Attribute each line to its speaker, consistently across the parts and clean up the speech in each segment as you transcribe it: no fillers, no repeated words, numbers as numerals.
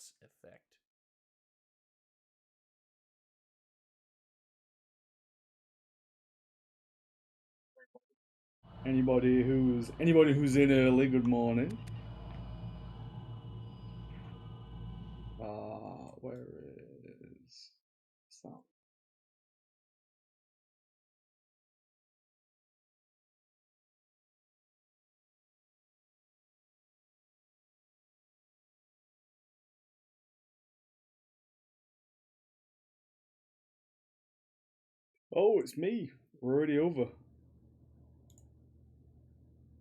Speaker 1: Mass Effect.
Speaker 2: Anybody who's in early, good morning. Where is that? Oh, it's me. We're already over.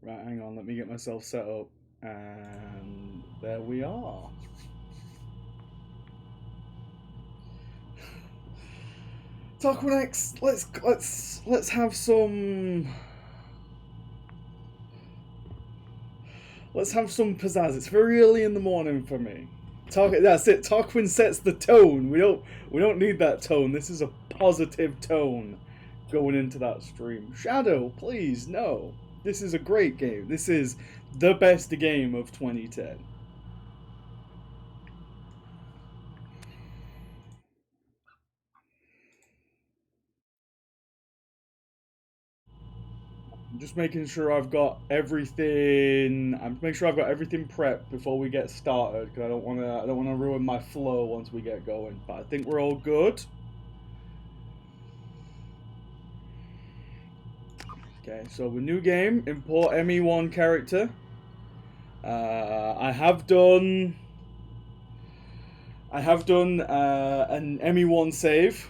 Speaker 2: Right, hang on. Let me get myself set up, and there we are. Talkman X, let's have some. Let's have some pizzazz. It's very early in the morning for me. That's it. Tarquin sets the tone. We don't need that tone. This is a positive tone going into that stream. Shadow, please, no. This is a great game. This is the best game of 2010. I'm just making sure I've got everything. I'm making sure I've got everything prepped before we get started because I don't want to ruin my flow once we get going. But I think we're all good. Okay, so the new game, import ME1 character. I have done. An ME1 save.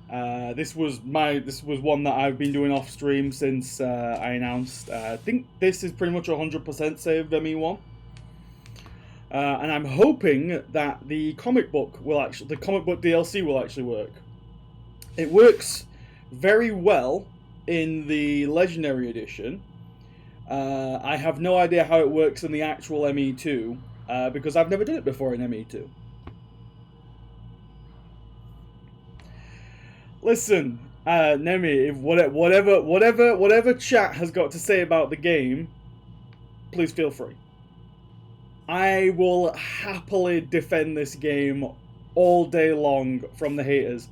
Speaker 2: This was one that I've been doing off stream since I announced. I think this is pretty much 100% saved ME1. And I'm hoping that the comic book DLC will actually work. It works very well in the Legendary Edition. I have no idea how it works in the actual ME2 because I've never done it before in ME2. Listen, Nemi, if whatever chat has got to say about the game, please feel free. I will happily defend this game all day long from the haters.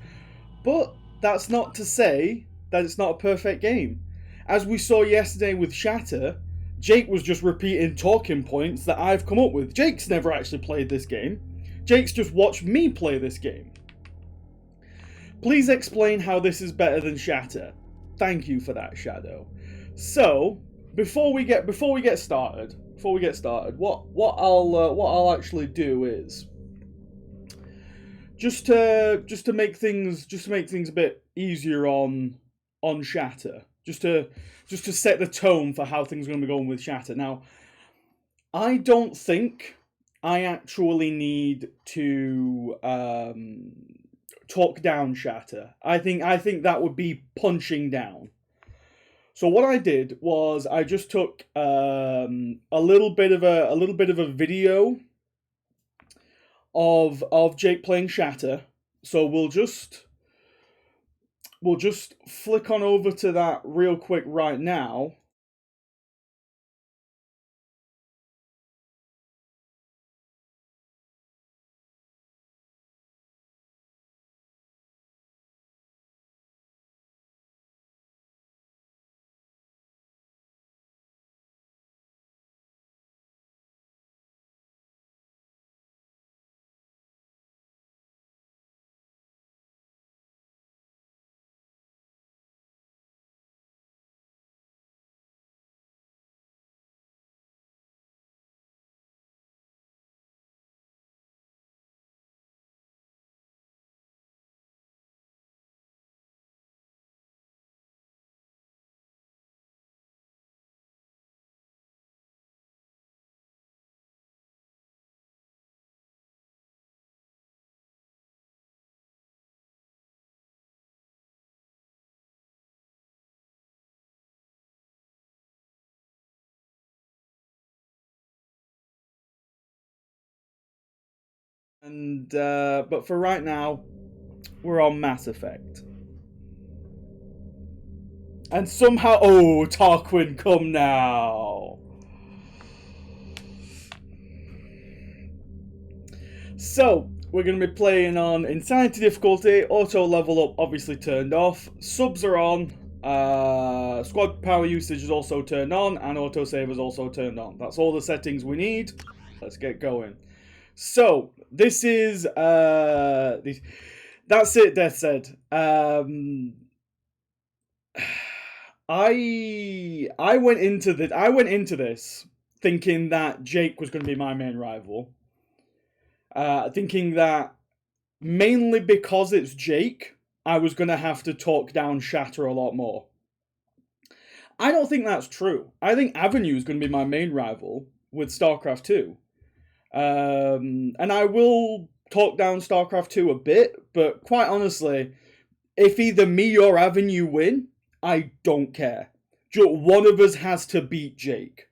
Speaker 2: But that's not to say that it's not a perfect game. As we saw yesterday with Shatter, Jake was just repeating talking points that I've come up with. Jake's never actually played this game. Jake's just watched me play this game. Please explain how this is better than Shatter. Thank you for that, Shadow. So, before we get started, what I'll actually do is just to make things a bit easier on Shatter, just to set the tone for how things are going to be going with Shatter. Now, I don't think I actually need to talk down Shatter. I think that would be punching down. So what I did was I just took a little bit of a video of Jake playing Shatter. So we'll just flick on over to that real quick right now. And but for right now, we're on Mass Effect. And somehow, oh, Tarquin, come now. So, we're going to be playing on Insanity difficulty, auto level up obviously turned off, subs are on, squad power usage is also turned on, and autosave is also turned on. That's all the settings we need. Let's get going. So, this is, that's it, Death said. I went into this thinking that Jake was going to be my main rival. Thinking that mainly because it's Jake, I was going to have to talk down Shatter a lot more. I don't think that's true. I think Avenue is going to be my main rival with StarCraft 2. And I will talk down StarCraft 2 a bit, but quite honestly, if either me or Avenue win, I don't care. One of us has to beat Jake.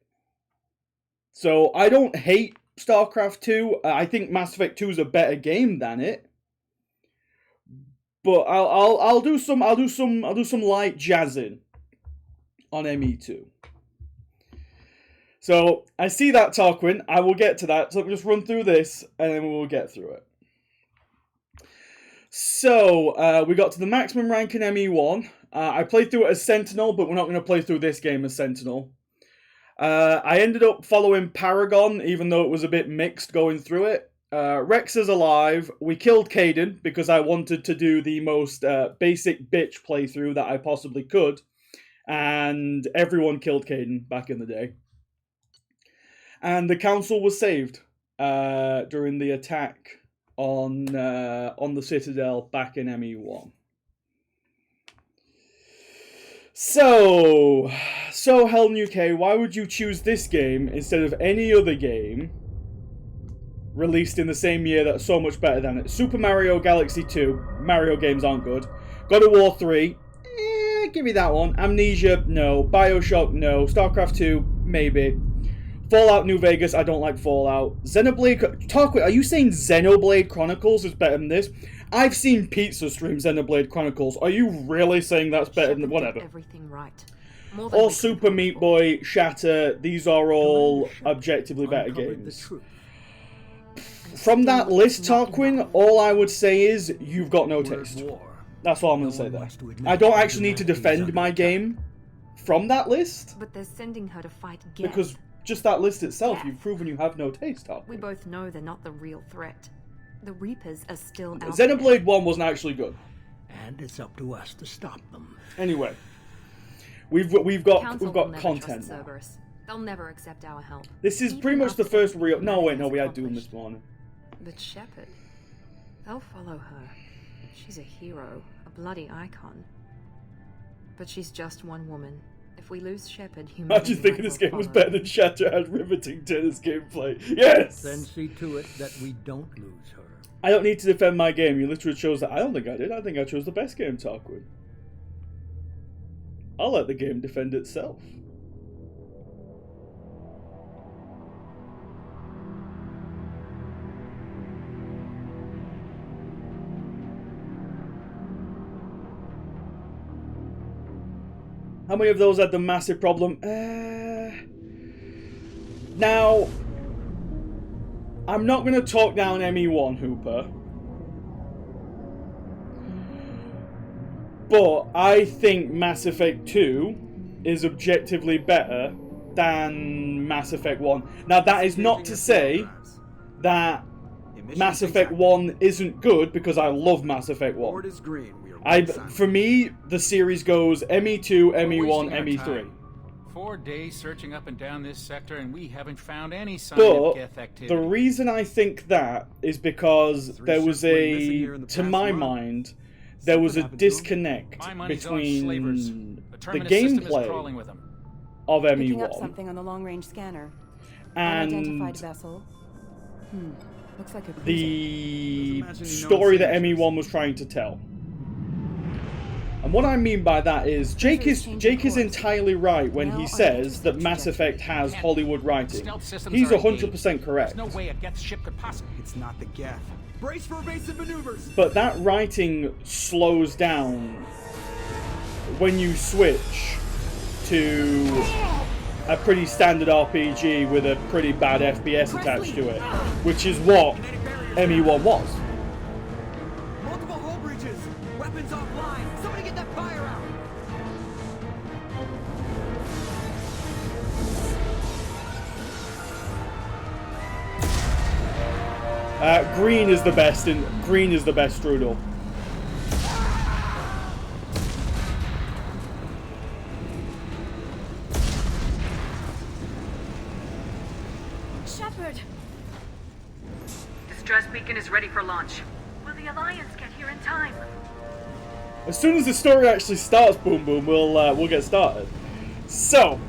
Speaker 2: So I don't hate StarCraft 2. I think Mass Effect 2 is a better game than it. But I'll do some light jazzing on ME2. So I see that, Tarquin. I will get to that. So let me just run through this and then we'll get through it. So we got to the maximum rank in ME1. I played through it as Sentinel, but we're not going to play through this game as Sentinel. I ended up following Paragon, even though it was a bit mixed going through it. Rex is alive. We killed Caden because I wanted to do the most basic bitch playthrough that I possibly could. And everyone killed Caden back in the day. And the council was saved during the attack on the Citadel back in ME1. So HeldenUK, why would you choose this game instead of any other game released in the same year that's so much better than it? Super Mario Galaxy 2, Mario games aren't good. God of War 3, give me that one. Amnesia, no. Bioshock, no. StarCraft 2, maybe. Fallout New Vegas, I don't like Fallout. Xenoblade, are you saying Xenoblade Chronicles is better than this? I've seen Pizza stream Xenoblade Chronicles. Are you really saying that's better than whatever?
Speaker 1: Everything right.
Speaker 2: All Super Meat Boy, Shatter, these are all objectively better games. From that list, Tarquin, all I would say is you've got no taste. That's all I'm going to say there. I don't actually need to defend my game from that list.
Speaker 1: But they're sending her to fight Geth.
Speaker 2: Because just that list itself, you've proven you have no taste, Tarquin.
Speaker 1: We both know they're not the real threat. The Reapers are still out
Speaker 2: Xenoblade 1 wasn't actually good.
Speaker 3: And it's up to us to stop them.
Speaker 2: Anyway, we've got content.
Speaker 1: Cerberus. They'll never accept our help.
Speaker 2: This is pretty much the first real. No, wait, no, we had Doom this morning.
Speaker 1: But Shepard, they'll follow her. She's a hero, a bloody icon. But she's just one woman. If we lose Shepard,
Speaker 2: imagine thinking this game was better than Shatter had riveting tennis gameplay. Yes!
Speaker 3: Then see to it that we don't lose her.
Speaker 2: I don't need to defend my game. You literally chose that. I don't think I did. I think I chose the best game, Tarquin. I'll let the game defend itself. How many of those had the massive problem? Now, I'm not going to talk down ME1, Hooper. But I think Mass Effect 2 is objectively better than Mass Effect 1. Now, that is not to say that Mass Effect 1 isn't good, because I love Mass Effect 1. For me, the series goes ME2, ME1, ME3.
Speaker 4: 4 days searching up and down this sector, and we haven't found any sign of Geth activity.
Speaker 2: The reason I think that is because there was to my mind, there was a disconnect between the gameplay of ME1
Speaker 5: picking up something on the long-range scanner.
Speaker 2: And
Speaker 5: unidentified vessel. Looks like a
Speaker 2: the story that ME1 was trying to tell. And what I mean by that is, Jake is entirely right when he says that Mass Effect has Hollywood writing. He's 100% correct.
Speaker 4: There's no way a Geth ship could possibly.
Speaker 6: It's not the Geth. Brace for evasive maneuvers.
Speaker 2: But that writing slows down when you switch to a pretty standard RPG with a pretty bad FPS attached to it, which is what ME1 was.
Speaker 6: Multiple hull breaches! Weapons offline! Somebody get that fire out!
Speaker 2: Green is the best, and green is the best strudel.
Speaker 7: Shepard!
Speaker 8: Distress beacon is ready for launch. Will the Alliance get here in time?
Speaker 2: As soon as the story actually starts, Boom Boom, we'll get started. So,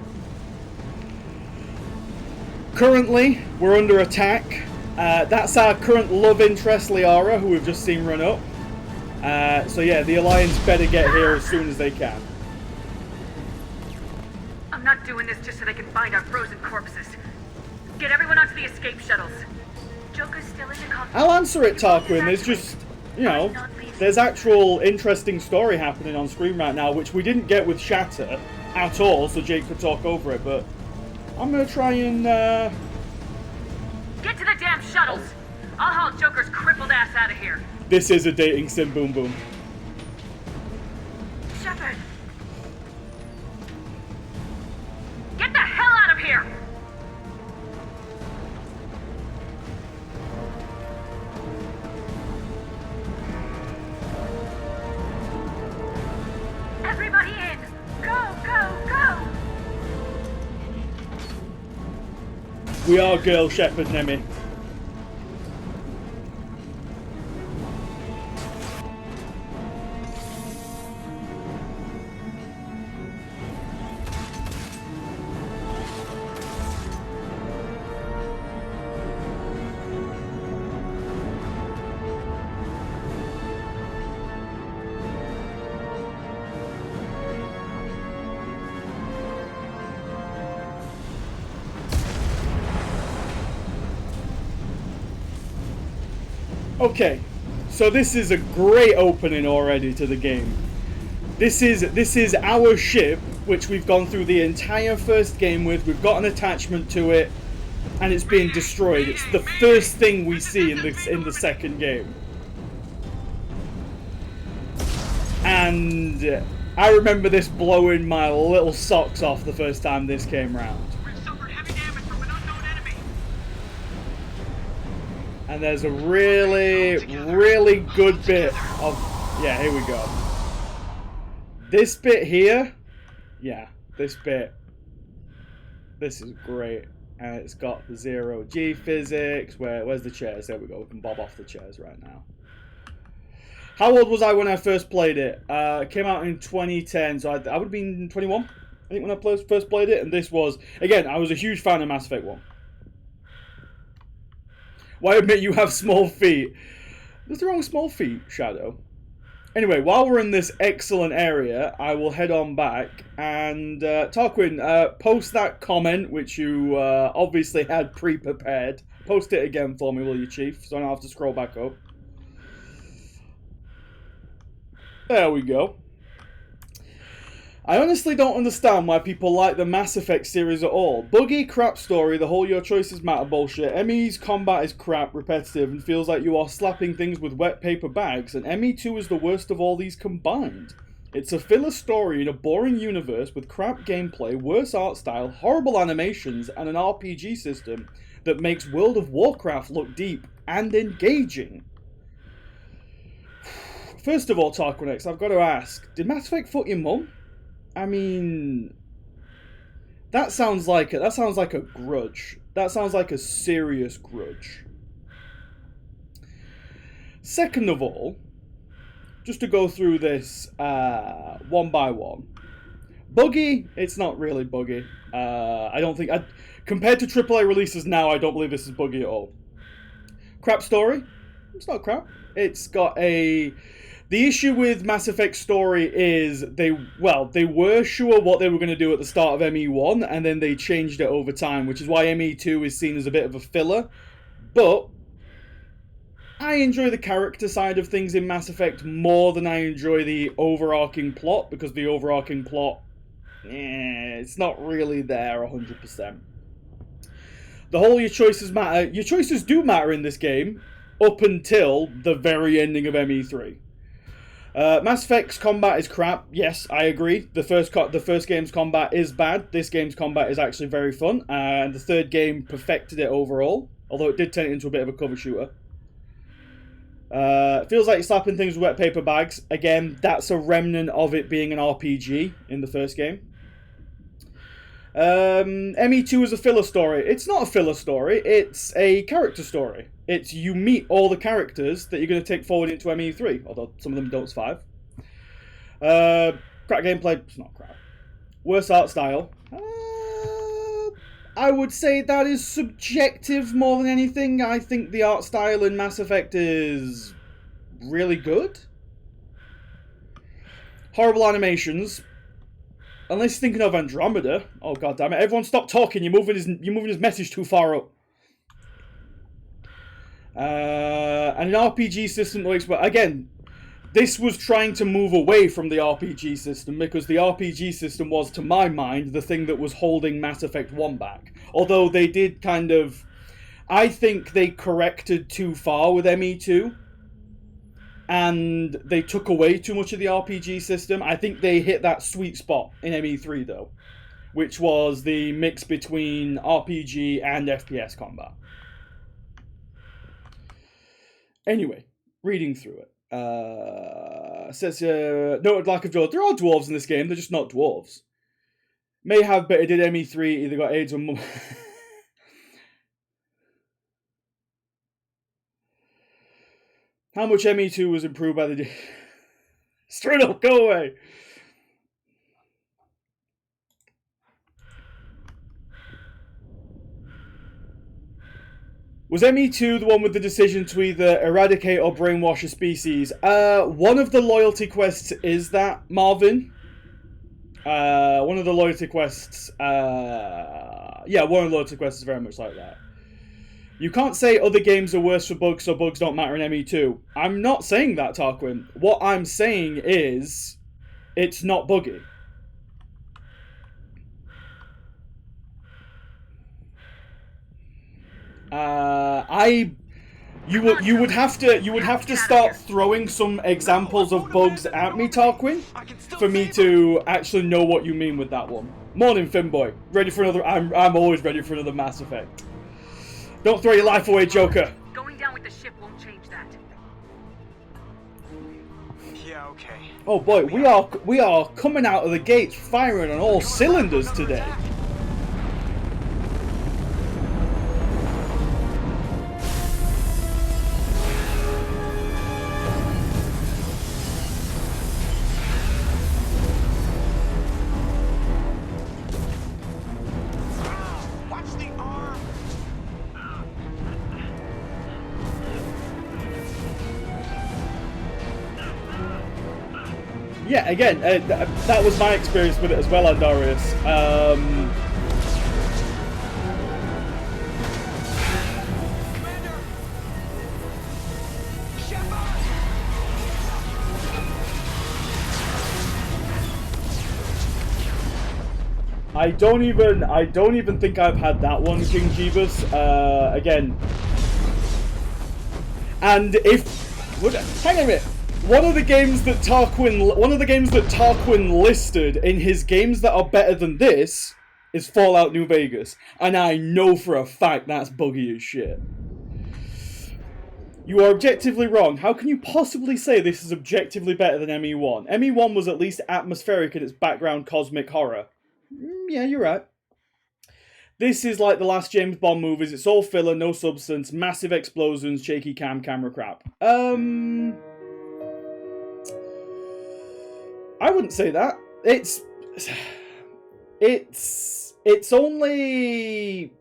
Speaker 2: currently we're under attack. That's our current love interest, Liara, who we've just seen run up. So yeah, the Alliance better get here as soon as they can.
Speaker 8: I'm not doing this just so they can find our frozen corpses. Get everyone onto the escape shuttles. Joker's still in the cockpit.
Speaker 2: I'll answer it, Tarquin. There's just, you know, there's actual interesting story happening on screen right now, which we didn't get with Shatter at all, so Jake could talk over it, but I'm gonna try and,
Speaker 8: Get to the damn shuttles! I'll haul Joker's crippled ass out of here.
Speaker 2: This is a dating sim, Boom Boom.
Speaker 8: Shepard! Get the hell out of here! Everybody in! Go, go, go!
Speaker 2: We are girl Shepherd, Nemi. Okay, so this is a great opening already to the game. This is our ship, which we've gone through the entire first game with. We've got an attachment to it, and it's being destroyed. It's the first thing we see in the second game. And I remember this blowing my little socks off the first time this came round. And there's a really, really good bit of... Yeah, here we go. This bit here... Yeah, this bit. This is great. And it's got the zero-G physics. Where's the chairs? There we go. We can bob off the chairs right now. How old was I when I first played it? It came out in 2010, so I would have been 21, I think, when I first played it. And this was... Again, I was a huge fan of Mass Effect 1. Why admit you have small feet? What's wrong with small feet, Shadow? Anyway, while we're in this excellent area, I will head on back. And, Tarquin, post that comment, which you obviously had pre-prepared. Post it again for me, will you, Chief? So I don't have to scroll back up. There we go. I honestly don't understand why people like the Mass Effect series at all. Buggy, crap story, the whole your choices matter bullshit. ME's combat is crap, repetitive, and feels like you are slapping things with wet paper bags, and ME2 is the worst of all these combined. It's a filler story in a boring universe with crap gameplay, worse art style, horrible animations, and an RPG system that makes World of Warcraft look deep and engaging. First of all, Tarquin, I've got to ask, did Mass Effect fuck your mum? I mean, that sounds like a grudge. That sounds like a serious grudge. Second of all, just to go through this one by one. Buggy, it's not really buggy. I don't think... compared to AAA releases now, I don't believe this is buggy at all. Crap story? It's not crap. It's got a... The issue with Mass Effect story is they were sure what they were going to do at the start of ME1, and then they changed it over time, which is why ME2 is seen as a bit of a filler. But I enjoy the character side of things in Mass Effect more than I enjoy the overarching plot, because the overarching plot, it's not really there 100%. The whole your choices matter. Your choices do matter in this game. up until the very ending of ME3. Mass Effect's combat is crap. Yes, I agree. The first game's combat is bad. This game's combat is actually very fun, and the third game perfected it overall, although it did turn it into a bit of a cover shooter. Feels like slapping things with wet paper bags. Again, that's a remnant of it being an RPG in the first game. ME2 is a filler story. It's not a filler story, it's a character story. It's you meet all the characters that you're going to take forward into ME3, although some of them don't survive. Crap gameplay, it's not crap. Worse art style. I would say that is subjective more than anything. I think the art style in Mass Effect is really good. Horrible animations. Unless you're thinking of Andromeda. Oh god damn it! Everyone, stop talking. You're moving his message too far up. And an RPG system that looks, but again, this was trying to move away from the RPG system because the RPG system was, to my mind, the thing that was holding Mass Effect 1 back. Although they did kind of, I think they corrected too far with ME2. And they took away too much of the RPG system. I think they hit that sweet spot in ME3 though, which was the mix between RPG and FPS combat. Anyway, reading through it. Says, noted lack of dwarves. There are dwarves in this game, they're just not dwarves. May have, but it did ME3, either got AIDS or mum. How much ME2 was improved by the... Straight up, go away! Was ME2 the one with the decision to either eradicate or brainwash a species? One of the loyalty quests is that, Marvin. One of the loyalty quests... yeah, one of the loyalty quests is very much like that. You can't say other games are worse for bugs, so bugs don't matter in ME2. I'm not saying that, Tarquin. What I'm saying is, it's not buggy. You would have to start throwing some examples of bugs at me, Tarquin, for me to actually know what you mean with that one. Morning, Finboy. Ready for another? I'm always ready for another Mass Effect. Don't throw your life away, Joker.
Speaker 8: Going down with the ship won't change that.
Speaker 6: Yeah, okay.
Speaker 2: Oh boy, we are coming out of the gates firing on all cylinders today. Yeah, again, that was my experience with it as well, Andarius. I don't even think I've had that one, King Jeebus. Again, and hang on a minute. One of the games that Tarquin listed in his games that are better than this is Fallout New Vegas, and I know for a fact that's buggy as shit. You are objectively wrong. How can you possibly say this is objectively better than ME1? ME1 was at least atmospheric in its background cosmic horror. Yeah, you're right. This is like the last James Bond movies. It's all filler, no substance, massive explosions, shaky camera crap. I wouldn't say that. It's only...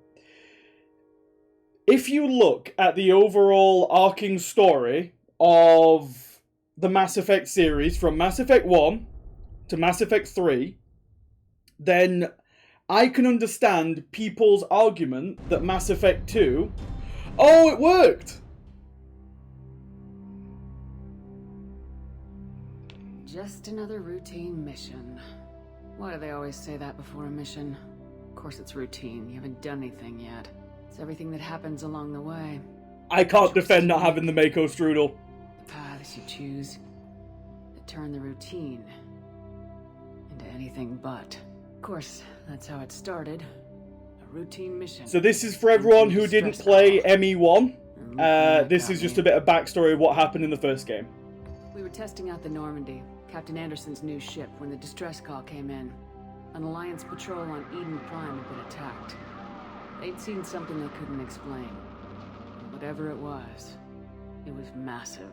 Speaker 2: If you look at the overall arcing story of the Mass Effect series, from Mass Effect 1 to Mass Effect 3, then I can understand people's argument that Mass Effect 2... Oh, it worked!
Speaker 7: Just another routine mission. Why do they always say that before a mission? Of course it's routine. You haven't done anything yet. It's everything that happens along the way.
Speaker 2: I can't defend not having the Mako strudel.
Speaker 7: The paths you choose that turn the routine into anything but. Of course, that's how it started. A routine mission.
Speaker 2: So this is for everyone who didn't play ME1. This is just a bit of backstory of what happened in the first game.
Speaker 7: We were testing out the Normandy, Captain Anderson's new ship, when the distress call came in. An Alliance patrol on Eden Prime had been attacked. They'd seen something they couldn't explain. Whatever it was massive.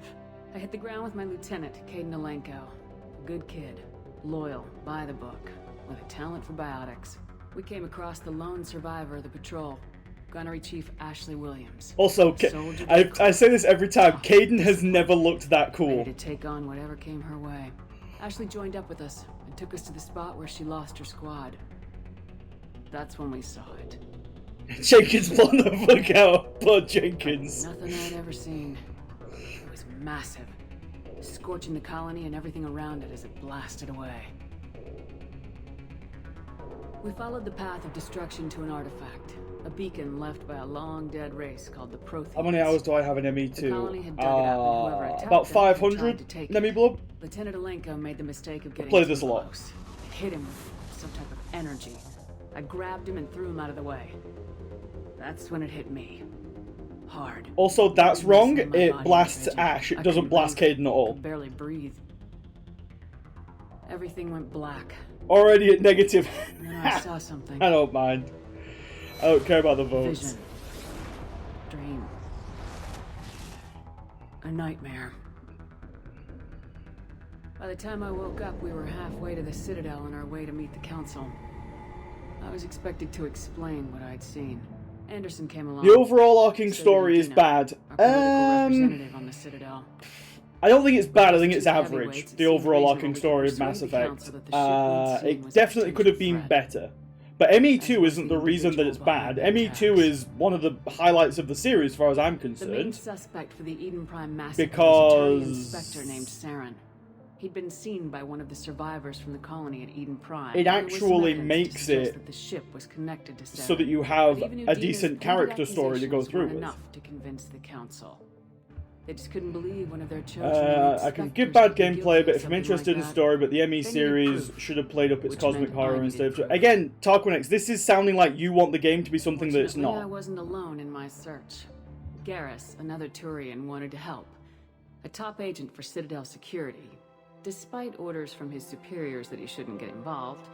Speaker 7: I hit the ground with my lieutenant, Caden Alenko. A good kid, loyal, by the book, with a talent for biotics. We came across the lone survivor of the patrol, Gunnery Chief Ashley Williams.
Speaker 2: Also, I say this every time, Caden has never looked that cool.
Speaker 7: Ready to take on whatever came her way. Ashley joined up with us and took us to the spot where she lost her squad. That's when we saw it.
Speaker 2: Jenkins blown the fuck out. Poor Jenkins.
Speaker 7: Nothing I'd ever seen. It was massive, scorching the colony and everything around it as it blasted away. We followed the path of destruction to an artifact, a beacon left by a long-dead race called the Protheans.
Speaker 2: How many hours do I have in ME2?
Speaker 7: The colony had dug it up, and whoever attacked
Speaker 2: about
Speaker 7: them
Speaker 2: 500
Speaker 7: tried to take
Speaker 2: Nemi
Speaker 7: it.
Speaker 2: Blob.
Speaker 7: Lieutenant Alenko made the mistake of getting
Speaker 2: played
Speaker 7: too
Speaker 2: this a lot.
Speaker 7: close. It hit him with some type of energy. I grabbed him and threw him out of the way. That's when it hit me. Hard.
Speaker 2: Also, that's wrong.
Speaker 7: My
Speaker 2: It
Speaker 7: body
Speaker 2: blasts
Speaker 7: was rigid.
Speaker 2: Ash. It
Speaker 7: I
Speaker 2: doesn't
Speaker 7: couldn't
Speaker 2: blast
Speaker 7: breathe.
Speaker 2: Caden at all.
Speaker 7: Could barely breathe. Everything went black.
Speaker 2: Already at negative.
Speaker 7: And then I saw something.
Speaker 2: I don't mind. I don't care about the votes.
Speaker 7: Vision. Dream. A nightmare. By the time I woke up, we were halfway to the Citadel on our way to meet the Council. I was expected to explain what I'd seen. Anderson came along.
Speaker 2: The overall arcing
Speaker 7: So
Speaker 2: story
Speaker 7: did
Speaker 2: is
Speaker 7: Dina,
Speaker 2: bad.
Speaker 7: our political representative on the Citadel.
Speaker 2: I don't think it's bad. I think
Speaker 7: Two
Speaker 2: it's average.
Speaker 7: heavyweights,
Speaker 2: The
Speaker 7: it seemed
Speaker 2: overall
Speaker 7: reasonable
Speaker 2: arcing
Speaker 7: we could
Speaker 2: story of
Speaker 7: persuade
Speaker 2: Mass
Speaker 7: the
Speaker 2: Effect.
Speaker 7: Council that the ship we'd seen
Speaker 2: It
Speaker 7: was a
Speaker 2: definitely could have been
Speaker 7: potential threat.
Speaker 2: better. But ME2 isn't the reason that it's bad. ME2 is one of the highlights of the series, as far as I'm
Speaker 7: The main
Speaker 2: concerned.
Speaker 7: suspect for the Eden Prime massacre was a Turian
Speaker 2: Because
Speaker 7: inspector named Saren. He'd been seen by one of the survivors from the colony at Eden Prime.
Speaker 2: It
Speaker 7: and there was some
Speaker 2: actually
Speaker 7: evidence to
Speaker 2: makes
Speaker 7: suggest
Speaker 2: it
Speaker 7: that the ship was connected to Saren.
Speaker 2: so that you have
Speaker 7: But even
Speaker 2: a
Speaker 7: Udina's
Speaker 2: decent
Speaker 7: painted
Speaker 2: character story to go
Speaker 7: accusations
Speaker 2: through
Speaker 7: weren't
Speaker 2: with.
Speaker 7: enough to convince the council. They just couldn't believe one of their chosen
Speaker 2: I can
Speaker 7: inspectors
Speaker 2: give bad
Speaker 7: could be
Speaker 2: gameplay,
Speaker 7: guilty
Speaker 2: but
Speaker 7: of
Speaker 2: if I'm
Speaker 7: something
Speaker 2: interested
Speaker 7: like
Speaker 2: in
Speaker 7: that.
Speaker 2: story, but the ME
Speaker 7: They needed
Speaker 2: series
Speaker 7: proof,
Speaker 2: should have played up its
Speaker 7: which
Speaker 2: cosmic
Speaker 7: meant
Speaker 2: horror
Speaker 7: I
Speaker 2: instead
Speaker 7: needed
Speaker 2: of...
Speaker 7: proof.
Speaker 2: Again, Tarquinex, this is sounding like you want the game to be something that it's
Speaker 7: Fortunately, I
Speaker 2: not.
Speaker 7: wasn't alone in my search. Garrus, another Turian, wanted to help. A top agent for Citadel security. Despite orders from his superiors that he shouldn't get involved,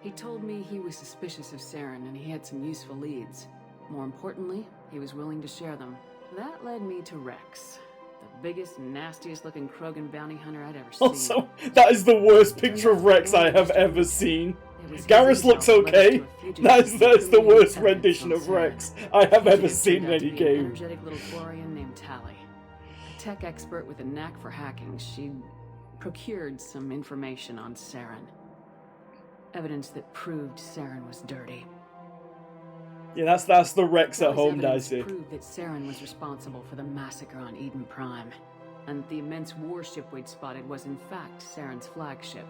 Speaker 7: he told me he was suspicious of Saren and he had some useful leads. More importantly, he was willing to share them. That led me to Rex, the biggest, nastiest looking Krogan bounty hunter I'd ever seen.
Speaker 2: Also, that is the worst picture of Rex I have ever seen.
Speaker 7: It was his
Speaker 2: Garrus looks
Speaker 7: intel that led us
Speaker 2: okay.
Speaker 7: to a fugitive
Speaker 2: That is the
Speaker 7: Turian
Speaker 2: worst
Speaker 7: intelligence
Speaker 2: rendition
Speaker 7: on
Speaker 2: of
Speaker 7: Saren.
Speaker 2: Rex I have ever
Speaker 7: Fugitive
Speaker 2: seen in
Speaker 7: turned out
Speaker 2: any
Speaker 7: to be an
Speaker 2: game.
Speaker 7: energetic little Quarian named Tally. A tech expert with a knack for hacking, she procured some information on Saren. Evidence that proved Saren was dirty.
Speaker 2: Yeah, that's the Rex
Speaker 7: That
Speaker 2: at
Speaker 7: was
Speaker 2: home,
Speaker 7: evidence
Speaker 2: Dicey.
Speaker 7: proved that Saren was responsible for the massacre on Eden Prime, and the immense warship we'd spotted was in fact Saren's flagship.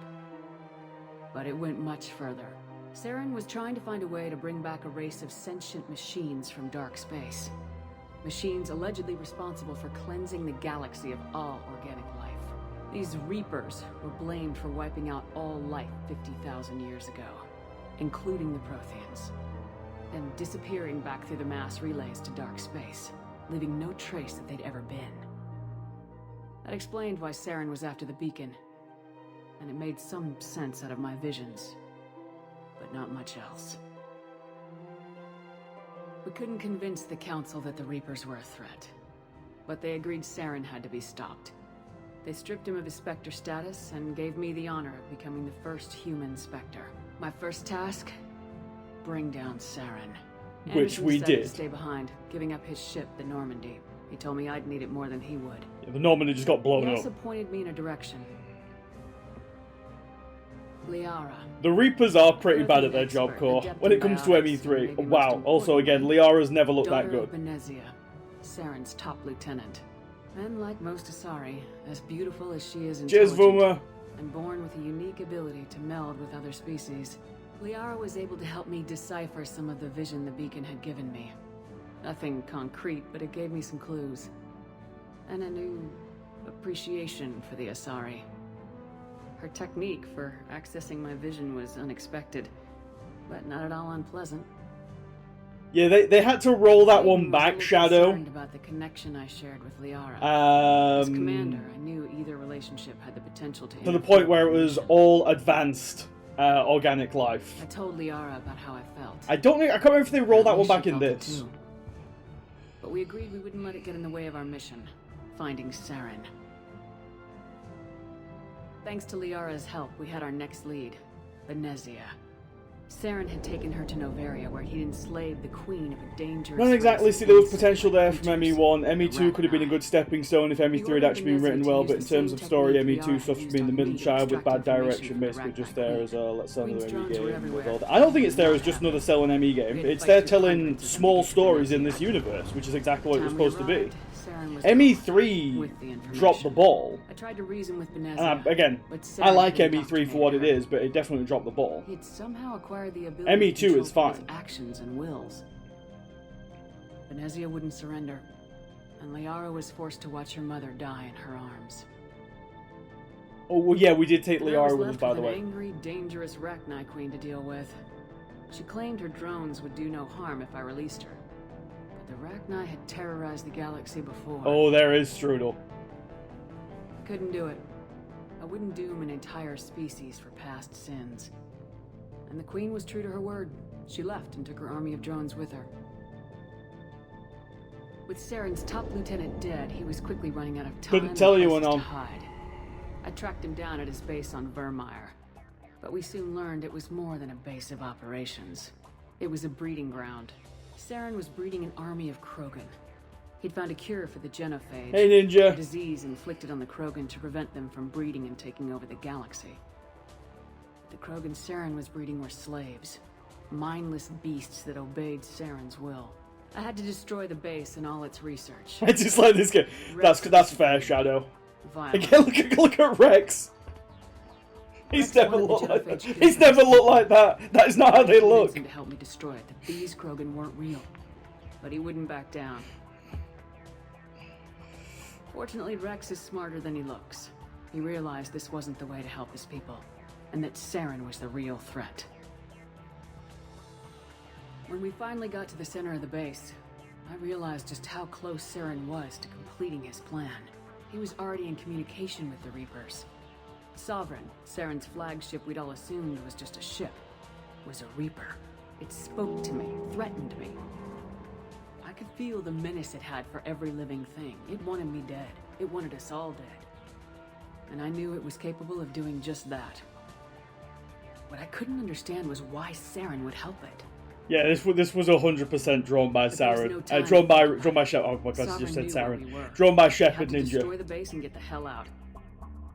Speaker 7: But it went much further. Saren was trying to find a way to bring back a race of sentient machines from dark space. Machines allegedly responsible for cleansing the galaxy of all organic life. These Reapers were blamed for wiping out all life 50,000 years ago, including the Protheans, and disappearing back through the mass relays to dark space, leaving no trace that they'd ever been. That explained why Saren was after the beacon, and it made some sense out of my visions, but not much else. We couldn't convince the Council that the Reapers were a threat, but they agreed Saren had to be stopped. They stripped him of his Spectre status and gave me the honor of becoming the first human Spectre. My first task? Bring down Saren.
Speaker 2: Which
Speaker 7: Anderson
Speaker 2: we
Speaker 7: decided
Speaker 2: did.
Speaker 7: to stay behind, giving up his ship, the Normandy. He told me I'd need it more than he would.
Speaker 2: Yeah, the Normandy just got blown
Speaker 7: He
Speaker 2: up.
Speaker 7: also pointed me in a direction. Liara.
Speaker 2: The Reapers are pretty bad at their job, Core. When it comes to ME3, wow. Also, again, Liara's never looked that
Speaker 7: Daughter
Speaker 2: good.
Speaker 7: of Benezia, Saren's top lieutenant. And like most Asari, as beautiful as she is
Speaker 2: Cheers,
Speaker 7: intelligent,
Speaker 2: Vuma.
Speaker 7: and born with a unique ability to meld with other species, Liara was able to help me decipher some of the vision the beacon had given me. Nothing concrete, but it gave me some clues. And a new appreciation for the Asari. Her technique for accessing my vision was unexpected, but not at all unpleasant.
Speaker 2: Yeah, they had to roll that one back,
Speaker 7: I was
Speaker 2: Shadow.
Speaker 7: concerned about the connection I shared with Liara. As commander, I knew either relationship had the potential to
Speaker 2: the point where it was all advanced organic life.
Speaker 7: I told Liara about how I felt.
Speaker 2: I can't remember if they rolled that one
Speaker 7: She
Speaker 2: back in
Speaker 7: felt it
Speaker 2: this.
Speaker 7: too. But we agreed we wouldn't let it get in the way of our mission, finding Saren. Thanks to Liara's help, we had our next lead, Venezia. Saren had taken her to Noveria, where he'd enslaved the queen of a dangerous...
Speaker 2: Not exactly
Speaker 7: race
Speaker 2: see
Speaker 7: of
Speaker 2: there was
Speaker 7: innocent
Speaker 2: potential there from
Speaker 7: creatures.
Speaker 2: ME1. ME2 could have been a good stepping stone if ME3 had actually been written well, but in terms of story, ME2 stuff to be in the middle child with bad direction, basically just there as a let's sell another ME game with all that. I don't think it's there as just another selling ME game. It's there telling small stories in this universe, which is exactly what it was supposed to be. ME3 dropped the ball.
Speaker 7: I tried to reason with Venezia,
Speaker 2: And again,
Speaker 7: but
Speaker 2: I
Speaker 7: Saren
Speaker 2: like
Speaker 7: had
Speaker 2: ME3 for what it
Speaker 7: indoctrinated
Speaker 2: is, but it definitely dropped the ball.
Speaker 7: her. He'd somehow acquired the ability
Speaker 2: ME2
Speaker 7: to
Speaker 2: is
Speaker 7: control
Speaker 2: fine.
Speaker 7: people's actions and wills. Venezia wouldn't surrender, and Liara was forced to watch her mother die in her arms.
Speaker 2: Oh, well, yeah, we did take
Speaker 7: And I was
Speaker 2: Liara with us,
Speaker 7: left
Speaker 2: by the
Speaker 7: with
Speaker 2: way.
Speaker 7: an angry, dangerous Rachni queen to deal with. She claimed her drones would do no harm if I released her. But the Rachni had terrorized the galaxy before.
Speaker 2: Oh, there is Strudel.
Speaker 7: I couldn't do it. I wouldn't doom an entire species for past sins. And the queen was true to her word. She left and took her army of drones with her. With Saren's top lieutenant dead, he was quickly running out of time.
Speaker 2: Couldn't tell
Speaker 7: and
Speaker 2: you
Speaker 7: places
Speaker 2: when
Speaker 7: to hide. I tracked him down at his base on Vermeer, but we soon learned it was more than a base of operations. It was a breeding ground. Saren was breeding an army of Krogan. He'd found a cure for the genophage,
Speaker 2: Hey, Ninja.
Speaker 7: a disease inflicted on the Krogan to prevent them from breeding and taking over the galaxy. The Krogan Saren was breeding were slaves, mindless beasts that obeyed Saren's will. I had to destroy the base and all its research.
Speaker 2: I just like this guy. That's fair, Shadow.
Speaker 7: Violence.
Speaker 2: Again, look at Rex. He's
Speaker 7: Rex
Speaker 2: never
Speaker 7: wanted
Speaker 2: looked
Speaker 7: the
Speaker 2: like
Speaker 7: Genophage
Speaker 2: that.
Speaker 7: to
Speaker 2: He's never looked like that. That is not how they
Speaker 7: I
Speaker 2: look.
Speaker 7: convinced him to help me destroy it, that these Krogan weren't real. But he wouldn't back down. Fortunately, Rex is smarter than he looks. He realized this wasn't the way to help his people, and that Saren was the real threat. When we finally got to the center of the base, I realized just how close Saren was to completing his plan. He was already in communication with the Reapers. Sovereign, Saren's flagship we'd all assumed was just a ship, was a Reaper. It spoke to me, threatened me. I could feel the menace it had for every living thing. It wanted me dead. It wanted us all dead. And I knew it was capable of doing just that. What I couldn't understand was why Saren would help it.
Speaker 2: Yeah, this was 100% drawn by
Speaker 7: But there was
Speaker 2: Saren.
Speaker 7: no time
Speaker 2: Drawn by Shepard. Oh my god, I just said
Speaker 7: Sovereign
Speaker 2: Saren.
Speaker 7: knew where we were.
Speaker 2: Drawn by
Speaker 7: I had
Speaker 2: Shepard
Speaker 7: to destroy
Speaker 2: Ninja.
Speaker 7: the base and get the hell out.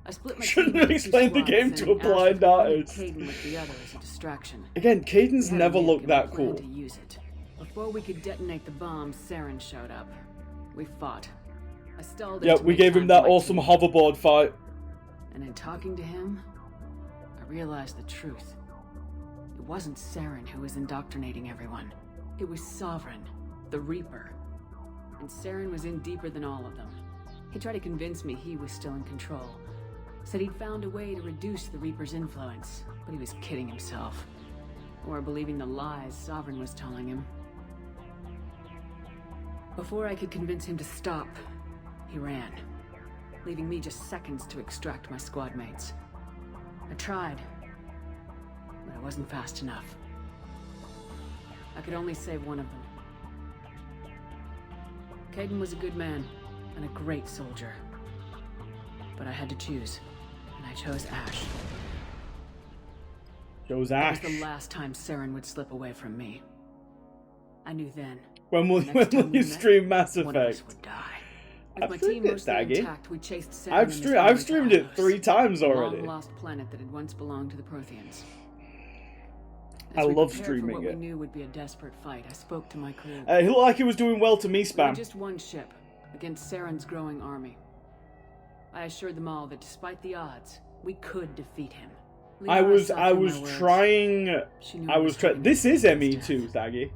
Speaker 7: I split my
Speaker 2: Shouldn't
Speaker 7: team
Speaker 2: have
Speaker 7: into two
Speaker 2: explained the
Speaker 7: squads,
Speaker 2: game to a
Speaker 7: sending Ash
Speaker 2: blind
Speaker 7: with one and
Speaker 2: artist.
Speaker 7: Caden with the other as a distraction.
Speaker 2: Again, Caden's
Speaker 7: We had a
Speaker 2: never
Speaker 7: nuke
Speaker 2: looked
Speaker 7: and we
Speaker 2: that
Speaker 7: planned
Speaker 2: cool.
Speaker 7: to use it. Before we could detonate the bomb, Saren showed up. We fought. I stalled him
Speaker 2: Yep,
Speaker 7: to
Speaker 2: we
Speaker 7: make
Speaker 2: gave
Speaker 7: time
Speaker 2: him
Speaker 7: for
Speaker 2: that
Speaker 7: my
Speaker 2: awesome
Speaker 7: team.
Speaker 2: hoverboard fight.
Speaker 7: And in talking to him, I realized the truth. It wasn't Saren who was indoctrinating everyone. It was Sovereign, the Reaper. And Saren was in deeper than all of them. He tried to convince me he was still in control. Said he'd found a way to reduce the Reaper's influence, but he was kidding himself. Or believing the lies Sovereign was telling him. Before I could convince him to stop, he ran, leaving me just seconds to extract my squad mates. I tried, but I wasn't fast enough. I could only save one of them. Caden was a good man and a great soldier. But I had to choose, and I chose Ash.
Speaker 2: Chose
Speaker 7: That
Speaker 2: Ash.
Speaker 7: was the last time Saren would slip away from me. I knew then.
Speaker 2: When will
Speaker 7: the next time we
Speaker 2: you
Speaker 7: met,
Speaker 2: stream Mass
Speaker 7: one of us
Speaker 2: Effect?
Speaker 7: would die. With
Speaker 2: I've
Speaker 7: my
Speaker 2: streamed
Speaker 7: team
Speaker 2: it,
Speaker 7: mostly
Speaker 2: Daggy.
Speaker 7: intact, we chased Saren
Speaker 2: I've
Speaker 7: and his
Speaker 2: streamed
Speaker 7: army
Speaker 2: streamed
Speaker 7: to
Speaker 2: it
Speaker 7: Ios,
Speaker 2: 3 times
Speaker 7: a
Speaker 2: already.
Speaker 7: long-lost planet that had once belonged to the Protheans.
Speaker 2: I
Speaker 7: As we
Speaker 2: love
Speaker 7: prepared for
Speaker 2: streaming
Speaker 7: what
Speaker 2: it.
Speaker 7: we knew would be a desperate fight, I spoke to my crew.
Speaker 2: He looked like he was doing well to me
Speaker 7: We were
Speaker 2: spam.
Speaker 7: just one ship against Saren's growing army. I assured them all that despite the odds, we could defeat him.
Speaker 2: I
Speaker 7: Liara
Speaker 2: was
Speaker 7: saw through my words.
Speaker 2: trying.
Speaker 7: She knew
Speaker 2: I was trying.
Speaker 7: hurting
Speaker 2: This
Speaker 7: me
Speaker 2: is
Speaker 7: to his
Speaker 2: ME2,
Speaker 7: death.
Speaker 2: Daggy.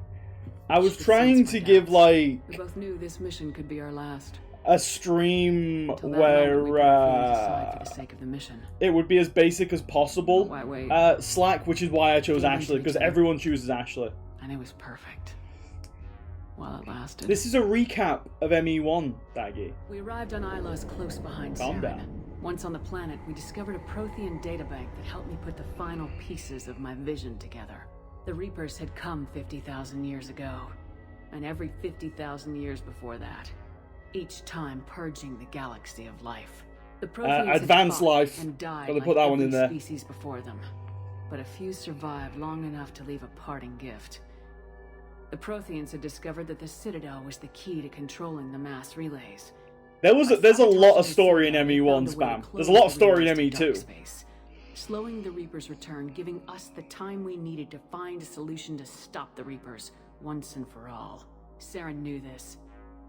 Speaker 2: I was
Speaker 7: The
Speaker 2: trying
Speaker 7: sense
Speaker 2: to
Speaker 7: my
Speaker 2: give
Speaker 7: doubts.
Speaker 2: like
Speaker 7: We both knew this mission could be our last.
Speaker 2: a stream
Speaker 7: Till that moment, we put our feelings aside
Speaker 2: where
Speaker 7: for the sake of the mission.
Speaker 2: it would be as basic as possible.
Speaker 7: Why wait?
Speaker 2: Slack, which is why I chose
Speaker 7: Gave in to
Speaker 2: Ashley,
Speaker 7: each
Speaker 2: because
Speaker 7: other.
Speaker 2: everyone chooses Ashley.
Speaker 7: And it was perfect. While it lasted.
Speaker 2: This is a recap of ME1, Daggy.
Speaker 7: We arrived on Ilos close behind
Speaker 2: Calm
Speaker 7: Saren.
Speaker 2: down.
Speaker 7: Once on the planet, we discovered a Prothean databank that helped me put the final pieces of my vision together. The Reapers had come 50,000 years ago, and every 50,000 years before that, each time purging the galaxy of life. The Protheans had
Speaker 2: Advanced
Speaker 7: fought
Speaker 2: life.
Speaker 7: and died
Speaker 2: Gotta
Speaker 7: like
Speaker 2: put that one in
Speaker 7: every
Speaker 2: there.
Speaker 7: species before them, but a few survived long enough to leave a parting gift. The Protheans had discovered that the Citadel was the key to controlling the mass relays.
Speaker 2: There's a
Speaker 7: By
Speaker 2: lot of
Speaker 7: sabotaging
Speaker 2: story
Speaker 7: the
Speaker 2: in
Speaker 7: Citadel, they
Speaker 2: ME1
Speaker 7: found a way to
Speaker 2: spam.
Speaker 7: close
Speaker 2: There's a lot of
Speaker 7: the
Speaker 2: story in
Speaker 7: relays to dark
Speaker 2: ME2.
Speaker 7: space, slowing the Reapers' return, giving us the time we needed to find a solution to stop the Reapers once and for all. Saren knew this.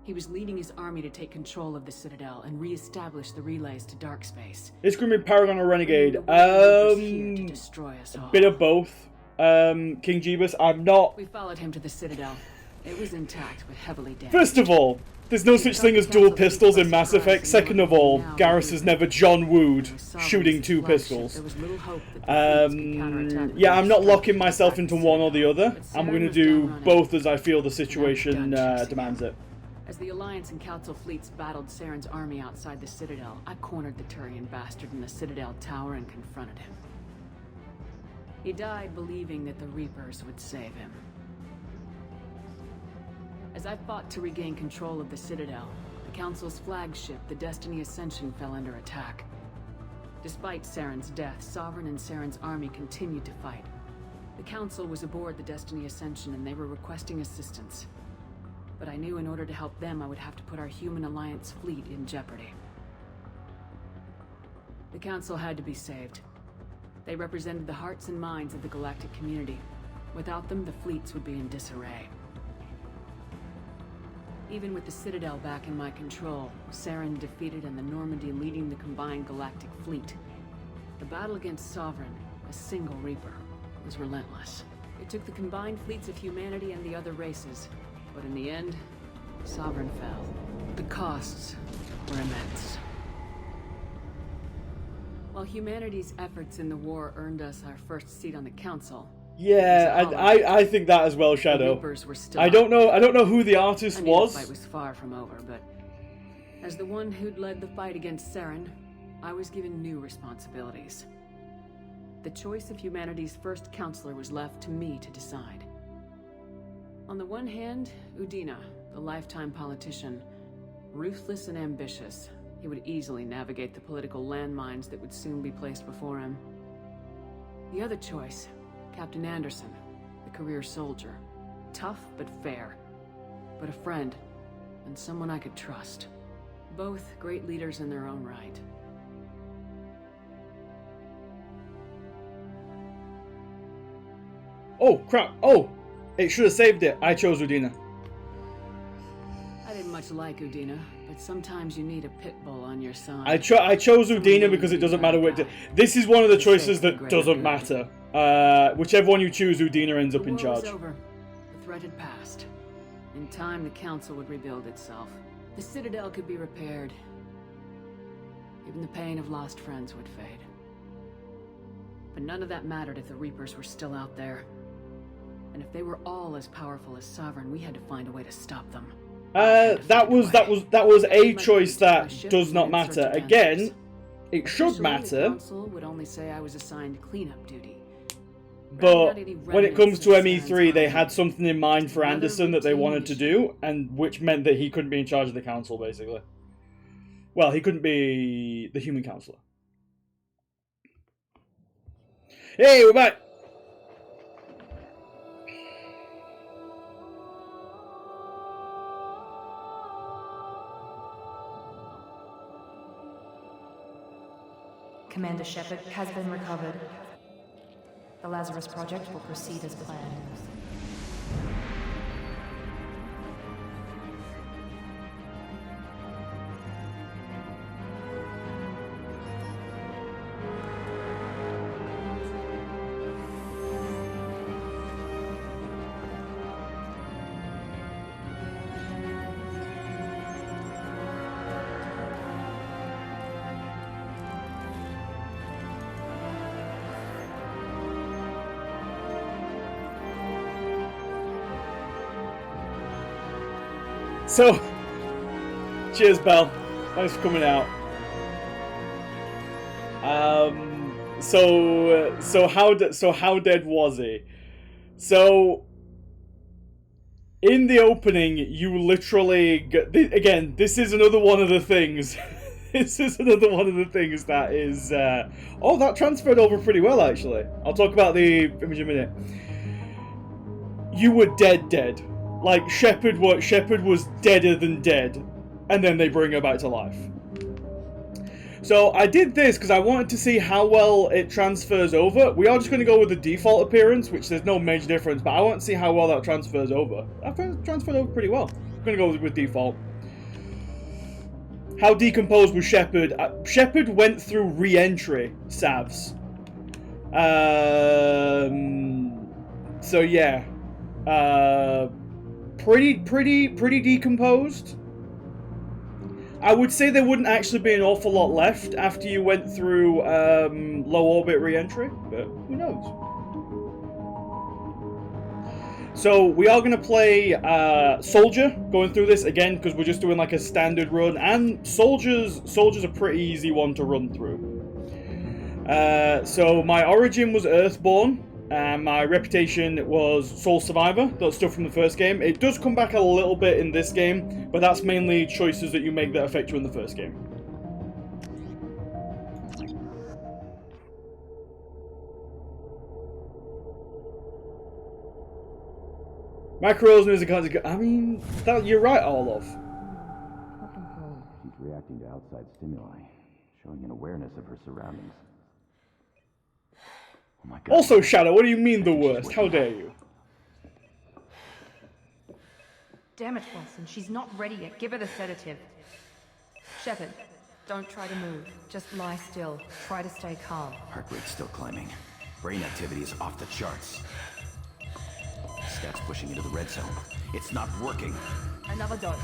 Speaker 7: He was leading his army to take control of the Citadel and re-establish the relays to dark space.
Speaker 2: It's gonna be Paragon or Renegade.
Speaker 7: Bringing the Reapers here to destroy us all.
Speaker 2: Bit of both. King Jeebus, I'm not.
Speaker 7: We followed him to the Citadel. It was intact but heavily damaged.
Speaker 2: First of all, there's no such thing as dual pistols in Mass Effect. Second of all, Garrus has never John Wooed shooting two pistols. Yeah, I'm not locking myself into one or the other. I'm going to do both as I feel the situation demands it.
Speaker 7: As the Alliance and Council fleets battled Saren's army outside the Citadel, I cornered the Turian bastard in the Citadel Tower and confronted him. He died believing that the Reapers would save him. As I fought to regain control of the Citadel, the Council's flagship, the Destiny Ascension, fell under attack. Despite Saren's death, Sovereign and Saren's army continued to fight. The Council was aboard the Destiny Ascension and they were requesting assistance. But I knew in order to help them, I would have to put our human Alliance fleet in jeopardy. The Council had to be saved. They represented the hearts and minds of the galactic community. Without them, the fleets would be in disarray. Even with the Citadel back in my control, Saren defeated and the Normandy leading the combined galactic fleet. The battle against Sovereign, a single Reaper, was relentless. It took the combined fleets of humanity and the other races, but in the end, Sovereign fell. The costs were immense. While humanity's efforts in the war earned us our first seat on the Council,
Speaker 2: Yeah, I think that as well, Shadow.
Speaker 7: the Reapers were still
Speaker 2: I don't know who the artist
Speaker 7: I knew the
Speaker 2: was.
Speaker 7: fight was far from over, but as the one who'd led the fight against Saren, I was given new responsibilities. The choice of humanity's first counselor was left to me to decide. On the one hand, Udina, the lifetime politician, ruthless and ambitious. He would easily navigate the political landmines that would soon be placed before him. The other choice, Captain Anderson, the career soldier. Tough but fair, but a friend, and someone I could trust. Both great leaders in their own right.
Speaker 2: Oh, crap. Oh, it should have saved it. I chose Udina.
Speaker 7: I didn't much like Udina, but sometimes you need a pit bull on your side.
Speaker 2: I chose Udina because it doesn't matter what. This is one of the choices that doesn't matter. Whichever one you choose, Udina ends up in
Speaker 7: The war was
Speaker 2: charge.
Speaker 7: over. The threat had passed. In time, the Council would rebuild itself. The Citadel could be repaired. Even the pain of lost friends would fade. But none of that mattered if the Reapers were still out there. And if they were all as powerful as Sovereign, we had to find a way to stop them.
Speaker 2: That was a choice that does not matter. Again, it should
Speaker 7: Officially, the
Speaker 2: matter,
Speaker 7: Council would only say I was assigned cleanup duty.
Speaker 2: but when it comes to ME3, they had something in mind for Anderson that they wanted to do, and which meant that he couldn't be in charge of the council, basically. Well, he couldn't be the human counselor. Hey, we're back!
Speaker 9: Commander Shepard has been recovered. The Lazarus Project will proceed as planned.
Speaker 2: So, cheers, Belle. Thanks for coming out. So how dead was he? So, in the opening, you literally get, again. This is another one of the things. This is another one of the things that is. Oh, that transferred over pretty well, actually. I'll talk about the image in a minute. You were dead. Like Shepard was deader than dead, and then they bring her back to life. So I did this because I wanted to see how well it transfers over. We are just going to go with the default appearance, which there's no major difference, but I want to see how well that transfers over. That transferred over pretty well. I'm going to go with default. How decomposed was Shepard? Shepard went through re-entry salves. So yeah. Pretty decomposed. I would say there wouldn't actually be an awful lot left after you went through low orbit re-entry, but who knows? So we are going to play Soldier, going through this again because we're just doing like a standard run, and Soldier's a pretty easy one to run through. So my origin was Earthborn. My reputation was Sole Survivor. That's stuff from the first game. It does come back a little bit in this game, but that's mainly choices that you make that affect you in the first game. Macros is a kind of. I mean, that you're right, Orlov.
Speaker 10: She's reacting to outside stimuli, showing an awareness of her surroundings. Oh my God.
Speaker 2: Also, Shadow, what do you mean the worst? How dare you?
Speaker 9: Damn it, Wilson. She's not ready yet. Give her the sedative. Shepard, don't try to move. Just lie still. Try to stay calm.
Speaker 10: Heart rate's still climbing. Brain activity is off the charts. Stats pushing into the red zone. It's not working.
Speaker 9: Another dose.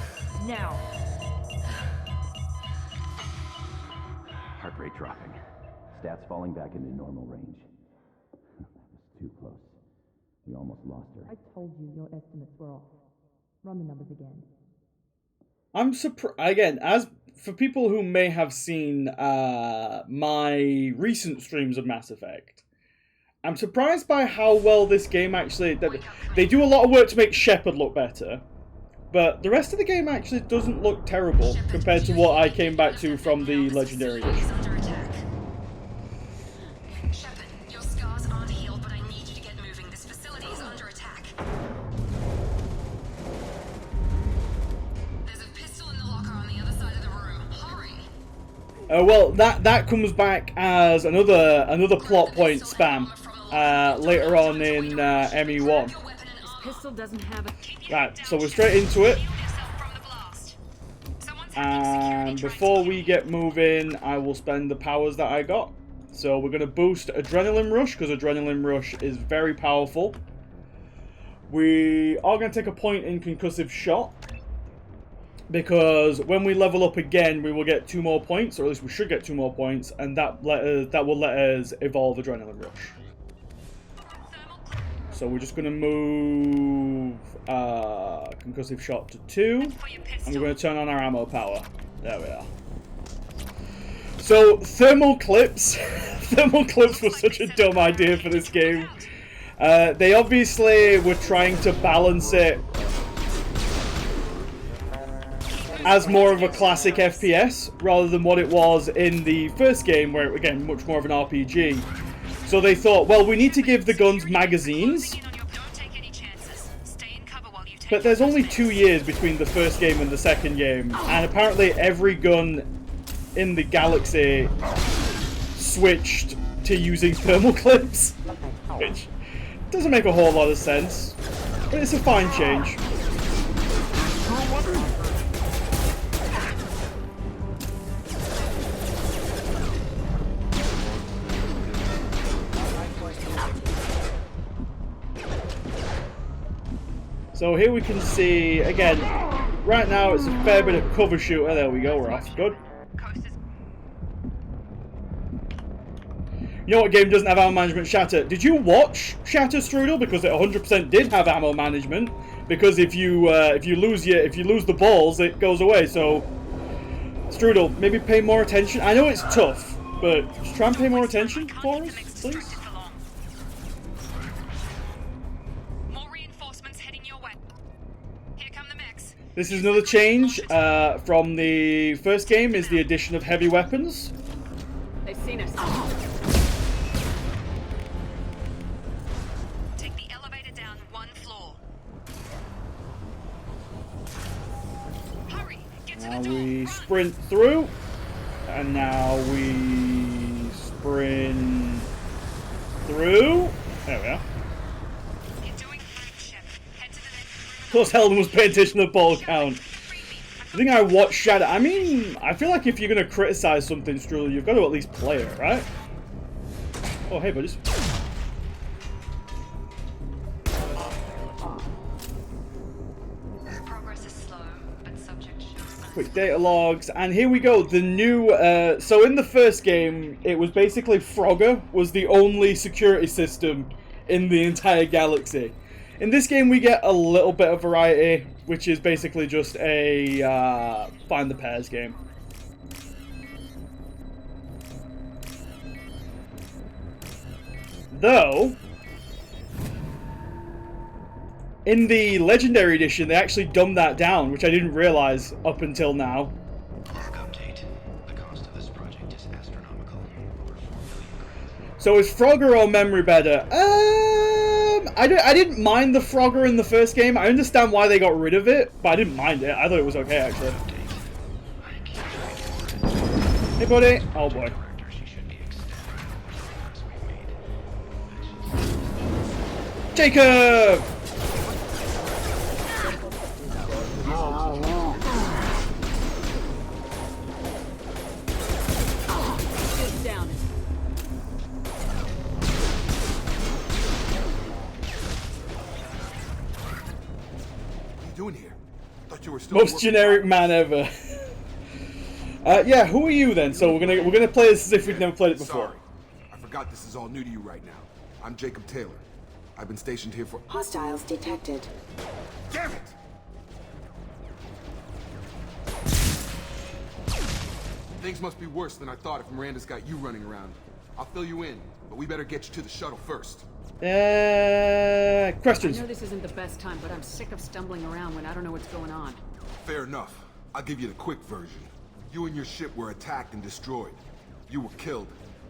Speaker 9: Now.
Speaker 10: Heart rate dropping. Stats falling back into normal range. That was too close. We almost lost her.
Speaker 9: I told you your estimates were off. Run the numbers again.
Speaker 2: I'm surprised, again, as for people who may have seen my recent streams of Mass Effect, I'm surprised by how well this game actually... They do a lot of work to make Shepard look better, but the rest of the game actually doesn't look terrible compared to what I came back to from the Legendary Edition.
Speaker 8: Shepard, your scars aren't healed, but I need you to get moving. This facility is under attack. There's a pistol in the locker on the other side of the room. Hurry!
Speaker 2: Well, that comes back as another plot point spam later on in ME1.
Speaker 7: This pistol doesn't have a...
Speaker 2: Right, so we're straight into it. And before we get moving, I will spend the powers that I got. So we're going to boost Adrenaline Rush, because Adrenaline Rush is very powerful. We are going to take a point in Concussive Shot, because when we level up again, we will get 2 more points, or at least we should get 2 more points, and that will let us evolve Adrenaline Rush. So we're just going to move Concussive Shot to 2, and we're going to turn on our ammo power. There we are. So, Thermal Clips. Thermal Clips was such a dumb idea for this game. They obviously were trying to balance it as more of a classic FPS, rather than what it was in the first game, where, again, much more of an RPG. So they thought, well, we need to give the guns magazines, but there's only 2 years between the first game and the second game, and apparently every gun in the galaxy switched to using thermal clips, which doesn't make a whole lot of sense, but it's a fine change. So here we can see, again, right now it's a fair bit of cover shooter. There we go, we're off. Good. You know what game doesn't have ammo management? Shatter. Did you watch Shatter, Strudel? Because it 100% did have ammo management. because if you lose the balls, it goes away. So, Strudel, maybe pay more attention. I know it's tough, but just try and pay more attention for us, please.
Speaker 8: More reinforcements heading your way. Here come the mechs.
Speaker 2: This is another change from the first game. Is the addition of heavy weapons.
Speaker 7: They've seen us.
Speaker 8: Take the elevator down one floor. Hurry, get to
Speaker 2: Now
Speaker 8: the door.
Speaker 2: we sprint through, and now we sprint through. There we are.
Speaker 8: You're doing great, Shep. Head to the next room.
Speaker 2: Of course, Helden was paying attention to the ball count. I think I watched Shadow. I mean, I feel like if you're going to criticize something, Strudel, you've got to at least play it, right? Oh, hey, buddies.
Speaker 8: Progress is slow, but subject shows.
Speaker 2: Quick data logs, and here we go. The new, so in the first game, it was basically Frogger was the only security system in the entire galaxy. In this game, we get a little bit of variety, which is basically just a find the pairs game. Though, in the Legendary Edition, they actually dumbed that down, which I didn't realize up until now.
Speaker 10: Update. The cost of this project is astronomical. Over 4 billion.
Speaker 2: So is Frogger or Memory better? I didn't mind the Frogger in the first game. I understand why they got rid of it, but I didn't mind it. I thought it was okay, actually. Hey, buddy. Oh, boy. Jacob!
Speaker 7: Down.
Speaker 6: Doing here? Thought you were still
Speaker 2: Most generic man ever. Yeah, who are you then? So we're gonna play this as if we've never played it before.
Speaker 6: Sorry. I forgot this is all new to you right now. I'm Jacob Taylor. I've been stationed here for...
Speaker 11: Hostiles detected.
Speaker 6: Damn it! Things must be worse than I thought if Miranda's got you running around. I'll fill you in, but we better get you to the shuttle first.
Speaker 2: Questions?
Speaker 7: I know this isn't the best time, but I'm sick of stumbling around when I don't know what's going on.
Speaker 6: Fair enough. I'll give you the quick version. You and your ship were attacked and destroyed. You were killed.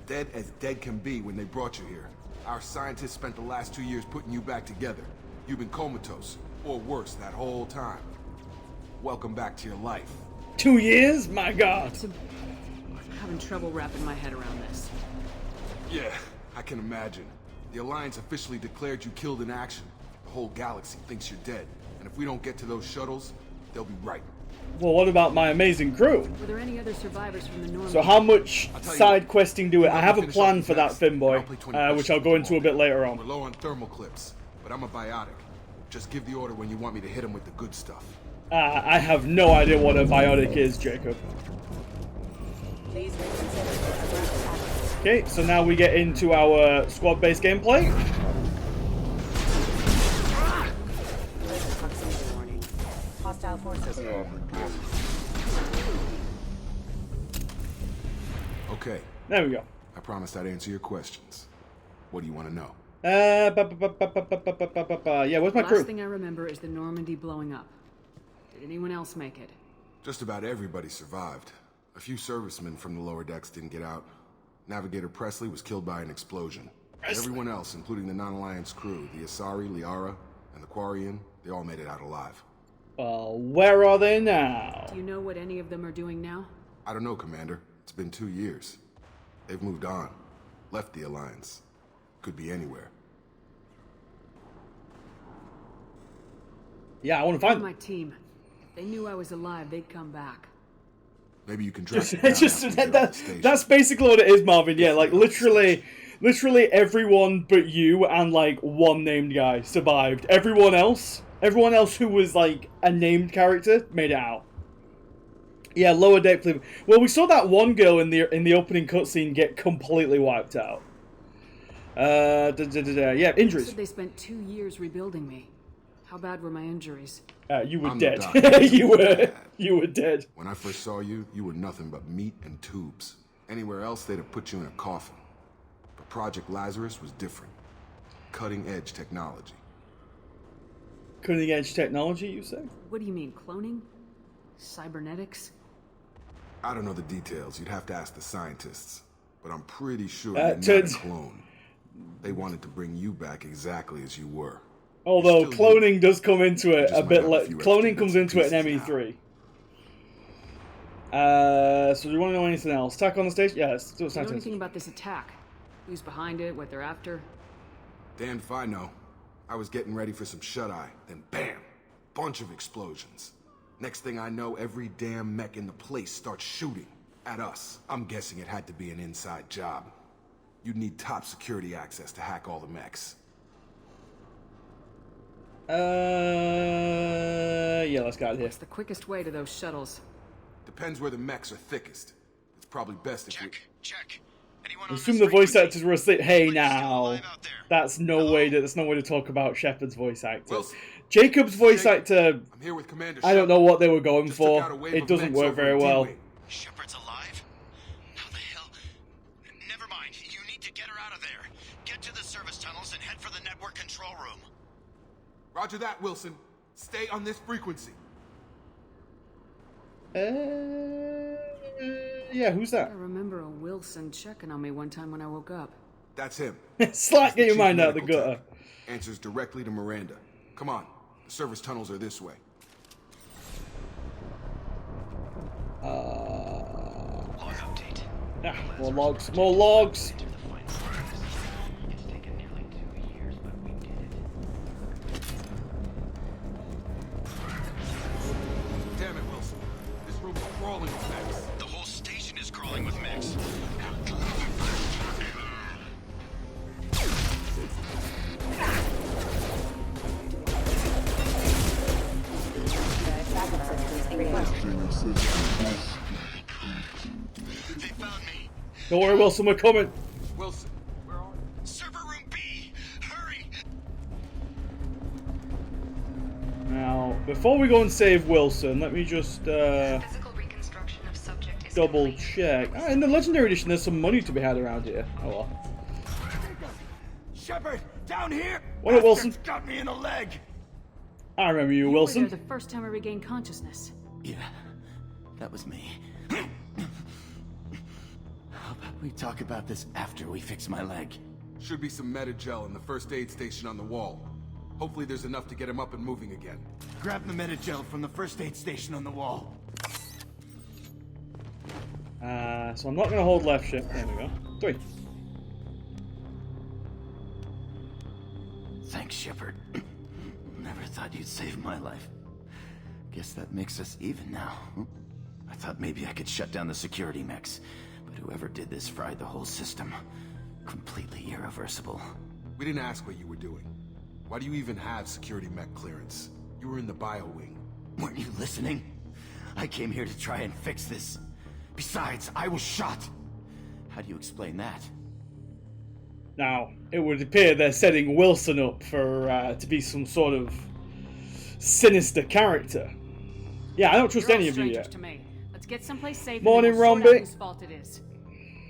Speaker 6: Dead as dead can be when they brought you here. Our scientists spent the last 2 years putting you back together. You've been comatose, or worse, that whole time. Welcome back to your life.
Speaker 2: 2 years? My God.
Speaker 7: I'm having trouble wrapping my head around this.
Speaker 6: Yeah, I can imagine. The Alliance officially declared you killed in action. The whole galaxy thinks you're dead. And if we don't get to those shuttles, they'll be right.
Speaker 2: Well, what about my amazing crew?
Speaker 7: Were there any other survivors from the Normandy?
Speaker 2: So how much side questing do it? I have a plan for that, Finboy, which I'll go into a bit later on.
Speaker 6: We're low on thermal clips, but I'm a biotic. Just give the order when you want me to hit him with the good stuff.
Speaker 2: I have no idea what a biotic is, Jacob.
Speaker 11: Please reconsider aggressive action.
Speaker 2: Okay, so now we get into our squad-based gameplay.
Speaker 11: Proximity warning. Hostile forces.
Speaker 6: Okay.
Speaker 2: There we go.
Speaker 6: I promised I'd answer your questions. What do you want to know?
Speaker 2: Yeah, where's my crew?
Speaker 7: Last thing I remember is the Normandy blowing up. Did anyone else make it?
Speaker 6: Just about everybody survived. A few servicemen from the lower decks didn't get out. Navigator Presley was killed by an explosion. Everyone else, including the non-Alliance crew, the Asari, Liara, and the Quarian, they all made it out alive.
Speaker 2: Well, where are they now?
Speaker 7: Do you know what any of them are doing now?
Speaker 6: I don't know, Commander. It's been 2 years. They've moved on. Left the Alliance. Could be anywhere.
Speaker 2: Yeah, I want to find
Speaker 7: my team. If they knew I was alive, they'd come back.
Speaker 6: Maybe you can track them down.
Speaker 2: That's basically what it is, Marvin. Yeah, like literally everyone but you and like one named guy survived. Everyone else who was like a named character made it out. Yeah, lower deck. Well, we saw that one girl in the opening cutscene get completely wiped out. Yeah, injuries.
Speaker 7: They spent 2 years rebuilding me. How bad were my injuries?
Speaker 2: You were
Speaker 6: I'm the
Speaker 2: dead.
Speaker 6: doctor.
Speaker 2: you were dead.
Speaker 6: When I first saw you, you were nothing but meat and tubes. Anywhere else, they'd have put you in a coffin. But Project Lazarus was different. Cutting-edge technology.
Speaker 2: Cutting-edge technology, you say?
Speaker 7: What do you mean, cloning? Cybernetics?
Speaker 6: I don't know the details. You'd have to ask the scientists. But I'm pretty sure
Speaker 2: Uh,
Speaker 6: you're not a clone. They wanted to bring you back exactly as you were.
Speaker 2: Although cloning does come into it a bit
Speaker 6: might have a
Speaker 2: like
Speaker 6: few
Speaker 2: cloning
Speaker 6: extra
Speaker 2: comes
Speaker 6: bits
Speaker 2: into it
Speaker 6: and
Speaker 2: in
Speaker 6: pieces
Speaker 2: ME3. So do you want to know anything else? Attack on the station? Yeah, let's do a
Speaker 7: Do you know
Speaker 2: scientist.
Speaker 7: anything about this attack? Who's behind it? What they're after?
Speaker 6: Damned if I know. I was getting ready for some shut-eye, then bam! Bunch of explosions. Next thing I know, every damn mech in the place starts shooting at us. I'm guessing it had to be an inside job. You'd need top security access to hack all the mechs.
Speaker 2: Yeah, let's get out of here.
Speaker 7: What's the quickest way to those shuttles?
Speaker 6: Depends where the mechs are thickest. It's probably best if we...
Speaker 10: Check.
Speaker 2: Assume the voice actors were asleep. Hey now, that's no way to talk about Shepard's voice actor. Jacob's voice actor.
Speaker 6: I'm here with Commander
Speaker 2: I don't know what they were going
Speaker 6: Just took out a
Speaker 2: for.
Speaker 6: wave
Speaker 2: It
Speaker 6: of
Speaker 2: doesn't
Speaker 6: mechs
Speaker 2: work
Speaker 6: over
Speaker 2: very
Speaker 6: in
Speaker 2: well.
Speaker 6: D-Wing.
Speaker 10: Shepard's alive? How the hell? Never mind. You need to get her out of there. Get to the service tunnels and head for the network control room.
Speaker 6: Roger that, Wilson. Stay on this frequency.
Speaker 2: Yeah, who's that?
Speaker 7: I remember a Wilson checking on me one time when I woke up.
Speaker 6: That's him.
Speaker 2: Slack, get your
Speaker 6: Chief
Speaker 2: mind out of the
Speaker 6: medical
Speaker 2: gutter.
Speaker 6: tech. Answers directly to Miranda. Come on. The service tunnels are this way.
Speaker 10: Log update.
Speaker 2: Ah, more logs, more logs.
Speaker 6: Damn it, Wilson. This room's crawling with mechs.
Speaker 10: The whole station is crawling with mechs. They found me.
Speaker 2: Don't worry, Wilson, we're coming.
Speaker 6: Wilson, where are you?
Speaker 10: Server room B. Hurry.
Speaker 2: Now, before we go and save Wilson, let me just
Speaker 9: Physical reconstruction of subject is
Speaker 2: double
Speaker 9: complete.
Speaker 2: check. Ah, in the Legendary Edition, there's some money to be had around here. Oh well.
Speaker 10: Shepard, down here.
Speaker 2: What up, Wilson?
Speaker 10: Bastard's got me in the leg.
Speaker 2: I remember you,
Speaker 7: You were
Speaker 2: Wilson.
Speaker 7: there the first time I regained consciousness.
Speaker 10: Yeah, that was me. How about we talk about this after we fix my leg?
Speaker 6: Should be some Metagel in the first aid station on the wall. Hopefully there's enough to get him up and moving again.
Speaker 10: Grab the Metagel from the first aid station on the wall.
Speaker 2: So I'm not going to hold left shift. There we go. 3.
Speaker 10: Thanks, Shepard. Never thought you'd save my life. Guess that makes us even now. I thought maybe I could shut down the security mechs, but whoever did this fried the whole system. Completely irreversible.
Speaker 6: We didn't ask what you were doing. Why do you even have security mech clearance? You were in the bio wing.
Speaker 10: Weren't you listening? I came here to try and fix this. Besides, I was shot. How do you explain that?
Speaker 2: Now, it would appear they're setting Wilson up for to be some sort of sinister character. Yeah, I don't trust
Speaker 7: You're all
Speaker 2: any of you
Speaker 7: strangers
Speaker 2: yet.
Speaker 7: to me. Let's get someplace safe.
Speaker 2: Morning,
Speaker 7: and then we'll sort
Speaker 2: Romby.
Speaker 7: out whose fault it is.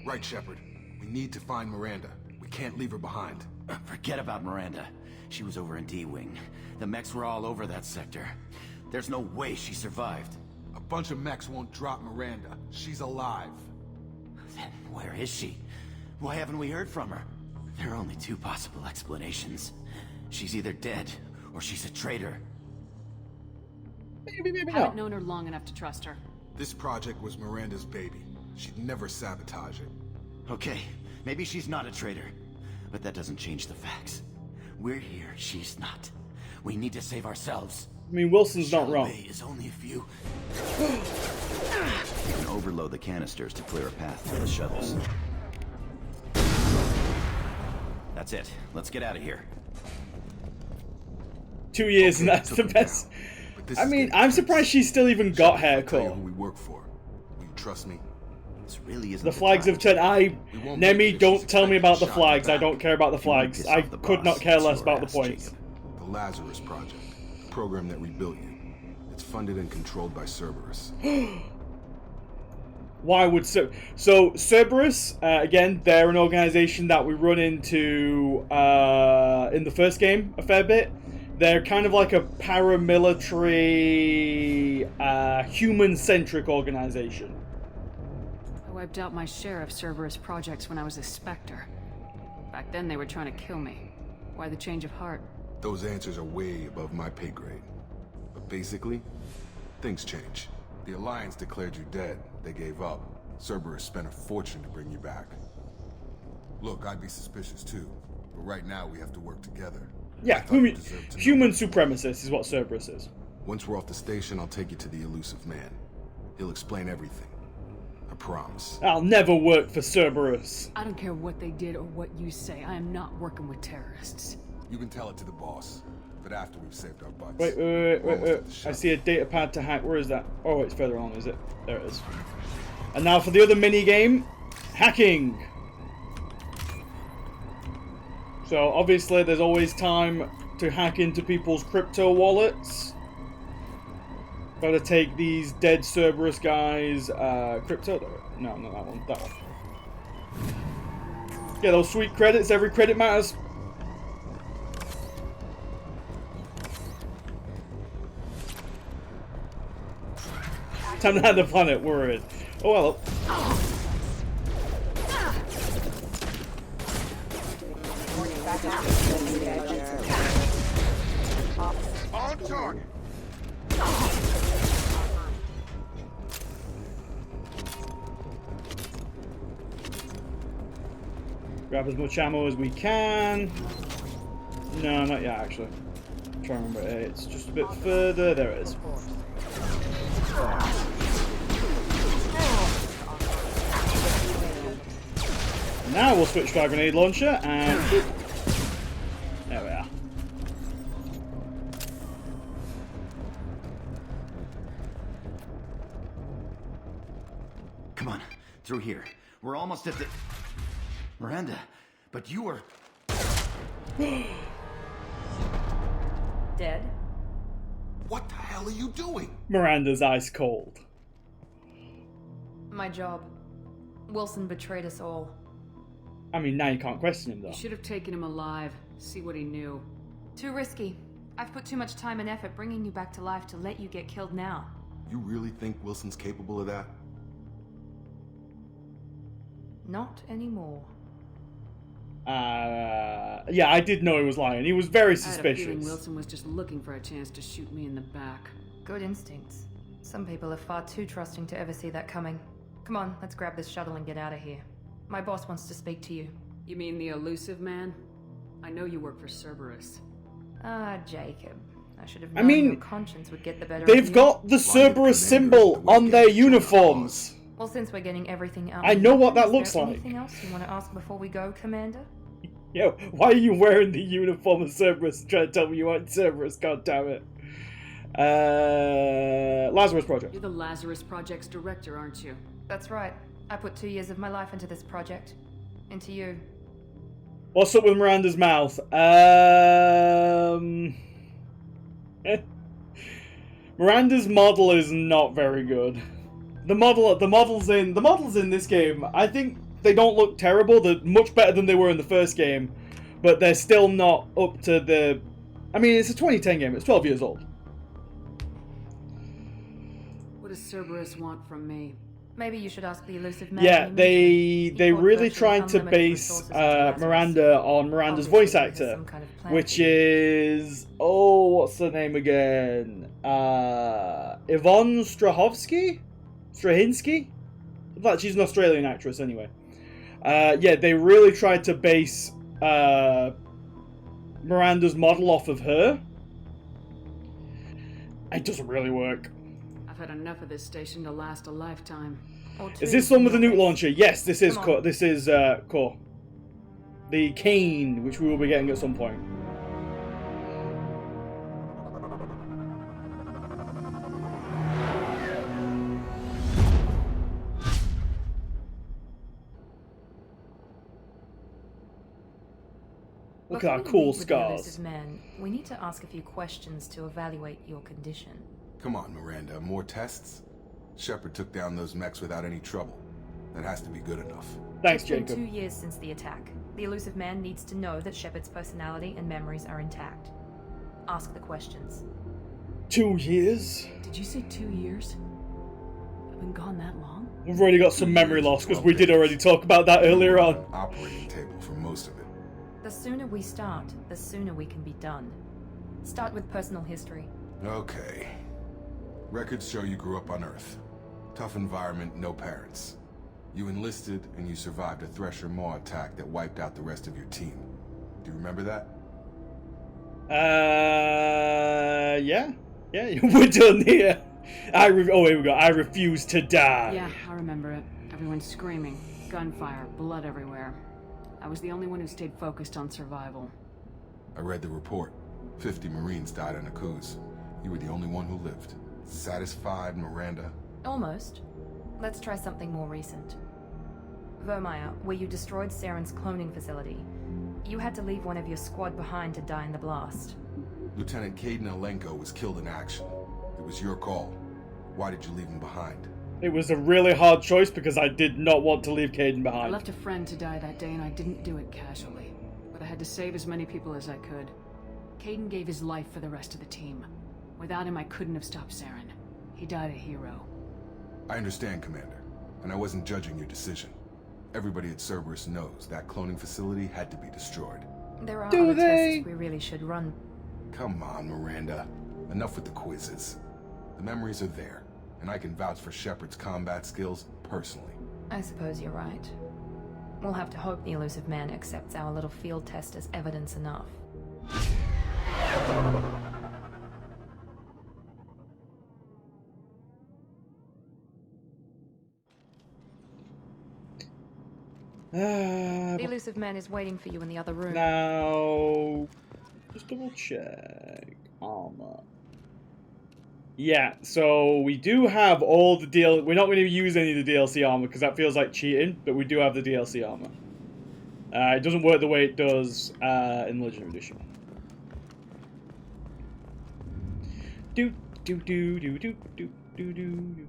Speaker 6: Right, Shepard. We need to find Miranda. We can't leave her behind.
Speaker 10: Forget about Miranda. She was over in D-Wing. The mechs were all over that sector. There's no way she survived.
Speaker 6: A bunch of mechs won't drop Miranda. She's alive.
Speaker 10: Then where is she? Why haven't we heard from her? There are only two possible explanations. She's either dead, or she's a traitor.
Speaker 2: Maybe
Speaker 7: Haven't known her long enough to trust her.
Speaker 6: This project was Miranda's baby. She'd never sabotage it.
Speaker 10: Okay, maybe she's not a traitor. But that doesn't change the facts. We're here, she's not. We need to save ourselves.
Speaker 2: I mean, Wilson's not wrong.
Speaker 10: Bay is only a few. You can overload the canisters to clear a path to the shuttles. That's it. Let's get out of here.
Speaker 2: 2 years and that's the best. I mean, I'm surprised she's still even got hair
Speaker 6: Tell you
Speaker 2: cut.
Speaker 6: who we work for. Will you trust me?
Speaker 10: This really isn't
Speaker 2: The flags have turned. Nemi, don't tell me about the flags. I don't care about the flags. I could not care less about the points.
Speaker 6: The Lazarus Project. program that rebuilt you. It's funded and controlled by Cerberus.
Speaker 2: Why would so Cerberus, again, they're an organization that we run into in the first game a fair bit. They're kind of like a paramilitary, human-centric organization.
Speaker 7: I wiped out my share of Cerberus projects when I was a Spectre. Back then they were trying to kill me. Why the change of heart?
Speaker 6: Those answers are way above my pay grade. But basically, things change. The Alliance declared you dead. They gave up. Cerberus spent a fortune to bring you back. Look, I'd be suspicious too. But right now we have to work together.
Speaker 2: Yeah, human supremacist is what Cerberus is.
Speaker 6: Once we're off the station, I'll take you to the elusive man. He'll explain everything. I promise.
Speaker 2: I'll never work for Cerberus.
Speaker 7: I don't care what they did or what you say. I am not working with terrorists.
Speaker 6: You can tell it to the boss. But after we've saved our butts.
Speaker 2: Wait. I see a data pad to hack. Where is that? Oh, it's further along, is it? There it is. And now for the other mini game, hacking. So obviously there's always time to hack into people's crypto wallets. Gotta take these dead Cerberus guys crypto. No, not that one. That one. Get those sweet credits. Every credit matters. Time to have the planet worried. Oh well.
Speaker 6: On target.
Speaker 2: Grab as much ammo as we can. No, not yet actually. I'm trying to remember. It's just a bit further. There it is. Now we'll switch to our grenade launcher and there we are.
Speaker 10: Come on, through here. We're almost at the... Miranda, but you were...
Speaker 9: Dead?
Speaker 6: What the hell are you doing?
Speaker 2: Miranda's ice cold.
Speaker 9: My job. Wilson betrayed us all.
Speaker 2: I mean, now you can't question him though.
Speaker 7: You should have taken him alive. See what he knew.
Speaker 9: Too risky. I've put too much time and effort bringing you back to life to let you get killed now.
Speaker 6: You really think Wilson's capable of that?
Speaker 9: Not anymore.
Speaker 2: Yeah, I did know he was lying. He was very suspicious.
Speaker 7: I had a feeling Wilson was just looking for a chance to shoot me in the back.
Speaker 9: Good instincts. Some people are far too trusting to ever see that coming. Come on, let's grab this shuttle and get out of here. My boss wants to speak to you.
Speaker 7: You mean the elusive man? I know you work for Cerberus.
Speaker 9: Ah, Jacob. I should have known your conscience would get the better of you.
Speaker 2: They've got the Cerberus symbol on their uniforms.
Speaker 9: Well, since we're getting everything out,
Speaker 2: I know what that looks like.
Speaker 9: Anything else you want to ask before we go, Commander?
Speaker 2: Yo, why are you wearing the uniform of Cerberus and trying to tell me you aren't Cerberus? God damn it. Lazarus Project.
Speaker 7: You're the Lazarus Project's director, aren't you?
Speaker 9: That's right. I put 2 years of my life into this project. Into you.
Speaker 2: What's up with Miranda's mouth? Miranda's model is not very good. The models in this game, I think they don't look terrible. They're much better than they were in the first game, but they're still not up to the... I mean, it's a 2010 game. It's 12 years old.
Speaker 7: What does Cerberus want from me?
Speaker 9: Maybe you should ask the elusive man.
Speaker 2: Yeah, they really tried to base Miranda on Miranda's voice actor, which is... Oh, what's the name again? Yvonne Strahovski? Strahinsky? But she's an Australian actress anyway. Yeah, they really tried to base Miranda's model off of her. It doesn't really work.
Speaker 7: I've had enough of this station to last a lifetime.
Speaker 2: Is this one with the nuke launcher? Yes, this is core. This is core. The cane, which we will be getting at some point. Look
Speaker 1: Before
Speaker 2: at our
Speaker 1: we
Speaker 2: cool
Speaker 1: meet with the
Speaker 2: scars.
Speaker 1: elusive man, we need to ask a few questions to evaluate your condition.
Speaker 6: Come on, Miranda, more tests? Shepard took down those mechs without any trouble. That has to be good enough.
Speaker 2: Thanks,
Speaker 1: It's been
Speaker 2: Jacob.
Speaker 1: 2 years since the attack. The elusive man needs to know that Shepard's personality and memories are intact. Ask the questions.
Speaker 2: 2 years?
Speaker 7: Did you say 2 years? I've been gone that long?
Speaker 2: We've already got some memory loss because we did already talk about that earlier on.
Speaker 6: Operating table for most of it.
Speaker 1: The sooner we start, the sooner we can be done. Start with personal history.
Speaker 6: Okay. Records show you grew up on Earth. Tough environment, no parents. You enlisted and you survived a Thresher Maw attack that wiped out the rest of your team. Do you remember that?
Speaker 2: Yeah. Yeah, we're done here. Oh, here we go. I refuse to die.
Speaker 7: Yeah, I remember it. Everyone screaming. Gunfire, blood everywhere. I was the only one who stayed focused on survival.
Speaker 6: I read the report. 50 Marines died on a cruise. You were the only one who lived. Satisfied, Miranda?
Speaker 1: Almost. Let's try something more recent. Vermeer, where you destroyed Saren's cloning facility. You had to leave one of your squad behind to die in the blast.
Speaker 6: Lieutenant Caden Alenko was killed in action. It was your call. Why did you leave him behind?
Speaker 2: It was a really hard choice because I did not want to leave Caden
Speaker 7: I
Speaker 2: behind.
Speaker 7: left a friend to die that day and I didn't do it casually. But I had to save as many people as I could. Caden gave his life for the rest of the team. Without him, I couldn't have stopped Saren. He died a hero.
Speaker 6: I understand, Commander, and I wasn't judging your decision. Everybody at Cerberus knows that cloning facility had to be destroyed.
Speaker 1: There are
Speaker 2: Do
Speaker 1: other
Speaker 2: they?
Speaker 1: tests we really should run.
Speaker 6: Come on, Miranda. Enough with the quizzes. The memories are there, and I can vouch for Shepard's combat skills personally.
Speaker 1: I suppose you're right. We'll have to hope the elusive man accepts our little field test as evidence enough. The elusive man is waiting for you in the other room.
Speaker 2: Now, just double check. Armor. Yeah, so we do have all the We're not going to use any of the DLC armor because that feels like cheating, but we do have the DLC armor. It doesn't work the way it does in Legendary Edition. Do do do do do do do do.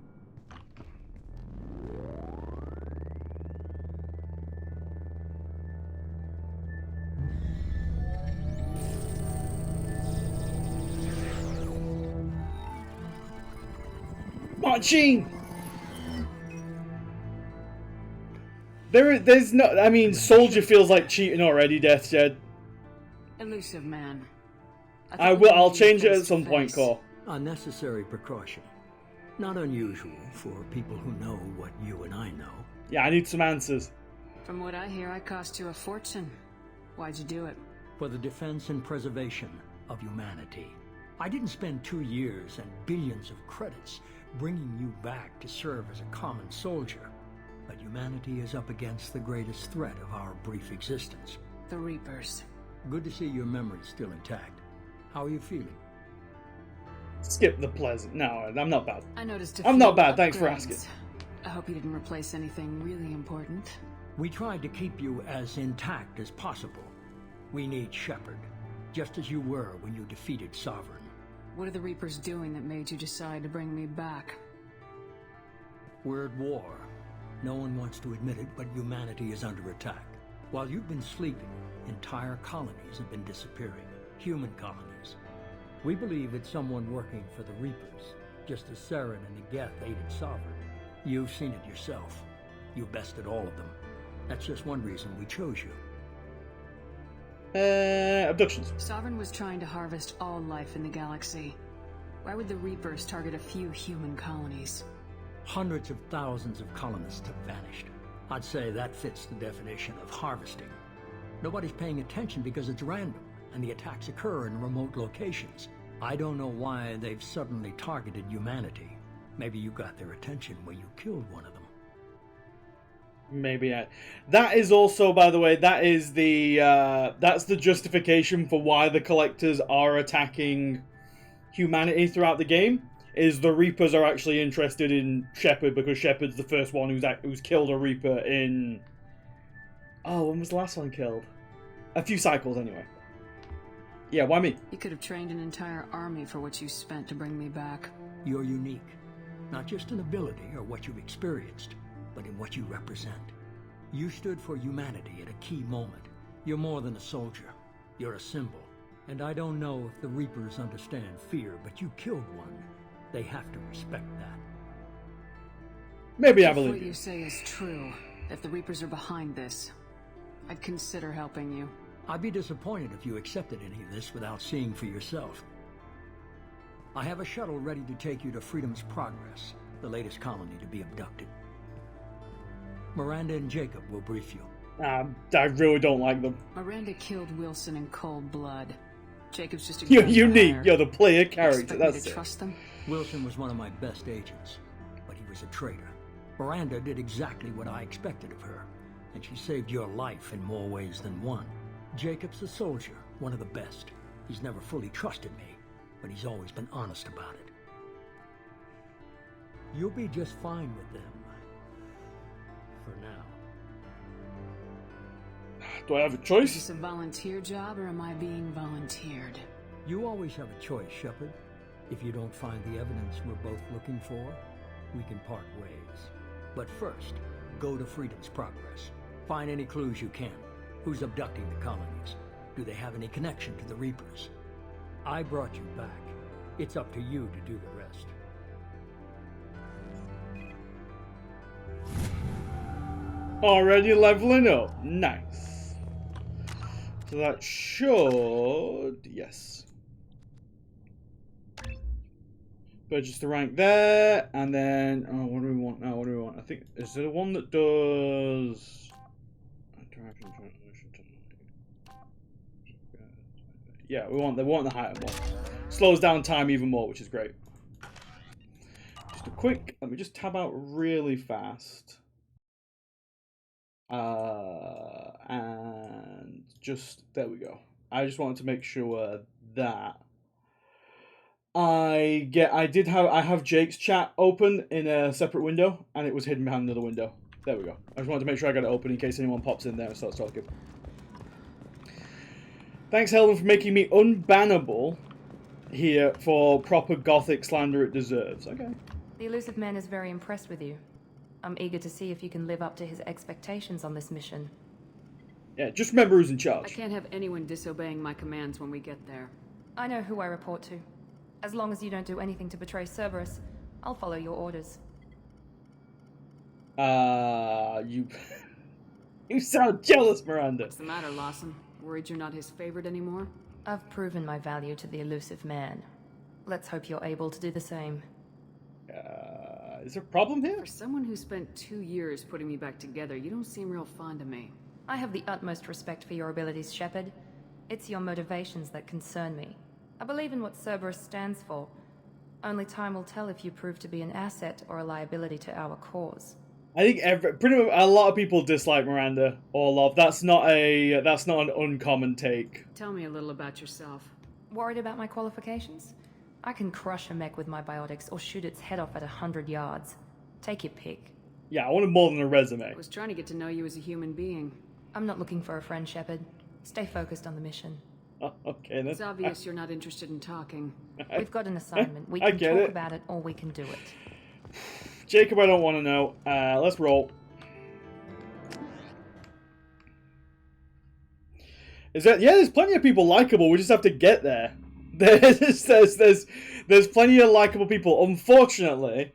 Speaker 2: Marching! There's no. I mean, Soldier feels like cheating already, Death Shed.
Speaker 7: Elusive man.
Speaker 2: I'll change it at some point, Cole.
Speaker 3: A necessary precaution. Not unusual for people who know what you and I know.
Speaker 2: Yeah, I need some answers.
Speaker 7: From what I hear, I cost you a fortune. Why'd you do it?
Speaker 3: For the defense and preservation of humanity. I didn't spend 2 years and billions of credits bringing you back to serve as a common soldier. But humanity is up against the greatest threat of our brief existence.
Speaker 7: The Reapers.
Speaker 3: Good to see your memory's still intact. How are you feeling?
Speaker 2: Skip the pleasant. No, I'm not bad.
Speaker 7: I noticed
Speaker 2: I'm not bad, thanks for asking.
Speaker 7: I hope you didn't replace anything really important.
Speaker 3: We tried to keep you as intact as possible. We need Shepard, just as you were when you defeated Sovereign.
Speaker 7: What are the Reapers doing that made you decide to bring me back?
Speaker 3: We're at war. No one wants to admit it, but humanity is under attack. While you've been sleeping, entire colonies have been disappearing. Human colonies. We believe it's someone working for the Reapers, just as Saren and Igeth aided Sovereign. You've seen it yourself. You bested all of them. That's just one reason we chose you.
Speaker 2: Abductions.
Speaker 7: Sovereign was trying to harvest all life in the galaxy. Why would the Reapers target a few human colonies?
Speaker 3: Hundreds of thousands of colonists have vanished. I'd say that fits the definition of harvesting. Nobody's paying attention because it's random, and the attacks occur in remote locations. I don't know why they've suddenly targeted humanity. Maybe you got their attention when you killed one of them.
Speaker 2: Maybe that is also, by the way, that is the that's the justification for why the Collectors are attacking humanity throughout the game. Is the Reapers are actually interested in Shepard because Shepard's the first one who's killed a Reaper in. Oh, when was the last one killed? A few cycles anyway. Yeah, why me?
Speaker 7: You could have trained an entire army for what you spent to bring me back.
Speaker 3: You're unique. Not just in ability or what you've experienced, but in what you represent. You stood for humanity at a key moment. You're more than a soldier. You're a symbol. And I don't know if the Reapers understand fear, but you killed one. They have to respect that.
Speaker 2: Maybe I
Speaker 7: If
Speaker 2: believe
Speaker 7: what
Speaker 2: you.
Speaker 7: you say is true, if the Reapers are behind this, I'd consider helping you.
Speaker 3: I'd be disappointed if you accepted any of this without seeing for yourself. I have a shuttle ready to take you to Freedom's Progress, the latest colony to be abducted. Miranda and Jacob will brief you.
Speaker 2: I really don't like them.
Speaker 7: Miranda killed Wilson in cold blood. Jacob's just a
Speaker 2: You're
Speaker 7: gun for
Speaker 2: unique.
Speaker 7: hire.
Speaker 2: You're the player
Speaker 7: Expect
Speaker 2: character.
Speaker 7: me
Speaker 2: That's
Speaker 7: to
Speaker 2: it.
Speaker 7: trust them?
Speaker 3: Wilson was one of my best agents, but he was a traitor. Miranda did exactly what I expected of her, and she saved your life in more ways than one. Jacob's a soldier, one of the best. He's never fully trusted me, but he's always been honest about it. You'll be just fine with them. For now.
Speaker 2: Do I have a
Speaker 7: Is
Speaker 2: choice?
Speaker 7: this a volunteer job, or am I being volunteered?
Speaker 3: You always have a choice, Shepard. If you don't find the evidence we're both looking for, we can part ways. But first, go to Freedom's Progress. Find any clues you can. Who's abducting the colonies? Do they have any connection to the Reapers? I brought you back. It's up to you to do the rest.
Speaker 2: Already leveling up. Nice. So that should... Yes. Purchase the rank there. And then... Oh, what do we want now? What do we want? I think... Is there one that does... Yeah, we want the higher one. Slows down time even more, which is great. Just a quick... Let me just tab out really fast. And just there we go. I just wanted to make sure that I have Jake's chat open in a separate window, and it was hidden behind another window. There we go. I just wanted to make sure I got it open in case anyone pops in there and starts talking. Thanks, Helden, for making me unbannable here for proper gothic slander it deserves. Okay.
Speaker 9: The elusive man is very impressed with you. I'm eager to see if you can live up to his expectations on this mission.
Speaker 2: Yeah, just remember who's in
Speaker 7: I
Speaker 2: charge.
Speaker 7: can't have anyone disobeying my commands when we get there.
Speaker 9: I know who I report to. As long as you don't do anything to betray Cerberus, I'll follow your orders.
Speaker 2: You... You sound jealous, Miranda.
Speaker 7: What's the matter, Lawson? Worried you're not his favorite anymore?
Speaker 9: I've proven my value to the elusive man. Let's hope you're able to do the same.
Speaker 2: Is there a problem here?
Speaker 7: For someone who spent 2 years putting me back together, you don't seem real fond of me.
Speaker 9: I have the utmost respect for your abilities, Shepard. It's your motivations that concern me. I believe in what Cerberus stands for. Only time will tell if you prove to be an asset or a liability to our cause.
Speaker 2: I think pretty much a lot of people dislike Miranda or love. That's not an uncommon take.
Speaker 7: Tell me a little about yourself.
Speaker 9: Worried about my qualifications? I can crush a mech with my biotics or shoot its head off at 100 yards. Take your pick.
Speaker 2: Yeah, I wanted more than a resume.
Speaker 7: I was trying to get to know you as a human being.
Speaker 9: I'm not looking for a friend, Shepard. Stay focused on the mission.
Speaker 2: Oh, okay, then.
Speaker 7: It's obvious you're not interested in talking.
Speaker 9: We've got an assignment. We
Speaker 2: I
Speaker 9: can
Speaker 2: get
Speaker 9: talk
Speaker 2: it.
Speaker 9: about it or we can do it.
Speaker 2: Jacob, I don't want to know. Let's roll. There's plenty of people likable. We just have to get there. There's plenty of likable people. Unfortunately,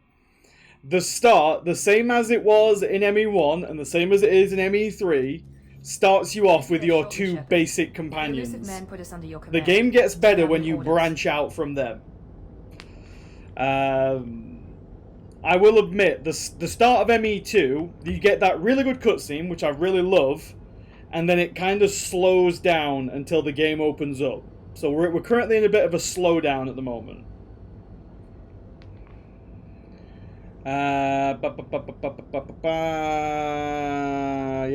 Speaker 2: the start, the same as it was in ME1 and the same as it is in ME3, starts you off with your two basic
Speaker 9: The elusive
Speaker 2: companions.
Speaker 9: man put us under your
Speaker 2: The
Speaker 9: command.
Speaker 2: game gets better when you
Speaker 9: Orders.
Speaker 2: branch out from them. I will admit, the start of ME2, you get that really good cutscene, which I really love, and then it kind of slows down until the game opens up. So we're currently in a bit of a slowdown at the moment. Yeah,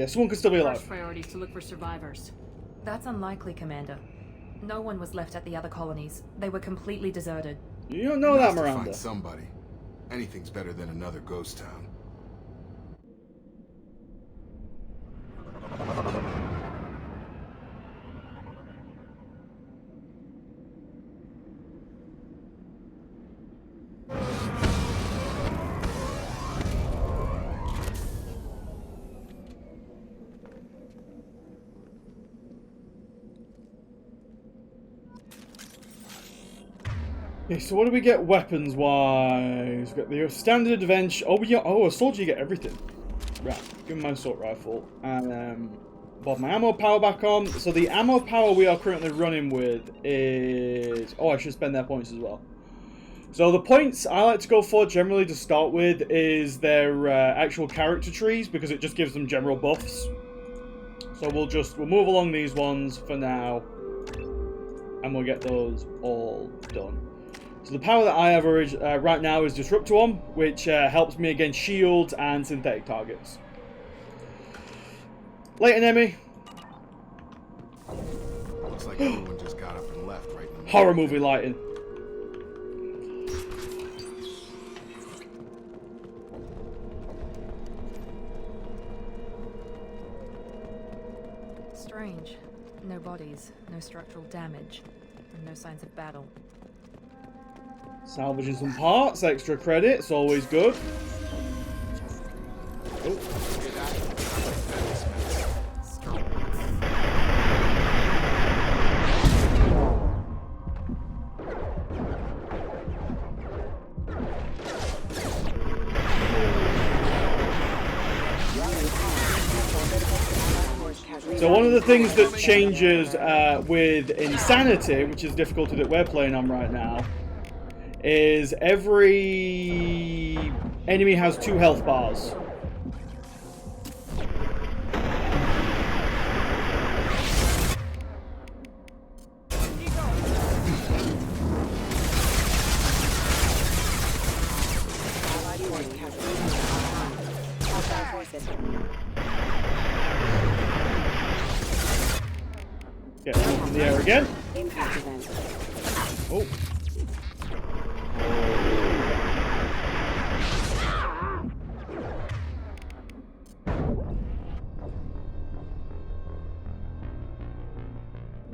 Speaker 2: someone could still be alive.
Speaker 7: First priority is to look for survivors.
Speaker 9: That's unlikely, Commander. No one was left at the other colonies. They were completely deserted.
Speaker 2: You don't know
Speaker 6: Nice
Speaker 2: that,
Speaker 6: to
Speaker 2: Miranda.
Speaker 6: find somebody. Anything's better than another ghost town.
Speaker 2: Okay, so what do we get weapons-wise? We've got the standard adventure. Oh, yeah. Oh, a soldier, you get everything. Right, give me my assault rifle. And bought my ammo power back on. So the ammo power we are currently running with is... Oh, I should spend their points as well. So the points I like to go for generally to start with is their actual character trees, because it just gives them general buffs. So we'll move along these ones for now, and we'll get those all done. So the power that I have right now is Disruptor 1, which helps me against shields and synthetic targets. Later, Emmy.
Speaker 6: Looks like everyone just got up and left right now.
Speaker 2: Horror movie lighting.
Speaker 9: Strange. No bodies, no structural damage, and no signs of battle.
Speaker 2: Salvaging some parts, extra credits, always good. Oh. So one of the things that changes with Insanity, which is the difficulty that we're playing on right now, is every enemy has 2 health bars. Get one from the air again. Oh.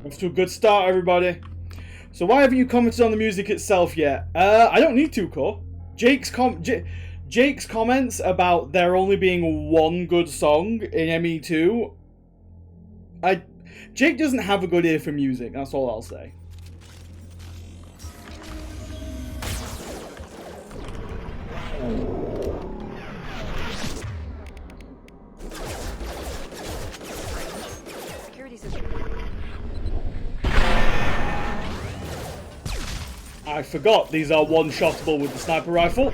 Speaker 2: Off to a good start, everybody. So why haven't you commented on the music itself yet? I don't need to, Core. Jake's comments about there only being one good song in ME2. Jake doesn't have a good ear for music, that's all I'll say. I forgot these are one-shottable with the sniper rifle.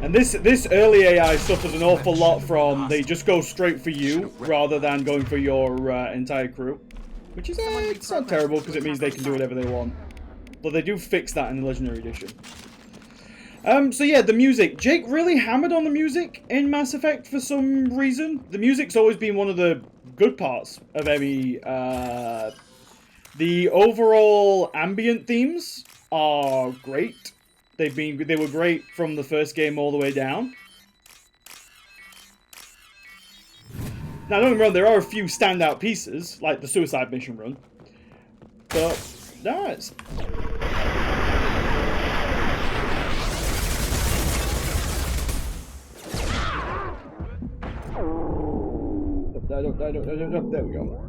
Speaker 2: And this early AI suffers an awful lot from they just go straight for you rather than going for your entire crew, which is it's not terrible because it means they can do whatever they want. But they do fix that in the Legendary Edition. So yeah, the music. Jake really hammered on the music in Mass Effect for some reason. The music's always been one of the good parts of ME. The overall ambient themes are great. They were great from the first game all the way down. Now, don't get me wrong, there are a few standout pieces, like the Suicide Mission run. But, no, it's... There we go.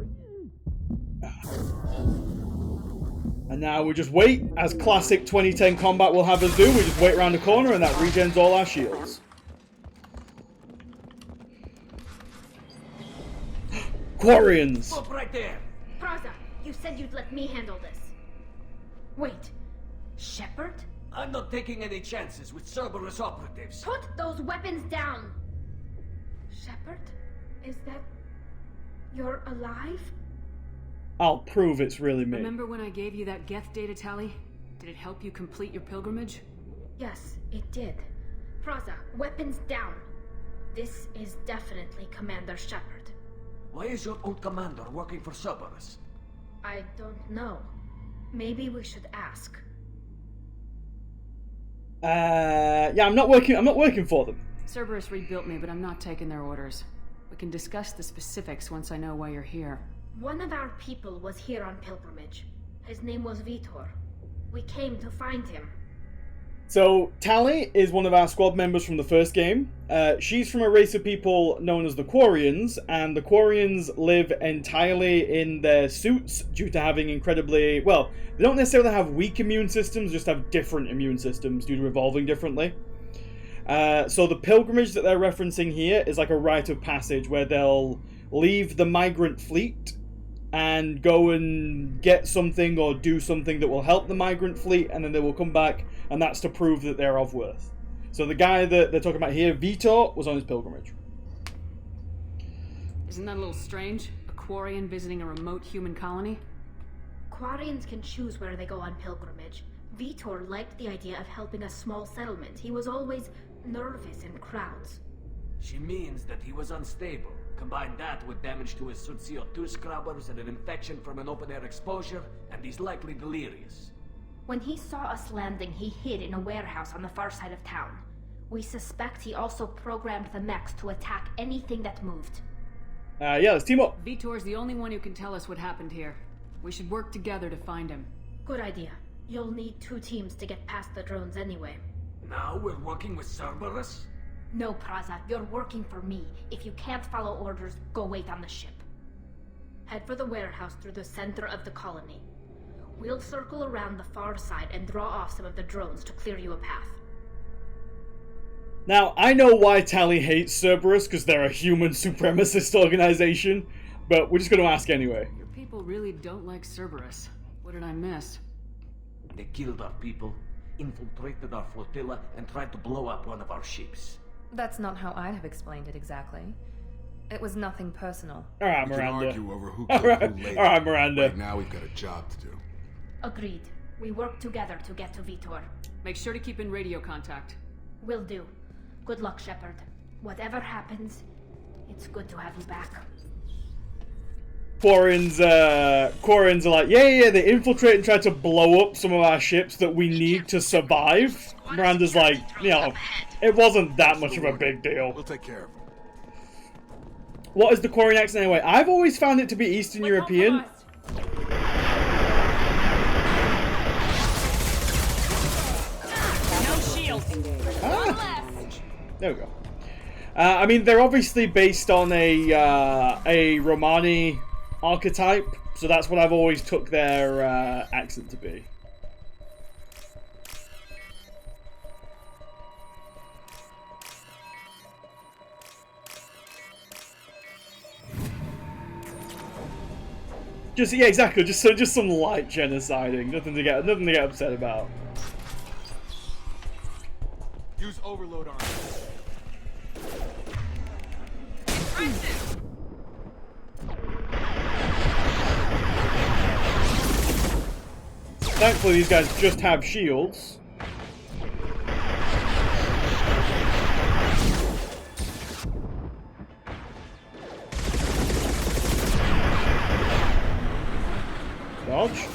Speaker 2: And now we just wait, as classic 2010 combat will have us do. We just wait around the corner and that regens all our shields. Quarians!
Speaker 12: Stop right there!
Speaker 13: Praza, you said you'd let me handle this. Wait, Shepard?
Speaker 12: I'm not taking any chances with Cerberus operatives.
Speaker 13: Put those weapons down! Shepard? Is that... you're alive?
Speaker 2: I'll prove it's really me.
Speaker 7: Remember when I gave you that Geth data tally? Did it help you complete your pilgrimage?
Speaker 13: Yes, it did. Praza, weapons down. This is definitely Commander
Speaker 12: Why is your old commander working for Cerberus?
Speaker 13: I don't know. Maybe we should ask.
Speaker 2: Yeah, I'm not working for them.
Speaker 7: Cerberus rebuilt me, but I'm not taking their orders. We can discuss the specifics once I know why you're here.
Speaker 13: One of our people was here on pilgrimage. His name was Vitor. We came to find him.
Speaker 2: So, Tally is one of our squad members from the first game. She's from a race of people known as the Quarians, and the Quarians live entirely in their suits due to having incredibly... Well, they don't necessarily have weak immune systems, just have different immune systems due to evolving differently. So the pilgrimage that they're referencing here is like a rite of passage where they'll leave the migrant fleet and go and get something or do something that will help the migrant fleet, and then they will come back, and that's to prove that they're of worth. So the guy that they're talking about here, Vitor, was on his pilgrimage.
Speaker 7: Isn't that a little strange? A Quarian visiting a remote human colony?
Speaker 13: Quarians can choose where they go on pilgrimage. Vitor liked the idea of helping a small settlement. He was always nervous in crowds.
Speaker 12: She means that he was unstable. Combine that with damage to his suit CO2 scrubbers and an infection from an open-air exposure, and he's likely delirious.
Speaker 13: When he saw us landing, he hid in a warehouse on the far side of town. We suspect he also programmed the mechs to attack anything that moved.
Speaker 2: Yeah, let's team up.
Speaker 7: Vitor's the only one who can tell us what happened here. We should work together to find him.
Speaker 13: Good idea. You'll need 2 teams to get past the drones anyway.
Speaker 12: Now we're working with Cerberus?
Speaker 13: No, Praza, you're working for me. If you can't follow orders, go wait on the ship. Head for the warehouse through the center of the colony. We'll circle around the far side and draw off some of the drones to clear you a path.
Speaker 2: Now, I know why Tally hates Cerberus, because they're a human supremacist organization, but we're just going to ask anyway.
Speaker 7: Your people really don't like Cerberus. What did I miss?
Speaker 12: They killed our people, infiltrated our flotilla, and tried to blow up one of our ships.
Speaker 9: That's not how I'd have explained it exactly. It was nothing personal.
Speaker 2: Alright,
Speaker 6: We
Speaker 2: Miranda.
Speaker 6: can argue over who killed who later.
Speaker 2: Alright, Miranda.
Speaker 6: Right now we've got a job to do.
Speaker 13: Agreed. We work together to get to Vitor.
Speaker 7: Make sure to keep in radio contact.
Speaker 13: Will do. Good luck, Shepard. Whatever happens, it's good to have you back.
Speaker 2: Quarians are like, yeah, they infiltrate and try to blow up some of our ships that we need to survive. Miranda's like, you know, it wasn't that much of a big deal.
Speaker 6: We'll take care of them.
Speaker 2: What is the Quarian accent anyway? I've always found it to be Eastern European.
Speaker 13: No shield.
Speaker 2: There we go. I mean, they're obviously based on a Romani archetype, so that's what I've always took their accent to be. Yeah, exactly. Just some light genociding, nothing to get upset about.
Speaker 6: Use overload on it.
Speaker 2: Thankfully, these guys just have shields. Dodge.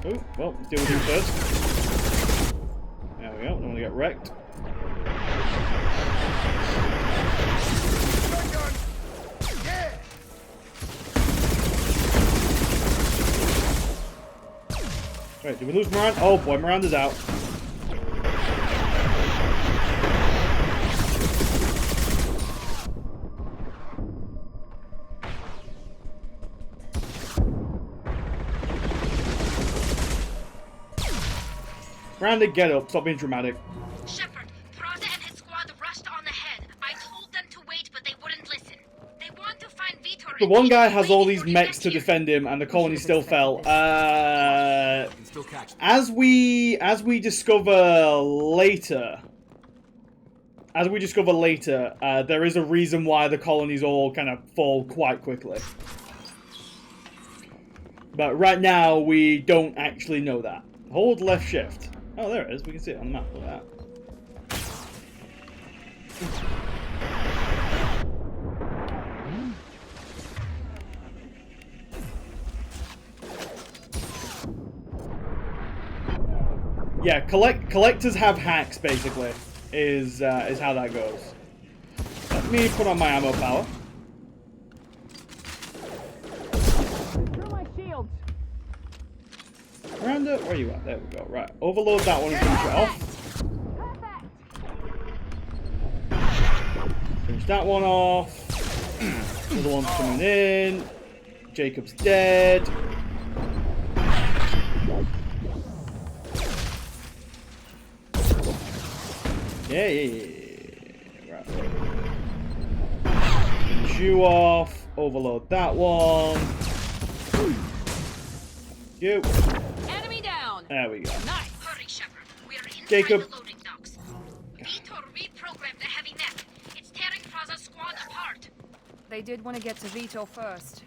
Speaker 2: Oh, well, let's deal with you first. There we go, don't want to get wrecked. Wait, did we lose Miranda? Oh boy, Miranda's out. Miranda, get up. Stop being dramatic.
Speaker 13: Shepard, Praza and his squad rushed on ahead. I told them to wait, but they wouldn't listen. They want to find Vitor.
Speaker 2: The one guy has all these mechs to defend him, and the colony still fell. As we discover later, there is a reason why the colonies all kind of fall quite quickly. But right now, we don't actually know that. Hold left shift. Oh, there it is. We can see it on the map. Look at Yeah, collectors have hacks, basically, is how that goes. Let me put on my ammo power.
Speaker 8: Through my shields.
Speaker 2: Miranda, where you at? There we go. Right, overload that one and finish it off. Finish that one off. The other one's coming in. Jacob's dead. Yeah. Right. Finish you off. Overload that one. You.
Speaker 8: Enemy down.
Speaker 2: There we go.
Speaker 13: Nice. Hurry, Shepard. We're inside
Speaker 2: Jacob.
Speaker 13: the loading docks. Vitor reprogrammed the heavy mech. It's tearing Praza's squad apart.
Speaker 9: They did want to get to Vitor first.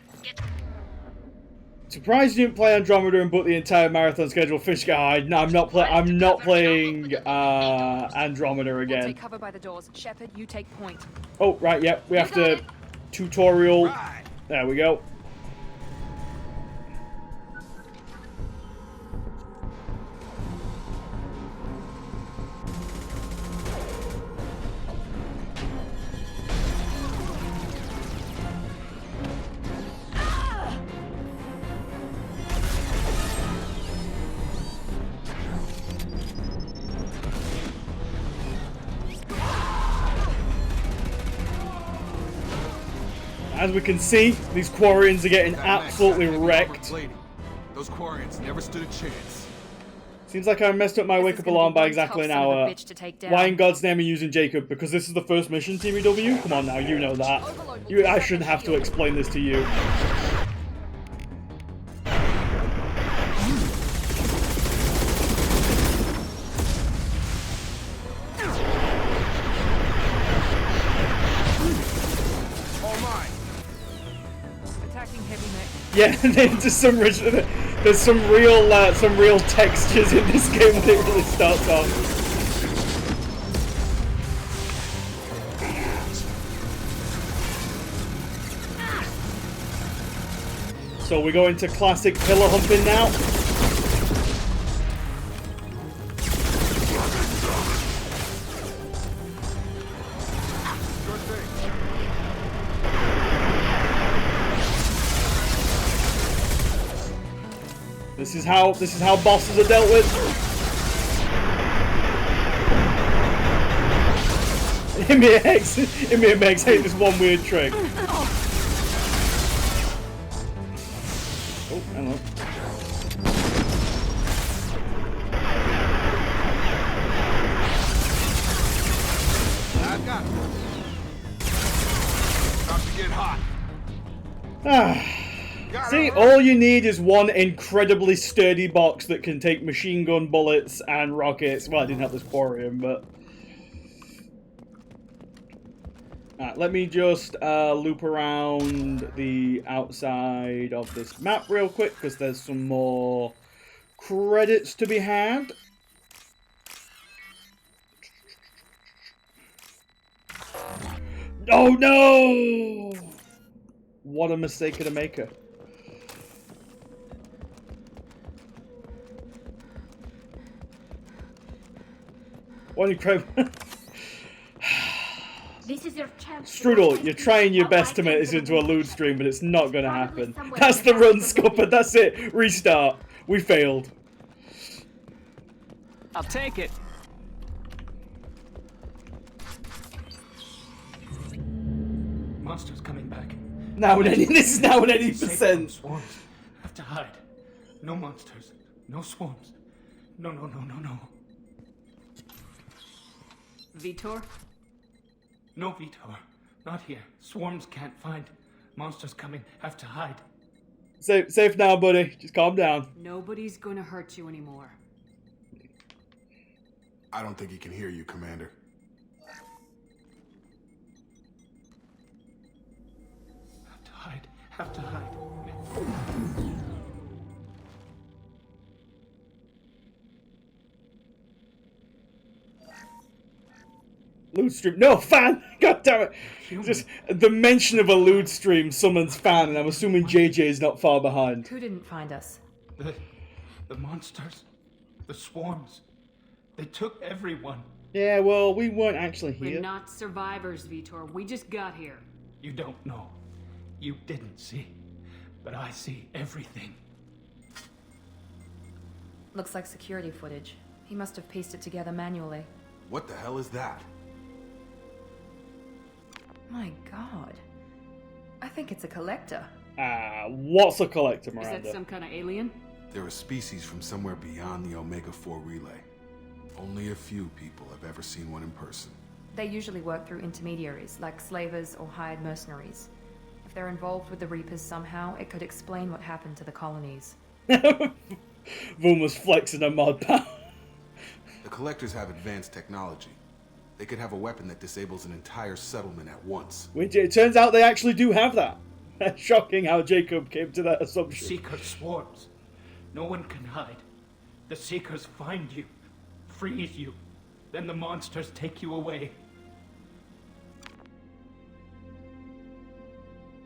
Speaker 2: Surprised you didn't play Andromeda and book the entire marathon schedule. Fish guide. No, I'm not playing Andromeda again.
Speaker 9: We'll take cover by the doors. Shepard, you take point.
Speaker 2: Oh, right, yeah. We have to tutorial. There we go. As we can see, these Quarians are getting absolutely wrecked.
Speaker 6: Those Quarians never stood a chance.
Speaker 2: Seems like I messed up my wake-up alarm by exactly an hour. Why in God's name are you using Jacob? Because this is the first mission, TBW? Come on now, you know that. I shouldn't have to explain this to you. Yeah, there's some real textures in this game that it really starts off. So we go into classic pillar humping now. This is how bosses are dealt with. Emir and Megs hate this one weird trick. Oh, hang on.
Speaker 6: I got it. About to get hot.
Speaker 2: See, all you need is one incredibly sturdy box that can take machine gun bullets and rockets. Well, I didn't have this Quarian, but... Alright, let me just loop around the outside of this map real quick, because there's some more credits to be had. Oh no! What a mistake of the maker. What incredible...
Speaker 13: This is your chance.
Speaker 2: Strudel, you're trying your best to make this into a lewd stream, but it's not going to happen. That's the run, Scupper. That's it. Restart. We failed.
Speaker 4: I'll take it.
Speaker 3: Monsters coming back.
Speaker 2: Now at any, this is now at any percent.
Speaker 3: Swarms. Have to hide. No monsters. No swarms. No.
Speaker 7: Vitor?
Speaker 3: No, Vitor. Not here. Swarms can't find. Monsters coming. Have to hide.
Speaker 2: Safe now, buddy. Just calm down.
Speaker 7: Nobody's gonna hurt you anymore.
Speaker 6: I don't think he can hear you, Commander.
Speaker 3: Have to hide.
Speaker 2: Lewd stream. No, fan! God damn it! Just the mention of a lewd stream summons fan, and I'm assuming JJ is not far behind.
Speaker 9: Who didn't find us?
Speaker 3: The monsters. The swarms.
Speaker 12: They took everyone.
Speaker 2: Yeah, well, we weren't actually here.
Speaker 7: We're not survivors, Vitor. We just got here.
Speaker 12: You don't know. You didn't see. But I see everything.
Speaker 9: Looks like security footage. He must have pieced it together manually.
Speaker 6: What the hell is that?
Speaker 9: My god. I think it's a collector.
Speaker 2: What's a collector,
Speaker 7: Is
Speaker 2: Miranda?
Speaker 7: that some kind of alien?
Speaker 6: They're a species from somewhere beyond the Omega-4 relay. Only a few people have ever seen one in person.
Speaker 9: They usually work through intermediaries, like slavers or hired mercenaries. If they're involved with the Reapers somehow, it could explain what happened to the colonies.
Speaker 2: Voom was flexing a mod power.
Speaker 6: The collectors have advanced technology. They could have a weapon that disables an entire settlement at once.
Speaker 2: Which it turns out they actually do have that. Shocking how Jacob came to that assumption.
Speaker 12: Seeker swarms. No one can hide. The Seekers find you, freeze you, then the monsters take you away.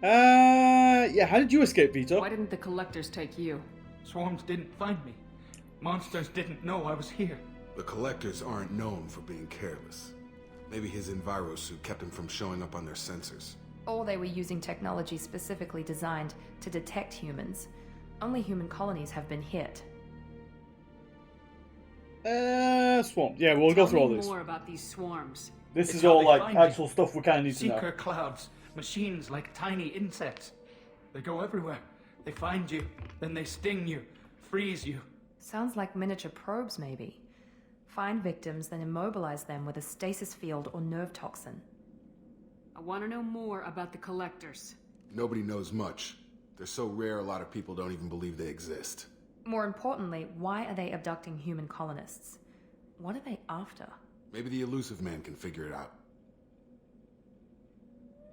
Speaker 2: Yeah, how did you escape, Vito?
Speaker 7: Why didn't the collectors take you?
Speaker 12: Swarms didn't find me. Monsters didn't know I was here.
Speaker 6: The collectors aren't known for being careless. Maybe his enviro suit kept him from showing up on their sensors.
Speaker 9: Or they were using technology specifically designed to detect humans. Only human colonies have been hit.
Speaker 2: Swamp. Yeah, we'll go through all this.
Speaker 7: More about these swarms.
Speaker 2: This
Speaker 12: It's
Speaker 2: is
Speaker 12: how
Speaker 2: all
Speaker 12: they
Speaker 2: like
Speaker 12: find
Speaker 2: actual
Speaker 12: you.
Speaker 2: stuff we kind of need to
Speaker 12: Seeker
Speaker 2: know.
Speaker 12: clouds, machines like tiny insects. They go everywhere. They find you, then they sting you, freeze you.
Speaker 9: Sounds like miniature probes, maybe. Find victims, then immobilize them with a stasis field or nerve toxin.
Speaker 7: I want to know more about the collectors.
Speaker 6: Nobody knows much. They're so rare a lot of people don't even believe they exist.
Speaker 9: More importantly, why are they abducting human colonists? What are they after?
Speaker 6: Maybe the elusive man can figure it out.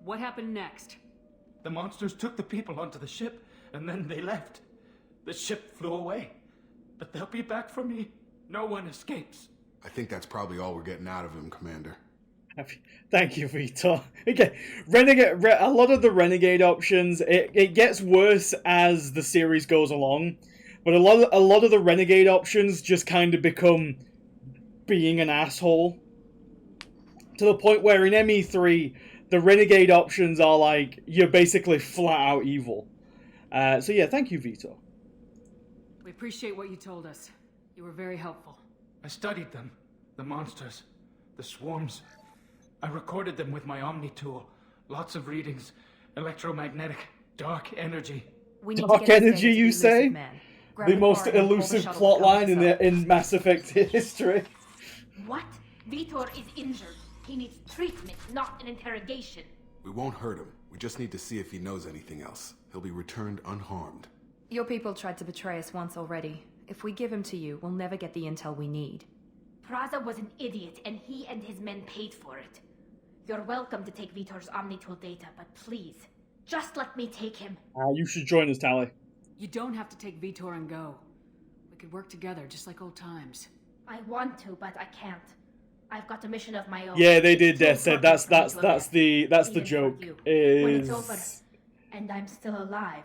Speaker 7: What happened next?
Speaker 12: The monsters took the people onto the ship, and then they left. The ship flew away. But they'll be back for me. No one escapes.
Speaker 6: I think that's probably all we're getting out of him, Commander.
Speaker 2: Thank you, Vito. Okay, a lot of the Renegade options, it gets worse as the series goes along, but a lot of the Renegade options just kind of become being an asshole. To the point where in ME3, the Renegade options are like, you're basically flat out evil. So yeah, thank you, Vito.
Speaker 7: We appreciate what you told us. You were very helpful.
Speaker 12: I studied them. The monsters. The swarms. I recorded them with my Omni tool. Lots of readings. Electromagnetic. Dark energy.
Speaker 2: Dark energy, you say? The most elusive plot line in Mass Effect history.
Speaker 13: What? Vitor is injured. He needs treatment, not an interrogation.
Speaker 6: We won't hurt him. We just need to see if he knows anything else. He'll be returned unharmed.
Speaker 9: Your people tried to betray us once already. If we give him to you, we'll never get the intel we need.
Speaker 13: Praza was an idiot, and he and his men paid for it. You're welcome to take Vitor's Omnitool data, but please, just let me take him.
Speaker 2: You should join us, Tally.
Speaker 7: You don't have to take Vitor and go. We could work together, just like old times.
Speaker 13: I want to, but I can't. I've got a mission of my own.
Speaker 2: Yeah, they did. They said that's the joke.
Speaker 13: When
Speaker 2: Is
Speaker 13: it's over, and I'm still alive,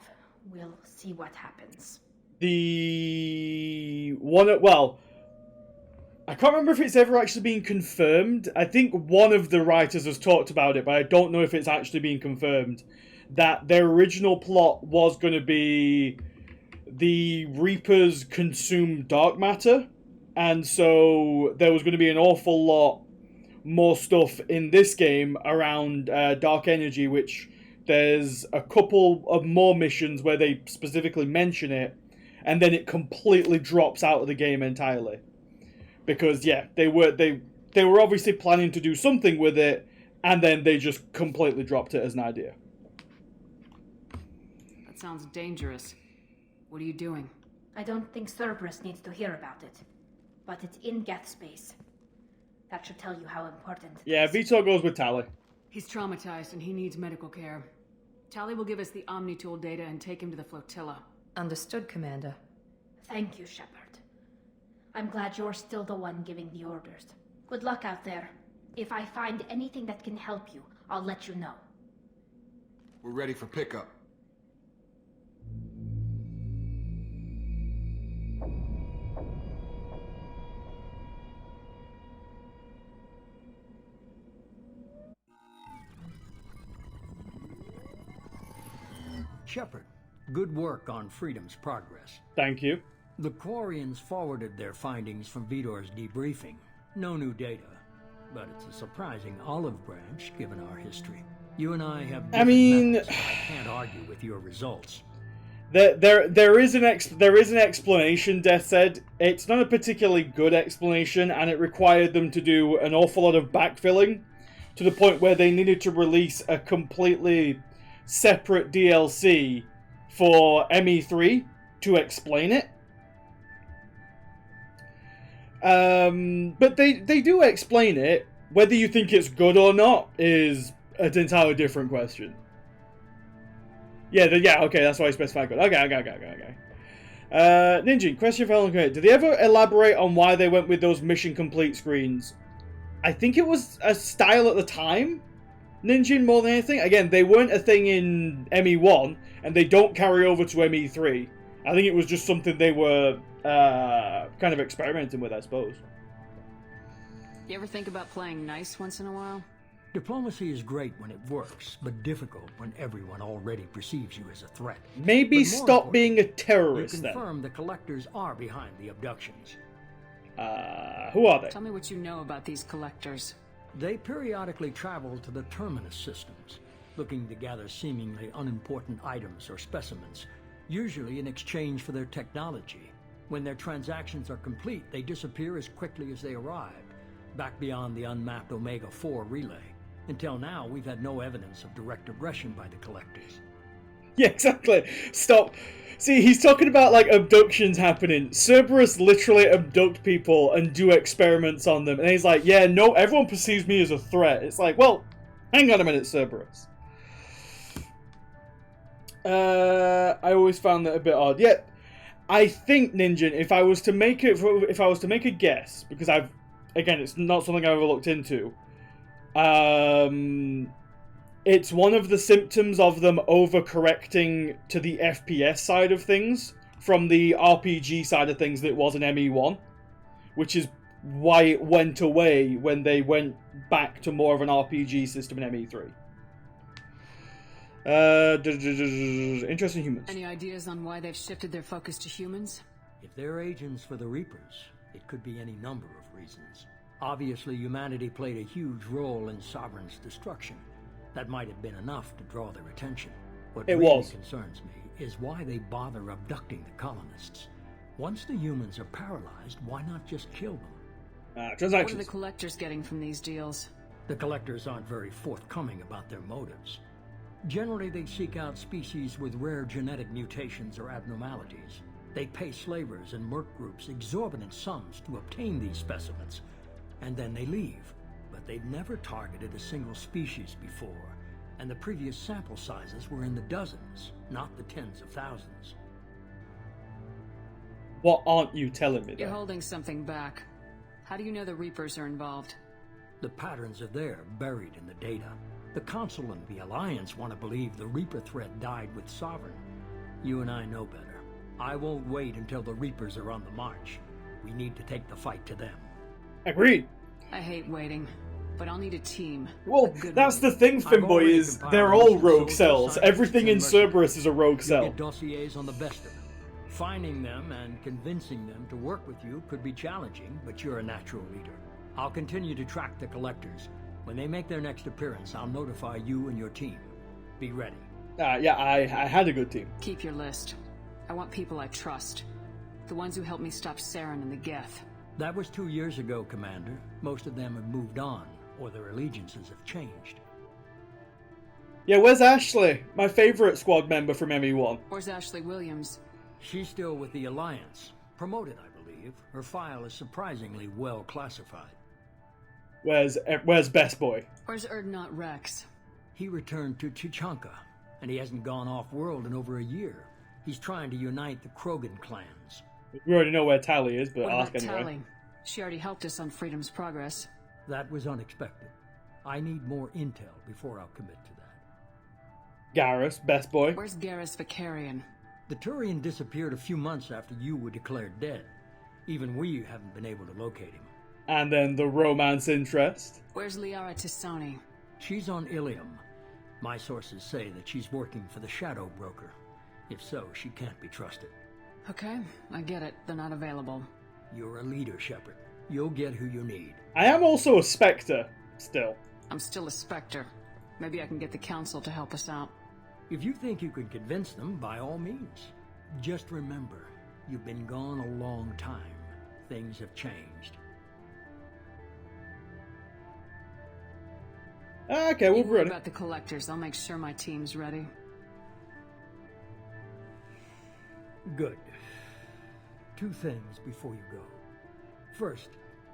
Speaker 13: we'll see what happens.
Speaker 2: the one? Well, I can't remember if it's ever actually been confirmed. I think one of the writers has talked about it, but I don't know if it's actually been confirmed. That their original plot was going to be the Reapers consume dark matter, and so there was going to be an awful lot more stuff in this game around dark energy, which there's a couple of more missions where they specifically mention it, and then it completely drops out of the game entirely. Because yeah, they were obviously planning to do something with it, and then they just completely dropped it as an idea.
Speaker 7: That sounds dangerous. What are you doing?
Speaker 13: I don't think Cerberus needs to hear about it, but it's in Geth space. That should tell you how important it
Speaker 2: Yeah,
Speaker 13: is.
Speaker 2: Vitor goes with Tally.
Speaker 7: He's traumatized and he needs medical care. Tally will give us the Omnitool data and take him to the flotilla.
Speaker 9: Understood, Commander.
Speaker 13: Thank you, Shepard. I'm glad you're still the one giving the orders. Good luck out there. If I find anything that can help you, I'll let you know.
Speaker 6: We're ready for pickup.
Speaker 3: Shepard, good work on Freedom's progress.
Speaker 2: Thank you.
Speaker 3: The Quarians forwarded their findings from Vidor's debriefing. No new data, but it's a surprising olive branch given our history. You and I have different methods, but I can't argue with your results.
Speaker 2: There is an explanation, Death said. It's not a particularly good explanation, and it required them to do an awful lot of backfilling, to the point where they needed to release a completely separate DLC for ME3 to explain it. But they do explain it. Whether you think it's good or not is an entirely different question. Yeah, okay, that's why I specified good. Okay. Ninja, question for HeldenUK. Did they ever elaborate on why they went with those mission complete screens? I think it was a style at the time, Ninja, more than anything. Again, they weren't a thing in ME1, and they don't carry over to ME3. I think it was just something they were kind of experimenting with, I suppose.
Speaker 7: You ever think about playing nice once in a while?
Speaker 3: Diplomacy is great when it works, but difficult when everyone already perceives you as a threat.
Speaker 2: Maybe stop being a terrorist,
Speaker 3: then. You confirm the Collectors are behind the abductions.
Speaker 2: Who are they?
Speaker 7: Tell me what you know about these Collectors.
Speaker 3: They periodically travel to the Terminus systems, looking to gather seemingly unimportant items or specimens, usually in exchange for their technology. When their transactions are complete, they disappear as quickly as they arrived, back beyond the unmapped Omega-4 relay. Until now, we've had no evidence of direct aggression by the Collectors.
Speaker 2: Yeah, exactly. Stop. See, he's talking about, like, abductions happening. Cerberus literally abduct people and do experiments on them. And he's like, yeah, no, everyone perceives me as a threat. It's like, well, hang on a minute, Cerberus. I always found that a bit odd. Yeah, I think, Ninja, if I was to make a guess, because again, it's not something I've ever looked into. It's one of the symptoms of them overcorrecting to the FPS side of things from the RPG side of things that it was in ME1, which is why it went away when they went back to more of an RPG system in ME3. Interesting humans.
Speaker 7: Any ideas on why they've shifted their focus to humans?
Speaker 3: If they're agents for the Reapers, it could be any number of reasons. Obviously, humanity played a huge role in Sovereign's destruction. That might have been enough to draw their attention. What really concerns me is why they bother abducting the colonists. Once the humans are paralyzed, why not just kill them?
Speaker 7: What are the Collectors getting from these deals?
Speaker 3: The Collectors aren't very forthcoming about their motives. Generally, they seek out species with rare genetic mutations or abnormalities. They pay slavers and merc groups exorbitant sums to obtain these specimens, and then they leave. But they've never targeted a single species before, and the previous sample sizes were in the dozens, not the tens of thousands.
Speaker 2: What aren't you telling me?
Speaker 7: You're holding something back. How do you know the Reapers are involved?
Speaker 3: The patterns are there, buried in the data. The Council and the Alliance want to believe the Reaper threat died with Sovereign. You and I know better. I won't wait until the Reapers are on the march. We need to take the fight to them.
Speaker 2: Agreed.
Speaker 7: I hate waiting, but I'll need a team.
Speaker 2: Well, that's the thing, Finboy, is they're all rogue cells. Everything in Cerberus is a rogue cell.
Speaker 3: Get dossiers on the best of them. Finding them and convincing them to work with you could be challenging, but you're a natural leader. I'll continue to track the Collectors. When they make their next appearance, I'll notify you and your team. Be ready.
Speaker 2: Yeah, I had a good team.
Speaker 7: Keep your list. I want people I trust. The ones who helped me stop Saren and the Geth.
Speaker 3: That was 2 years ago, Commander. Most of them have moved on, or their allegiances have changed.
Speaker 2: Yeah, where's Ashley? My favorite squad member from ME1.
Speaker 7: Where's Ashley Williams?
Speaker 3: She's still with the Alliance. Promoted, I believe. Her file is surprisingly well classified.
Speaker 2: Where's Best Boy?
Speaker 7: Where's Erdnot Rex?
Speaker 3: He returned to Chichanka, and he hasn't gone off-world in over a year. He's trying to unite the Krogan clans.
Speaker 2: We already know where Tally is, but
Speaker 7: what
Speaker 2: I'll ask
Speaker 7: about
Speaker 2: anyway.
Speaker 7: Tally? She already helped us on Freedom's Progress.
Speaker 3: That was unexpected. I need more intel before I'll commit to that.
Speaker 2: Garrus, Best Boy.
Speaker 7: Where's Garrus Vicarian?
Speaker 3: The Turian disappeared a few months after you were declared dead. Even we haven't been able to locate him.
Speaker 2: And then the romance interest.
Speaker 7: Where's Liara Tisoni?
Speaker 3: She's on Ilium. My sources say that she's working for the Shadow Broker. If so, she can't be trusted.
Speaker 7: Okay, I get it. They're not available.
Speaker 3: You're a leader, Shepard. You'll get who you need.
Speaker 2: I am also a Spectre, still.
Speaker 7: I'm still a Spectre. Maybe I can get the Council to help us out.
Speaker 3: If you think you can convince them, by all means. Just remember, you've been gone a long time. Things have changed.
Speaker 2: Okay, we'll be ready.
Speaker 7: About the collectors, I'll make sure my team's ready.
Speaker 3: Good. 2 things before you go. First,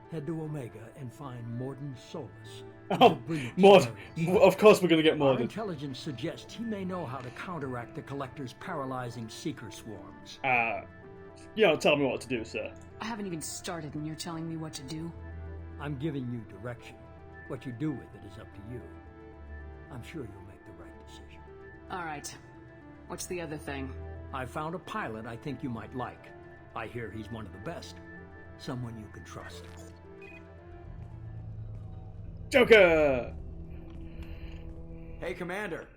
Speaker 3: head to Omega and find Morden Solus.
Speaker 2: Oh, Mord. Of course we're going to get
Speaker 3: Our
Speaker 2: Morden.
Speaker 3: intelligence suggests he may know how to counteract the Collector's paralyzing Seeker swarms.
Speaker 2: You don't tell me what to do, sir.
Speaker 7: I haven't even started and you're telling me what to do?
Speaker 3: I'm giving you direction. What you do with it is up to you. I'm sure you'll make the right decision.
Speaker 7: Alright. What's the other thing?
Speaker 3: I found a pilot I think you might like. I hear he's one of the best. Someone you can trust.
Speaker 2: Joker!
Speaker 14: Hey, Commander.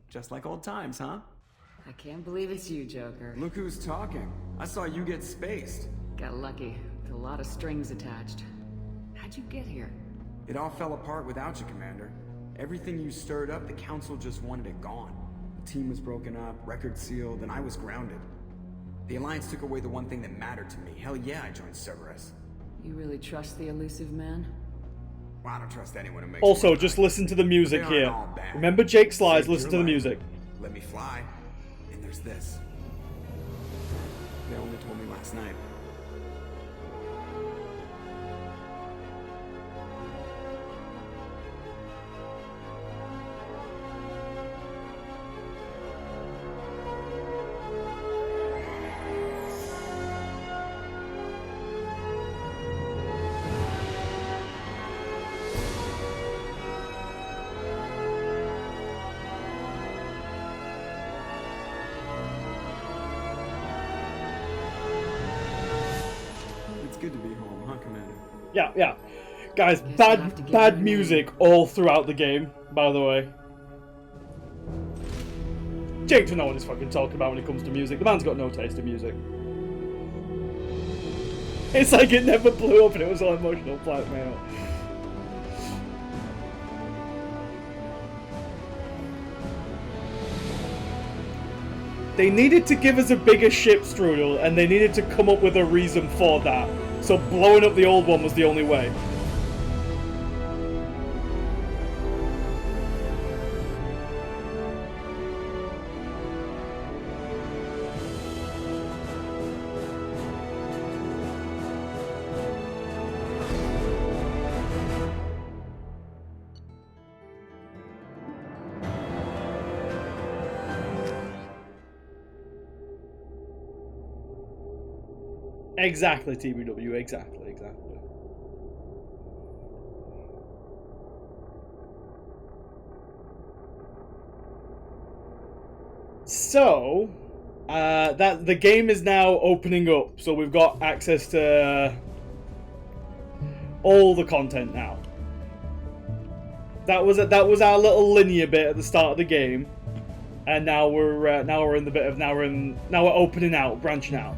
Speaker 14: Just like old times, huh?
Speaker 7: I can't believe it's you, Joker.
Speaker 14: Look who's talking. I saw you get spaced.
Speaker 7: Got lucky, with a lot of strings attached. How'd you get here?
Speaker 14: It all fell apart without you, Commander. Everything you stirred up, the Council just wanted it gone. The team was broken up, record sealed, and I was grounded. The Alliance took away the one thing that mattered to me. Hell yeah, I joined Cerberus.
Speaker 7: You really trust the elusive man?
Speaker 14: Well, I don't trust anyone who makes
Speaker 2: Also, just listen to the music
Speaker 14: They aren't
Speaker 2: here.
Speaker 14: all bad.
Speaker 2: Remember Jake Slides,
Speaker 14: Saved
Speaker 2: listen
Speaker 14: your
Speaker 2: to the
Speaker 14: life.
Speaker 2: music.
Speaker 14: Let me fly. And there's this. They only told me last night. It's good to be home, huh, Commander?
Speaker 2: Yeah. Guys, bad music all throughout the game, by the way. Jake doesn't know what he's fucking talking about when it comes to music. The man's got no taste in music. It's like it never blew up and it was all emotional blackmail. They needed to give us a bigger ship, Strudel, and they needed to come up with a reason for that. So blowing up the old one was the only way. Exactly, TBW, exactly. So, that the game is now opening up, so we've got access to all the content now. That was our little linear bit at the start of the game, and now we're in the bit of now we're opening out, branching out.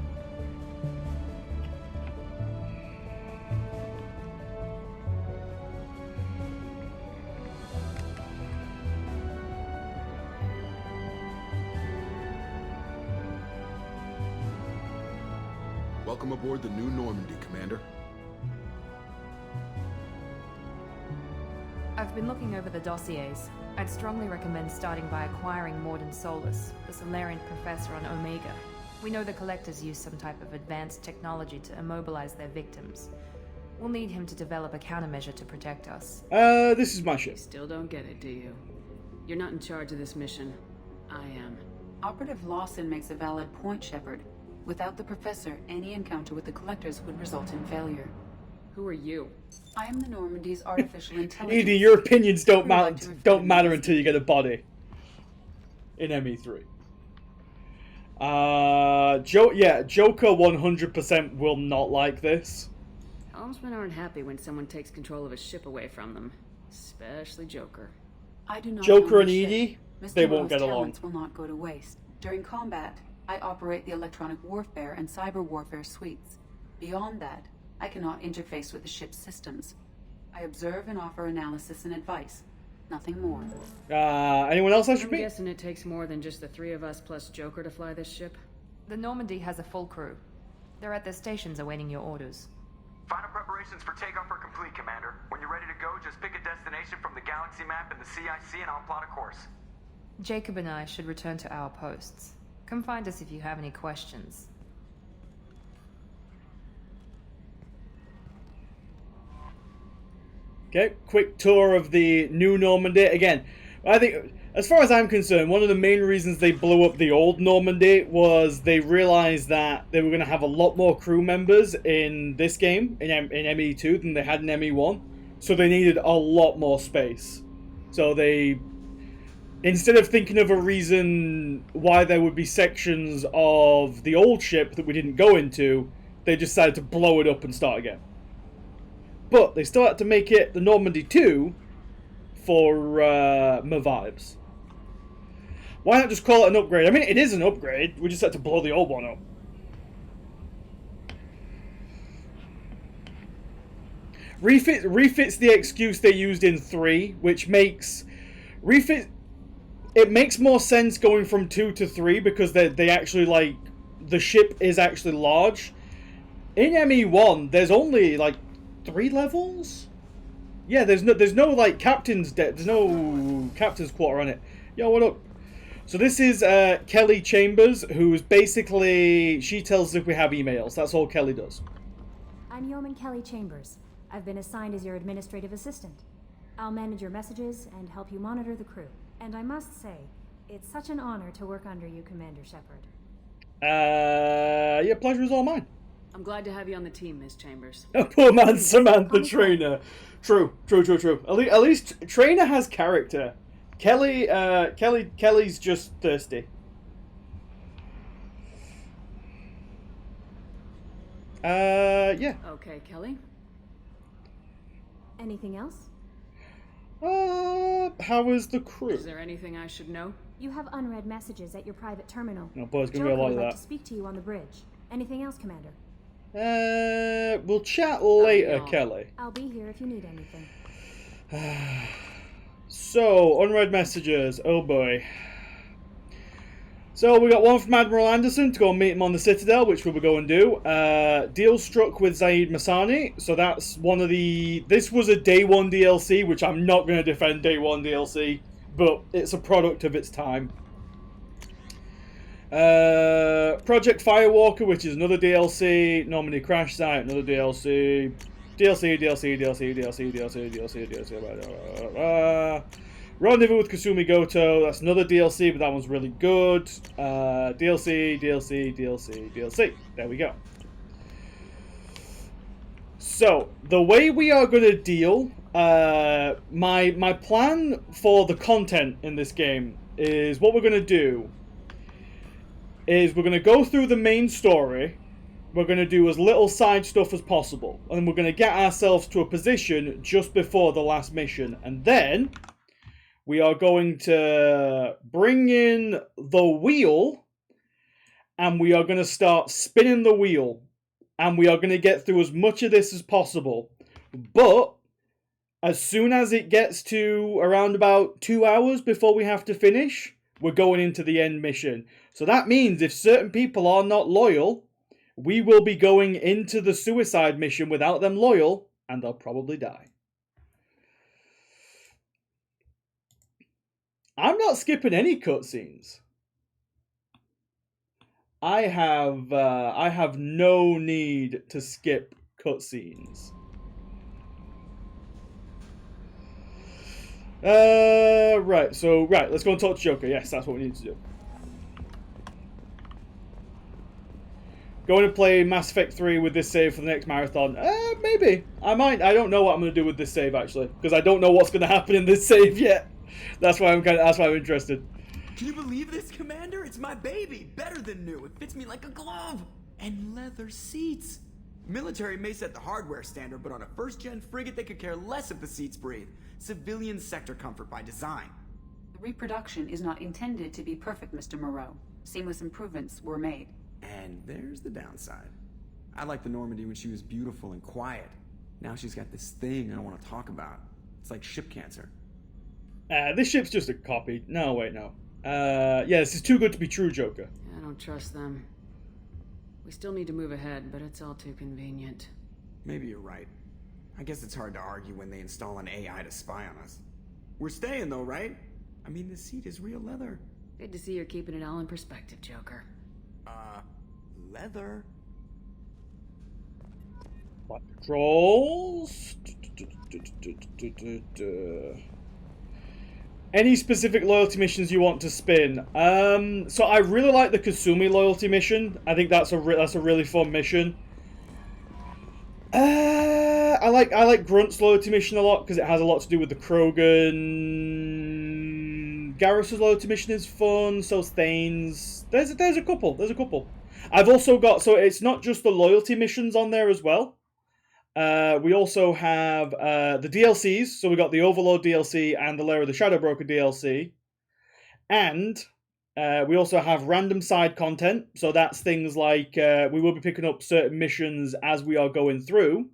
Speaker 6: Welcome aboard the new Normandy, Commander.
Speaker 9: I've been looking over the dossiers. I'd strongly recommend starting by acquiring Morden Solus, the Solarian professor on Omega. We know the Collectors use some type of advanced technology to immobilize their victims. We'll need him to develop a countermeasure to protect us.
Speaker 2: This is my ship.
Speaker 7: You still don't get it, do you? You're not in charge of this mission. I am.
Speaker 11: Operative Lawson makes a valid point, Shepard. Without the Professor, any encounter with the Collectors would result in failure.
Speaker 7: Who are you?
Speaker 11: I am the Normandy's artificial intelligence.
Speaker 2: Edie, your opinions don't matter until you get a body. In ME3. Joker 100% will not like this.
Speaker 7: Helmsmen aren't happy when someone takes control of a ship away from them. Especially Joker.
Speaker 11: I do not
Speaker 2: Joker
Speaker 11: own
Speaker 2: and
Speaker 11: the
Speaker 2: Edie,
Speaker 11: ship. Mr.
Speaker 2: they won't
Speaker 11: Rowe's
Speaker 2: get along.
Speaker 11: talents will not go to waste. During combat, I operate the electronic warfare and cyber warfare suites. Beyond that, I cannot interface with the ship's systems. I observe and offer analysis and advice. Nothing more.
Speaker 2: Anyone else I should
Speaker 7: I'm
Speaker 2: meet?
Speaker 7: guessing it takes more than just the three of us plus Joker to fly this ship.
Speaker 9: The Normandy has a full crew. They're at their stations awaiting your orders.
Speaker 15: Final preparations for takeoff are complete, Commander. When you're ready to go, just pick a destination from the galaxy map and the CIC and I'll plot a course.
Speaker 9: Jacob and I should return to our posts. Come find us if you have any questions.
Speaker 2: Okay, quick tour of the new Normandy. Again, I think, as far as I'm concerned, one of the main reasons they blew up the old Normandy was they realized that they were going to have a lot more crew members in this game, in ME2, than they had in ME1. So they needed a lot more space. So they, instead of thinking of a reason why there would be sections of the old ship that we didn't go into, they decided to blow it up and start again. But they still had to make it the Normandy 2 for my vibes. Why not just call it an upgrade? I mean, it is an upgrade. We just had to blow the old one up. Refits the excuse they used in 3, which makes... It makes more sense going from 2 to 3 because they actually, like... The ship is actually large. In ME1, there's only, like... 3 levels? Yeah, there's no like captain's there's no captain's quarter on it. Yo, what up? So this is Kelly Chambers, who's basically, she tells us if we have emails. That's all Kelly does.
Speaker 16: I'm Yeoman Kelly Chambers. I've been assigned as your administrative assistant. I'll manage your messages and help you monitor the crew. And I must say, it's such an honor to work under you, Commander Shepard.
Speaker 2: Yeah, pleasure is all mine.
Speaker 7: I'm glad to have you on the team, Miss Chambers.
Speaker 2: Poor man Samantha Trainer. True. At least Trainer has character. Kelly's just thirsty. Yeah.
Speaker 7: Okay, Kelly.
Speaker 16: Anything else?
Speaker 2: How is the crew?
Speaker 7: Is there anything I should know?
Speaker 16: You have unread messages at your private terminal.
Speaker 2: Oh boy, it's gonna
Speaker 16: Joker
Speaker 2: be a lot
Speaker 16: would
Speaker 2: of
Speaker 16: like
Speaker 2: that.
Speaker 16: to speak to you on the bridge. Anything else, Commander?
Speaker 2: We'll chat later, Kelly.
Speaker 16: I'll be here if you need anything.
Speaker 2: So, unread messages. Oh boy. So, we got one from Admiral Anderson to go and meet him on the Citadel, which we will go and do. Deal struck with Zaid Masani. So that's one of the... This was a Day 1 DLC, which I'm not going to defend Day 1 DLC, but it's a product of its time. Project Firewalker, which is another DLC. Normandy Crash Site, another DLC. DLC. Rendezvous with Kasumi Goto, that's another DLC, but that one's really good. DLC. There we go. So, the way we are going to deal, my plan for the content in this game is what we're going to do is we're going to go through the main story, we're going to do as little side stuff as possible, and we're going to get ourselves to a position just before the last mission, and then we are going to bring in the wheel, and we are going to start spinning the wheel, and we are going to get through as much of this as possible, but as soon as it gets to around about 2 hours before we have to finish, we're going into the end mission. So that means if certain people are not loyal, we will be going into the suicide mission without them loyal, and they'll probably die. I'm not skipping any cutscenes. I have no need to skip cutscenes. Right, let's go and talk to Joker. Yes, that's what we need to do. Going to play Mass Effect 3 with this save for the next marathon? Maybe. I might. I don't know what I'm going to do with this save, actually. Because I don't know what's going to happen in this save yet. That's why I'm interested.
Speaker 14: Can you believe this, Commander? It's my baby. Better than new. It fits me like a glove. And leather seats. Military may set the hardware standard, but on a first-gen frigate, they could care less if the seats breathe. Civilian sector comfort by design.
Speaker 11: The reproduction is not intended to be perfect, Mr. Moreau. Seamless improvements were made.
Speaker 14: And there's the downside. I liked the Normandy when she was beautiful and quiet. Now she's got this thing I don't want to talk about. It's like ship cancer.
Speaker 2: This ship's just a copy. No, wait, no. Yeah, this is too good to be true, Joker.
Speaker 7: I don't trust them. We still need to move ahead, but it's all too convenient.
Speaker 14: Maybe you're right. I guess it's hard to argue when they install an AI to spy on us. We're staying though, right? I mean, the seat is real leather.
Speaker 7: Good to see you're keeping it all in perspective, Joker.
Speaker 14: Leather?
Speaker 2: Flight controls. Any specific loyalty missions you want to spin? So I really like the Kasumi loyalty mission. I think that's a really fun mission. I like Grunt's loyalty mission a lot because it has a lot to do with the Krogan. Garrus's loyalty mission is fun. So's Thane's. There's a couple. I've also got, so it's not just the loyalty missions on there as well. We also have the DLCs. So we got the Overlord DLC and the Lair of the Shadow Broker DLC. And we also have random side content. So that's things like we will be picking up certain missions as we are going through.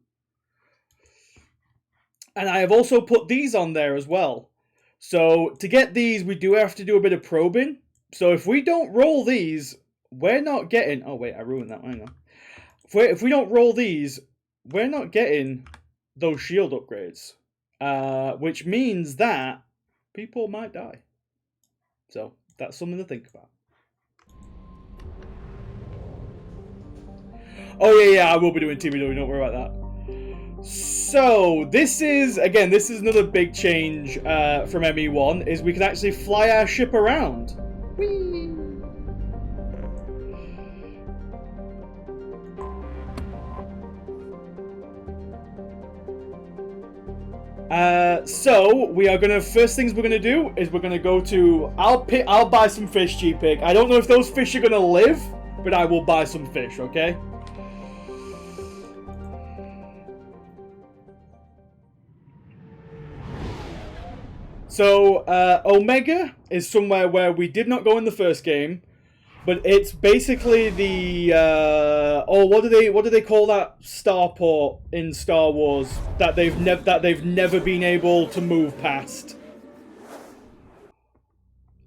Speaker 2: And I have also put these on there as well. So to get these, we do have to do a bit of probing. So if we don't roll these, we're not getting... Oh, wait, I ruined that one. Hang on. If we don't roll these, we're not getting those shield upgrades. Which means that people might die. So that's something to think about. Oh, yeah, I will be doing TBW. Don't worry about that. So, this is another big change from ME1, is we can actually fly our ship around. Whee! So we are gonna, first things we're gonna do is we're gonna go to, I'll buy some fish, G-Pig. I don't know if those fish are gonna live, but I will buy some fish, okay? So, Omega is somewhere where we did not go in the first game, but it's basically the, what do they call that starport in Star Wars that they've never been able to move past?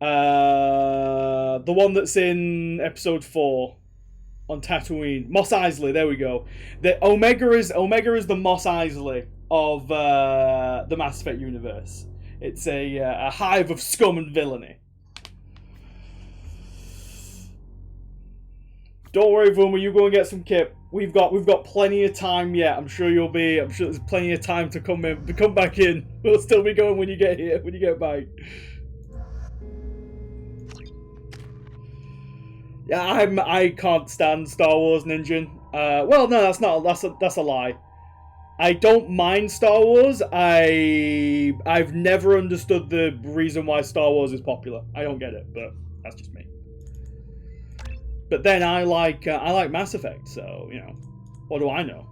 Speaker 2: The one that's in Episode 4 on Tatooine, Mos Eisley. There we go. The Omega is the Mos Eisley of the Mass Effect universe. It's a hive of scum and villainy. Don't worry, Vuma, you go and get some kip. We've got plenty of time yet. I'm sure there's plenty of time to come back in. We'll still be going when you get here, when you get back. Yeah, I can't stand Star Wars Ninja. Well, no, that's a lie. I don't mind Star Wars. I've never understood the reason why Star Wars is popular. I don't get it, but that's just me. But then I like Mass Effect, so you know, what do I know?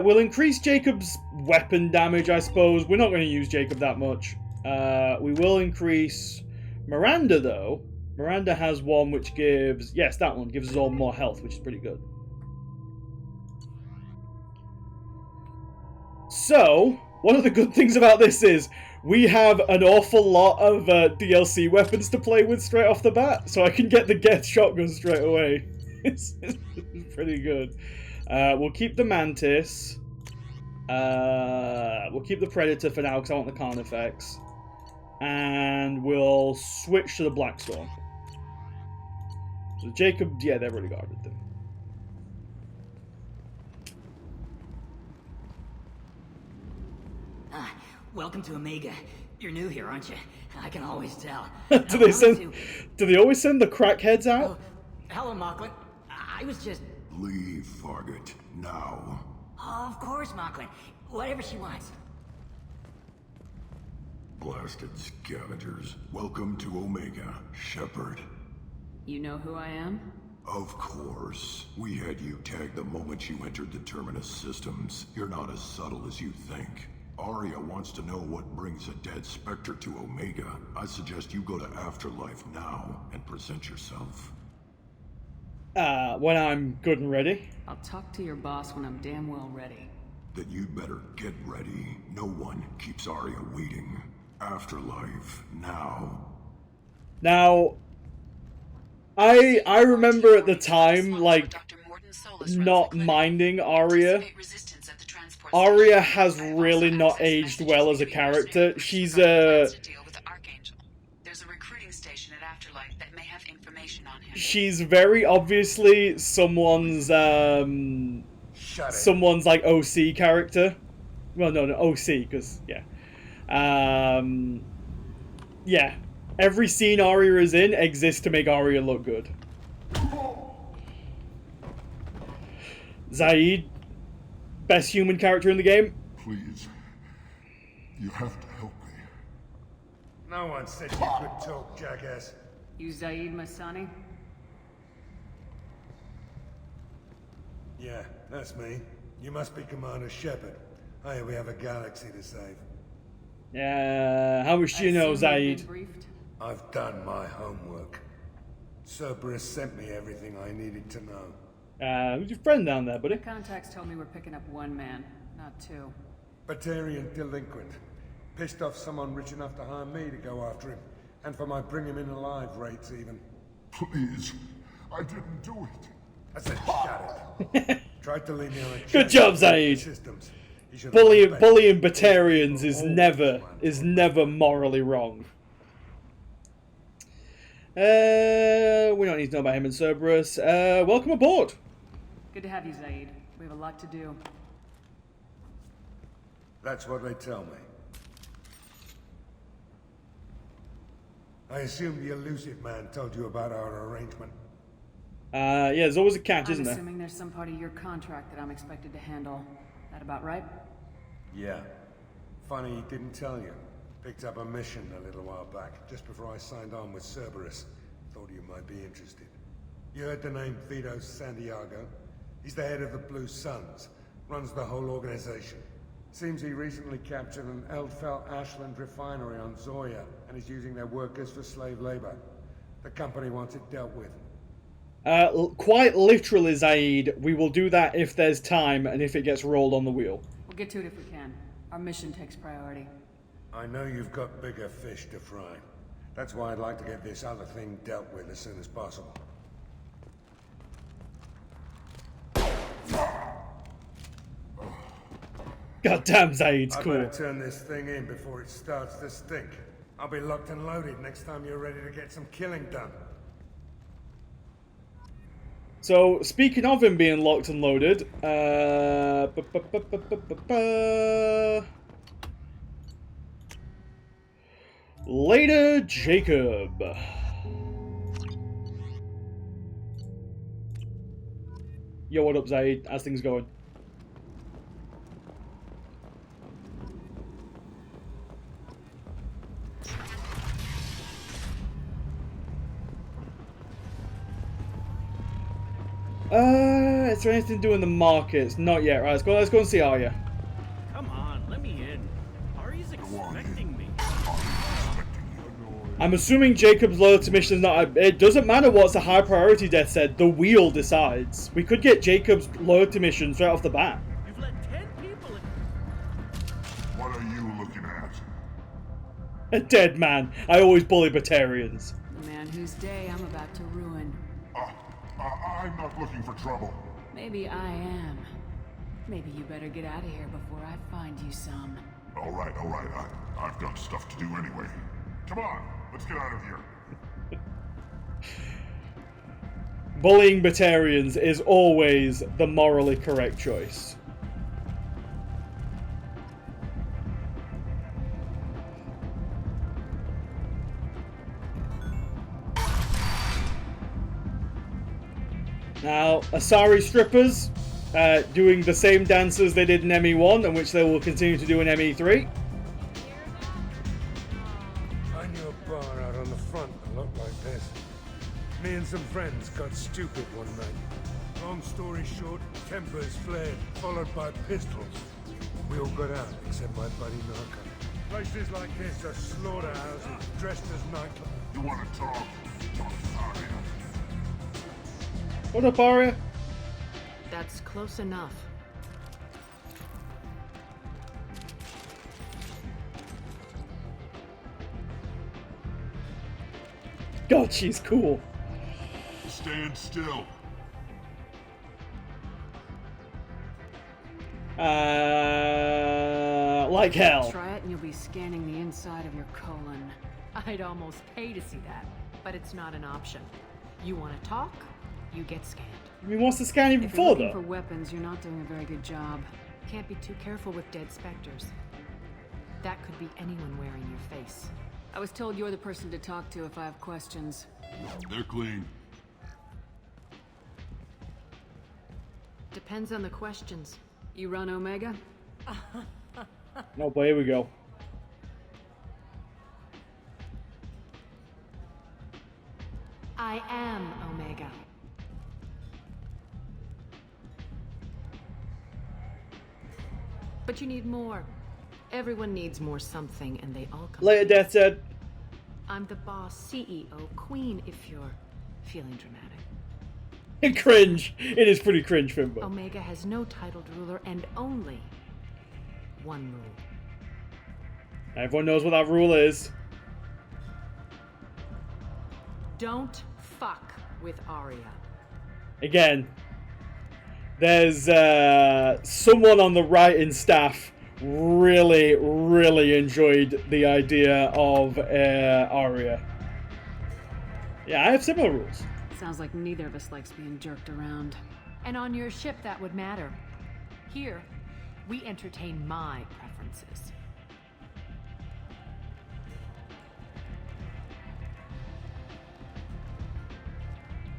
Speaker 2: We'll increase Jacob's weapon damage, I suppose. We're not going to use Jacob that much. We will increase Miranda though. Miranda has one which gives, yes, that one gives us all more health, which is pretty good. So, one of the good things about this is we have an awful lot of DLC weapons to play with straight off the bat, so I can get the Geth shotgun straight away. It's pretty good. We'll keep the Mantis. We'll keep the Predator for now because I want the Carnifex. And we'll switch to the Blackstorm. So Jacob, yeah, they've already got everything.
Speaker 17: Welcome to Omega. You're new here, aren't you? I can always tell.
Speaker 2: Do they always send the crackheads out?
Speaker 17: Hello, Mocklin. I was just...
Speaker 6: Leave, Fargate, now.
Speaker 17: Of course, Mocklin. Whatever she wants.
Speaker 6: Blasted scavengers. Welcome to Omega, Shepard.
Speaker 7: You know who I am?
Speaker 6: Of course. We had you tagged the moment you entered the Terminus systems. You're not as subtle as you think.
Speaker 18: Arya wants to know what brings a dead Spectre to Omega. I suggest you go to Afterlife now and present yourself.
Speaker 2: When I'm good and ready.
Speaker 7: I'll talk to your boss when I'm damn well ready.
Speaker 18: That you'd better get ready. No one keeps Arya waiting. Afterlife now.
Speaker 2: Now, I remember at the time, like, not minding Arya. Arya has really not aged well as a character. She's she's very obviously someone's like OC character. Well, no, OC, because yeah, yeah. Every scene Arya is in exists to make Arya look good. Zaid, best human character in the game.
Speaker 18: Please, you have to help me.
Speaker 19: No one said you could talk, jackass.
Speaker 7: You Zaid Masani?
Speaker 19: Yeah, that's me. You must be Commander Shepard. Hey, we have a galaxy to save.
Speaker 2: How much do you know, Zaid?
Speaker 19: I've done my homework. Cerberus sent me everything I needed to know.
Speaker 2: Who's your friend down there, buddy?
Speaker 7: Contacts told me we're picking up one man, not two.
Speaker 19: Batarian delinquent. Pissed off someone rich enough to hire me to go after him. And for my bring him in alive rates, even.
Speaker 18: Please, I didn't do it.
Speaker 19: I said, shut it. Tried to leave me on a
Speaker 2: Good job, Zaid. Bullying Batarians is never morally wrong. We don't need to know about him and Cerberus. Welcome aboard.
Speaker 7: Good to have you, Zaid. We have a lot to do.
Speaker 19: That's what they tell me. I assume the elusive man told you about our arrangement.
Speaker 2: Yeah, there's always a catch, isn't there?
Speaker 7: I'm assuming there's some part of your contract that I'm expected to handle. That about right?
Speaker 19: Yeah. Funny he didn't tell you. Picked up a mission a little while back, just before I signed on with Cerberus. Thought you might be interested. You heard the name Vito Santiago? He's the head of the Blue Suns. Runs the whole organization. Seems he recently captured an Eldfell Ashland refinery on Zoya, and is using their workers for slave labor. The company wants it dealt with.
Speaker 2: Quite literally, Zaid, we will do that if there's time and if it gets rolled on the wheel.
Speaker 7: We'll get to it if we can. Our mission takes priority.
Speaker 19: I know you've got bigger fish to fry. That's why I'd like to get this other thing dealt with as soon as possible.
Speaker 2: God damn, Zaid's cool.
Speaker 19: I better turn this thing in before it starts to stink. I'll be locked and loaded next time you're ready to get some killing done.
Speaker 2: So, speaking of him being locked and loaded, later, Jacob. Yo, what up, Zaid? How's things going? Is there anything to do in the markets? Not yet, right? Let's go and see Arya.
Speaker 20: Come on, let me in. Arya's expecting me.
Speaker 2: I'm assuming Jacob's loyalty mission is not... It doesn't matter what's a high priority, Death said. The wheel decides. We could get Jacob's loyalty mission straight off the bat.
Speaker 20: You've let 10 people in.
Speaker 18: What are you looking at?
Speaker 2: A dead man. I always bully Batarians.
Speaker 7: The man whose day I'm about to ruin.
Speaker 18: I'm not looking for trouble.
Speaker 7: Maybe I am. Maybe you better get out of here before I find you some.
Speaker 18: All right. I've got stuff to do anyway. Come on, let's get out of here.
Speaker 2: Bullying Batarians is always the morally correct choice. Now, Asari strippers doing the same dances they did in ME1, and which they will continue to do in ME3.
Speaker 19: I knew a bar out on the front that looked like this. Me and some friends got stupid one night. Long story short, tempers flared, followed by pistols. We all got out, except my buddy Narco. Places like this are slaughterhouses dressed as nightclubs.
Speaker 18: You want to talk? Talk to Arya.
Speaker 2: What up, Arya?
Speaker 7: That's close enough.
Speaker 2: God, she's cool.
Speaker 18: Stand still.
Speaker 2: Like hell.
Speaker 7: Try it and you'll be scanning the inside of your colon. I'd almost pay to see that, but it's not an option. You want to talk, you get scanned.
Speaker 2: I mean, what's the scan even
Speaker 7: If
Speaker 2: for,
Speaker 7: you're looking
Speaker 2: though?
Speaker 7: for weapons, you're not doing a very good job. Can't be too careful with dead specters. That could be anyone wearing your face. I was told you're the person to talk to if I have questions.
Speaker 18: They're clean.
Speaker 7: Depends on the questions. You run Omega?
Speaker 2: Oh boy, here we go.
Speaker 7: I am Omega. But you need more. Everyone needs more something, and they all come.
Speaker 2: Later, Death said.
Speaker 7: I'm the boss, CEO, queen, if you're feeling dramatic.
Speaker 2: Cringe. It is pretty cringe, Fimbo.
Speaker 7: Omega has no titled ruler and only one rule.
Speaker 2: Everyone knows what that rule is.
Speaker 7: Don't fuck with Arya.
Speaker 2: Again, there's someone on the writing staff really enjoyed the idea of Arya. Yeah, I have similar rules.
Speaker 7: Sounds like neither of us likes being jerked around. And on your ship, that would matter. Here, we entertain my preferences.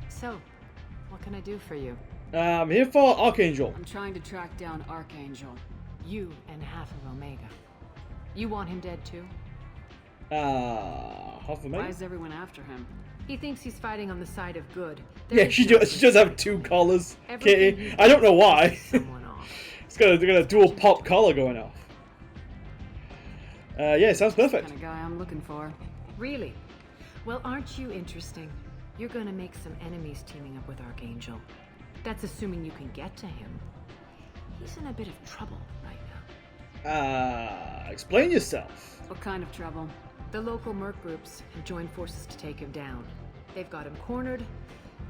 Speaker 7: So, what can I do for you?
Speaker 2: I'm here for Archangel.
Speaker 7: I'm trying to track down Archangel. You and half of Omega. You want him dead too?
Speaker 2: Half of Omega?
Speaker 7: Why is everyone after him? He thinks he's fighting on the side of good.
Speaker 2: Yeah, she does have two collars, Kitty. I don't know why. It's got a dual pop collar going off. Yeah, sounds perfect.
Speaker 7: That's the kind of guy I'm looking for. Really? Well, aren't you interesting? You're gonna make some enemies teaming up with Archangel. That's assuming you can get to him. He's in a bit of trouble right now.
Speaker 2: Explain yourself.
Speaker 7: What kind of trouble? The local merc groups have joined forces to take him down. They've got him cornered,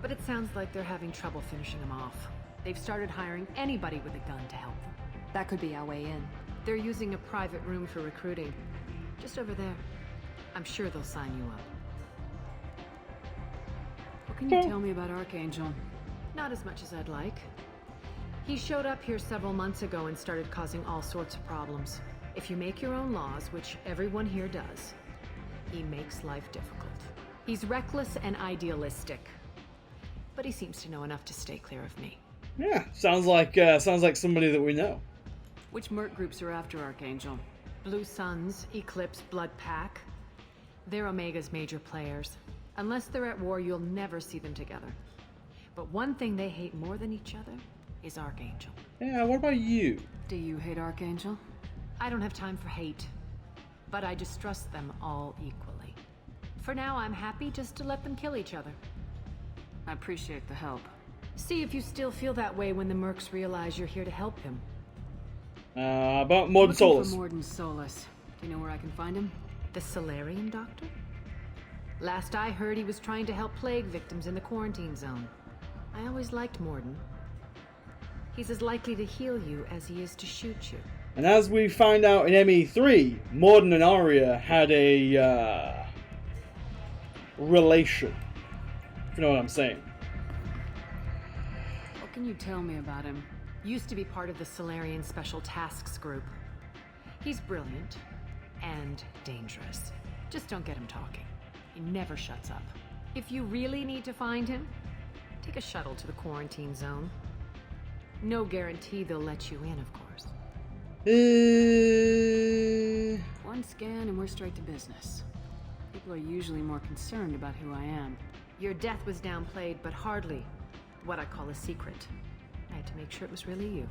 Speaker 7: but it sounds like they're having trouble finishing him off. They've started hiring anybody with a gun to help them.
Speaker 9: That could be our way in.
Speaker 7: They're using a private room for recruiting. Just over there. I'm sure they'll sign you up. What can you tell me about Archangel? Not as much as I'd like. He showed up here several months ago and started causing all sorts of problems. If you make your own laws, which everyone here does, he makes life difficult. He's reckless and idealistic. But he seems to know enough to stay clear of me.
Speaker 2: Yeah, sounds like somebody that we know.
Speaker 7: Which merc groups are after Archangel? Blue Suns, Eclipse, Blood Pack. They're Omega's major players. Unless they're at war, you'll never see them together. But one thing they hate more than each other is Archangel.
Speaker 2: Yeah, what about you?
Speaker 7: Do you hate Archangel? I don't have time for hate. But I distrust them all equally. For now, I'm happy just to let them kill each other. I appreciate the help. See if you still feel that way when the mercs realize you're here to help him.
Speaker 2: About Morden Solus.
Speaker 7: Morden Solus. Do you know where I can find him? The Solarian doctor? Last I heard, he was trying to help plague victims in the quarantine zone. I always liked Morden. He's as likely to heal you as he is to shoot you.
Speaker 2: And as we find out in ME3, Morden and Arya had a relation. If you know what I'm saying.
Speaker 7: What can you tell me about him? Used to be part of the Solarian Special Tasks Group. He's brilliant and dangerous. Just don't get him talking. He never shuts up. If you really need to find him, take a shuttle to the quarantine zone. No guarantee they'll let you in, of course. One scan and we're straight to business. People are usually more concerned about who I am. Your death was downplayed, but hardly what I call a secret. I had to make sure it was really you.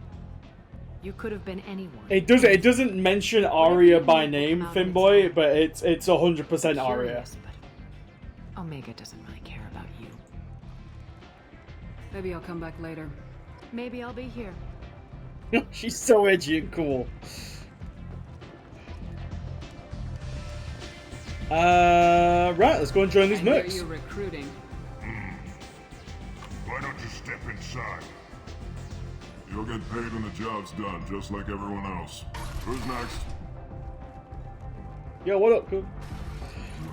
Speaker 7: You could have been anyone.
Speaker 2: It doesn't mention Arya by name, Finboy, but it's 100% Arya.
Speaker 7: But Omega doesn't really care about you. Maybe I'll come back later. Maybe I'll be here.
Speaker 2: She's so edgy and cool. Right, let's go and join these mercs.
Speaker 7: You're recruiting.
Speaker 18: Why don't you step inside? You'll get paid when the job's done, just like everyone else. Who's next?
Speaker 2: Yo, what up, Coop?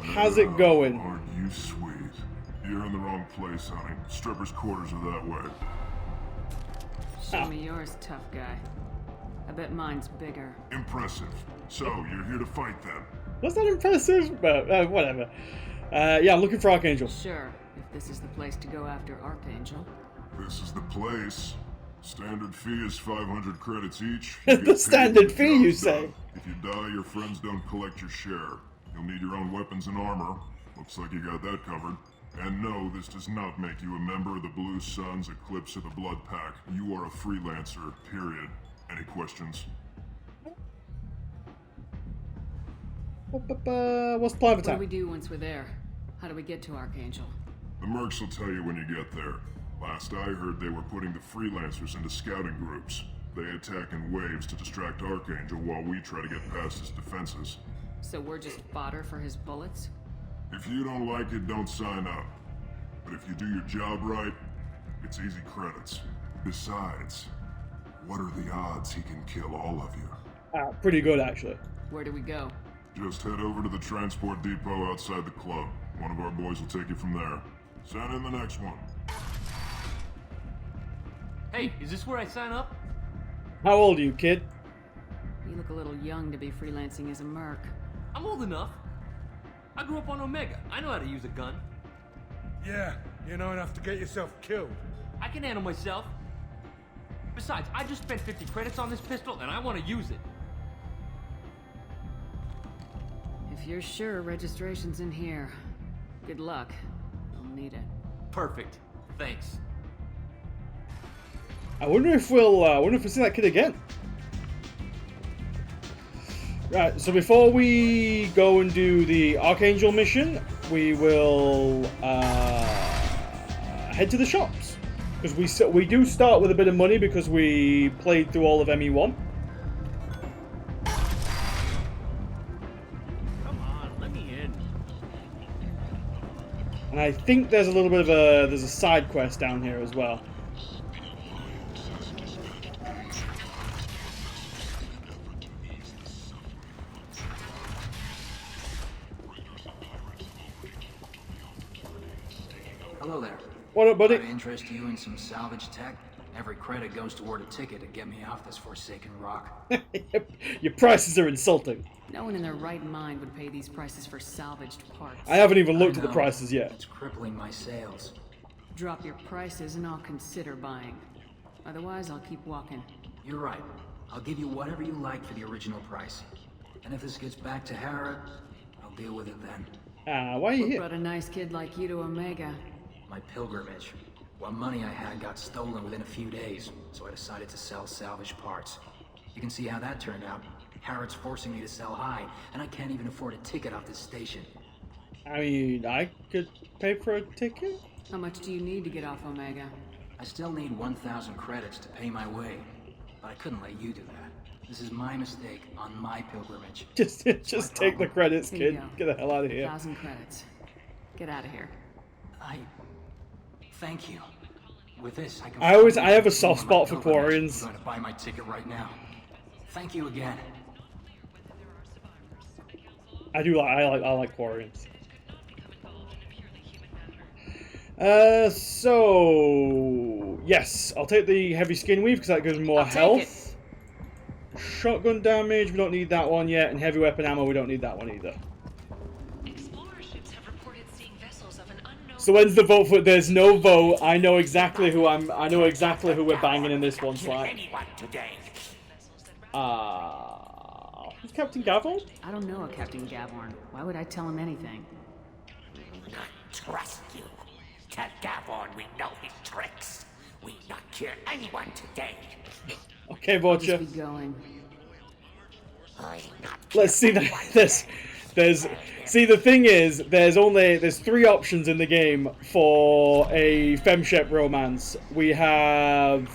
Speaker 2: How's it going?
Speaker 18: Aren't you sweet? You're in the wrong place, honey. Strippers' quarters are that way.
Speaker 7: Show me yours, tough guy. I bet mine's bigger.
Speaker 18: Impressive. So, you're here to fight them?
Speaker 2: What's that impressive? But whatever. Yeah, I'm looking for Archangel.
Speaker 7: Sure, if this is the place to go after Archangel.
Speaker 18: This is the place. Standard fee is 500 credits each.
Speaker 2: The standard fee, you say?
Speaker 18: If you die, your friends don't collect your share. You'll need your own weapons and armor. Looks like you got that covered. And no, this does not make you a member of the Blue Suns, Eclipse, or the Blood Pack. You are a freelancer, period. Any questions?
Speaker 2: What's the plan of attack?
Speaker 7: What do we do once we're there? How do we get to Archangel?
Speaker 18: The mercs will tell you when you get there. Last I heard, they were putting the freelancers into scouting groups. They attack in waves to distract Archangel while we try to get past his defenses.
Speaker 7: So we're just fodder for his bullets?
Speaker 18: If you don't like it, don't sign up. But if you do your job right, it's easy credits. Besides, what are the odds he can kill all of you?
Speaker 2: Pretty good, actually.
Speaker 7: Where do we go?
Speaker 18: Just head over to the transport depot outside the club. One of our boys will take you from there. Send in the next one.
Speaker 20: Hey, is this where I sign up?
Speaker 2: How old are you, kid?
Speaker 7: You look a little young to be freelancing as a merc.
Speaker 20: I'm old enough. I grew up on Omega. I know how to use a gun.
Speaker 19: Yeah, you know enough to get yourself killed.
Speaker 20: I can handle myself. Besides, I just spent 50 credits on this pistol and I want to use it.
Speaker 7: If you're sure registration's in here, good luck. You'll need it.
Speaker 20: Perfect. Thanks.
Speaker 2: I wonder if we'll see that kid again. Right, so before we go and do the Archangel mission, we will head to the shops. Because we do start with a bit of money because we played through all of ME1.
Speaker 20: Come on, let me in.
Speaker 2: And I think there's a little bit of there's a side quest down here as well.
Speaker 21: Hello there.
Speaker 2: What up, buddy?
Speaker 21: I interest you in some salvage tech? Every credit goes toward a ticket to get me off this forsaken rock.
Speaker 2: Your prices are insulting.
Speaker 7: No one in their right mind would pay these prices for salvaged parts.
Speaker 2: I haven't even looked at the prices yet.
Speaker 21: It's crippling my sales.
Speaker 7: Drop your prices and I'll consider buying. Otherwise, I'll keep walking.
Speaker 21: You're right. I'll give you whatever you like for the original price. And if this gets back to Harrod, I'll deal with it then.
Speaker 2: Why are you here?
Speaker 7: Brought a nice kid like you to Omega.
Speaker 21: My pilgrimage. What money I had got stolen within a few days, so I decided to sell salvaged parts. You can see how that turned out. Harrod's forcing me to sell high, and I can't even afford a ticket off this station.
Speaker 2: I mean, I could pay for a ticket?
Speaker 7: How much do you need to get off Omega?
Speaker 21: I still need 1,000 credits to pay my way, but I couldn't let you do that. This is my mistake on my pilgrimage.
Speaker 2: Just take the credits, kid. Get the hell out of here.
Speaker 7: 1,000 credits. Get out of here.
Speaker 21: Thank you. With this, I can.
Speaker 2: I have a soft spot for Quarians.
Speaker 21: I'm going to buy my ticket right now. Thank you again.
Speaker 2: I like Quarians. So yes, I'll take the heavy skin weave because that gives me more health. Shotgun damage, we don't need that one yet, and heavy weapon ammo, we don't need that one either. So when's the vote for? There's no vote. I know exactly who we're banging in this one slot. Who's Captain Gavorn?
Speaker 7: I don't know a Captain Gavorn. Why would I tell him anything?
Speaker 22: Trust you. Tell Gavorn we know his tricks.
Speaker 5: We not kill anyone today.
Speaker 2: Okay, Vorcha.
Speaker 7: Just be going.
Speaker 2: Let's see see, the thing is, there's 3 options in the game for a femshep romance. We have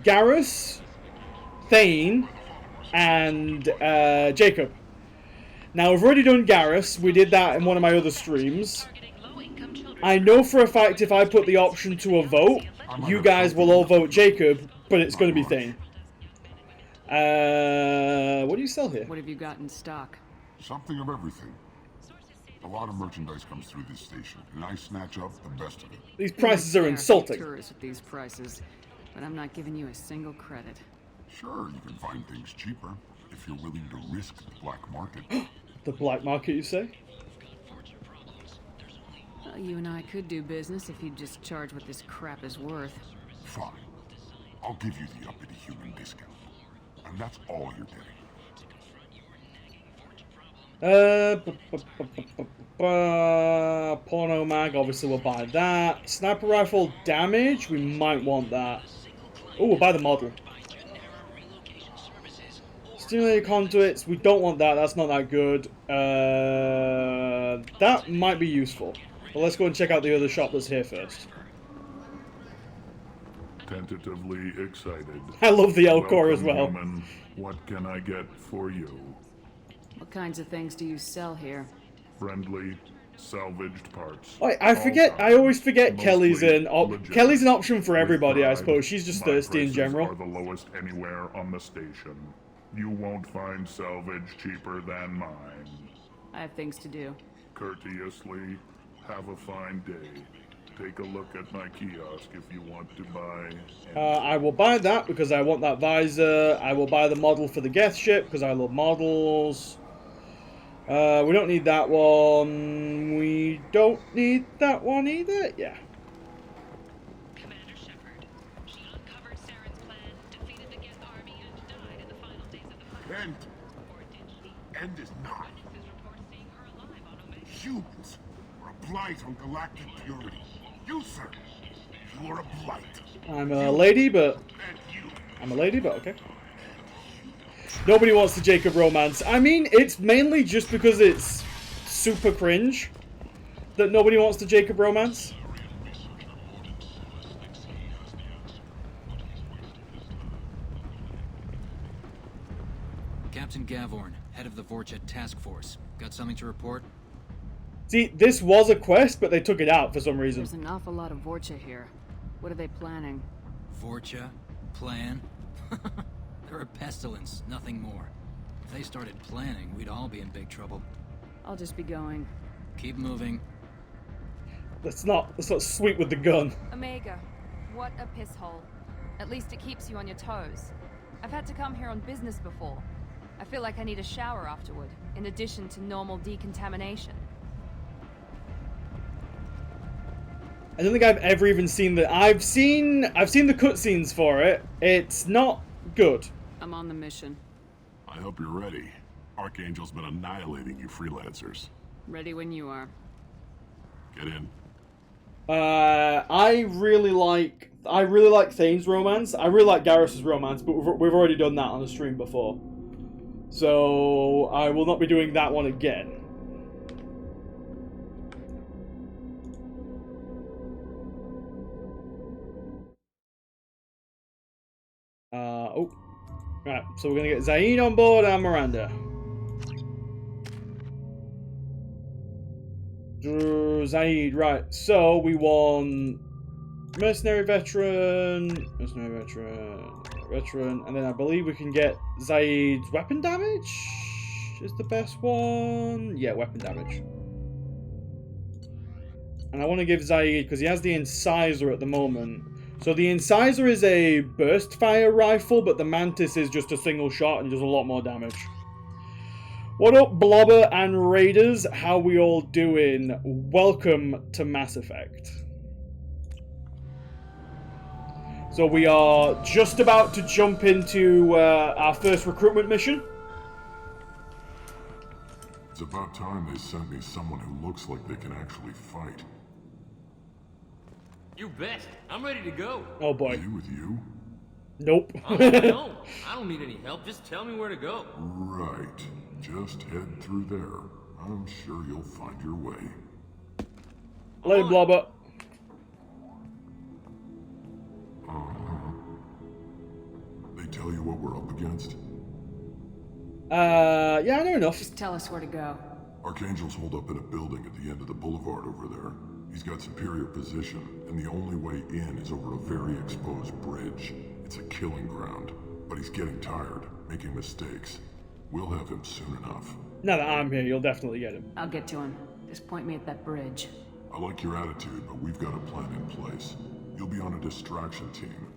Speaker 2: Garrus, Thane, and Jacob. Now, we've already done Garrus. We did that in one of my other streams. I know for a fact if I put the option to a vote, you guys will all vote Jacob, but it's going to be Thane. What do you sell here?
Speaker 7: What have you got in stock?
Speaker 18: Something of everything. A lot of merchandise comes through this station, and I snatch up the best of it.
Speaker 2: These prices are insulting.
Speaker 7: Tourists with these prices, but I'm not giving you a single credit.
Speaker 18: Sure, you can find things cheaper if you're willing to risk the black market.
Speaker 2: The black market, you say?
Speaker 7: Well, you and I could do business if you'd just charge what this crap is worth.
Speaker 18: Fine. I'll give you the uppity human discount. And that's all you're getting.
Speaker 2: Porno mag, obviously we'll buy that. Sniper rifle damage, we might want that. Oh, we'll buy the model. Stimulator conduits, we don't want that, that's not that good. That might be useful. But let's go and check out the other shop that's here first.
Speaker 18: Tentatively excited.
Speaker 2: I love the Elcor as well.
Speaker 18: Human. What can I get for you?
Speaker 7: What kinds of things do you sell here?
Speaker 18: Friendly, salvaged parts.
Speaker 2: I always forget Kelly's an option for everybody, I suppose. She's just thirsty in general.
Speaker 18: Are the lowest anywhere on the station. You won't find salvage cheaper than mine.
Speaker 7: I have things to do.
Speaker 18: Courteously, have a fine day. Take a look at my kiosk if you want to buy.
Speaker 2: I will buy that because I want that visor. I will buy the model for the Geth ship because I love models. We don't need that one. We don't need that one either. Yeah.
Speaker 22: Commander Shepard, she uncovered Saren's plan, defeated the Geth army, and died in the final days of the fight.
Speaker 19: End.
Speaker 22: Or did she?
Speaker 19: End is not.
Speaker 22: Witnesses report seeing her alive on Omega.
Speaker 19: Humans are a blight on galactic purity. You, sir, you are a blight.
Speaker 2: I'm a lady, but okay. Nobody wants the Jacob romance. I mean, it's mainly just because it's super cringe that nobody wants the Jacob romance.
Speaker 23: Captain Gavorn, head of the Vorchet task force. Got something to report?
Speaker 2: See, this was a quest, but they took it out for some reason.
Speaker 7: There's an awful lot of Vorcha here. What are they planning?
Speaker 23: Vorcha? Plan? They're a pestilence, nothing more. If they started planning, we'd all be in big trouble.
Speaker 7: I'll just be going.
Speaker 23: Keep moving.
Speaker 2: Let's not sweep with the gun.
Speaker 9: Omega, what a piss hole. At least it keeps you on your toes. I've had to come here on business before. I feel like I need a shower afterward, in addition to normal decontamination.
Speaker 2: I don't think I've ever even seen the... I've seen the cutscenes for it. It's not good.
Speaker 7: I'm on the mission.
Speaker 18: I hope you're ready. Archangel's been annihilating you freelancers.
Speaker 7: Ready when you are.
Speaker 18: Get in.
Speaker 2: I really like Thane's romance. I really like Garrus's romance, but we've already done that on the stream before. So I will not be doing that one again. Right, so we're gonna get Zaid on board and Miranda. Zaid, right, so we won Mercenary Veteran, and then I believe we can get Zaid's weapon damage is the best one. Yeah, weapon damage. And I want to give Zaid, because he has the Incisor at the moment. So the Incisor is a burst fire rifle, but the Mantis is just a single shot and does a lot more damage. What up, Blobber and Raiders? How we all doing? Welcome to Mass Effect. So we are just about to jump into our first recruitment mission.
Speaker 18: It's about time they sent me someone who looks like they can actually fight.
Speaker 20: You bet. I'm ready to go.
Speaker 2: Oh boy.
Speaker 18: You with you?
Speaker 2: Nope.
Speaker 20: I'm on my own. I don't need any help. Just tell me where to go.
Speaker 18: Right. Just head through there. I'm sure you'll find your way.
Speaker 2: Let him blob up.
Speaker 18: They tell you what we're up against?
Speaker 2: Yeah, I know enough.
Speaker 7: Just tell us where to go.
Speaker 18: Archangel's holed up in a building at the end of the boulevard over there. He's got superior position, and the only way in is over a very exposed bridge. It's a killing ground, but he's getting tired, making mistakes. We'll have him soon enough.
Speaker 2: Now that I'm here, you'll definitely get him.
Speaker 7: I'll get to him. Just point me at that bridge.
Speaker 18: I like your attitude, but we've got a plan in place. You'll be on a distraction team.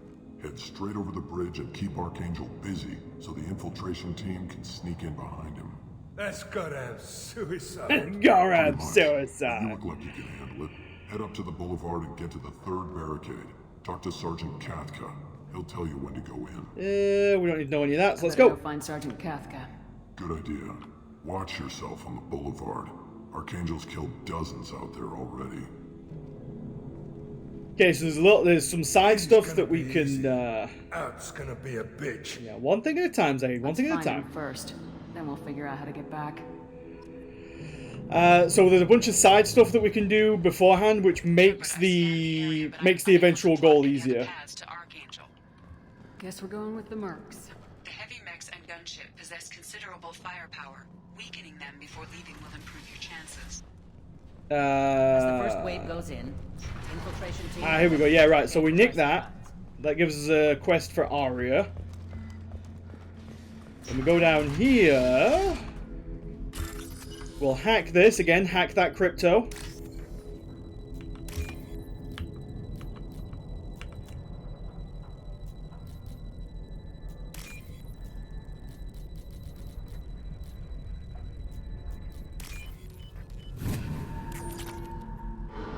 Speaker 18: Head straight over the bridge and keep Archangel busy so the infiltration team can sneak in behind him.
Speaker 19: That's goddamn suicide.
Speaker 2: Goddamn suicide.
Speaker 18: You look like you can handle it. Head up to the boulevard and get to the third barricade. Talk to Sergeant Kathka. He'll tell you when to go in.
Speaker 2: We don't need to know any of that, so let's
Speaker 7: Better
Speaker 2: go.
Speaker 7: Find Sergeant Kathka.
Speaker 18: Good idea. Watch yourself on the boulevard. Archangel's killed dozens out there already.
Speaker 2: Okay, so there's some side stuff that we can.
Speaker 19: Out's gonna be a bitch.
Speaker 2: Yeah, one thing at a time, Zaid. One thing at a
Speaker 7: Find him
Speaker 2: time.
Speaker 7: first. Then we'll figure out how to get back.
Speaker 2: So there's a bunch of side stuff that we can do beforehand, which makes the eventual goal easier.
Speaker 7: Guess we're going with the Mercs.
Speaker 11: The heavy mechs and gunship possess considerable firepower. Weakening them before leaving will improve your chances.
Speaker 1: As the first wave goes in, infiltration team...
Speaker 2: Here we go. Yeah, right. So we nick that. That gives us a quest for Aria. And we go down here. We'll hack this again. Hack that crypto.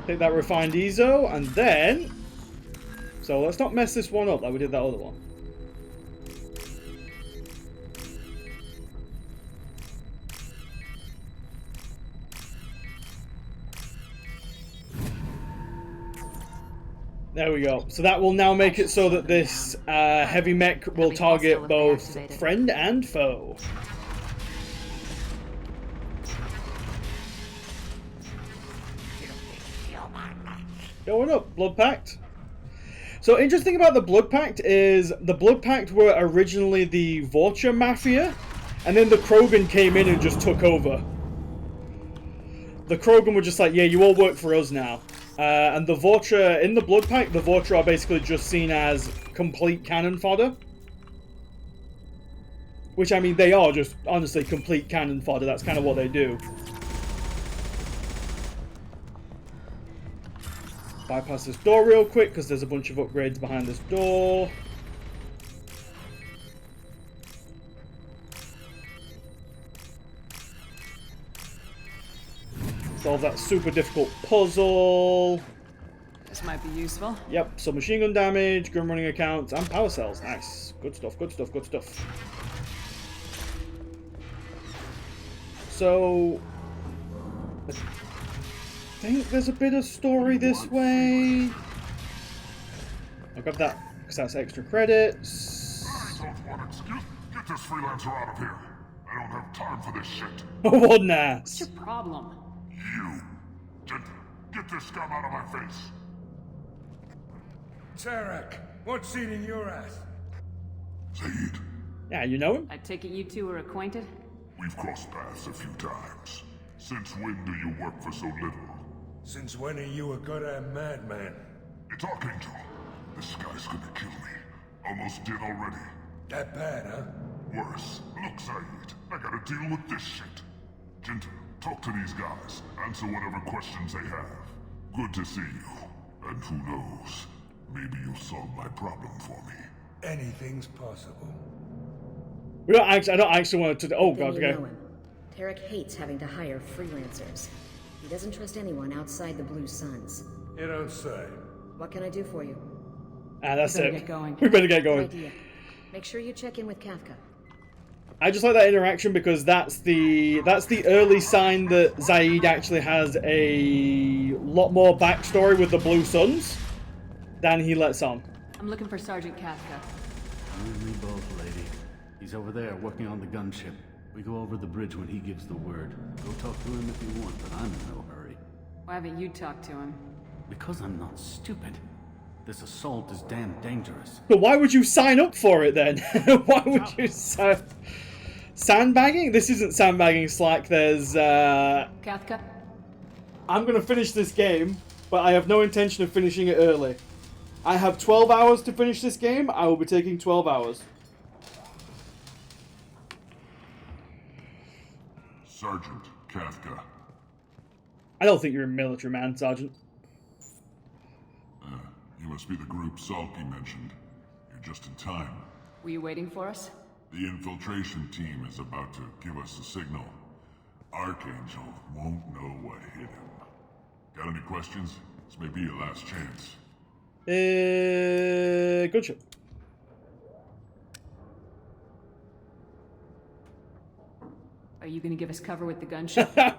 Speaker 2: Take that refined EZO, and then... So let's not mess this one up like we did that other one. There we go. So that will now make it so that this heavy mech will target both friend and foe. Going up, Blood Pact. So interesting about the Blood Pact is the Blood Pact were originally the Vulture Mafia, and then the Krogan came in and just took over. The Krogan were just like, yeah, you all work for us now. And the Vulture, in the Blood Pact, the Vulture are basically just seen as complete cannon fodder. Which, I mean, they are just, honestly, complete cannon fodder. That's kind of what they do. Bypass this door real quick, because there's a bunch of upgrades behind this door. Solve that super difficult puzzle.
Speaker 7: This might be useful.
Speaker 2: Yep, some machine gun damage, gun running accounts, and power cells. Nice. Good stuff, good stuff, good stuff. So... I think there's a bit of story this way. I'll grab that, because that's extra credits.
Speaker 18: Get this freelancer out of here. I don't have time for this shit.
Speaker 2: What an ass.
Speaker 7: What's your problem?
Speaker 18: You. Get this scum out of my face.
Speaker 19: Tarek, what's eating your ass?
Speaker 18: Zaid.
Speaker 2: Yeah, you know him?
Speaker 7: I take it you two are acquainted?
Speaker 18: We've crossed paths a few times. Since when do you work for so little?
Speaker 19: Since when are you a goddamn madman?
Speaker 18: It's Archangel. This guy's gonna kill me. Almost did already.
Speaker 19: That bad, huh?
Speaker 18: Worse. Look, Zaid, I gotta deal with this shit. Jinta, talk to these guys. Answer whatever questions they have. Good to see you. And who knows, maybe you'll solve my problem for me.
Speaker 19: Anything's possible.
Speaker 2: I don't actually want to... Oh, God, okay.
Speaker 1: Tarek hates having to hire freelancers. He doesn't trust anyone outside the Blue Suns.
Speaker 19: You don't say.
Speaker 1: What can I do for you?
Speaker 2: That's
Speaker 7: we better
Speaker 2: it.
Speaker 7: Get going.
Speaker 2: We better get going.
Speaker 1: Good idea. Make sure you check in with Kafka.
Speaker 2: I just like that interaction because that's the early sign that Zaid actually has a lot more backstory with the Blue Suns. than he lets on.
Speaker 7: I'm looking for Sergeant Kafka.
Speaker 4: You and me both, lady. He's over there working on the gunship. We go over the bridge when he gives the word. Go talk to him if you want, but I'm in no hurry.
Speaker 7: Why haven't you talked to him?
Speaker 4: Because I'm not stupid. This assault is damn dangerous.
Speaker 2: But why would you sign up for it then? Why would you sign... Sandbagging? This isn't sandbagging, Slack. There's,
Speaker 7: Kafka?
Speaker 2: I'm gonna finish this game, but I have no intention of finishing it early. I have 12 hours to finish this game. I will be taking 12 hours.
Speaker 18: Sergeant Kafka.
Speaker 2: I don't think you're a military man, Sergeant.
Speaker 18: You must be the group Salky mentioned. You're just in time.
Speaker 7: Were you waiting for us?
Speaker 18: The infiltration team is about to give us a signal. Archangel won't know what hit him. Got any questions? This may be your last chance.
Speaker 2: Good shot.
Speaker 7: Are you gonna give us cover with the gunship?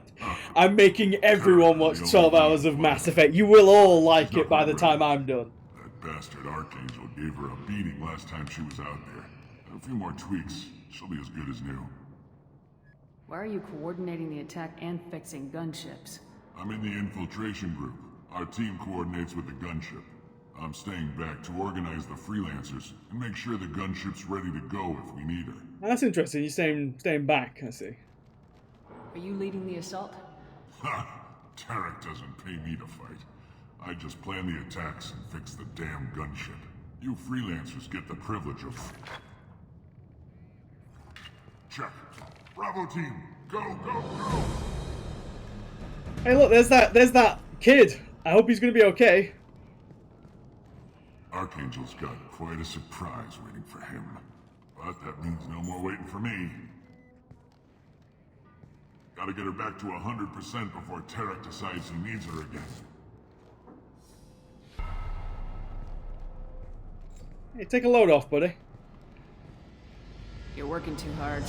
Speaker 2: I'm making everyone watch 12 hours of Mass Effect. You will all like it by the time I'm done.
Speaker 18: That bastard Archangel gave her a beating last time she was out there. A few more tweaks, she'll be as good as new.
Speaker 7: Why are you coordinating the attack and fixing gunships?
Speaker 18: I'm in the infiltration group. Our team coordinates with the gunship. I'm staying back to organize the freelancers and make sure the gunship's ready to go if we need her.
Speaker 2: That's interesting. You're staying back, I see.
Speaker 7: Are you leading the assault?
Speaker 18: Ha! Tarek doesn't pay me to fight. I just plan the attacks and fix the damn gunship. You freelancers get the privilege of... Check. Bravo team, go, go, go!
Speaker 2: Hey, look, there's that kid. I hope he's gonna be okay.
Speaker 18: Archangel's got quite a surprise waiting for him. But that means no more waiting for me. Gotta get her back to 100% before Tarek decides he needs her again.
Speaker 2: Hey, take a load off, buddy.
Speaker 7: You're working too hard.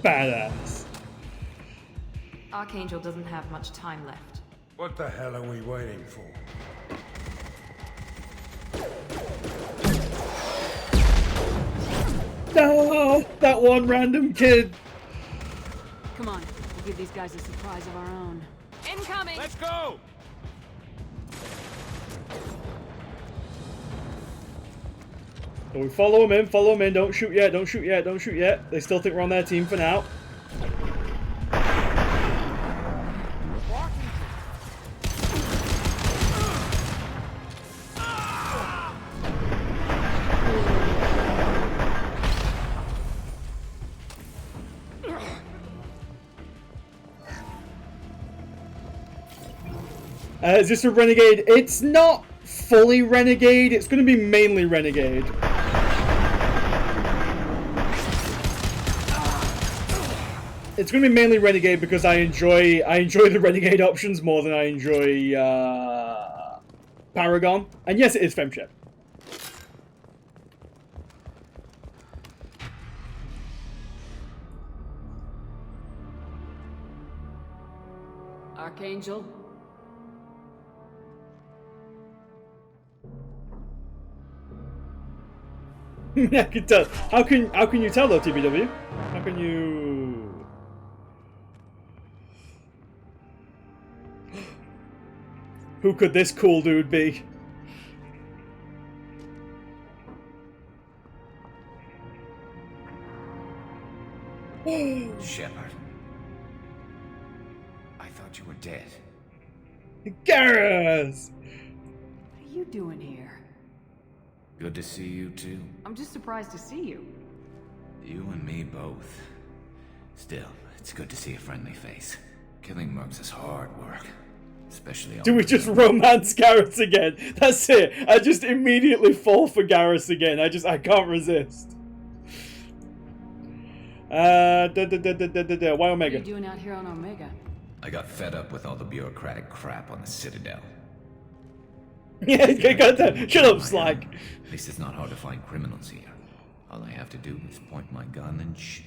Speaker 2: Badass.
Speaker 9: Archangel doesn't have much time left.
Speaker 19: What the hell are we waiting for?
Speaker 2: No! That one random kid!
Speaker 7: Come on, we'll give these guys a surprise of our own.
Speaker 20: Incoming! Let's go!
Speaker 2: So we follow him in, don't shoot yet, don't shoot yet, don't shoot yet. They still think we're on their team for now. Is this a Renegade? It's not fully Renegade, it's going to be mainly Renegade. It's going to be mainly Renegade because I enjoy the Renegade options more than I enjoy Paragon. And yes, it is Femshep.
Speaker 7: Archangel?
Speaker 2: I can tell. How can you tell though, TBW? How can you? Who could this cool dude be?
Speaker 5: Shepard. I thought you were dead.
Speaker 2: Garrus!
Speaker 7: What are you doing here?
Speaker 5: Good to see you too.
Speaker 7: I'm just surprised to see you.
Speaker 5: You and me both. Still, it's good to see a friendly face. Killing mercs is hard work. Especially
Speaker 2: Do we just romance Garrus again? That's it. I just immediately fall for Garrus again. I can't resist. Why Omega?
Speaker 7: What are you doing out here on Omega?
Speaker 5: I got fed up with all the bureaucratic crap on the Citadel.
Speaker 2: Yeah, got that. Shut up, Slack.
Speaker 5: At least it's not hard to find criminals here. All I have to do is point my gun and shoot.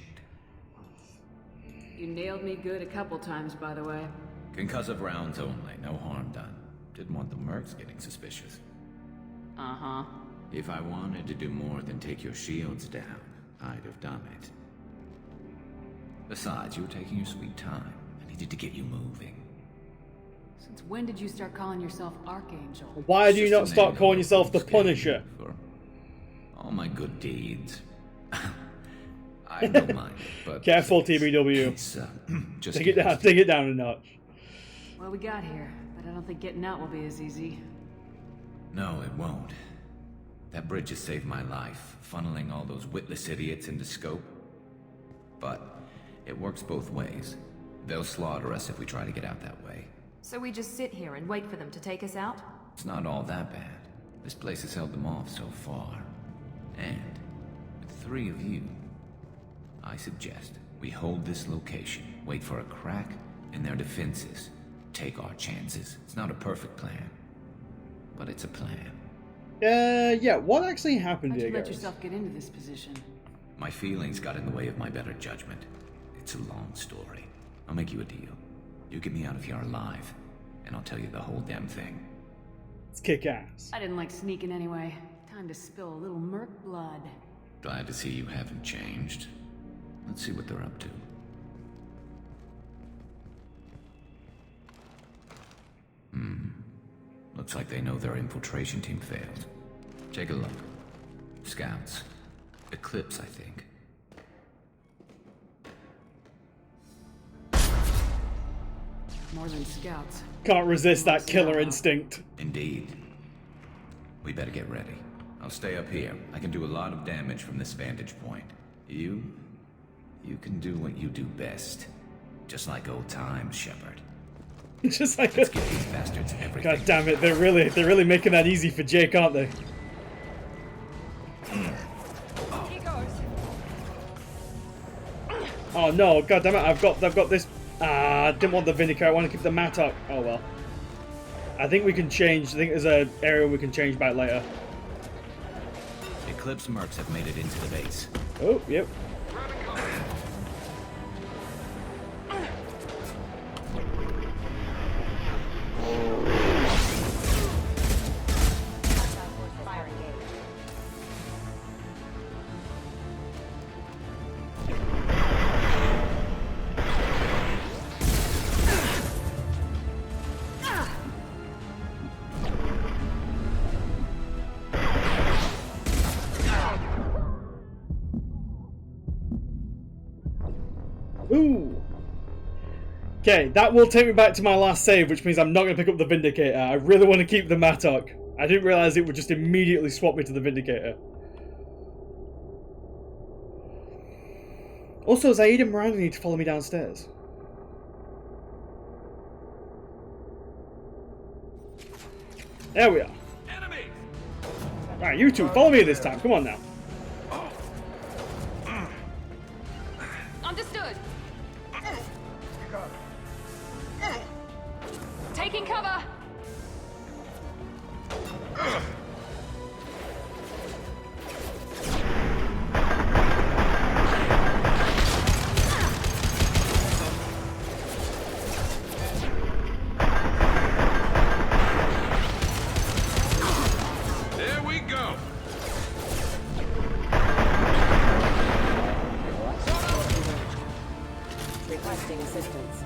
Speaker 7: You nailed me good a couple times, by the way.
Speaker 5: Concussive rounds only, no harm done. Didn't want the mercs getting suspicious.
Speaker 7: Uh-huh.
Speaker 5: If I wanted to do more than take your shields down, I'd have done it. Besides, you were taking your sweet time. I needed to get you moving.
Speaker 7: Since when did you start calling yourself Archangel?
Speaker 2: Why do you not start calling yourself the Punisher?
Speaker 5: For all my good deeds. I don't mind, but
Speaker 2: careful, TBW.
Speaker 5: Just
Speaker 2: take it down a notch.
Speaker 7: Well, we got here, but I don't think getting out will be as easy.
Speaker 5: No, it won't. That bridge has saved my life, funneling all those witless idiots into scope. But it works both ways. They'll slaughter us if we try to get out that way.
Speaker 9: So we just sit here and wait for them to take us out?
Speaker 5: It's not all that bad. This place has held them off so far. And with 3 of you, I suggest we hold this location, wait for a crack in their defenses, take our chances. It's not a perfect plan, but it's a plan.
Speaker 2: Yeah, what actually happened
Speaker 7: How'd
Speaker 2: here,
Speaker 7: you let
Speaker 2: guys?
Speaker 7: yourself get into this position?
Speaker 5: My feelings got in the way of my better judgment. It's a long story. I'll make you a deal. You get me out of here alive, and I'll tell you the whole damn thing.
Speaker 2: Let's kick ass.
Speaker 7: I didn't like sneaking anyway. Time to spill a little merc blood.
Speaker 5: Glad to see you haven't changed. Let's see what they're up to. Looks like they know their infiltration team failed. Take a look. Scouts. Eclipse, I think.
Speaker 7: More than scouts.
Speaker 2: Can't resist that killer instinct.
Speaker 5: Indeed. We better get ready. I'll stay up here. I can do a lot of damage from this vantage point. You can do what you do best. Just like old times, Shepard.
Speaker 2: Just like
Speaker 5: Let's give these bastards everything.
Speaker 2: God damn it, they're really making that easy for Jake, aren't they? Oh no, god damn it, I've got this. I didn't want the Vindicator, I want to keep the Mattock. Oh well. I think we can change, I think there's an area we can change back later.
Speaker 5: Eclipse mercs have made it into the base.
Speaker 2: Oh, yep. Ooh. Okay, that will take me back to my last save, which means I'm not going to pick up the Vindicator. I really want to keep the Mattock. I didn't realize it would just immediately swap me to the Vindicator. Also, Zaid and Miranda need to follow me downstairs. There we are. Right, you two, follow me this time. Come on now.
Speaker 9: Understood. Taking cover.
Speaker 15: There we go.
Speaker 1: Requesting assistance.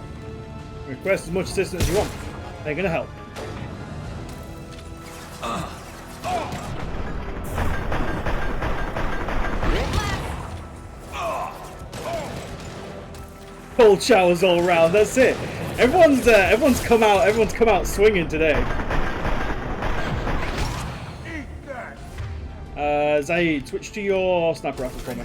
Speaker 2: Request as much assistance as you want. They're gonna help. Cold showers all around. That's it. Everyone's come out swinging today. Zaid, switch to your sniper rifle for me.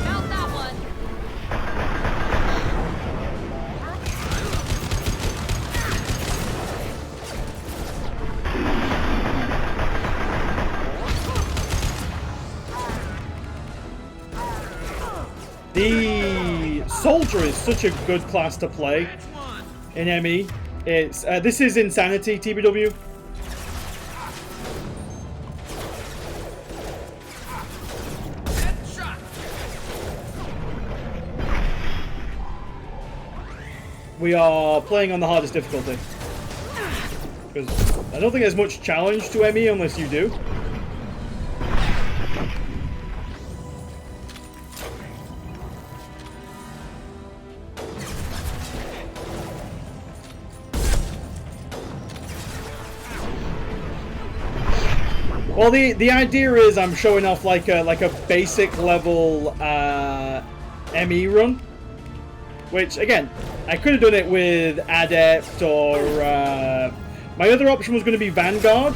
Speaker 9: Found that one.
Speaker 2: The soldier is such a good class to play in ME. It's this is Insanity, TBW. We are playing on the hardest difficulty. Because I don't think there's much challenge to ME unless you do. Well, the idea is I'm showing off like a basic level ME run. Which, again, I could have done it with Adept or... my other option was going to be Vanguard.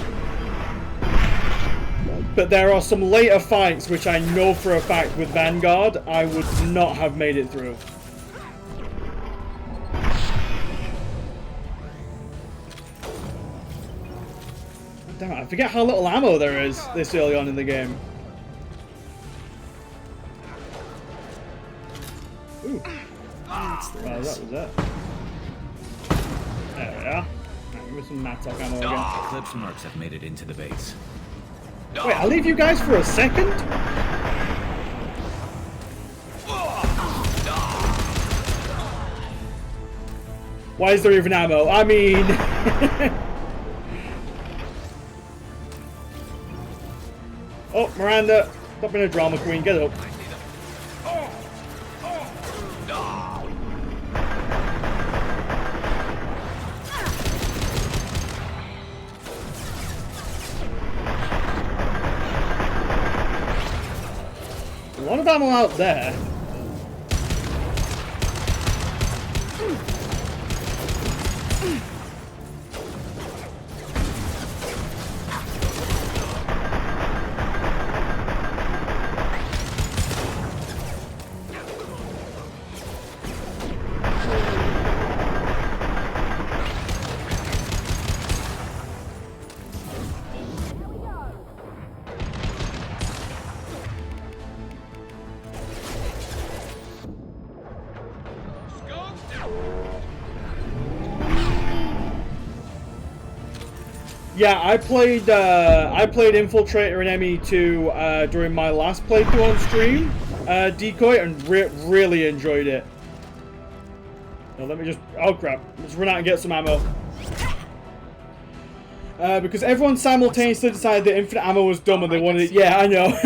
Speaker 2: But there are some later fights which I know for a fact with Vanguard I would not have made it through. Damn it, I forget how little ammo there is this early on in the game. Ooh. Well, that was it. There we are. Right, give me some Mattock ammo again.
Speaker 5: Eclipse marks have made it into the base.
Speaker 2: Wait, I'll leave you guys for a second? Why is there even ammo? I mean... Oh, Miranda, stop being a drama queen, get up. A lot of ammo out there. Yeah, I played Infiltrator in ME2 during my last playthrough on stream, Decoy, and really enjoyed it. Now let me just... Oh crap, let's run out and get some ammo. Because everyone simultaneously decided that infinite ammo was dumb and they wanted it... Yeah, I know.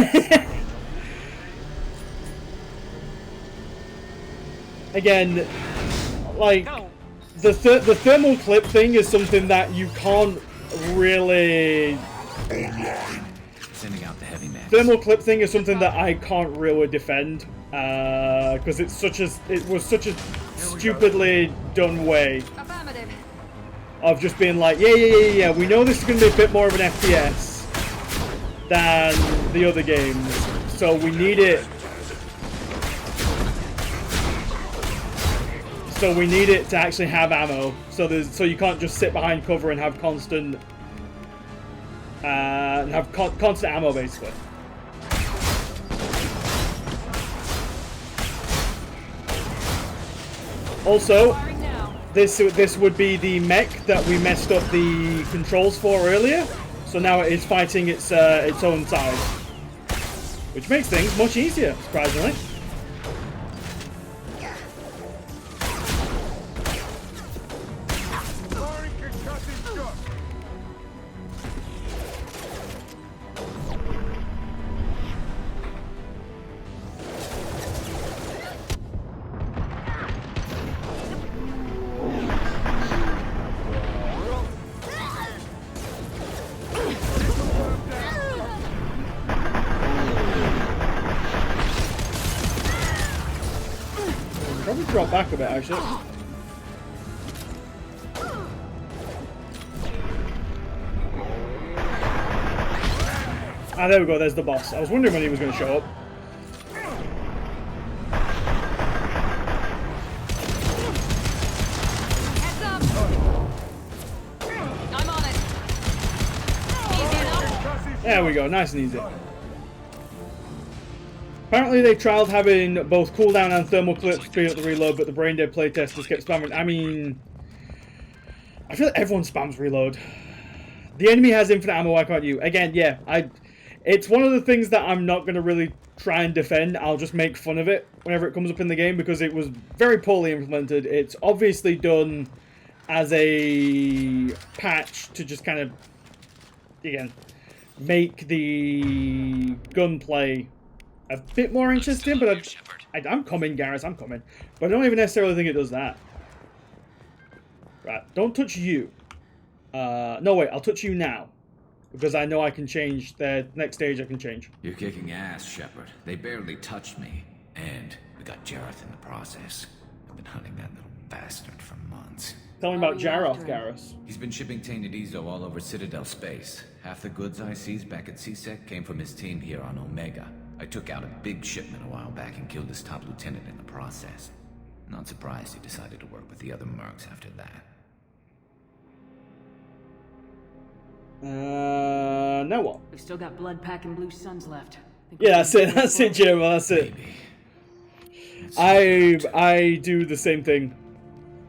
Speaker 2: Again, like, the thermal clip thing is something that you can't really...
Speaker 5: Sending out the heavy max.
Speaker 2: Thermal clip thing is something that I can't really defend, because it was such a stupidly done way of just being like, yeah, we know this is going to be a bit more of an FPS than the other games, so we need it. So we need it to actually have ammo. So you can't just sit behind cover and have constant constant ammo basically. Also, this would be the mech that we messed up the controls for earlier. So now it is fighting its own side, which makes things much easier, surprisingly. Probably drop back a bit, actually. Ah, there we go, there's the boss. I was wondering when he was going to show up.
Speaker 8: Heads up. I'm on it. Easy enough.
Speaker 2: There we go, nice and easy. Apparently they trialed having both cooldown and thermal clips speed up the reload, but the brain dead playtesters kept spamming. I mean, I feel like everyone spams reload. The enemy has infinite ammo, why can't you? Again, yeah, it's one of the things that I'm not going to really try and defend. I'll just make fun of it whenever it comes up in the game because it was very poorly implemented. It's obviously done as a patch to just kind of, again, make the gunplay a bit more interesting, but I'm coming, Garrus, I'm coming. But I don't even necessarily think it does that. Right, don't touch you. No, wait, I'll touch you now. Because I know I can change. The next stage I can change.
Speaker 5: You're kicking ass, Shepard. They barely touched me. And we got Jareth in the process. I've been hunting that little bastard for months.
Speaker 2: Tell me about Jareth, Garrus.
Speaker 5: He's been shipping tainted Ezo all over Citadel space. Half the goods I seized back at CSEC came from his team here on Omega. I took out a big shipment a while back and killed his top lieutenant in the process. Not surprised he decided to work with the other mercs after that.
Speaker 2: Now what?
Speaker 7: We've still got blood pack and blue suns left.
Speaker 2: Yeah, that's it, Jim, that's it. I do the same thing.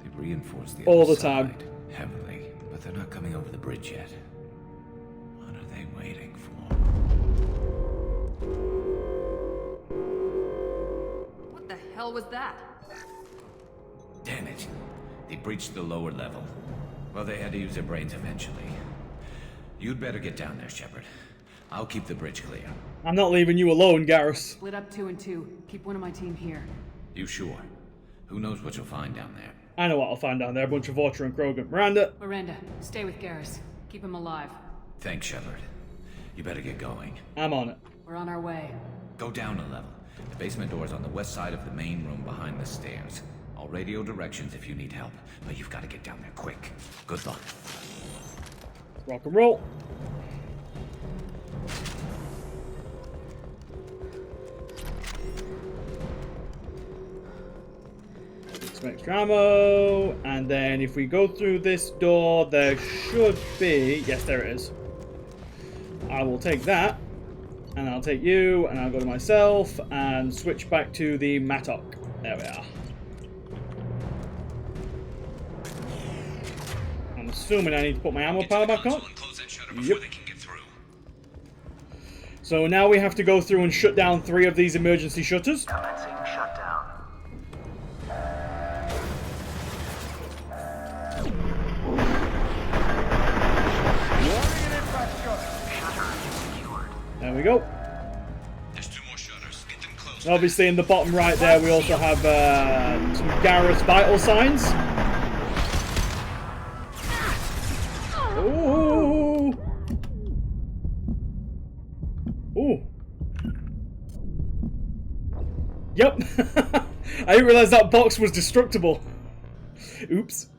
Speaker 5: They've reinforced the
Speaker 2: all
Speaker 5: other
Speaker 2: the time.
Speaker 5: side heavily, but they're not coming over the bridge yet. What are they waiting for?
Speaker 9: What the hell was that?
Speaker 5: Damn it. They breached the lower level. Well, they had to use their brains eventually. You'd better get down there, Shepard. I'll keep the bridge clear.
Speaker 2: I'm not leaving you alone, Garrus.
Speaker 7: Split up 2 and 2. Keep one of my team here.
Speaker 5: You sure? Who knows what you'll find down there?
Speaker 2: I know what I'll find down there. A bunch of Vorcha and Krogan. Miranda.
Speaker 7: Miranda, stay with Garrus. Keep him alive.
Speaker 5: Thanks, Shepard. You better get going.
Speaker 2: I'm on it.
Speaker 7: We're on our way.
Speaker 5: Go down a level. The basement door's on the west side of the main room behind the stairs. I'll radio directions if you need help, but you've got to get down there quick. Good luck.
Speaker 2: Rock and roll. Some extra ammo, and then if we go through this door, there should be... Yes, there it is. I will take that, and I'll take you, and I'll go to myself, and switch back to the Mattock. There we are. I'm assuming I need to put my ammo power back on. Yep. So now we have to go through and shut down 3 of these emergency shutters.
Speaker 15: Commencing shutdown.
Speaker 2: There we go. Obviously in the bottom right there we also have some Garrus vital signs. Ooh. Ooh. Yep. I didn't realize that box was destructible. Oops.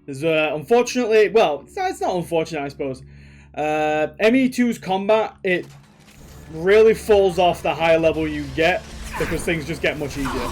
Speaker 2: There's unfortunately, well, it's not unfortunate, I suppose. ME2's combat, it really falls off the higher level you get because things just get much easier.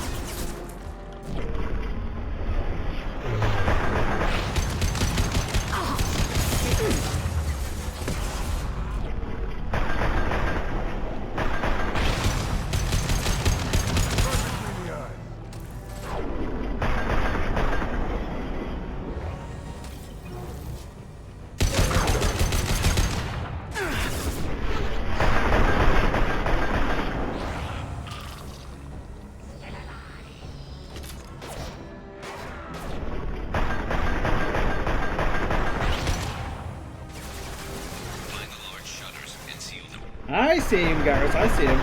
Speaker 2: I see him, Garrus. I see him.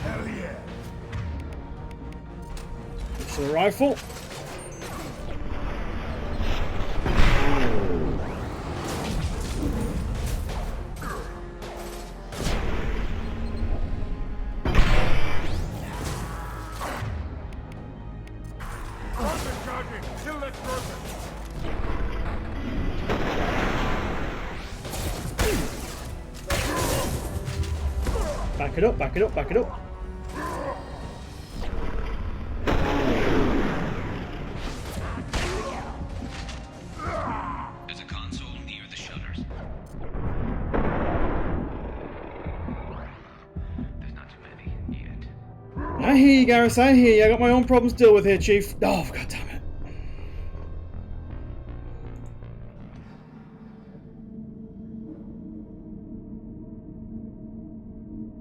Speaker 19: Hell yeah.
Speaker 2: To the rifle. Back it up, back it up, back it up. I hear you, Garrus. I hear you. I got my own problems to deal with here, Chief. Oh, God damn it.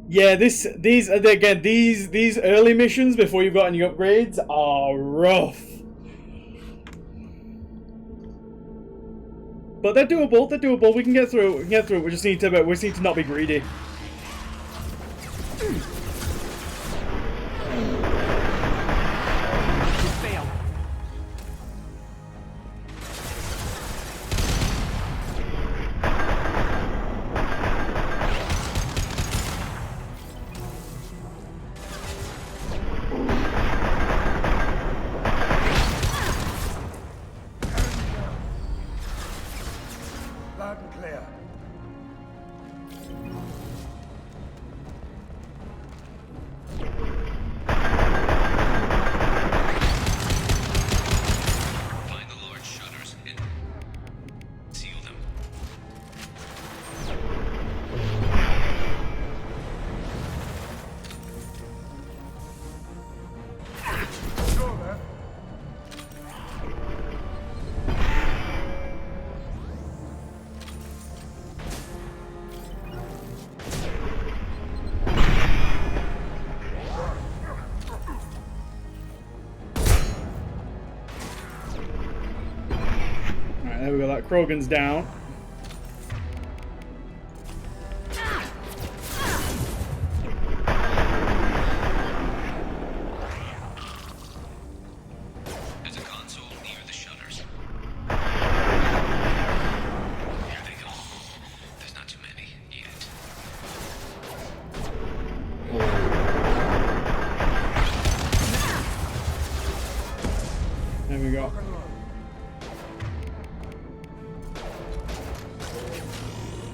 Speaker 2: Yeah, these early missions before you've got any upgrades are rough. But they're doable. They're doable. We can get through. We can get through. We just need to not be greedy.
Speaker 19: Loud and clear.
Speaker 5: Find the large shutters and seal them.
Speaker 19: Go there.
Speaker 2: Alright, there we go. That Krogan's down.
Speaker 5: There's a console near the shutters. Here they go. There's not too many yet.
Speaker 2: There we go.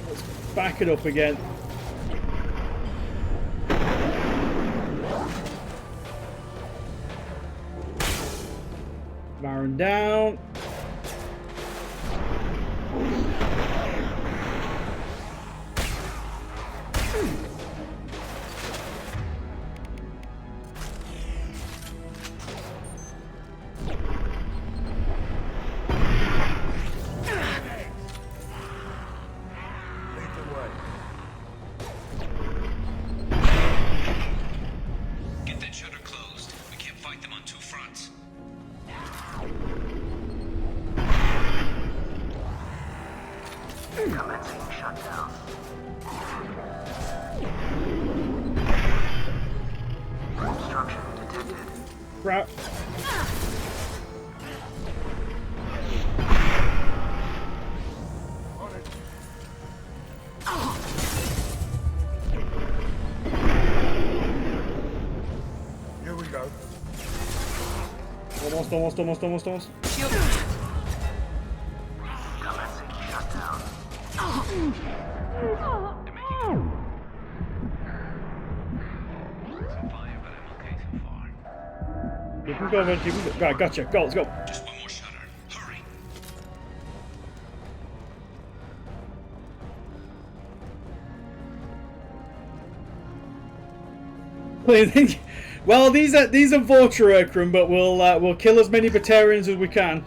Speaker 2: Let's back it up again. Baron down.
Speaker 19: Lead the way.
Speaker 5: Get that shutter closed. We can't fight them on two fronts.
Speaker 15: Commencing shutdown. Obstruction detected.
Speaker 2: Crap.
Speaker 19: On it. Here we go.
Speaker 2: Almost.
Speaker 15: Commencing shutdown.
Speaker 5: Some fire, but I'm okay so far.
Speaker 2: Keep him going, keep him going. Right, gotcha. Go, let's go.
Speaker 5: Just one more shutter. Hurry.
Speaker 2: Well, these are Vulture Akram, but we'll kill as many Batarians as we can.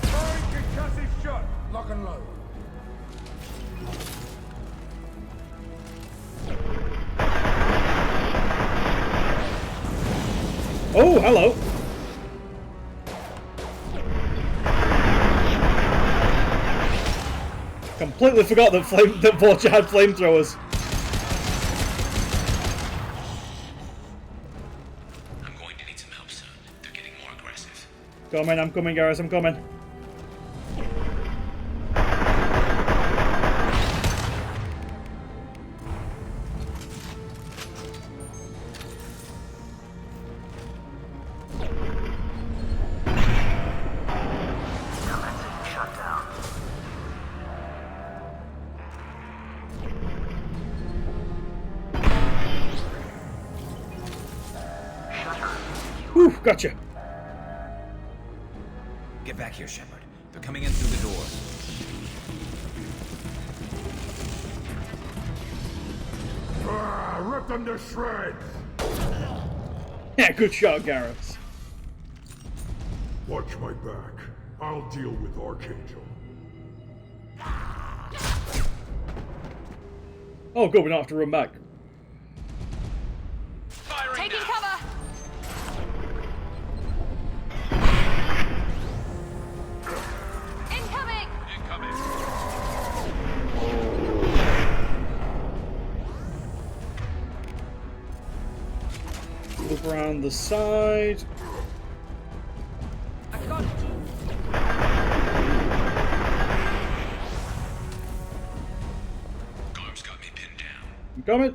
Speaker 19: Firing concussive shot. Lock and load.
Speaker 2: Oh, hello. Completely forgot that Vulture had flamethrowers.
Speaker 5: I'm going to need some help soon. They're getting more aggressive.
Speaker 2: Coming, I'm coming, Garrus, I'm coming. Gotcha.
Speaker 5: Get back here, Shepard. They're coming in through the doors.
Speaker 18: Rip them to shreds!
Speaker 2: Yeah, good shot, Garrus.
Speaker 18: Watch my back. I'll deal with Archangel.
Speaker 2: Oh, good, we don't have to run back.
Speaker 22: Taking cover! Incoming!
Speaker 2: Look around the side.
Speaker 22: I got it.
Speaker 5: Garm's got me pinned down.
Speaker 2: I'm coming.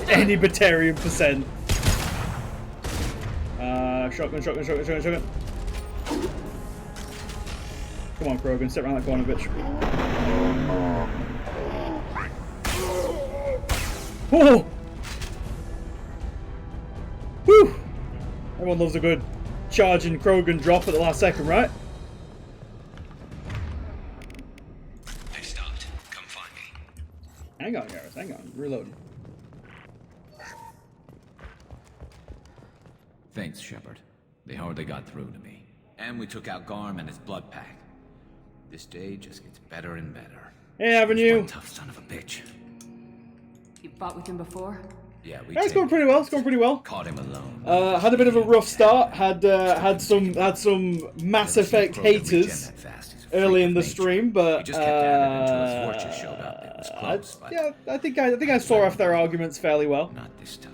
Speaker 2: Any Batarian percent. Shotgun. Come on, Krogan, step around that corner, bitch. Oh! Whew! Everyone loves a good charging Krogan drop at the last second, right?
Speaker 5: They stopped. Come find me.
Speaker 2: Hang on, Garrus, hang on. Reloading.
Speaker 5: Thanks, Shepard. They hardly got through to me. And we took out Garm and his blood pack. This day just gets better and better.
Speaker 2: Hey, Avenue.
Speaker 5: One tough son of a bitch.
Speaker 7: You fought with him before?
Speaker 5: Yeah,
Speaker 2: It's going pretty well. It's going pretty well.
Speaker 5: Caught him alone.
Speaker 2: Had a bit of a rough start. Had some Mass Effect haters early in the stream, but
Speaker 5: just kept at it until his fortress showed up. It was close, but
Speaker 2: yeah, I think I saw off their arguments fairly well.
Speaker 5: not this time.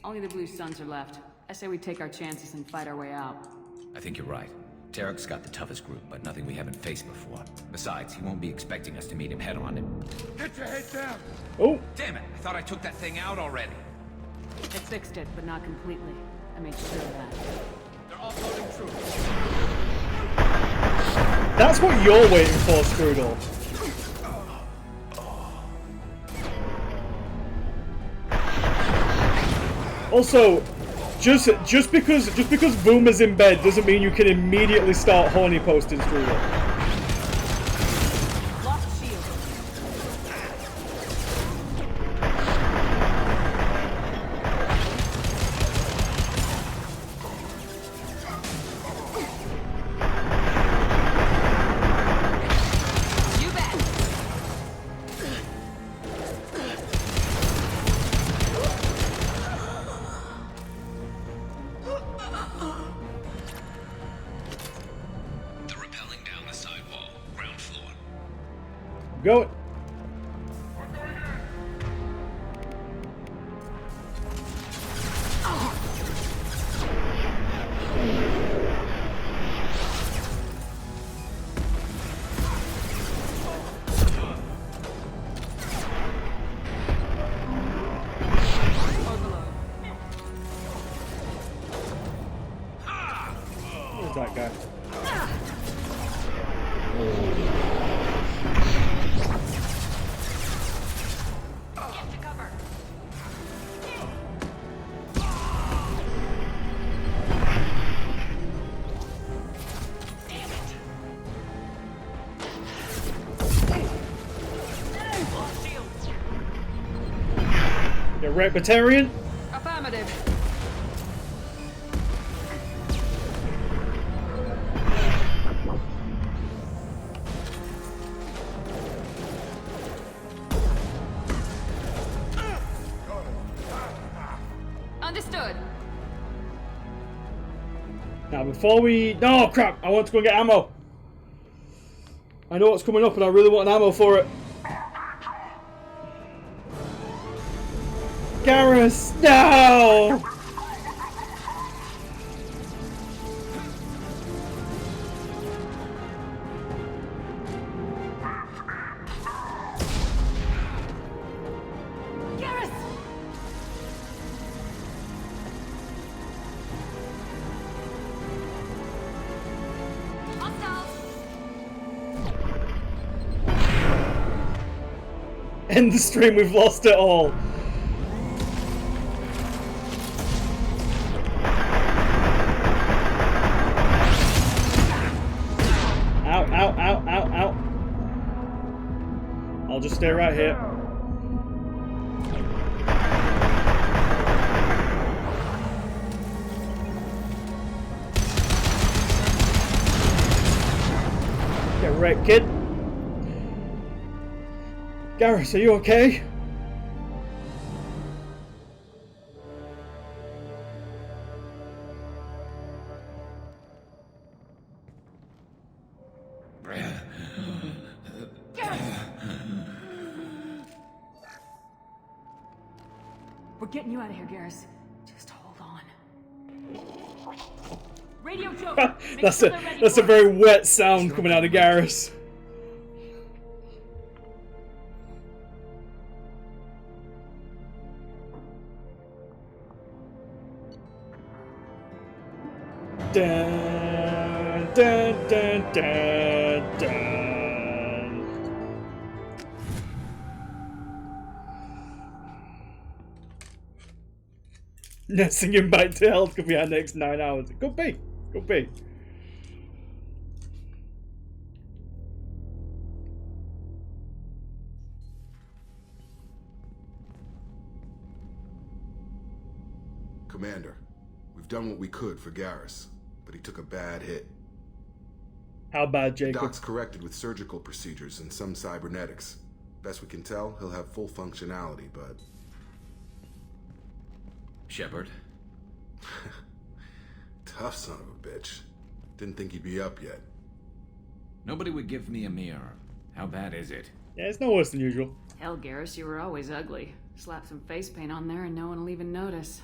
Speaker 7: Only the Blue Suns are left. I say we take our chances and fight our way out.
Speaker 5: I think you're right. Tarek's got the toughest group, but nothing we haven't faced before. Besides, he won't be expecting us to meet him head on.
Speaker 18: Get your head down!
Speaker 2: Oh!
Speaker 5: Damn it! I thought I took that thing out already.
Speaker 7: It fixed it, but not completely. I made sure of that.
Speaker 15: They're offloading troops.
Speaker 2: That's what you're waiting for, Strudel. Also, just because Boomer's in bed doesn't mean you can immediately start horny posting Strudel.
Speaker 7: Lost shield. You bet.
Speaker 5: They're rappelling down the sidewall, ground floor.
Speaker 2: Go. Where's that guy?
Speaker 22: Get to cover. Damn it. Lost shield.
Speaker 2: Yeah, right, Batarian.
Speaker 7: Affirmative. Understood.
Speaker 2: Now, before we... Oh, crap! I want to go and get ammo. I know what's coming up, and I really want ammo for it. Garrus, no! End the stream, we've lost it all. Ow, ow, ow, ow, ow. I'll just stay right here. Get wrecked, kid. Garrus, are you okay?
Speaker 7: We're getting you out of here, Garrus. Just hold on. Radio Joker!
Speaker 2: That's a very wet sound coming out of Garrus. Dun, dun, dun, dun, dun. Singing back to health could be our next 9 hours. It could be. Could be.
Speaker 6: Commander, we've done what we could for Garrus, but he took a bad hit.
Speaker 2: How bad, Jacob?
Speaker 6: The doc's corrected with surgical procedures and some cybernetics. Best we can tell, he'll have full functionality, but...
Speaker 5: Shepard?
Speaker 6: Tough son of a bitch. Didn't think he'd be up yet.
Speaker 5: Nobody would give me a mirror. How bad is it?
Speaker 2: Yeah, it's no worse than usual.
Speaker 7: Hell, Garrus, you were always ugly. Slap some face paint on there and no one will even notice.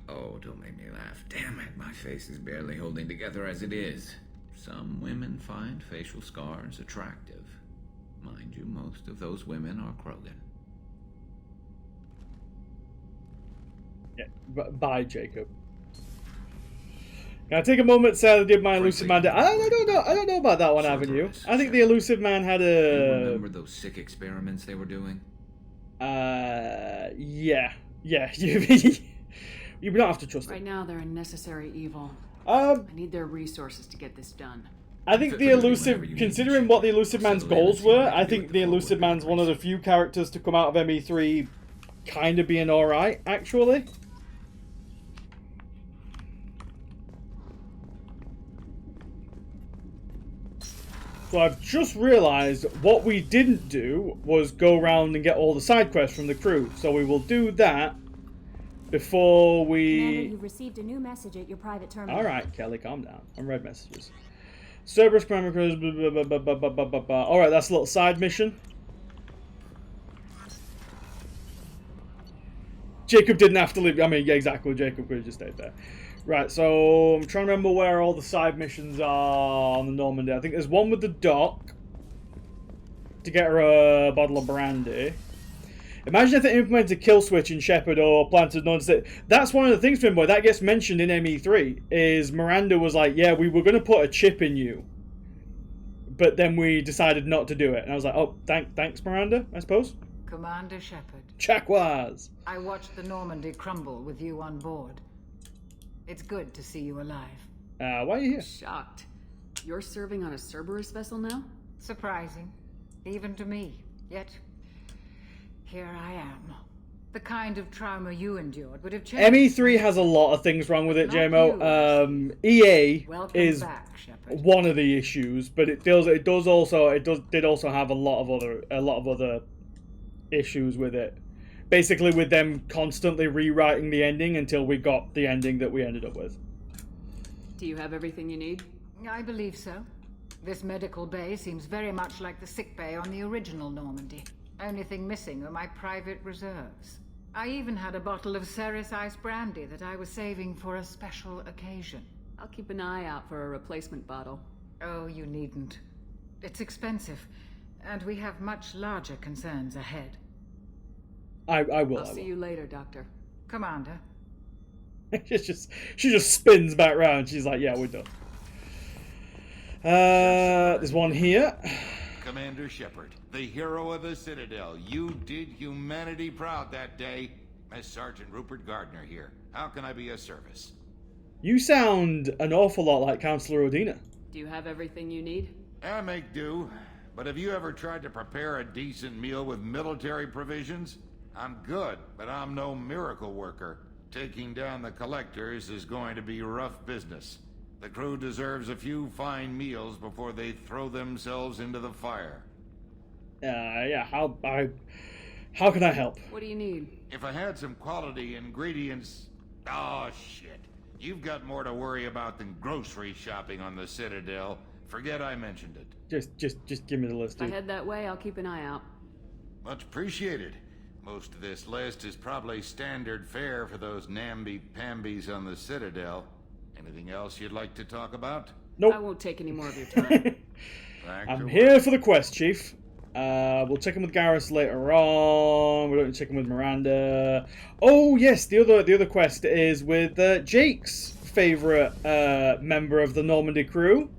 Speaker 5: Oh, don't make me laugh. Damn it, my face is barely holding together as it is. Some women find facial scars attractive. Mind you, most of those women are Krogan.
Speaker 2: Yeah, bye, Jacob. Can I take a moment to say I did my elusive man? I don't know about that one, Avenue. I think the elusive man had a.
Speaker 5: You remember those sick experiments they were doing?
Speaker 2: Yeah. You don't have to trust them.
Speaker 7: Right now, they're a necessary evil.
Speaker 2: I
Speaker 7: need their resources to get this done.
Speaker 2: I think the elusive, considering what the elusive man's goals were, I think the elusive man's one of the few characters to come out of ME3 kind of being alright, actually. So I've just realised what we didn't do was go around and get all the side quests from the crew. So we will do that before we...
Speaker 16: Commander, you've received a new message at your private terminal.
Speaker 2: Alright, Kelly, calm down. I'm read messages. Cerberus Chronicles, alright, that's a little side mission. Jacob didn't have to leave. I mean, yeah, exactly. Jacob could have just stayed there. Right, so I'm trying to remember where all the side missions are on the Normandy. I think there's one with the doc to get her a bottle of brandy. Imagine if they implemented a kill switch in Shepard or planted notice that. That's one of the things, Finboy, that gets mentioned in ME3, is Miranda was like, yeah, we were going to put a chip in you, but then we decided not to do it. And I was like, oh, thanks, Miranda, I suppose.
Speaker 8: Commander Shepard.
Speaker 2: Chakwas.
Speaker 8: I watched the Normandy crumble with you on board. It's good to see you alive.
Speaker 2: Why are you here?
Speaker 7: Shocked. You're serving on a Cerberus vessel now?
Speaker 8: Surprising. Even to me. Yet, here I am. The kind of trauma you endured would have changed.
Speaker 2: ME3 has a lot of things wrong with it, JMO. EA is one of the issues, but it did also have a lot of other issues with it. Basically, with them constantly rewriting the ending until we got the ending that we ended up with.
Speaker 7: Do you have everything you need?
Speaker 8: I believe so. This medical bay seems very much like the sick bay on the original Normandy. Only thing missing are my private reserves. I even had a bottle of Ceres Ice brandy that I was saving for a special occasion.
Speaker 7: I'll keep an eye out for a replacement bottle.
Speaker 8: Oh, you needn't. It's expensive, and we have much larger concerns ahead.
Speaker 2: I will.
Speaker 7: I'll see you later, Doctor.
Speaker 8: Commander.
Speaker 2: she just spins back round. She's like, yeah, we're done. There's one here.
Speaker 10: Commander Shepard, the hero of the Citadel. You did humanity proud that day. Mess Sergeant Rupert Gardner here. How can I be of service?
Speaker 2: You sound an awful lot like Councillor Odina.
Speaker 7: Do you have everything you need?
Speaker 10: I make do. But have you ever tried to prepare a decent meal with military provisions? I'm good, but I'm no miracle worker. Taking down the collectors is going to be rough business. The crew deserves a few fine meals before they throw themselves into the fire.
Speaker 2: Yeah, how can I help?
Speaker 7: What do you need?
Speaker 10: If I had some quality ingredients... Oh, shit. You've got more to worry about than grocery shopping on the Citadel. Forget I mentioned it.
Speaker 2: Just give me the list,
Speaker 7: If I
Speaker 2: dude.
Speaker 7: head that way, I'll keep an eye out.
Speaker 10: Much appreciated. Most of this list is probably standard fare for those namby-pambies on the Citadel. Anything else you'd like to talk about?
Speaker 2: Nope.
Speaker 7: I won't take any more of your time.
Speaker 2: I'm here for the quest, Chief. We'll check in with Garrus later on. We don't check in with Miranda. Oh yes, the other quest is with Jake's favorite member of the Normandy crew.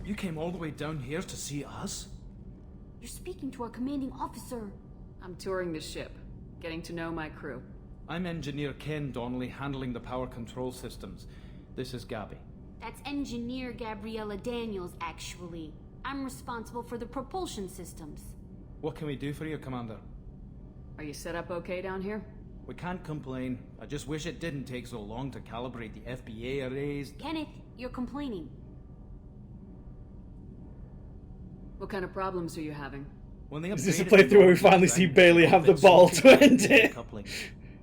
Speaker 12: You came all the way down here to see us?
Speaker 13: You're speaking to our commanding officer.
Speaker 7: I'm touring the ship, getting to know my crew.
Speaker 12: I'm Engineer Ken Donnelly, handling the power control systems. This is Gabby.
Speaker 13: That's Engineer Gabriella Daniels, actually. I'm responsible for the propulsion systems.
Speaker 12: What can we do for you, Commander?
Speaker 7: Are you set up okay down here?
Speaker 12: We can't complain. I just wish it didn't take so long to calibrate the FBA arrays.
Speaker 13: Kenneth, you're complaining.
Speaker 7: What kind of problems are you having?
Speaker 12: When they
Speaker 2: Is this a
Speaker 12: upgraded
Speaker 2: playthrough
Speaker 12: the
Speaker 2: where we
Speaker 12: Normandy
Speaker 2: finally see
Speaker 12: design,
Speaker 2: Bailey
Speaker 12: they
Speaker 2: have the
Speaker 12: put
Speaker 2: ball
Speaker 12: some
Speaker 2: to end
Speaker 12: computer
Speaker 2: it?
Speaker 12: coupling.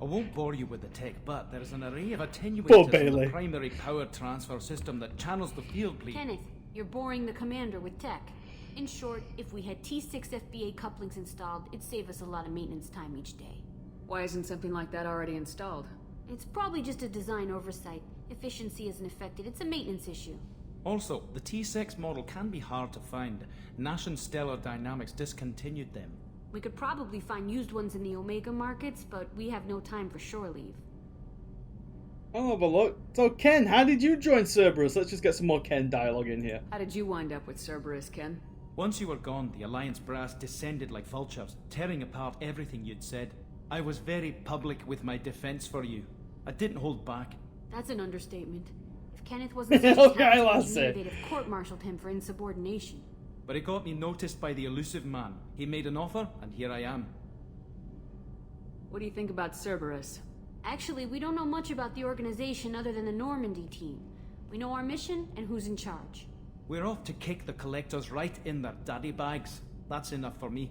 Speaker 12: I won't bore you with the tech, but there's an array of
Speaker 2: Poor
Speaker 12: attenuators in
Speaker 2: Bailey.
Speaker 12: the primary power transfer system that channels the field bleed.
Speaker 13: Kenneth, you're boring the commander with tech. In short, if we had T6 FBA couplings installed, it'd save us a lot of maintenance time each day.
Speaker 7: Why isn't something like that already installed?
Speaker 13: It's probably just a design oversight. Efficiency isn't affected. It's a maintenance issue.
Speaker 12: Also, the T6 model can be hard to find. Nash and Stellar Dynamics discontinued them.
Speaker 13: We could probably find used ones in the Omega markets, but we have no time for shore leave.
Speaker 2: Oh, but look. So, Ken, how did you join Cerberus? Let's just get some more Ken dialogue in here.
Speaker 7: How did you wind up with Cerberus, Ken?
Speaker 12: Once you were gone, the Alliance brass descended like vultures, tearing apart everything you'd said. I was very public with my defense for you. I didn't hold back.
Speaker 13: That's an understatement. If Kenneth wasn't such a
Speaker 2: Okay,
Speaker 13: talented
Speaker 2: lassie.
Speaker 13: engineer, they'd have court-martialed him for insubordination.
Speaker 12: But it got me noticed by the elusive man. He made an offer, and here I am.
Speaker 7: What do you think about Cerberus?
Speaker 13: Actually, we don't know much about the organization other than the Normandy team. We know our mission and who's in charge.
Speaker 12: We're off to kick the collectors right in their daddy bags. That's enough for me.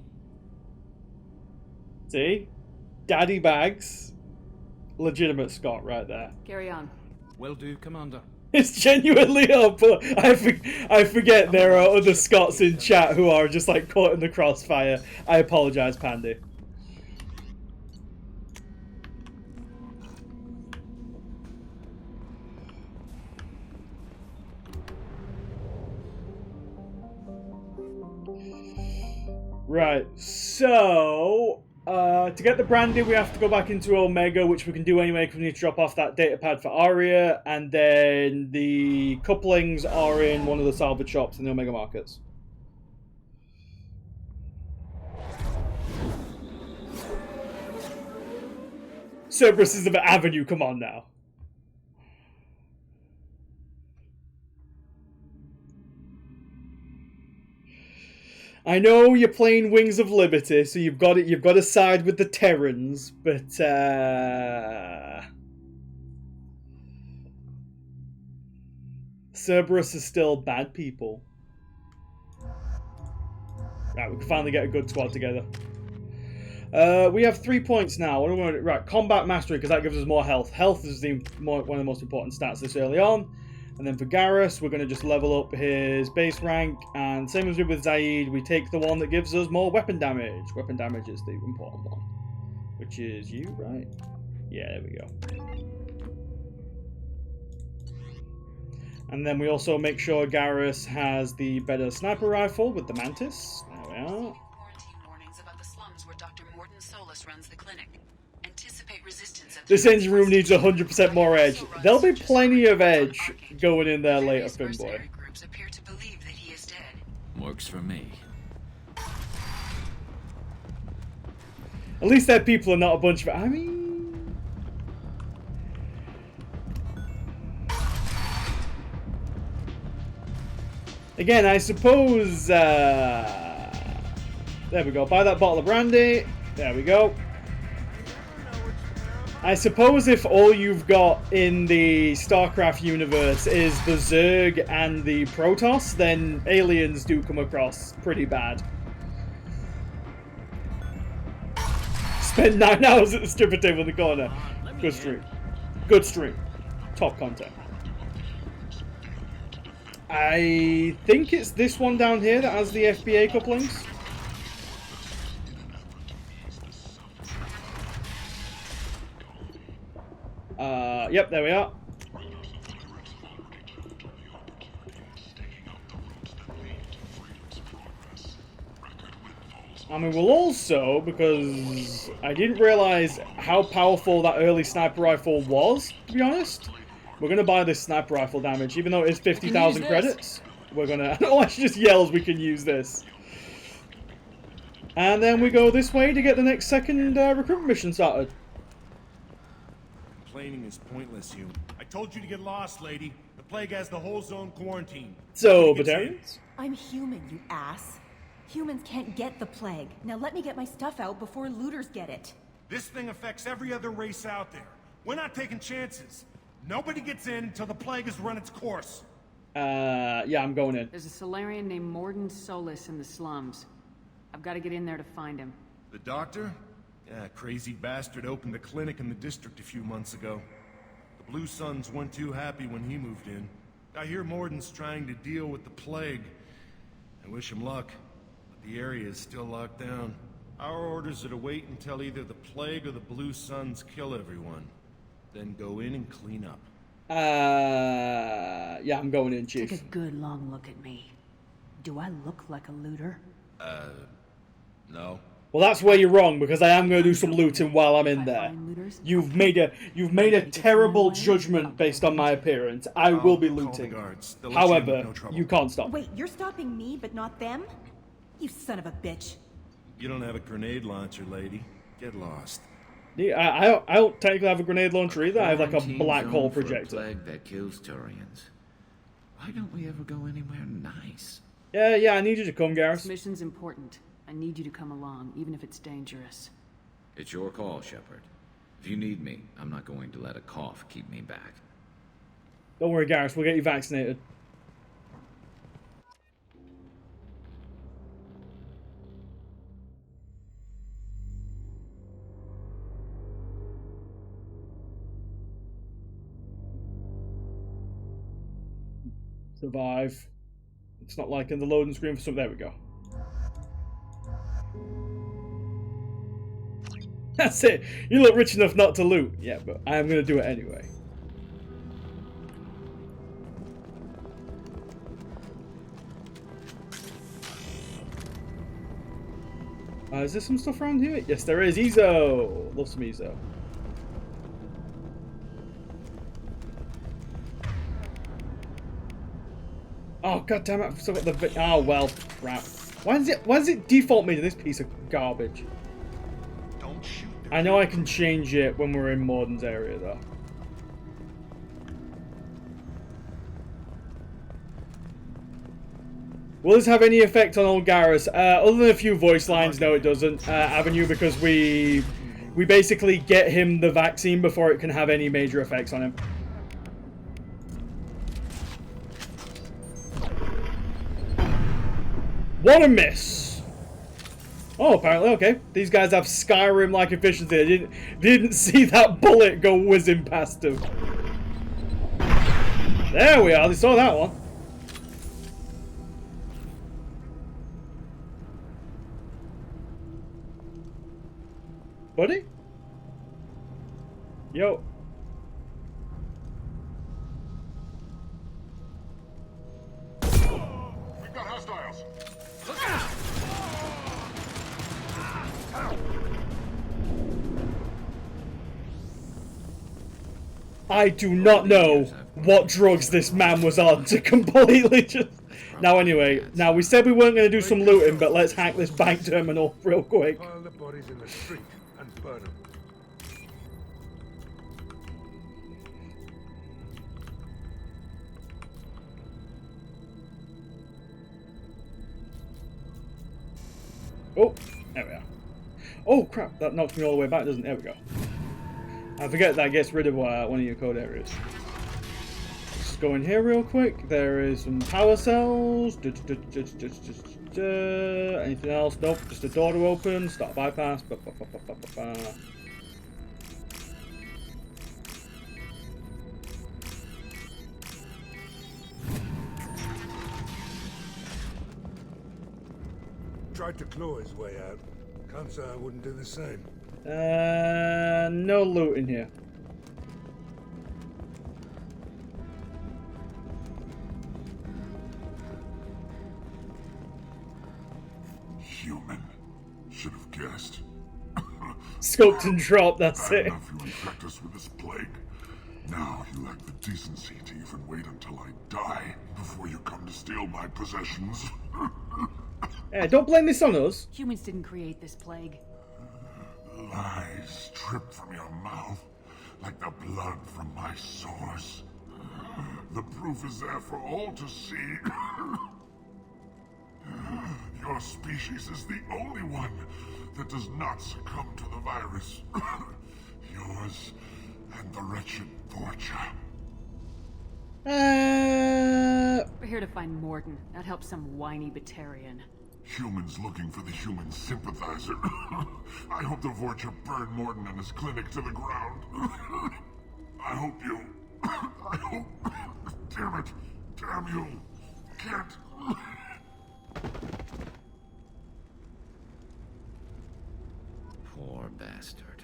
Speaker 2: See? Daddy bags. Legitimate Scott right there.
Speaker 7: Carry on.
Speaker 12: Will do, Commander.
Speaker 2: It's genuinely up. I forget there are other Scots in chat who are just like caught in the crossfire. I apologize, Pandy. Right, so to get the brandy, we have to go back into Omega, which we can do anyway because we need to drop off that data pad for Aria, and then the couplings are in one of the salvage shops in the Omega markets. Cerberus is the avenue, come on now. I know you're playing Wings of Liberty, so you've got to side with the Terrans, but Cerberus is still bad people. Right, we can finally get a good squad together. We have 3 points now. What do we want? Right, combat mastery, because that gives us more health. Health is one of the most important stats this early on. And then for Garrus, we're going to just level up his base rank. And same as we did with Zaid, we take the one that gives us more weapon damage. Weapon damage is the important one. Which is you, right? Yeah, there we go. And then we also make sure Garrus has the better sniper rifle with the Mantis. There we are.
Speaker 11: Quarantine warnings about the slums where Dr. Morton Solus runs the clinic.
Speaker 2: This engine room needs 100% more edge. There'll be plenty of edge going in there later, Finboy.
Speaker 5: Works for me.
Speaker 2: At least their people are not a bunch of... I mean... Again, I suppose... there we go. Buy that bottle of brandy. There we go. I suppose if all you've got in the StarCraft universe is the Zerg and the Protoss, then aliens do come across pretty bad. Spend 9 hours at the stripper table in the corner. Good stream. Good stream. Top content. I think it's this one down here that has the FBA couplings. Yep, there we are. I mean, we'll also, because I didn't realize how powerful that early sniper rifle was, to be honest. We're going to buy this sniper rifle damage, even though it is 50,000 credits. We're going to... Oh, she just yells, we can use this. And then we go this way to get the next second recruitment mission started.
Speaker 3: Complaining is pointless, you. I told you to get lost, lady. The plague has the whole zone quarantined.
Speaker 2: So, Batarians?
Speaker 14: I'm human, you ass. Humans can't get the plague. Now let me get my stuff out before looters get it.
Speaker 3: This thing affects every other race out there. We're not taking chances. Nobody gets in until the plague has run its course.
Speaker 2: Yeah, I'm going in.
Speaker 7: There's a Solarian named Morden Solis in the slums. I've got to get in there to find him.
Speaker 3: The doctor? Yeah, crazy bastard opened a clinic in the district a few months ago. The Blue Suns weren't too happy when he moved in. I hear Morden's trying to deal with the plague. I wish him luck. The area is still locked down. Our orders are to wait until either the plague or the Blue Suns kill everyone. Then go in and clean up.
Speaker 2: Yeah, I'm going in, Chief.
Speaker 7: Take a good long look at me. Do I look like a looter?
Speaker 3: No.
Speaker 2: Well, that's where you're wrong, because I am going to do some looting while I'm in there. You've made a terrible judgment based on my appearance. I will be looting. However, you can't stop.
Speaker 14: Wait, you're stopping me, but not them? You son of a bitch.
Speaker 3: You don't have a grenade launcher, lady. Get lost.
Speaker 2: Yeah, I don't technically have a grenade launcher either. I have like a black hole projector.
Speaker 5: Plague that kills Turians. Why don't we ever go anywhere nice?
Speaker 2: Yeah, I need you to come, Garrus.
Speaker 7: This mission's important. I need you to come along, even if it's dangerous.
Speaker 5: It's your call, Shepard. If you need me, I'm not going to let a cough keep me back.
Speaker 2: Don't worry, Garrus. We'll get you vaccinated. Survive. It's not like in the loading screen for some. There we go. That's it. You look rich enough not to loot. Yeah, but I am going to do it anyway. Is there some stuff around here? Yes, there is. Ezo. Love some Ezo. Oh, god damn it. I've still got the... Oh, well, crap. Why does it default me to this piece of garbage?
Speaker 3: Don't shoot.
Speaker 2: I know I can change it when we're in Morden's area, though. Will this have any effect on old Garrus? Other than a few voice lines, no it doesn't. Avenue, because we basically get him the vaccine before it can have any major effects on him. What a miss! Oh, apparently, okay. These guys have Skyrim-like efficiency. I didn't see that bullet go whizzing past them. There we are. They saw that one. Buddy? Yo.
Speaker 18: We've got hostiles.
Speaker 2: I do not know what drugs this man was on to completely just... Now anyway, now we said we weren't going to do some looting, but let's hack this bank terminal real quick.
Speaker 19: Pile the bodies in the street and burn them.
Speaker 2: Oh, there we are. Oh crap, that knocks me all the way back, doesn't it? There we go. I forget that gets rid of one of your code areas. Let's go in here real quick. There is some power cells. Anything else? Nope, just a door to open. Start bypass.
Speaker 19: Tried to claw his way out. Can't say I wouldn't do the same.
Speaker 2: No loot in here.
Speaker 18: Human. Should have guessed.
Speaker 2: Scoped and dropped, that's it.
Speaker 18: Enough you infect us with this plague. Now you lack the decency to even wait until I die before you come to steal my possessions.
Speaker 2: Yeah, don't blame this on us.
Speaker 7: Humans didn't create this plague.
Speaker 18: Lies drip from your mouth like the blood from my sores. The proof is there for all to see. Your species is the only one that does not succumb to the virus. Yours and the wretched Vorcha.
Speaker 7: We're here to find Morden, not help some whiny Batarian.
Speaker 18: Humans looking for the human sympathizer. I hope the Vorcha burn Morden and his clinic to the ground. I hope you... I hope... Damn it. Damn you. Can't...
Speaker 5: Poor bastard.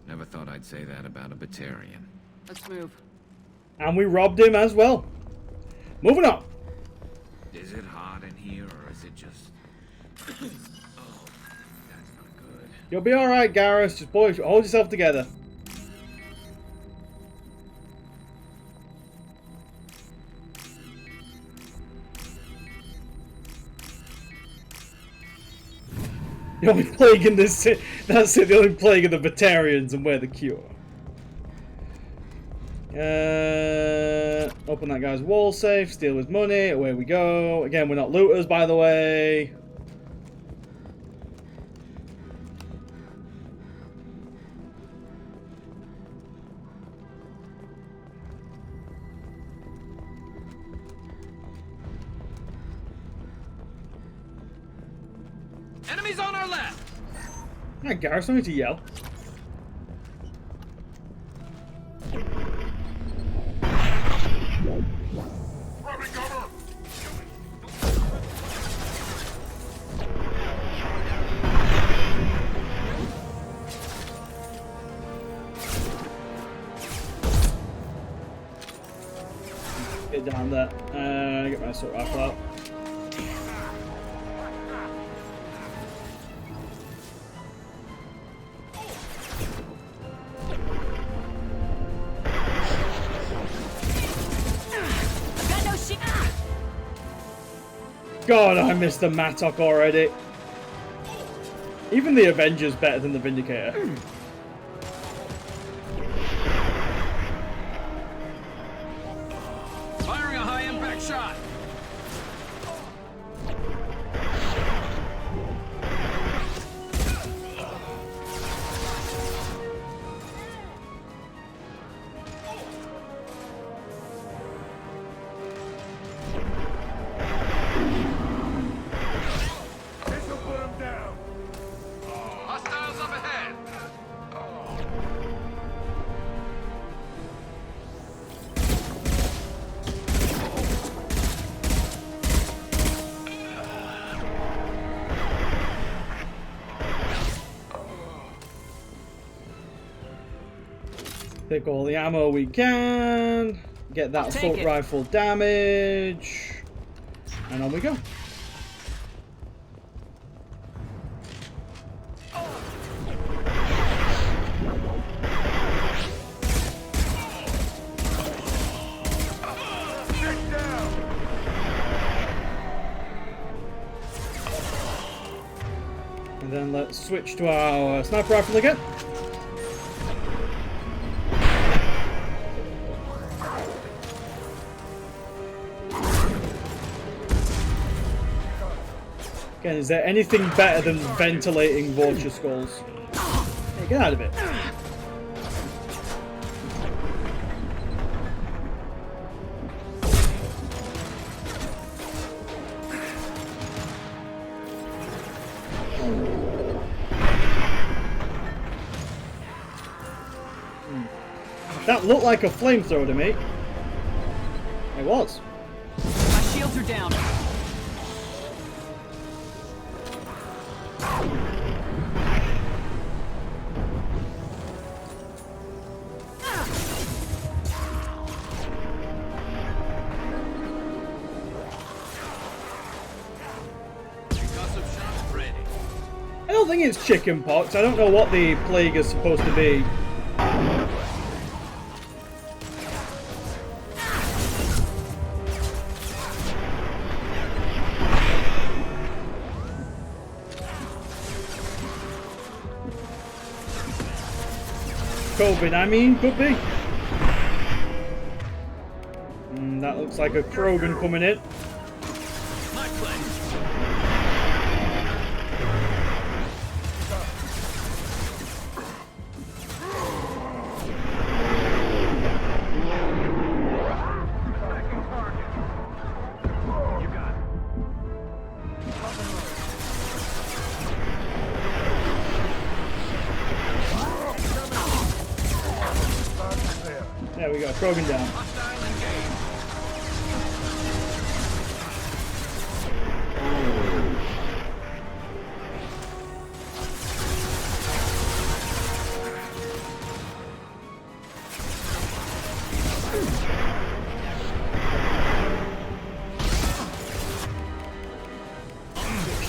Speaker 5: Never thought I'd say that about a Batarian.
Speaker 7: Let's move.
Speaker 2: And we robbed him as well. Moving on.
Speaker 5: Is it hot in here, or is it just... Oh, that's not good.
Speaker 2: You'll be alright, Garrus. Just boys, hold yourself together. The only plague in this... That's it, the only plague of the Batarians, and we're the cure. Open that guy's wall safe, steal his money, away we go. Again, we're not looters, by the way.
Speaker 20: Enemies on our left!
Speaker 2: Alright, Garrus, don't need to yell. Get down there. Get my assault rifle out. God, I missed the Mattock already. Even the Avenger's better than the Vindicator.
Speaker 20: Firing a high-impact shot!
Speaker 19: This'll put him down.
Speaker 20: Hostiles up ahead!
Speaker 2: Pick all the ammo we can. Get that assault rifle damage. And on we go. And then let's switch to our sniper rifle again. Again, is there anything better than ventilating vulture skulls? Hey, get out of it. That looked like a flamethrower to me. It was.
Speaker 17: My shields are down.
Speaker 2: I don't think it's chicken pox. I don't know what the plague is supposed to be. COVID, I mean, could be. That looks like a Krogan coming in. There we go, Krogan down.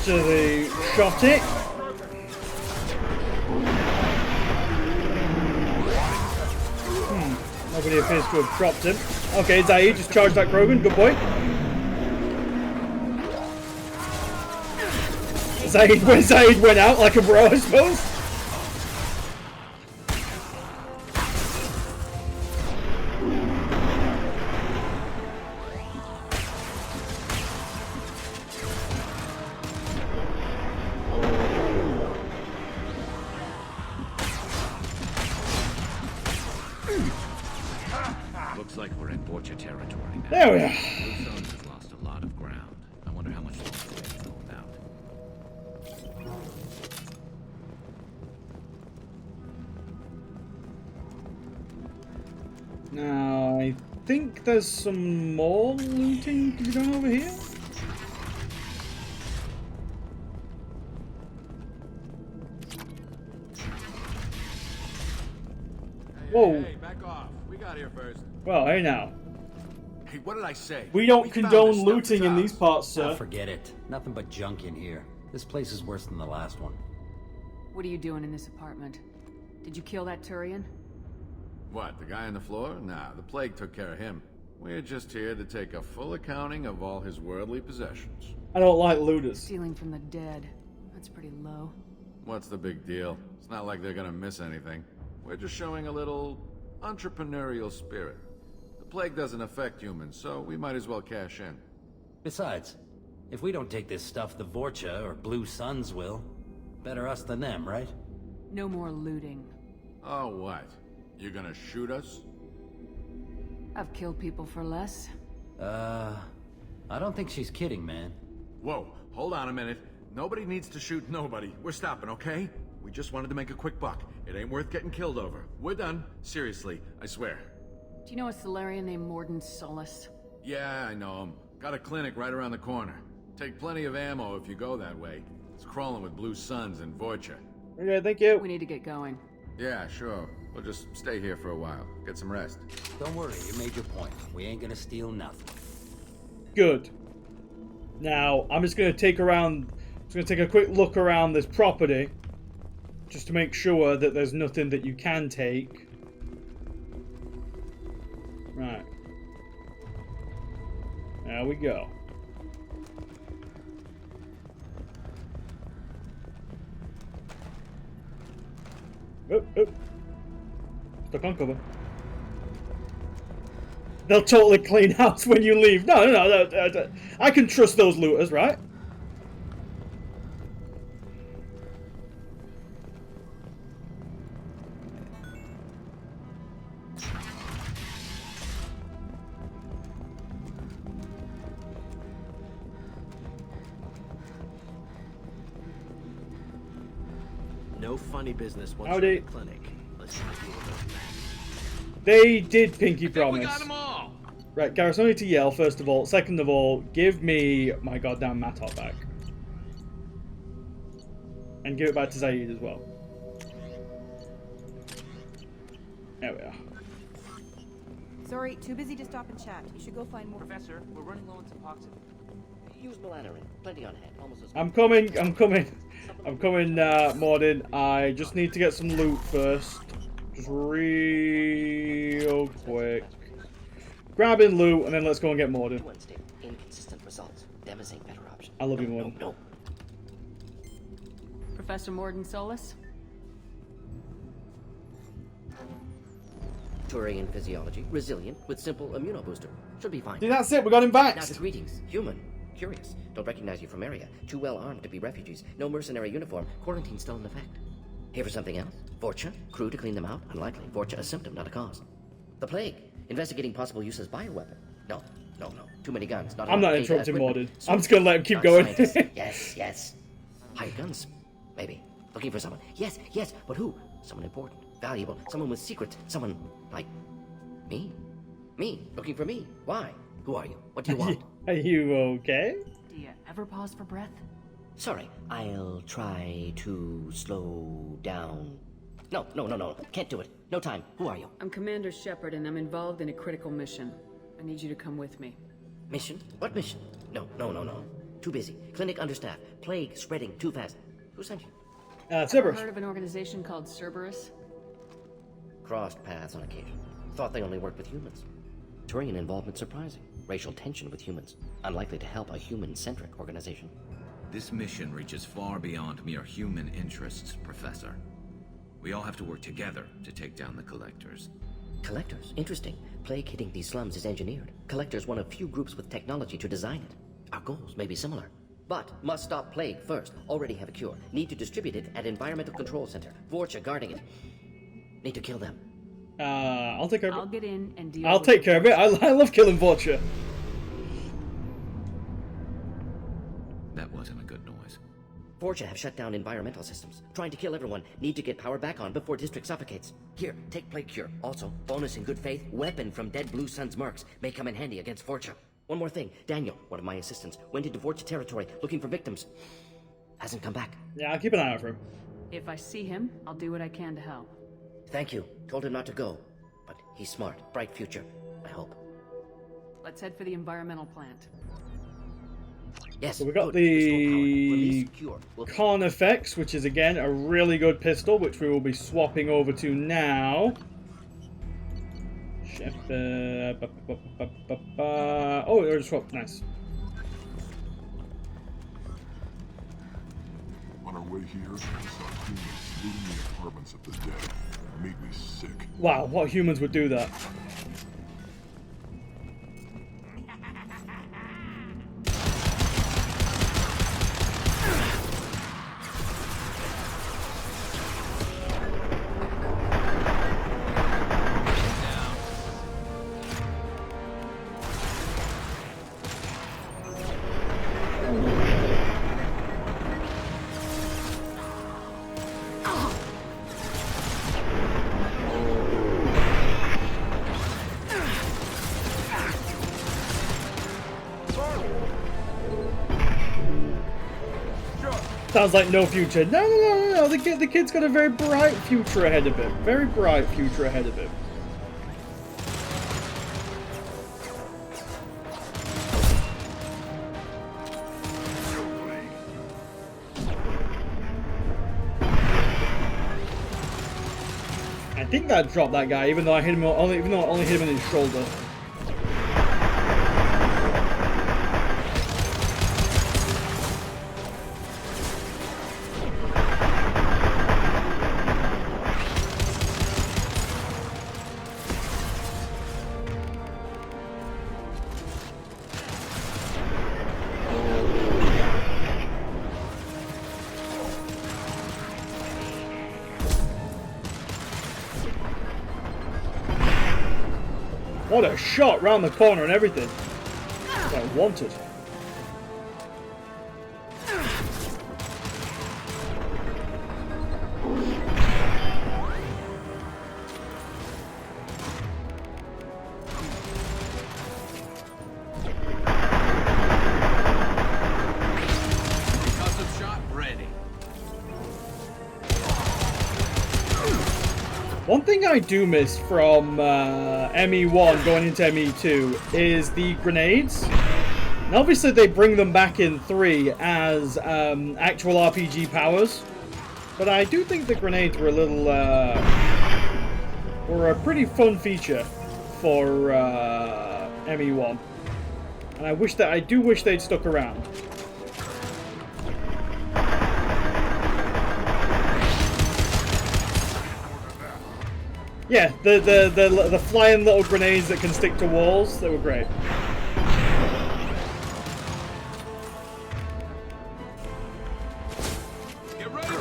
Speaker 2: To the shot it. Nobody appears to have dropped him. Okay, Zaid just charged that Krogan. Good boy. Zaid went out like a bro, I suppose.
Speaker 5: Looks like we're in Borgia territory now.
Speaker 2: There we are.
Speaker 5: Blue Suns has lost a lot of ground. I wonder how much longer they can go without.
Speaker 2: Now, I think there's some more looting to be done over here. Whoa.
Speaker 10: Hey, back off. We got here first.
Speaker 2: Well, hey now.
Speaker 10: Hey, what did I say?
Speaker 2: We don't
Speaker 10: found
Speaker 2: condone
Speaker 10: this stuff
Speaker 2: looting in
Speaker 10: ours.
Speaker 2: these parts, sir.
Speaker 21: Oh, forget it. Nothing but junk in here. This place is worse than the last one.
Speaker 7: What are you doing in this apartment? Did you kill that Turian?
Speaker 10: What, the guy on the floor? Nah, the plague took care of him. We're just here to take a full accounting of all his worldly possessions.
Speaker 2: I don't like looters.
Speaker 7: Stealing from the dead. That's pretty low.
Speaker 10: What's the big deal? It's not like they're gonna miss anything. We're just showing a little entrepreneurial spirit. The plague doesn't affect humans, so we might as well cash in.
Speaker 21: Besides, if we don't take this stuff, the Vorcha or Blue Suns will. Better us than them, right?
Speaker 7: No more looting.
Speaker 10: Oh, what? You gonna shoot us?
Speaker 7: I've killed people for less.
Speaker 21: I don't think she's kidding, man.
Speaker 10: Whoa, hold on a minute. Nobody needs to shoot nobody. We're stopping, okay? We just wanted to make a quick buck. It ain't worth getting killed over. We're done. Seriously, I swear.
Speaker 7: Do you know a Solarian named Morden Solus?
Speaker 10: Yeah, I know him. Got a clinic right around the corner. Take plenty of ammo if you go that way. It's crawling with Blue Suns and Vorcha.
Speaker 2: Okay, thank you.
Speaker 7: We need to get going.
Speaker 10: Yeah, sure. We'll just stay here for a while. Get some rest.
Speaker 21: Don't worry, you made your point. We ain't gonna steal nothing.
Speaker 2: Good. Now, I'm just gonna take a quick look around this property, just to make sure that there's nothing that you can take. Right. There we go. Oh. Stuck on cover. They'll totally clean house when you leave. No. I can trust those looters, right?
Speaker 1: No funny business once
Speaker 2: Howdy.
Speaker 1: you're in the clinic. Let's try to deal with those.
Speaker 2: They did pinky promise.
Speaker 1: We got them all.
Speaker 2: Right, Gareth, I need to yell, first of all. Second of all, give me my goddamn Matot back. And give it back to Zaid as well. There we are.
Speaker 14: Sorry, too busy to stop and chat. You should go find more.
Speaker 20: Professor, we're running low on Suboxone.
Speaker 4: Use melanorin. Plenty on hand. Almost as
Speaker 2: I'm coming, Mordin. I just need to get some loot first. Just real quick. Grabbing loot, and then let's go and get Mordin.
Speaker 4: inconsistent results. Them is a better option.
Speaker 2: I love you, Mordin.
Speaker 4: No.
Speaker 7: Professor Morden Solus?
Speaker 4: Turian physiology, resilient, with simple immunobooster. Should be fine.
Speaker 2: See, that's it. We got him back.
Speaker 4: Now to greetings. Human. Curious. Don't recognize you from area. Too well armed to be refugees. No mercenary uniform. Quarantine still in effect. Here for something else? Vorcha? Crew to clean them out? Unlikely. Vorcha a symptom, not a cause. The plague. Investigating possible use as bioweapon. No. Too many guns.
Speaker 2: I'm not interrupting
Speaker 4: Morden.
Speaker 2: Mordin. I'm just gonna let him keep going.
Speaker 4: Yes. Hired guns. Maybe. Looking for someone. Yes. But who? Someone important. Valuable. Someone with secrets. Someone like me. Me. Looking for me. Why? Who are you? What do you want?
Speaker 2: Are you okay?
Speaker 7: Do you ever pause for breath?
Speaker 4: Sorry. I'll try to slow down. No. Can't do it. No time. Who are you?
Speaker 7: I'm Commander Shepard, and I'm involved in a critical mission. I need you to come with me.
Speaker 4: Mission? What mission? No. Too busy. Clinic understaffed. Plague spreading too fast. Who sent you?
Speaker 2: Cerberus.
Speaker 7: Heard of an organization called Cerberus?
Speaker 4: Crossed paths on occasion. Thought they only worked with humans. Turian involvement surprising. Racial tension with humans. Unlikely to help a human-centric organization.
Speaker 5: This mission reaches far beyond mere human interests, Professor. We all have to work together to take down the Collectors.
Speaker 4: Collectors? Interesting. Plague hitting these slums is engineered. Collectors one of few groups with technology to design it. Our goals may be similar. But must stop plague first. Already have a cure. Need to distribute it at Environmental Control Center. Vorcha guarding it. Need to kill them.
Speaker 2: I'll take care of it.
Speaker 7: I'll get in and deal
Speaker 2: I'll
Speaker 7: with
Speaker 2: take care of it. I love killing Vorcha.
Speaker 5: That wasn't a good noise.
Speaker 4: Vorcha have shut down environmental systems. Trying to kill everyone. Need to get power back on before district suffocates. Here, take plague cure. Also, bonus in good faith, weapon from dead Blue Sun's mercs. May come in handy against Vorcha. One more thing. Daniel, one of my assistants, went into Vorcha territory looking for victims. Hasn't come back.
Speaker 2: Yeah, I'll keep an eye out for him.
Speaker 7: If I see him, I'll do what I can to help.
Speaker 4: Thank you. Told him not to go. But he's smart. Bright future. I hope.
Speaker 7: Let's head for the environmental plant.
Speaker 4: Yes.
Speaker 2: So we got the Carnifex, which is again a really good pistol, which we will be swapping over to now. Oh, there's a swap. Nice.
Speaker 18: On our way here, we saw humans looting the apartments of the dead. It made me sick.
Speaker 2: Wow, what humans would do that? Sounds like no future. No. The kid's got a very bright future ahead of him. Very bright future ahead of him. I think that dropped that guy, even though I hit him only hit him in his shoulder. What a shot round the corner and everything. That's what I wanted.
Speaker 1: Custom shot ready.
Speaker 2: One thing I do miss from ME1 going into ME2 is the grenades. And obviously they bring them back in 3 as actual RPG powers. But I do think the grenades were a little... were a pretty fun feature for ME1. And I do wish they'd stuck around. Yeah, the flying little grenades that can stick to walls, they were great.
Speaker 1: Get ready.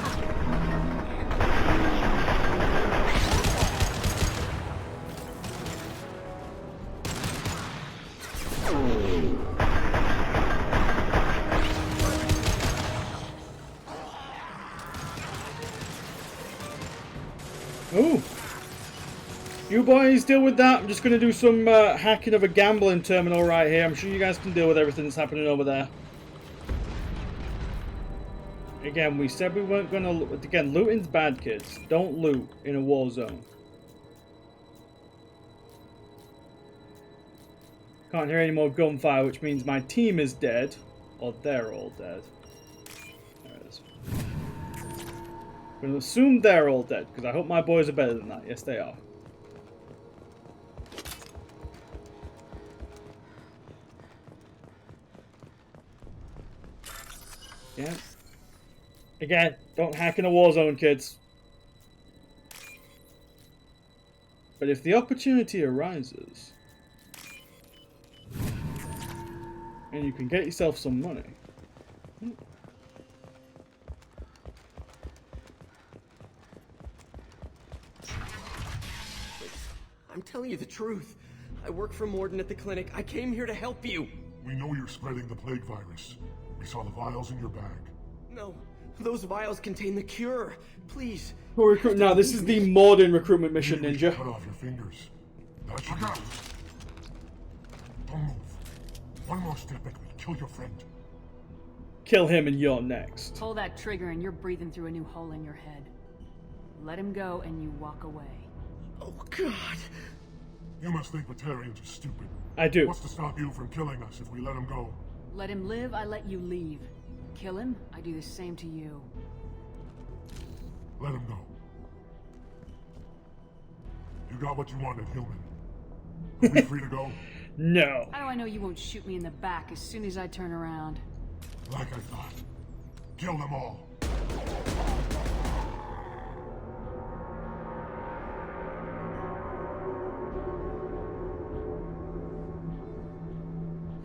Speaker 2: Ooh. You boys deal with that. I'm just going to do some hacking of a gambling terminal right here. I'm sure you guys can deal with everything that's happening over there. Again, we said we weren't going to... Again, looting's bad, kids. Don't loot in a war zone. Can't hear any more gunfire, which means my team is dead. Or they're all dead. There it is. I'm going to assume they're all dead, because I hope my boys are better than that. Yes, they are. Yeah. Again, don't hack in a war zone, kids. But if the opportunity arises, and you can get yourself some money.
Speaker 9: I'm telling you the truth. I work for Morden at the clinic. I came here to help you.
Speaker 18: We know you're spreading the plague virus. We saw the vials in your bag.
Speaker 9: No, those vials contain the cure. Please.
Speaker 2: Now, this is the Morden recruitment mission, Ninja.
Speaker 18: Cut off your fingers. That should out. Don't move. One more step and we'll kill your friend.
Speaker 2: Kill him and you're next.
Speaker 7: Pull that trigger and you're breathing through a new hole in your head. Let him go and you walk away.
Speaker 9: Oh, God.
Speaker 18: You must think Batarians are stupid.
Speaker 2: I do.
Speaker 18: What's to stop you from killing us if we let him go?
Speaker 7: Let him live, I let you leave. Kill him, I do the same to you.
Speaker 18: Let him go. You got what you wanted, human. Are we free to go?
Speaker 2: No.
Speaker 7: How do I know you won't shoot me in the back as soon as I turn around?
Speaker 18: Like I thought. Kill them all.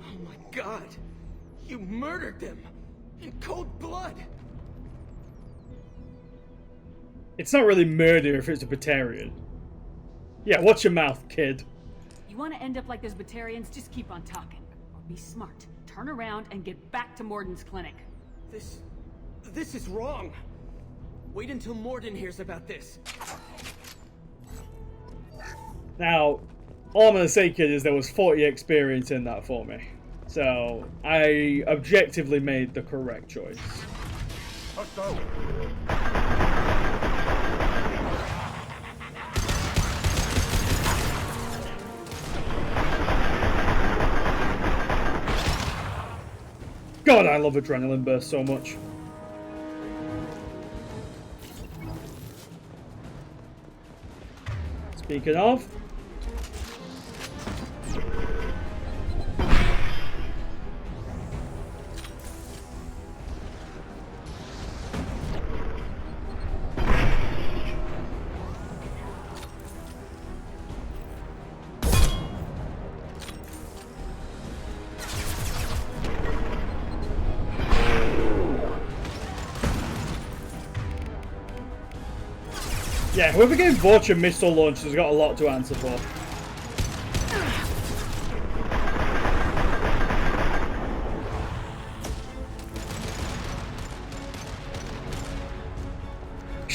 Speaker 9: Oh my God. You murdered them. In cold blood.
Speaker 2: It's not really murder if it's a Batarian. Yeah, watch your mouth, kid.
Speaker 7: You want to end up like those Batarians? Just keep on talking. Or be smart. Turn around and get back to Morden's clinic.
Speaker 9: This is wrong. Wait until Morden hears about this.
Speaker 2: Now, all I'm going to say, kid, is there was 40 experience in that for me. So, I objectively made the correct choice.
Speaker 18: Let's go.
Speaker 2: God, I love Adrenaline Burst so much. Speaking of... Yeah, whoever gave Vorcha missile launch has got a lot to answer for.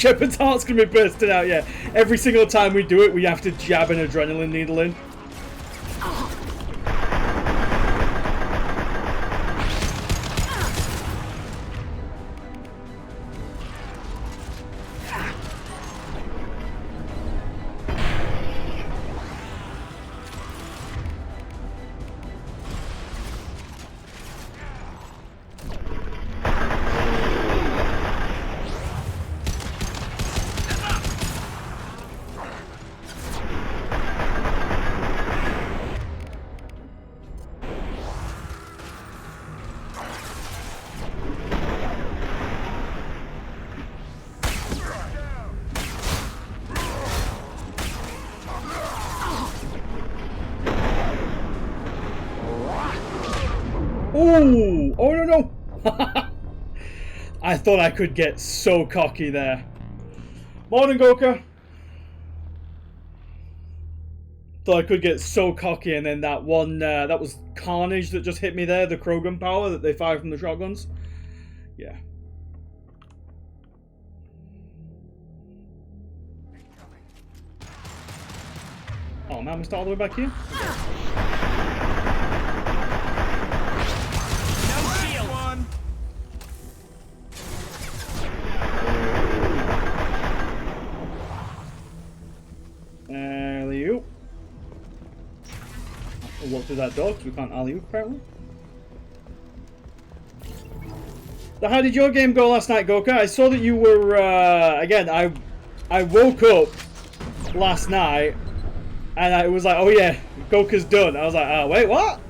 Speaker 2: Shepard's heart's gonna be bursting out, yeah. Every single time we do it, we have to jab an adrenaline needle in. Ooh! Oh no no! I thought I could get so cocky there. Morning, Goka. Thought I could get so cocky, and then that one, that was Carnage that just hit me there, the Krogan power that they fired from the shotguns. Yeah. Oh man, we start all the way back here? Alley-oop. We'll walk through that door because we can't alley-oop apparently. So how did your game go last night, Goka? I saw that you were, again, I woke up last night and I was like, oh yeah, Goka's done. I was like, wait, what?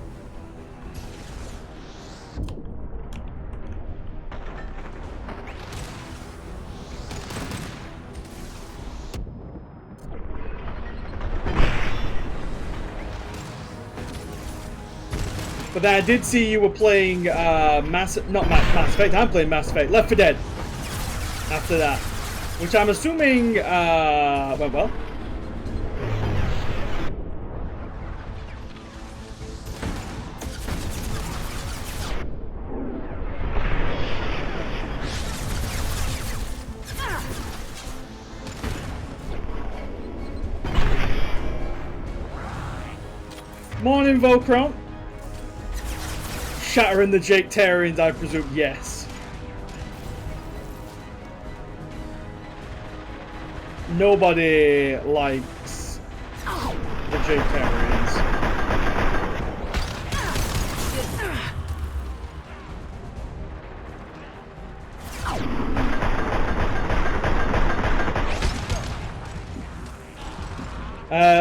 Speaker 2: But then I did see you were playing Mass Effect. I'm playing Mass Effect. Left 4 Dead. After that, which I'm assuming went well. Morning, Volcron. Shattering the Jake Terrians, I presume. Yes. Nobody likes the Jake Terrians.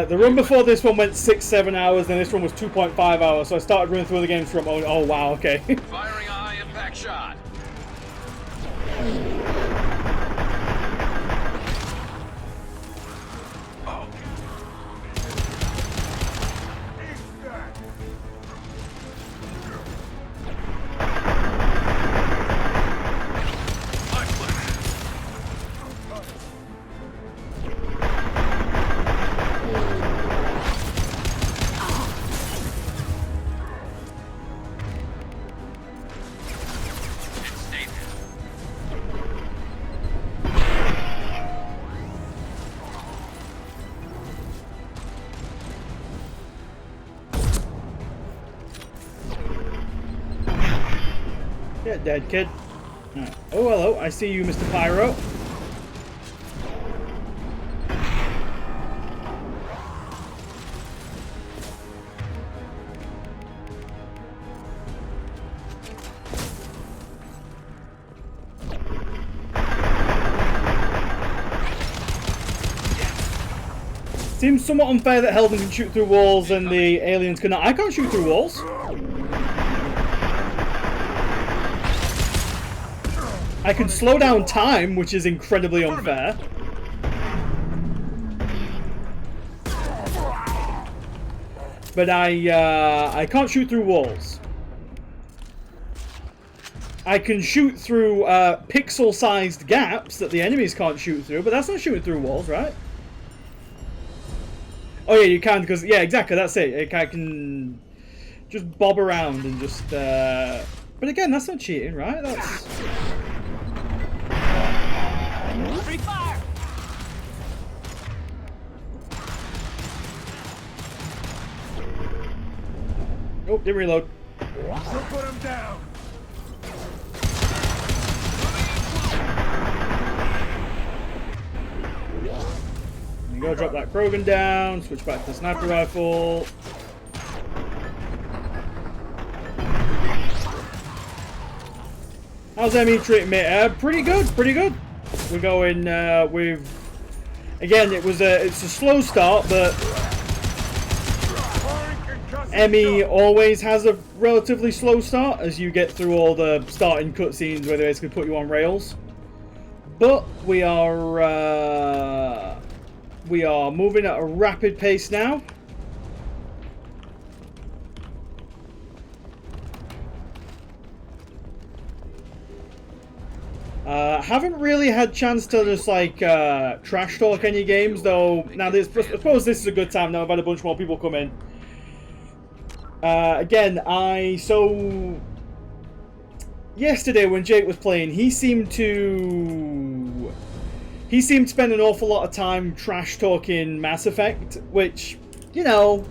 Speaker 2: The run before this one went 6-7 hours, and this one was 2.5 hours. So I started running through the games from oh wow, okay.
Speaker 15: Firing a high impact shot.
Speaker 2: Get dead, kid. Right. Oh, hello. I see you, Mr. Pyro. Seems somewhat unfair that Helden can shoot through walls and the aliens cannot. I can't shoot through walls. I can slow down time, which is incredibly unfair. But I can't shoot through walls. I can shoot through pixel-sized gaps that the enemies can't shoot through, but that's not shooting through walls, right? Oh yeah, you can, because, yeah, exactly, that's it. I can just bob around and just, but again, that's not cheating, right? That's...
Speaker 17: Free fire!
Speaker 2: Oh, didn't reload.
Speaker 19: We'll put him down.
Speaker 2: There you go, drop that Krogan down, switch back to the sniper rifle. How's ME treating me? Pretty good, pretty good. We're going with... Again, it's a slow start, but ME always has a relatively slow start as you get through all the starting cutscenes where they basically put you on rails. But we are moving at a rapid pace now. Haven't really had chance to just like trash talk any games though. Now I suppose this is a good time now. I've had a bunch more people come in. Again, yesterday when Jake was playing, he seemed to spend an awful lot of time trash talking Mass Effect, which, you know,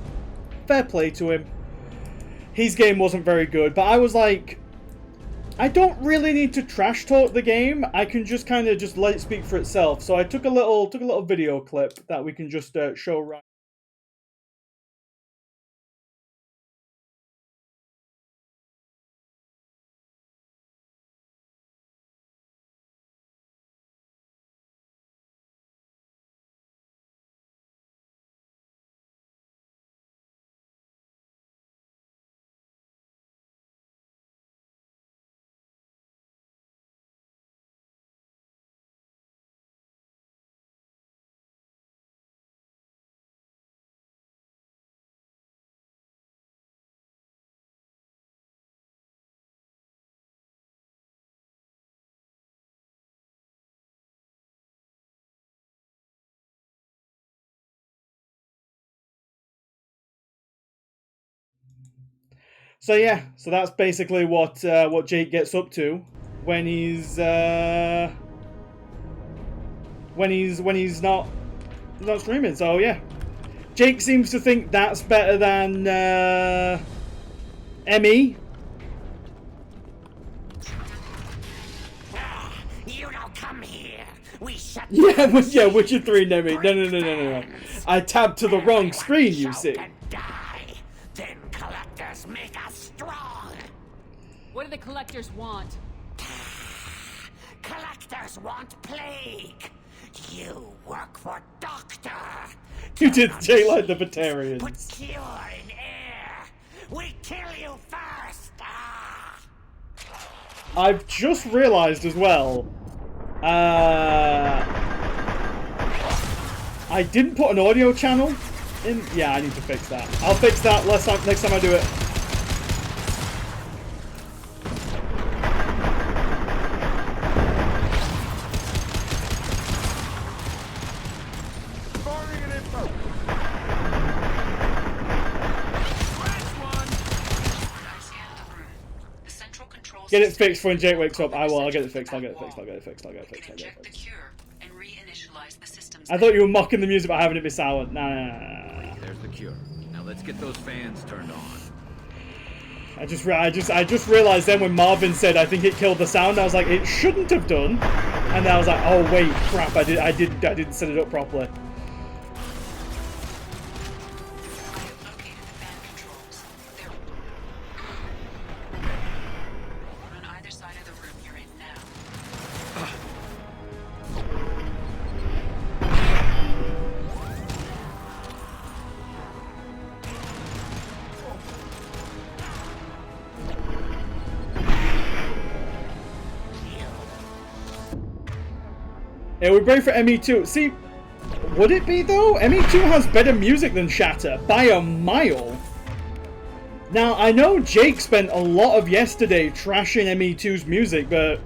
Speaker 2: fair play to him. His game wasn't very good, but I was like, I don't really need to trash talk the game. I can just kind of just let it speak for itself. So I took a little video clip that we can just show right. So yeah, so that's basically what Jake gets up to when he's not streaming. So yeah, Jake seems to think that's better than ME.
Speaker 6: You don't come here. We shut
Speaker 2: Yeah, Witcher 3 Nemi. No. I tabbed to the wrong screen, you see.
Speaker 6: Then collectors make us strong.
Speaker 7: What do the collectors want?
Speaker 6: Collectors want plague. You work for Doctor.
Speaker 2: You did Jake like the Batarians.
Speaker 6: Put cure in air. We kill you first.
Speaker 2: I've just realised as well. I didn't put an audio channel in. Yeah, I need to fix that. I'll fix that next time I do it. Get it fixed when Jake wakes up. I will. I'll get it fixed. I'll get it fixed. I thought you were mocking the music by having it be silent. Nah.
Speaker 15: There's the cure. Now let's get those fans turned on.
Speaker 2: I just realized then when Marvin said I think it killed the sound, I was like, it shouldn't have done. And then I was like, oh wait, crap, I didn't set it up properly. It would be great for ME2. See, would it be though? ME2 has better music than Shatter by a mile. Now, I know Jake spent a lot of yesterday trashing ME2's music, but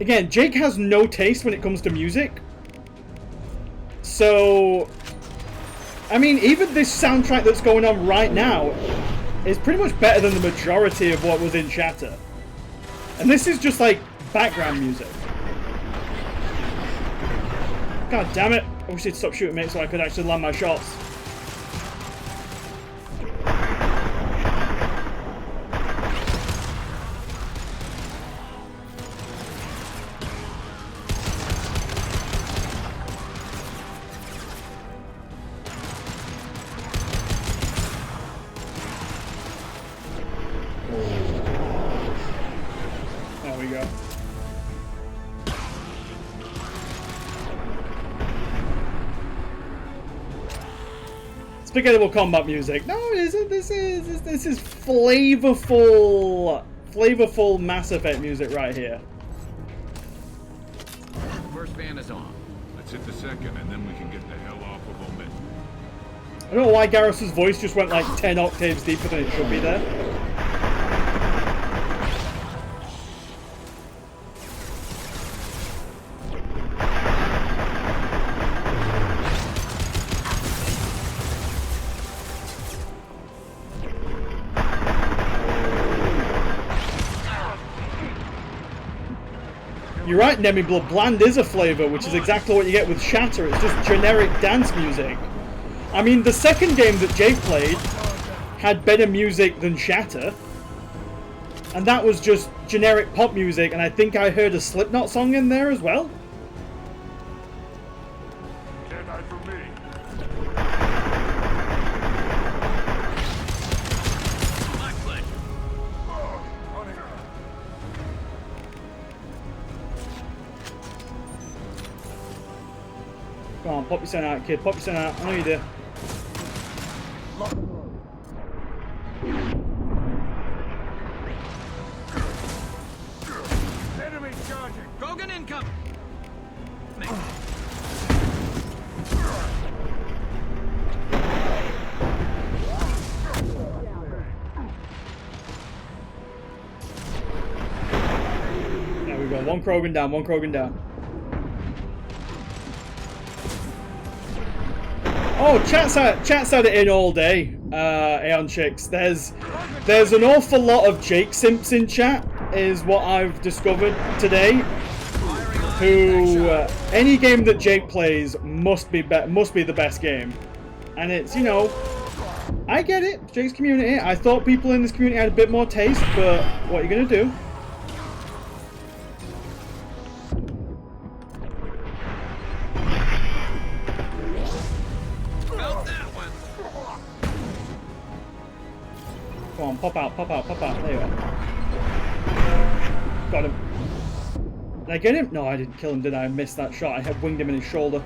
Speaker 2: again, Jake has no taste when it comes to music. So, I mean, even this soundtrack that's going on right now is pretty much better than the majority of what was in Shatter. And this is just like background music. God damn it. I wish they'd stop shooting me so I could actually land my shots. There we go. Spaghettable combat music. No, it isn't. This is flavorful Mass Effect music right here.
Speaker 15: First fan is on.
Speaker 18: Let's hit the second, and then we can get the hell off of Omit.
Speaker 2: I don't know why Garrus's voice just went like 10 octaves deeper than it should be there. You're right, Nemi Blood. Bland is a flavor, which is exactly what you get with Shatter. It's just generic dance music. I mean, the second game that Jake played had better music than Shatter. And that was just generic pop music, and I think I heard a Slipknot song in there as well.
Speaker 18: Can't hide from me.
Speaker 15: My pleasure.
Speaker 2: Come on, pop your son out, kid. Pop your son out. I know you do.
Speaker 15: Enemy charging. Krogan income.
Speaker 2: There we go. One Krogan down. One Krogan down. Oh, chat's had it in all day, Aeon Chicks. There's an awful lot of Jake simps in chat, is what I've discovered today. Who any game that Jake plays must be the best game, and it's, you know, I get it. Jake's community. I thought people in this community had a bit more taste, but what are you gonna do? Come on, pop out, pop out, pop out. There you are. Got him. Did I get him? No, I didn't kill him, did I? I missed that shot. I had winged him in his shoulder.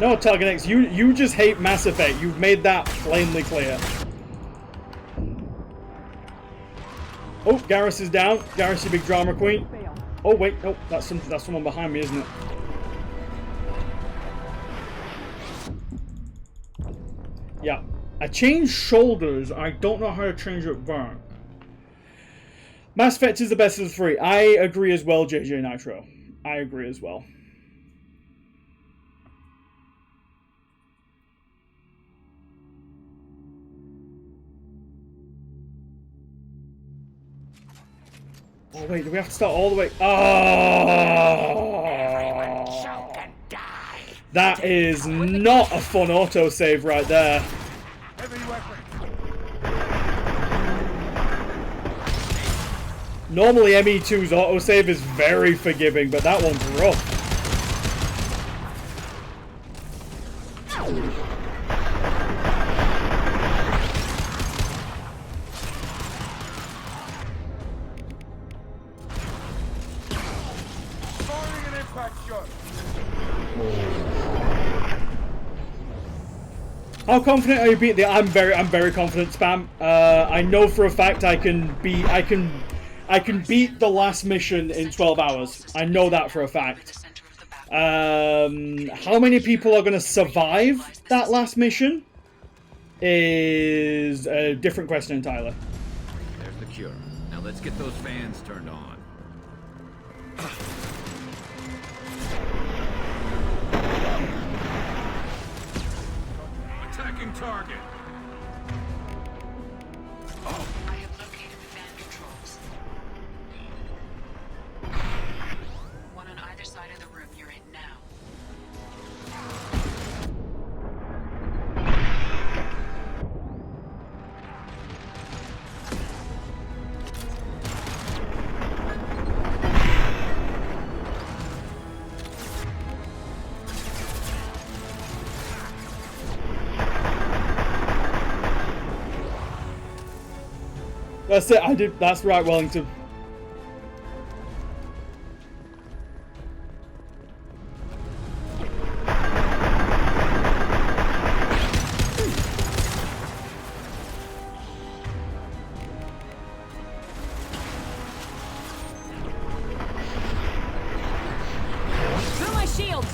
Speaker 2: No, Targanex, you just hate Mass Effect. You've made that plainly clear. Oh, Garrus is down. Garrus, you big drama queen. Oh wait, no, that's someone behind me, isn't it? Yeah, I changed shoulders. I don't know how to change it back. Mass Effect is the best of the three. I agree as well, JJ Nitro. I agree as well. Oh wait, do we have to start all the way? Oh! That is not a fun autosave right there. Normally ME2's autosave is very forgiving, but that one's rough. How confident are you beat the? I'm very confident, Spam. I know for a fact I can beat the last mission in 12 hours. I know that for a fact. How many people are going to survive that last mission is a different question entirely.
Speaker 15: There's the cure. Now let's get those fans turned on. Attacking target.
Speaker 11: Oh. I have located the fan controls. One on either side of the room you're in now.
Speaker 2: That's it. I did. That's right, Wellington.
Speaker 13: Through my shields.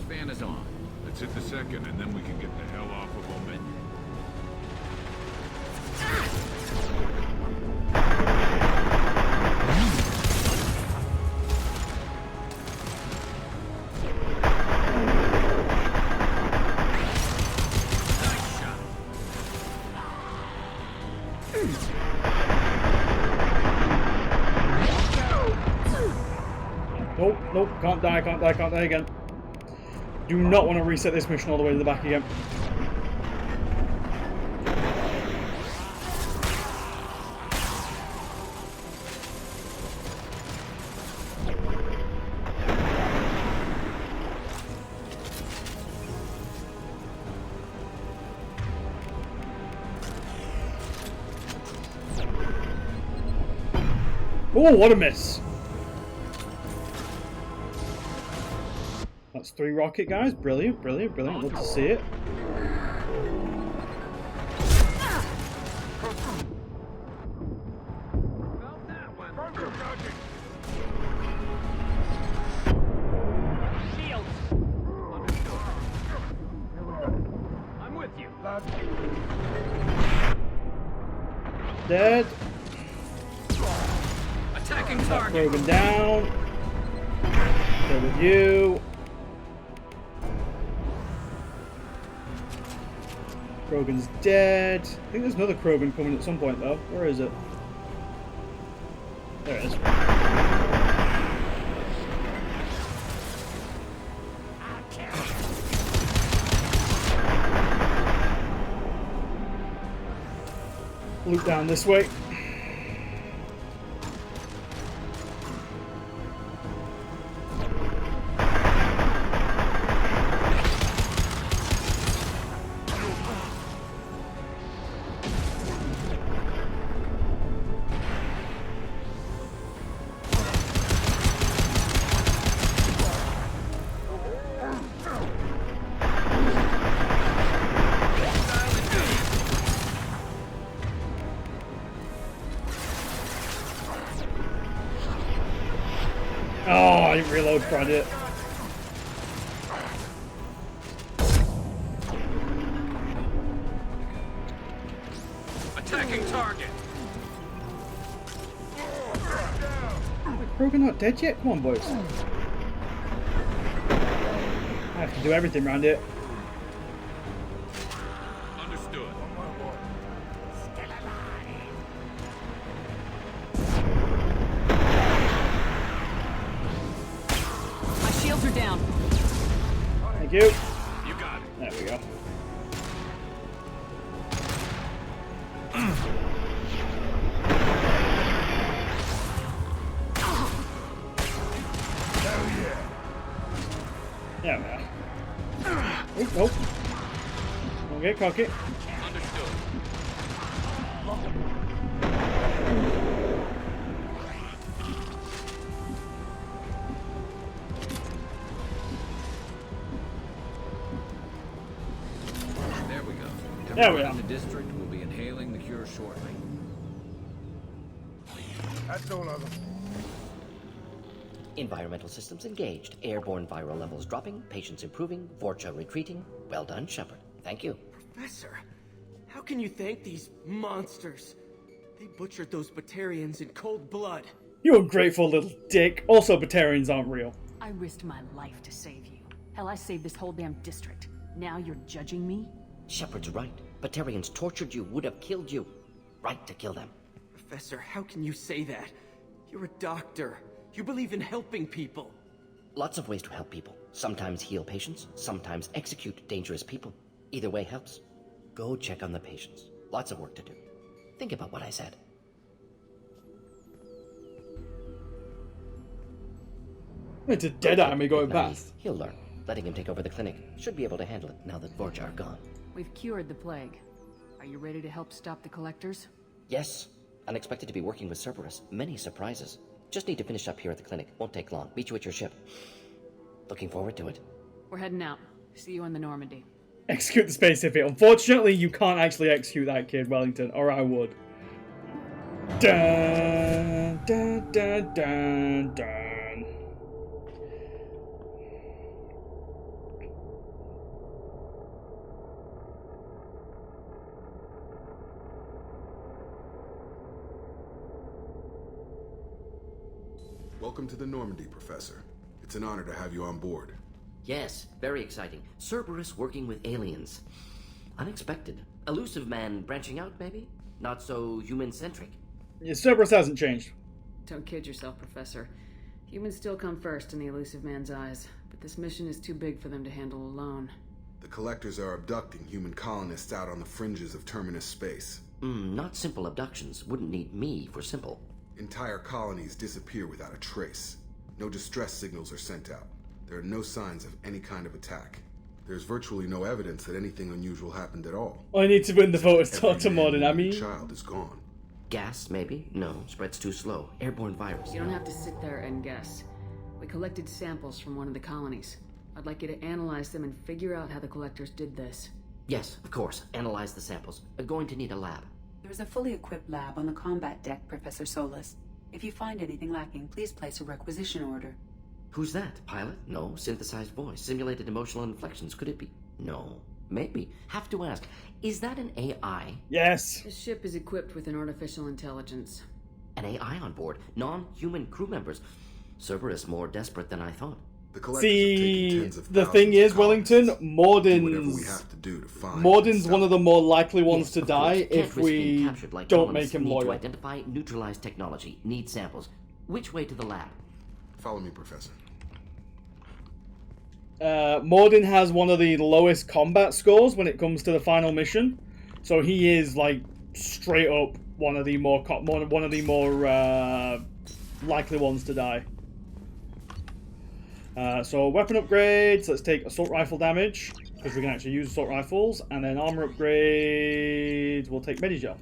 Speaker 15: Fan is on.
Speaker 3: Let's hit the second, and then we can get the hell off of Omen.
Speaker 2: Nope, nope, can't die again. Do not want to reset this mission all the way to the back again. Oh, what a miss! That's 3 rocket guys. Brilliant, brilliant, brilliant. Love to see it.
Speaker 15: Shields. I'm with you.
Speaker 2: Dead.
Speaker 15: Attacking
Speaker 2: That
Speaker 15: target.
Speaker 2: Krogan down. Stay with you. Krogan's dead. I think there's another Krogan coming at some point though. Where is it? There it is. Loop down this way. Oh, I didn't reload before I did it.
Speaker 15: Attacking target.
Speaker 2: Krogan not dead yet? Come on, boys. I have to do everything around it.
Speaker 15: Understood.
Speaker 17: My shields are down.
Speaker 2: Thank you.
Speaker 15: You got it.
Speaker 2: There we go. Yeah, man. Oh, oh. Don't get cocky.
Speaker 20: Understood.
Speaker 15: There we go.
Speaker 2: There we
Speaker 15: Everyone
Speaker 2: are.
Speaker 15: in the district will be inhaling the cure shortly.
Speaker 19: That's all of them.
Speaker 4: Environmental systems engaged. Airborne viral levels dropping. Patients improving. Vorcha retreating. Well done, Shepard. Thank you.
Speaker 9: Professor, how can you thank these monsters? They butchered those Batarians in cold blood.
Speaker 2: You ungrateful little dick. Also, Batarians aren't real.
Speaker 7: I risked my life to save you. Hell, I saved this whole damn district. Now you're judging me?
Speaker 4: Shepard's right. Batarians tortured you, would have killed you. Right to kill them.
Speaker 9: Professor, how can you say that? You're a doctor. You believe in helping people.
Speaker 4: Lots of ways to help people. Sometimes heal patients, sometimes execute dangerous people. Either way helps. Go check on the patients. Lots of work to do. Think about what I said.
Speaker 2: It's a dead army going
Speaker 4: Naive.
Speaker 2: past.
Speaker 4: He'll learn. Letting him take over the clinic. Should be able to handle it now that Vorcha are gone.
Speaker 7: We've cured the plague. Are you ready to help stop the collectors?
Speaker 4: Yes. Unexpected to be working with Cerberus. Many surprises. Just need to finish up here at the clinic. Won't take long. Meet you at your ship. Looking forward to it.
Speaker 7: We're heading out. See you in the Normandy.
Speaker 2: Execute the space if it. Unfortunately, you can't actually execute that kid, Wellington, or I would. Dun, dun, dun, dun, dun.
Speaker 16: Welcome to the Normandy, Professor. It's an honor to have you on board.
Speaker 4: Yes, very exciting. Cerberus working with aliens. Unexpected. Elusive man branching out, maybe? Not so human-centric.
Speaker 2: Yeah, Cerberus hasn't changed.
Speaker 7: Don't kid yourself, Professor. Humans still come first in the elusive man's eyes, but this mission is too big for them to handle alone.
Speaker 16: The Collectors are abducting human colonists out on the fringes of terminus space.
Speaker 4: Not simple abductions. Wouldn't need me for simple.
Speaker 16: Entire colonies disappear without a trace. No distress signals are sent out. There are no signs of any kind of attack. There's virtually no evidence that anything unusual happened at all.
Speaker 2: I need to win the vote to talk to Morden. I mean,
Speaker 16: Child is gone.
Speaker 4: Gas, maybe? No, spreads too slow. Airborne virus.
Speaker 7: You don't have to sit there and guess. We collected samples from one of the colonies. I'd like you to analyze them and figure out how the collectors did this.
Speaker 4: Yes, of course. Analyze the samples. Going to need a lab.
Speaker 11: There is a fully equipped lab on the combat deck, Professor Solis. If you find anything lacking, please place a requisition order.
Speaker 4: Who's that? Pilot? No. Synthesized voice. Simulated emotional inflections. Could it be? No. Maybe. Have to ask. Is that an AI?
Speaker 2: Yes.
Speaker 7: The ship is equipped with an artificial intelligence.
Speaker 4: An AI on board. Non-human crew members. Cerberus more desperate than I thought.
Speaker 2: See, the thing is, Wellington, Morden's one of the more likely ones to die if we don't make him loyal.
Speaker 4: To identify, neutralize technology. Need samples. Which way to the lab?
Speaker 16: Follow me, Professor.
Speaker 2: Morden has one of the lowest combat scores when it comes to the final mission, so he is like straight up one of the more likely ones to die. So weapon upgrades, let's take assault rifle damage, because we can actually use assault rifles, and then armor upgrades, we'll take Medigel.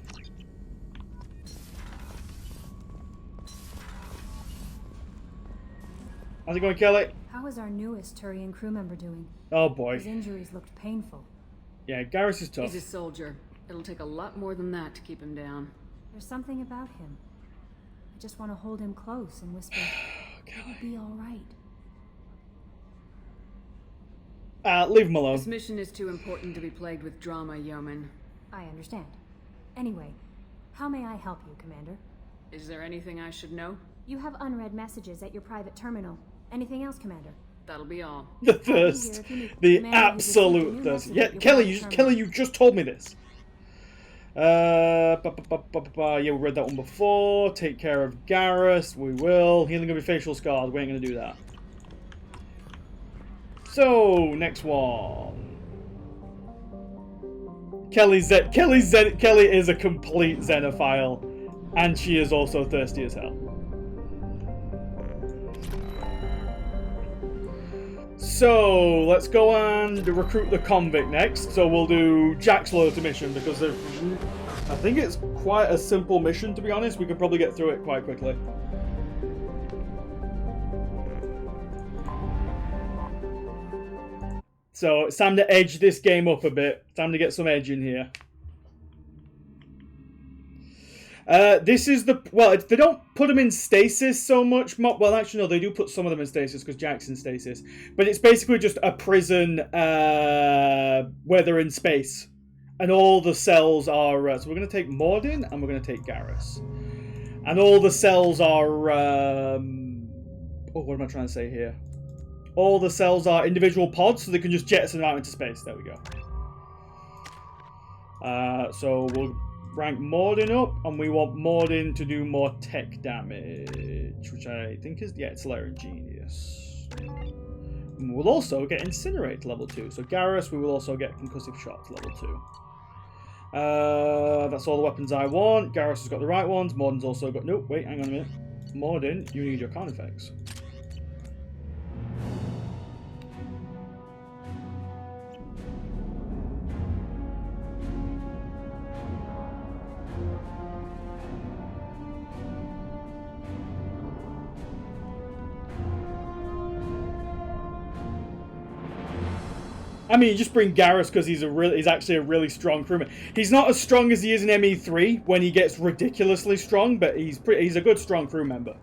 Speaker 2: How's it going, Kelly?
Speaker 22: How is our newest Turian crew member doing?
Speaker 2: Oh boy.
Speaker 22: His injuries looked painful.
Speaker 2: Yeah, Garrus is tough.
Speaker 7: He's a soldier. It'll take a lot more than that to keep him down.
Speaker 22: There's something about him. I just want to hold him close and whisper, it'll be all right.
Speaker 2: Leave him alone.
Speaker 7: This mission is too important to be plagued with drama, Yeoman.
Speaker 22: I understand. Anyway, how may I help you, Commander?
Speaker 7: Is there anything I should know?
Speaker 22: You have unread messages at your private terminal. Anything else, Commander?
Speaker 7: Thatll be all.
Speaker 2: The thirst. The absolute thirst. Yeah, Kelly, you just told me this. Yeah, we read that one before. Take care of Garrus. We will. Healing of your facial scars. We ain't gonna do that. So, next one. Kelly is a complete xenophile, and she is also thirsty as hell. So let's go and recruit the convict next. So we'll do Jack's loyalty mission because I think it's quite a simple mission, to be honest. We can probably get through it quite quickly. So it's time to edge this game up a bit. Time to get some edge in here. This is the... Well, they don't put them in stasis so much. Well, actually, no, they do put some of them in stasis because Jack's in stasis. But it's basically just a prison where they're in space. And all the cells are... so we're going to take Mordin and we're going to take Garrus. And all the cells are... oh, what am I trying to say here? All the cells are individual pods, so they can just jettison them out into space. There we go. So we'll rank Mordin up, and we want Mordin to do more tech damage, which I think is... Yeah, it's Lair Genius. And we'll also get Incinerate level 2. So Garrus, we will also get Concussive Shock level 2. That's all the weapons I want. Garrus has got the right ones. Mordin's also got... Nope, wait, hang on a minute. Mordin, you need your Carnifex. I mean, you just bring Garrus because he's actually a really strong crewman. He's not as strong as he is in ME3 when he gets ridiculously strong, but he's a good strong crew member.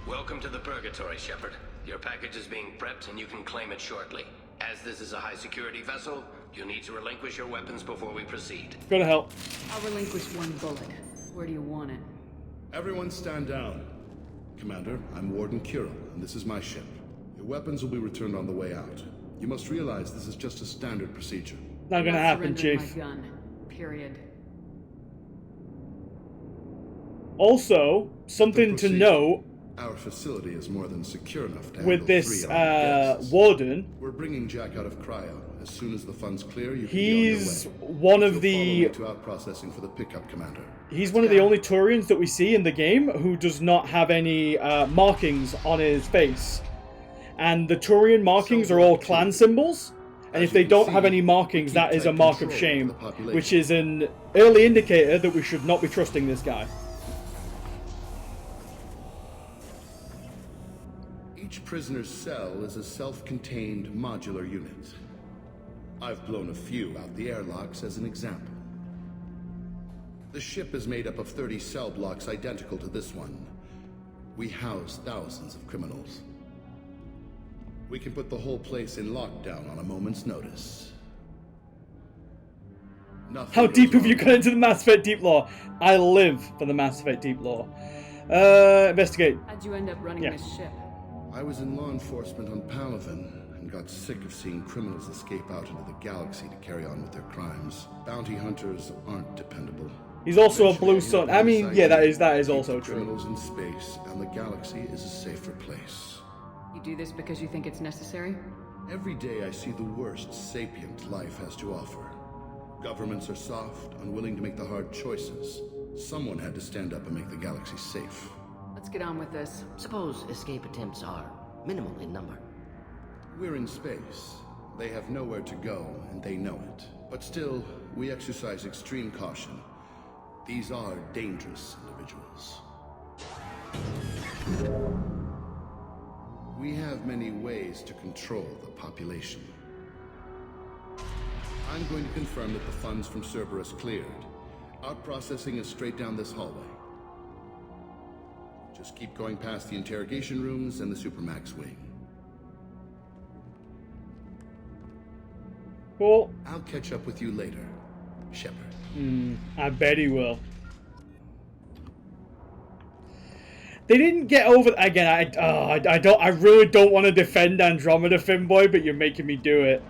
Speaker 21: Welcome to the Purgatory, Shepard. Your package is being prepped and you can claim it shortly. As this is a high security vessel, you'll need to relinquish your weapons before we proceed.
Speaker 2: Gotta help.
Speaker 7: I'll relinquish one bullet. Where do you want it?
Speaker 16: Everyone stand down. Commander, I'm Warden Kirill, and this is my ship. Your weapons will be returned on the way out. You must realize this is just a standard procedure.
Speaker 2: Not gonna happen, Chief.
Speaker 7: My gun. Period.
Speaker 2: Also, something to note.
Speaker 16: Our facility is more than secure enough to
Speaker 2: with this
Speaker 16: guests.
Speaker 2: Warden.
Speaker 16: We're bringing Jack out of cryo. As soon as the funds clear, you can
Speaker 2: he's
Speaker 16: be on your way.
Speaker 2: One of the
Speaker 16: to out processing for the pickup, Commander.
Speaker 2: He's one of the only Turians that we see in the game who does not have any markings on his face. And the Turian markings are all clan symbols. And if they don't have any markings, that is a mark of shame, which is an early indicator that we should not be trusting this guy.
Speaker 16: Each prisoner's cell is a self-contained modular unit. I've blown a few out the airlocks as an example. The ship is made up of 30 cell blocks identical to this one. We house thousands of criminals. We can put the whole place in lockdown on a moment's notice.
Speaker 2: How deep have you got into the Mass Effect Deep Lore? I live for the Mass Effect Deep Lore. Investigate.
Speaker 7: How'd you end up running this ship?
Speaker 16: I was in law enforcement on Palaven and got sick of seeing criminals escape out into the galaxy to carry on with their crimes. Bounty hunters aren't dependable.
Speaker 2: He's also a Blue Sun. I mean, yeah, that is also true.
Speaker 16: Criminals in space, and the galaxy is a safer place.
Speaker 7: You do this because you think it's necessary?
Speaker 16: Every day I see the worst sapient life has to offer. Governments are soft, unwilling to make the hard choices. Someone had to stand up and make the galaxy safe.
Speaker 7: Let's get on with this.
Speaker 4: Suppose escape attempts are minimal in number.
Speaker 16: We're in space. They have nowhere to go, and they know it. But still, we exercise extreme caution. These are dangerous individuals. We have many ways to control the population. I'm going to confirm that the funds from Cerberus cleared. Out processing is straight down this hallway. Just keep going past the interrogation rooms and the Supermax wing.
Speaker 2: Cool.
Speaker 16: I'll catch up with you later, Shepard.
Speaker 2: I bet he will. They didn't get over again. I really don't want to defend Andromeda, Finboy, but you're making me do it.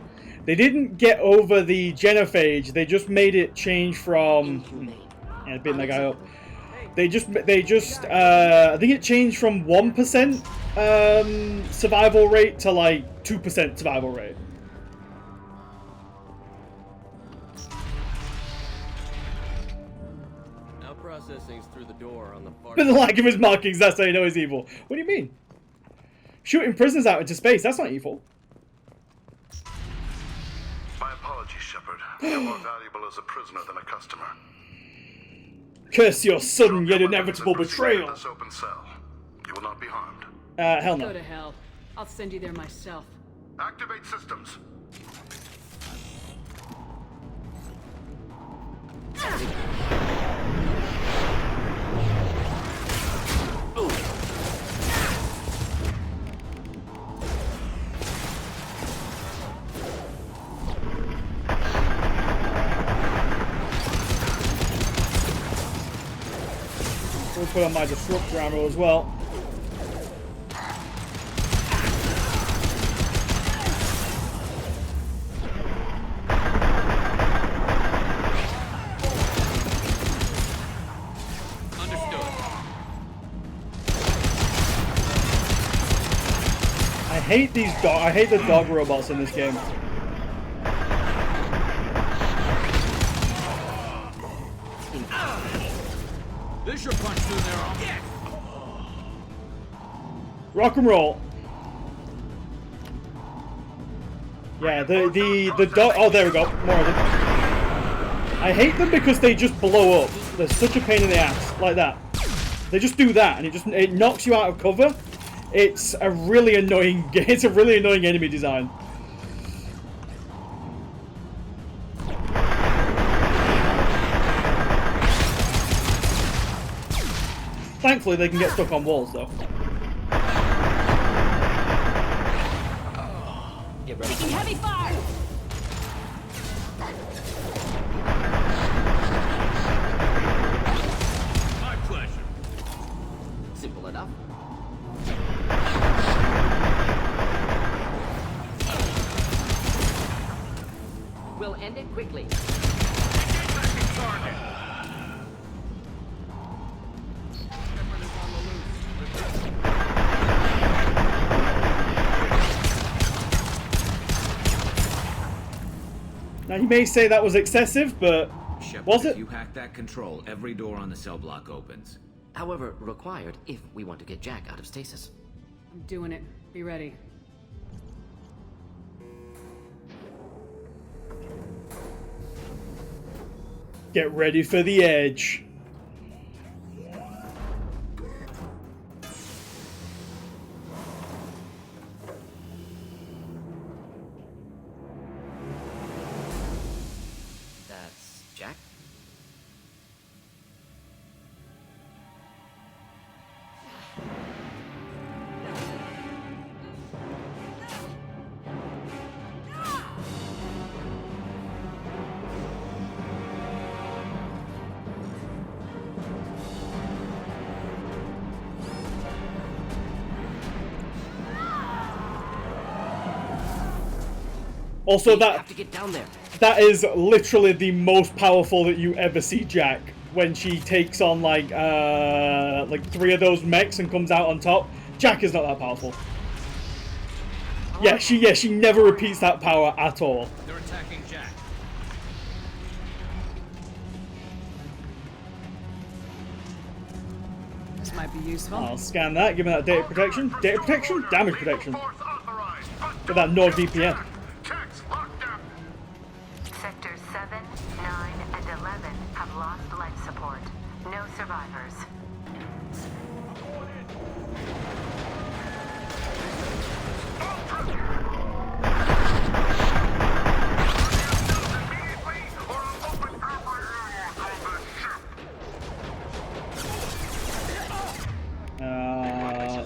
Speaker 2: They didn't get over the genophage. They just made it change from. Yeah, beating that guy up. They just. I think it changed from 1% survival rate to like 2% survival rate.
Speaker 1: things through the door on the far.
Speaker 2: But the lack of his markings, that's how you know he's evil. What do you mean? Shooting prisoners out into space, that's not evil.
Speaker 8: My apologies, Shepard. You're more valuable as a prisoner than a customer.
Speaker 2: Curse your sudden yet inevitable betrayal.
Speaker 8: This open cell. You will not be harmed.
Speaker 2: Hell no.
Speaker 7: Go to hell. I'll send you there myself.
Speaker 8: Activate systems.
Speaker 2: We'll put on my disruptor ammo as well. I hate the dog robots in this game.
Speaker 15: This should punch through their arm. Yeah.
Speaker 2: Rock and roll. Yeah, the dog. Oh, there we go. More of them. I hate them because they just blow up. They're such a pain in the ass, like that. They just do that, and it knocks you out of cover. It's a really annoying. It's a really annoying enemy design. Thankfully, they can get stuck on walls, though.
Speaker 17: Get ready. Taking heavy fire.
Speaker 15: My pleasure.
Speaker 4: Simple enough. We'll end it quickly.
Speaker 2: Now, you may say that was excessive, but
Speaker 5: Shepard,
Speaker 2: was it?
Speaker 5: If you hack that control, every door on the cell block opens.
Speaker 4: However, required if we want to get Jack out of stasis.
Speaker 7: I'm doing it. Be ready.
Speaker 2: Get ready for the edge.
Speaker 4: That's Jack?
Speaker 2: Also,
Speaker 4: We have to get down there.
Speaker 2: that is literally the most powerful that you ever see Jack. When she takes on like 3 of those mechs and comes out on top. Jack is not that powerful. Yeah, she never repeats that power at all.
Speaker 15: They're attacking Jack.
Speaker 7: This might be useful.
Speaker 2: I'll scan that, give me that data protection. Data protection? Damage protection. With that NordVPN.
Speaker 12: Sectors 7, 9, and 11 have lost life support. No survivors.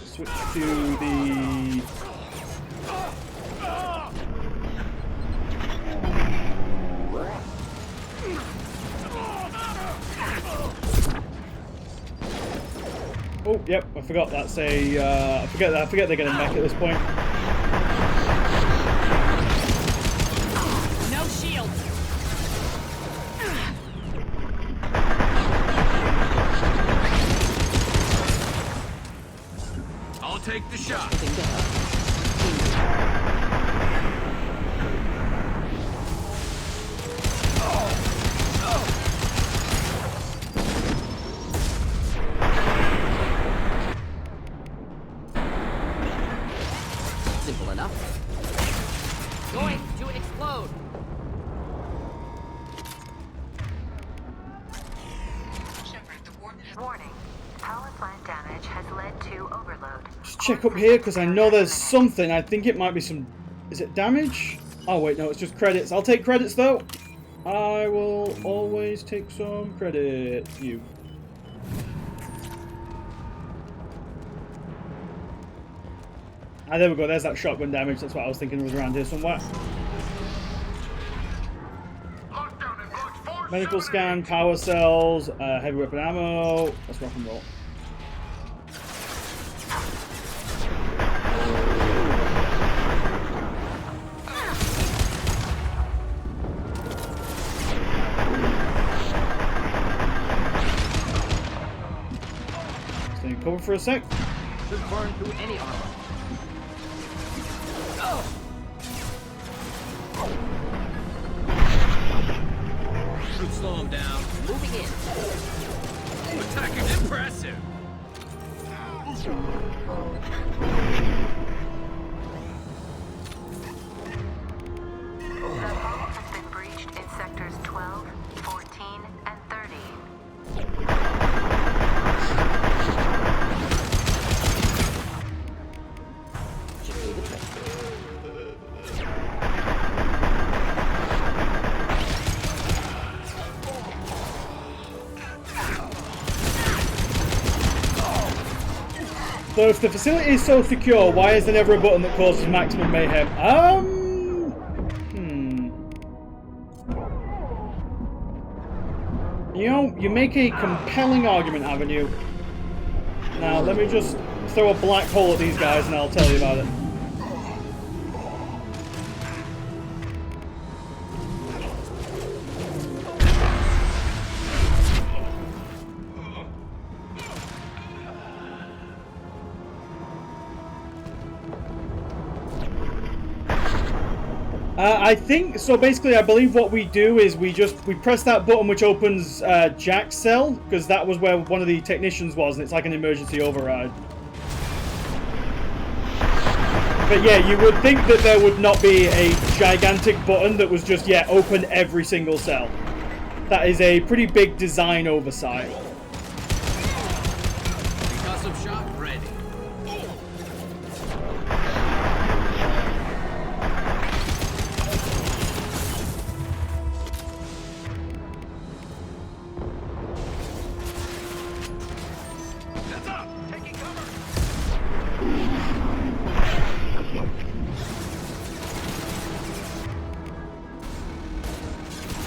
Speaker 2: Switch to the... Oh, yep, I forgot that's a, I forget they're getting back at this point.
Speaker 17: No shield.
Speaker 15: I'll take the shot.
Speaker 4: Simple enough. Going to explode.
Speaker 12: Warning. Power plant damage has led to overload.
Speaker 2: Just check up here because I know there's something. I think it might be some... Is it damage? Oh wait, no, it's just credits. I'll take credits though. I will always take some credit. You. Ah, there we go. There's that shotgun damage. That's what I was thinking was around here somewhere. Medical scan, power cells, heavy weapon ammo. Let's rock and roll. Stay in cover for a sec.
Speaker 4: Should burn through any armor.
Speaker 15: Should slow him down.
Speaker 4: Moving in.
Speaker 15: Attacking impressive.
Speaker 12: The vault has been breached in sectors 12, 14, and 30.
Speaker 4: Should do the trick.
Speaker 2: So if the facility is so secure, why is there never a button that causes maximum mayhem? You know, you make a compelling argument, haven't you? Now, let me just throw a black hole at these guys and I'll tell you about it. I think so. Basically, I believe what we do is we press that button which opens Jack's cell, because that was where one of the technicians was, and it's like an emergency override. But yeah, you would think that there would not be a gigantic button that was just open every single cell. That is a pretty big design oversight.
Speaker 15: Concussive shot ready.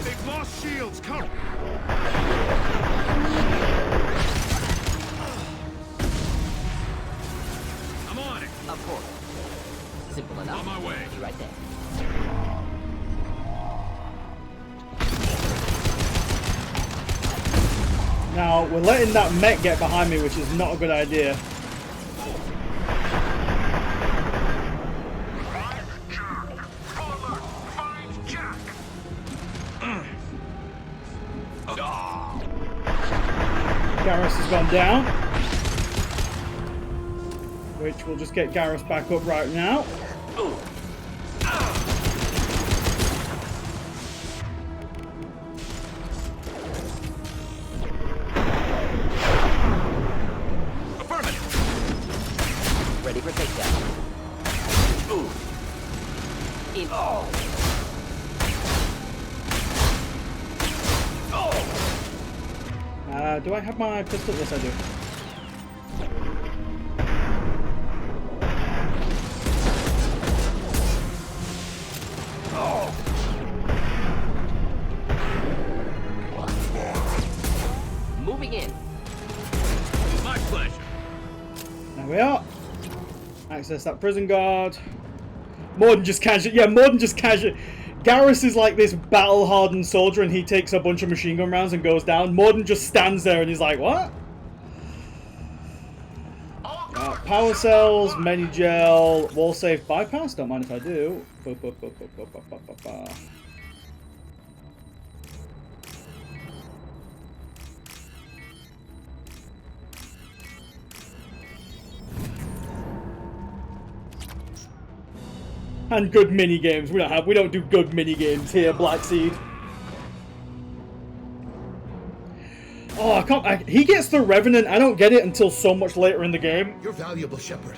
Speaker 3: They've lost shields. Come.
Speaker 15: I'm on it.
Speaker 4: Of course. Simple enough.
Speaker 15: On my way.
Speaker 4: Be right there.
Speaker 2: Now, we're letting that mech get behind me, which is not a good idea. Garrus has gone down, which will just get Garrus back up right now.
Speaker 4: Ready for takedown. In.
Speaker 2: Do I have my pistol? Yes, I do.
Speaker 4: Moving in.
Speaker 15: My pleasure.
Speaker 2: There we are. Access that prison guard. More than just casual. Yeah, more than just casual. Garrus is like this battle-hardened soldier, and he takes a bunch of machine gun rounds and goes down. Morden just stands there and he's like, what? Power cells, medi-gel, wall safe bypass. Don't mind if I do. And good mini games. We don't do good mini games here, Black Seed. Oh, he gets the Revenant. I don't get it until so much later in the game.
Speaker 16: You're valuable, Shepard.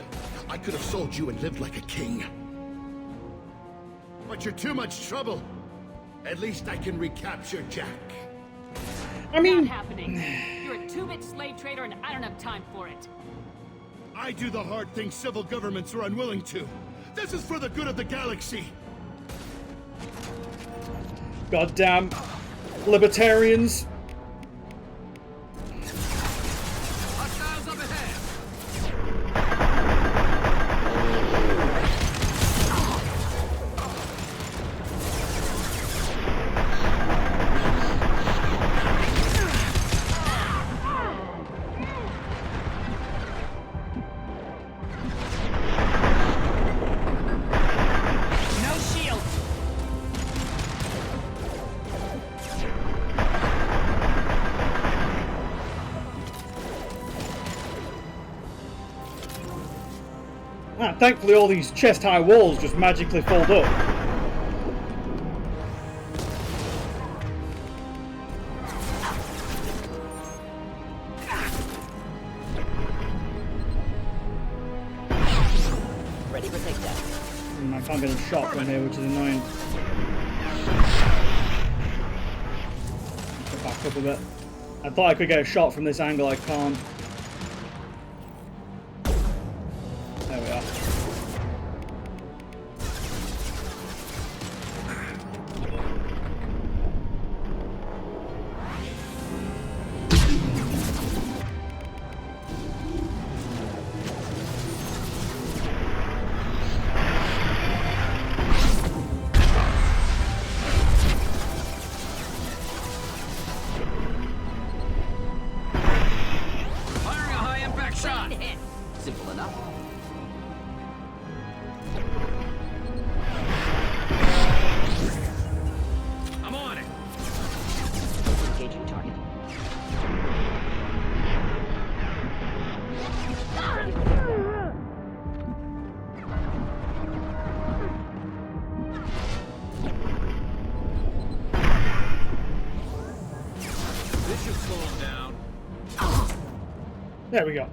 Speaker 16: I could have sold you and lived like a king. But you're too much trouble. At least I can recapture Jack.
Speaker 2: I mean...
Speaker 13: Not happening. You're a two-bit slave trader and I don't have time for it.
Speaker 16: I do the hard things civil governments are unwilling to. This is for the good of the galaxy.
Speaker 2: Goddamn libertarians.
Speaker 15: Hostiles up ahead.
Speaker 13: No shield.
Speaker 2: Ah, thankfully all these chest-high walls just magically fold up.
Speaker 4: Ready for takedown.
Speaker 2: I can't get a shot from here, which is annoying. Go back up a bit. I thought I could get a shot from this angle, I can't. There we are.
Speaker 15: Firing a high-impact shot.
Speaker 4: Simple enough.
Speaker 15: I'm on it.
Speaker 4: Engaging target.
Speaker 15: This should slow him down.
Speaker 2: There we go.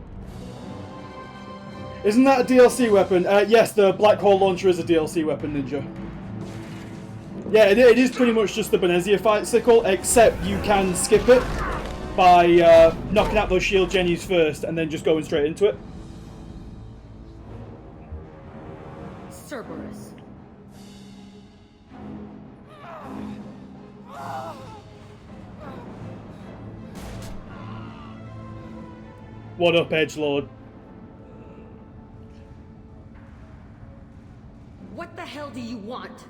Speaker 2: Isn't that a DLC weapon? Yes, the Black Hole Launcher is a DLC weapon, Ninja. Yeah, it is pretty much just the Benezia fight sickle, except you can skip it by knocking out those shield jennies first and then just going straight into it.
Speaker 7: Cerberus.
Speaker 2: What up, Edgelord?
Speaker 7: What the hell do you want?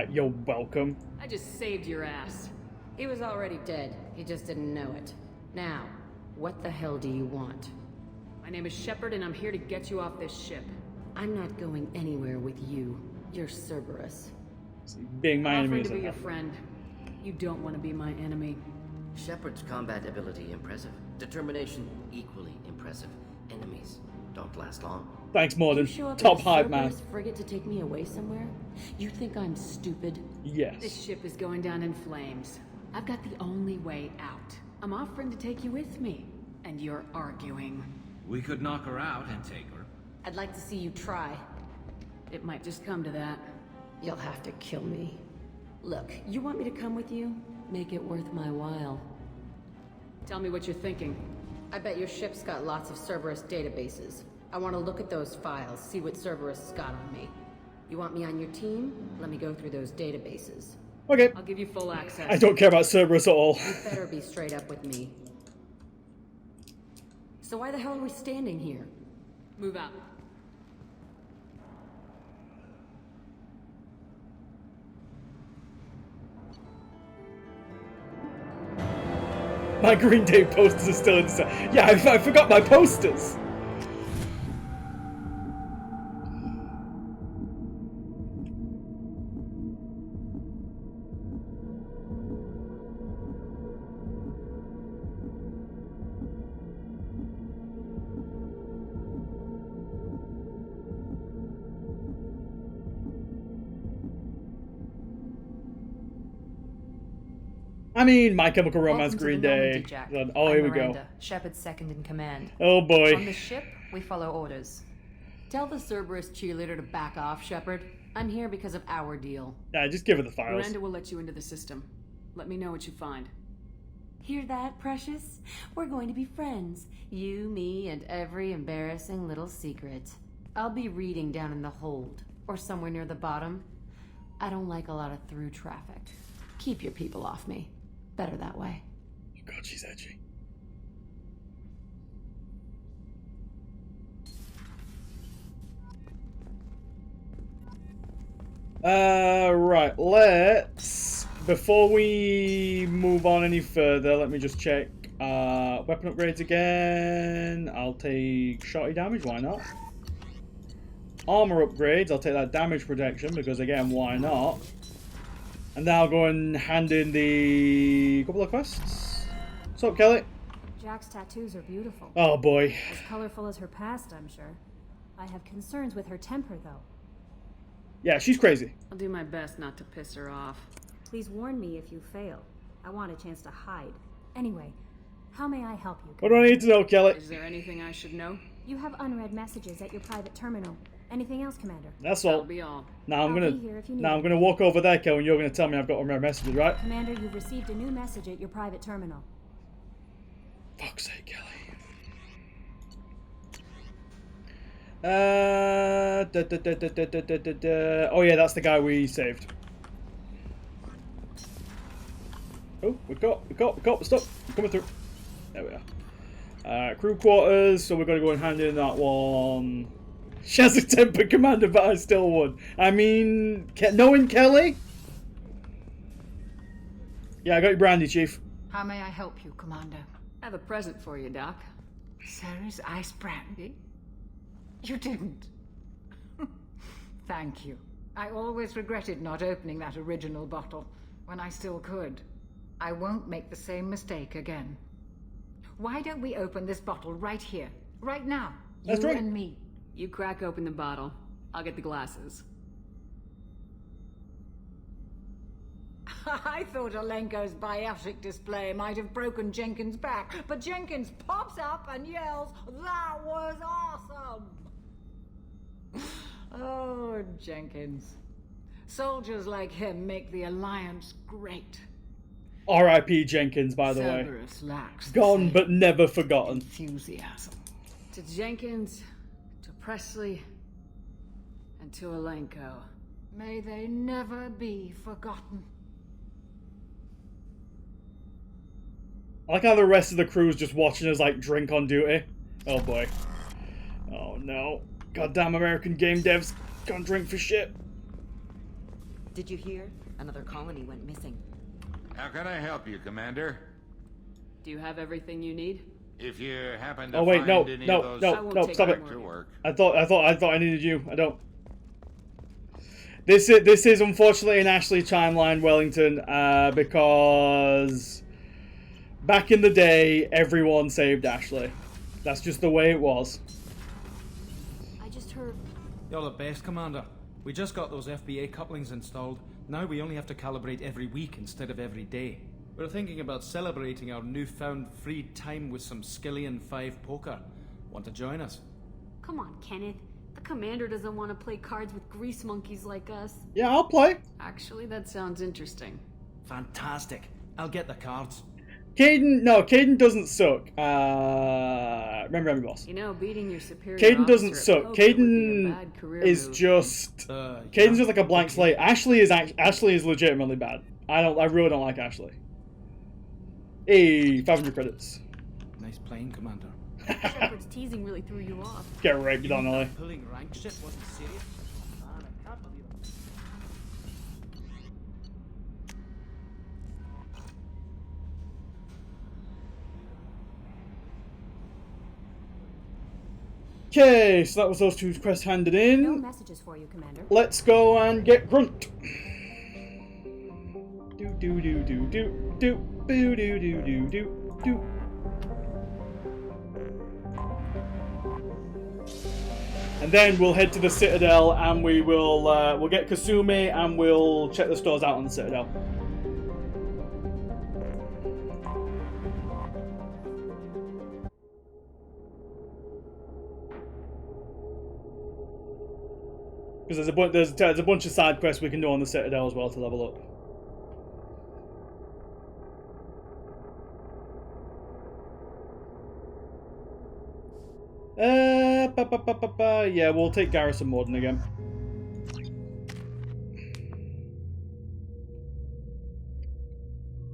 Speaker 2: You're welcome.
Speaker 7: I just saved your ass.
Speaker 10: He was already dead. He just didn't know it. Now, what the hell do you want?
Speaker 7: My name is Shepard and I'm here to get you off this ship.
Speaker 10: I'm not going anywhere with you. You're Cerberus.
Speaker 2: Being my enemy
Speaker 7: Offering
Speaker 2: is
Speaker 7: to be your
Speaker 2: enough.
Speaker 7: friend. You don't want to be my enemy.
Speaker 4: Shepard's combat ability impressive. Determination equally impressive. Enemies don't last long.
Speaker 2: Thanks, Morden.
Speaker 10: You show up
Speaker 2: Top
Speaker 10: in a
Speaker 2: hype, man.
Speaker 10: Cerberus frigate to take me away somewhere? You think I'm stupid?
Speaker 2: Yes.
Speaker 7: This ship is going down in flames. I've got the only way out. I'm offering to take you with me. And you're arguing.
Speaker 15: We could knock her out and take her.
Speaker 10: I'd like to see you try.
Speaker 7: It might just come to that.
Speaker 10: You'll have to kill me. Look, you want me to come with you? Make it worth my while.
Speaker 7: Tell me what you're thinking.
Speaker 10: I bet your ship's got lots of Cerberus databases. I want to look at those files, see what Cerberus has got on me. You want me on your team? Let me go through those databases.
Speaker 2: Okay.
Speaker 7: I'll give you full access.
Speaker 2: I don't care about Cerberus at all.
Speaker 10: You better be straight up with me. So why the hell are we standing here?
Speaker 7: Move out.
Speaker 2: My Green Day posters are still inside. Yeah, I forgot my posters. I mean, My Chemical Romance,
Speaker 6: Welcome to
Speaker 2: Green
Speaker 6: the
Speaker 2: Day.
Speaker 6: Normandy, Jack.
Speaker 2: Oh,
Speaker 6: I'm
Speaker 2: here we
Speaker 6: Miranda,
Speaker 2: go.
Speaker 6: Shepard's second in command.
Speaker 2: Oh boy.
Speaker 6: On the ship, we follow orders.
Speaker 7: Tell the Cerberus cheerleader to back off, Shepard. I'm here because of our deal.
Speaker 2: Yeah, just give her the files.
Speaker 7: Miranda will let you into the system. Let me know what you find.
Speaker 10: Hear that, Precious? We're going to be friends. You, me, and every embarrassing little secret. I'll be reading down in the hold, or somewhere near the bottom. I don't like a lot of through traffic. Keep your people off me. Better that way.
Speaker 2: Oh god, she's edgy. Right, let's... Before we move on any further, let me just check. Weapon upgrades again. I'll take shotty damage, why not? Armor upgrades, I'll take that damage protection, because again, why not? And then I'll go and hand in the couple of quests. What's up, Kelly?
Speaker 22: Jack's tattoos are beautiful.
Speaker 2: Oh boy.
Speaker 22: As colorful as her past, I'm sure. I have concerns with her temper, though.
Speaker 2: Yeah, she's crazy.
Speaker 7: I'll do my best not to piss her off.
Speaker 22: Please warn me if you fail. I want a chance to hide. Anyway, how may I help you?
Speaker 2: What do I need to know, Kelly?
Speaker 7: Is there anything I should know?
Speaker 22: You have unread messages at your private terminal. Anything else, Commander?
Speaker 2: That's all.
Speaker 7: That'll be all.
Speaker 2: Now I'm
Speaker 22: I'll be here if you need
Speaker 2: I'm
Speaker 22: me.
Speaker 2: gonna walk over there, Kelly, and you're gonna tell me I've got unread messages, right?
Speaker 22: Commander, you've received a new message at your private terminal.
Speaker 2: Fuck's sake, Kelly. Oh yeah, that's the guy we saved. Oh, we got, stop, we're coming through. There we are. Crew quarters, so we're gonna go and hand in that one. She has a temper, Commander, but I still won. I mean, knowing Kelly? Yeah, I got your brandy, Chief.
Speaker 14: How may I help you, Commander?
Speaker 7: I have a present for you, Doc.
Speaker 14: Sarah's ice brandy? You didn't. Thank you. I always regretted not opening that original bottle when I still could. I won't make the same mistake again. Why don't we open this bottle right here, right now?
Speaker 2: That's
Speaker 14: you
Speaker 2: right.
Speaker 14: and me.
Speaker 7: You crack open the bottle. I'll get the glasses.
Speaker 14: I thought Alenko's biotic display might have broken Jenkins' back, but Jenkins pops up and yells, "That was awesome!" Oh, Jenkins. Soldiers like him make the Alliance great.
Speaker 2: R.I.P. Jenkins, by the way.
Speaker 14: Cerberus lacks
Speaker 2: Gone but never forgotten.
Speaker 14: enthusiasm.
Speaker 7: To Jenkins, to Presley, and to Alenko.
Speaker 14: May they never be forgotten.
Speaker 2: I like how the rest of the crew's just watching us like drink on duty. Oh boy. Oh no. Goddamn American game devs can't drink for shit.
Speaker 4: Did you hear? Another colony went missing.
Speaker 23: How can I help you, Commander?
Speaker 7: Do you have everything you need?
Speaker 23: If you happen to
Speaker 2: Oh wait,
Speaker 23: find
Speaker 2: no,
Speaker 23: any
Speaker 2: no,
Speaker 23: of those
Speaker 2: no, stop it.
Speaker 23: to work.
Speaker 2: I thought I needed you. I don't. This is unfortunately an Ashley timeline, Wellington, because back in the day, everyone saved Ashley. That's just the way it was.
Speaker 22: I just heard...
Speaker 24: You're the best, Commander. We just got those FBA couplings installed. Now we only have to calibrate every week instead of every day. We're thinking about celebrating our newfound free time with some Skillian 5 poker. Want to join us?
Speaker 13: Come on, Kenneth. The commander doesn't want to play cards with grease monkeys like us.
Speaker 2: Yeah, I'll play.
Speaker 7: Actually, that sounds interesting.
Speaker 24: Fantastic. I'll get the cards.
Speaker 2: Caden doesn't suck. Remember me, boss.
Speaker 7: You know, beating your superior
Speaker 2: Caden doesn't
Speaker 7: officer at
Speaker 2: suck.
Speaker 7: poker would be a
Speaker 2: Caden
Speaker 7: bad career
Speaker 2: is
Speaker 7: move.
Speaker 2: just Caden's just like a blank slate. Ashley is legitimately bad. I really don't like Ashley. Hey, 500 credits.
Speaker 24: Nice playing, Commander.
Speaker 13: Shepard's teasing really threw you off.
Speaker 2: Get wrecked, Donnelly.
Speaker 24: Pulling rank shit wasn't serious. Man, I can't believe it.
Speaker 2: Okay, so that was those two quests handed in.
Speaker 22: No messages for you, Commander.
Speaker 2: Let's go and get Grunt. Do do do do do do do do do do do do. And then we'll head to the Citadel, and we'll get Kasumi, and we'll check the stores out on the Citadel. Because there's a bunch of side quests we can do on the Citadel as well to level up. Yeah, we'll take Garrison Morden again.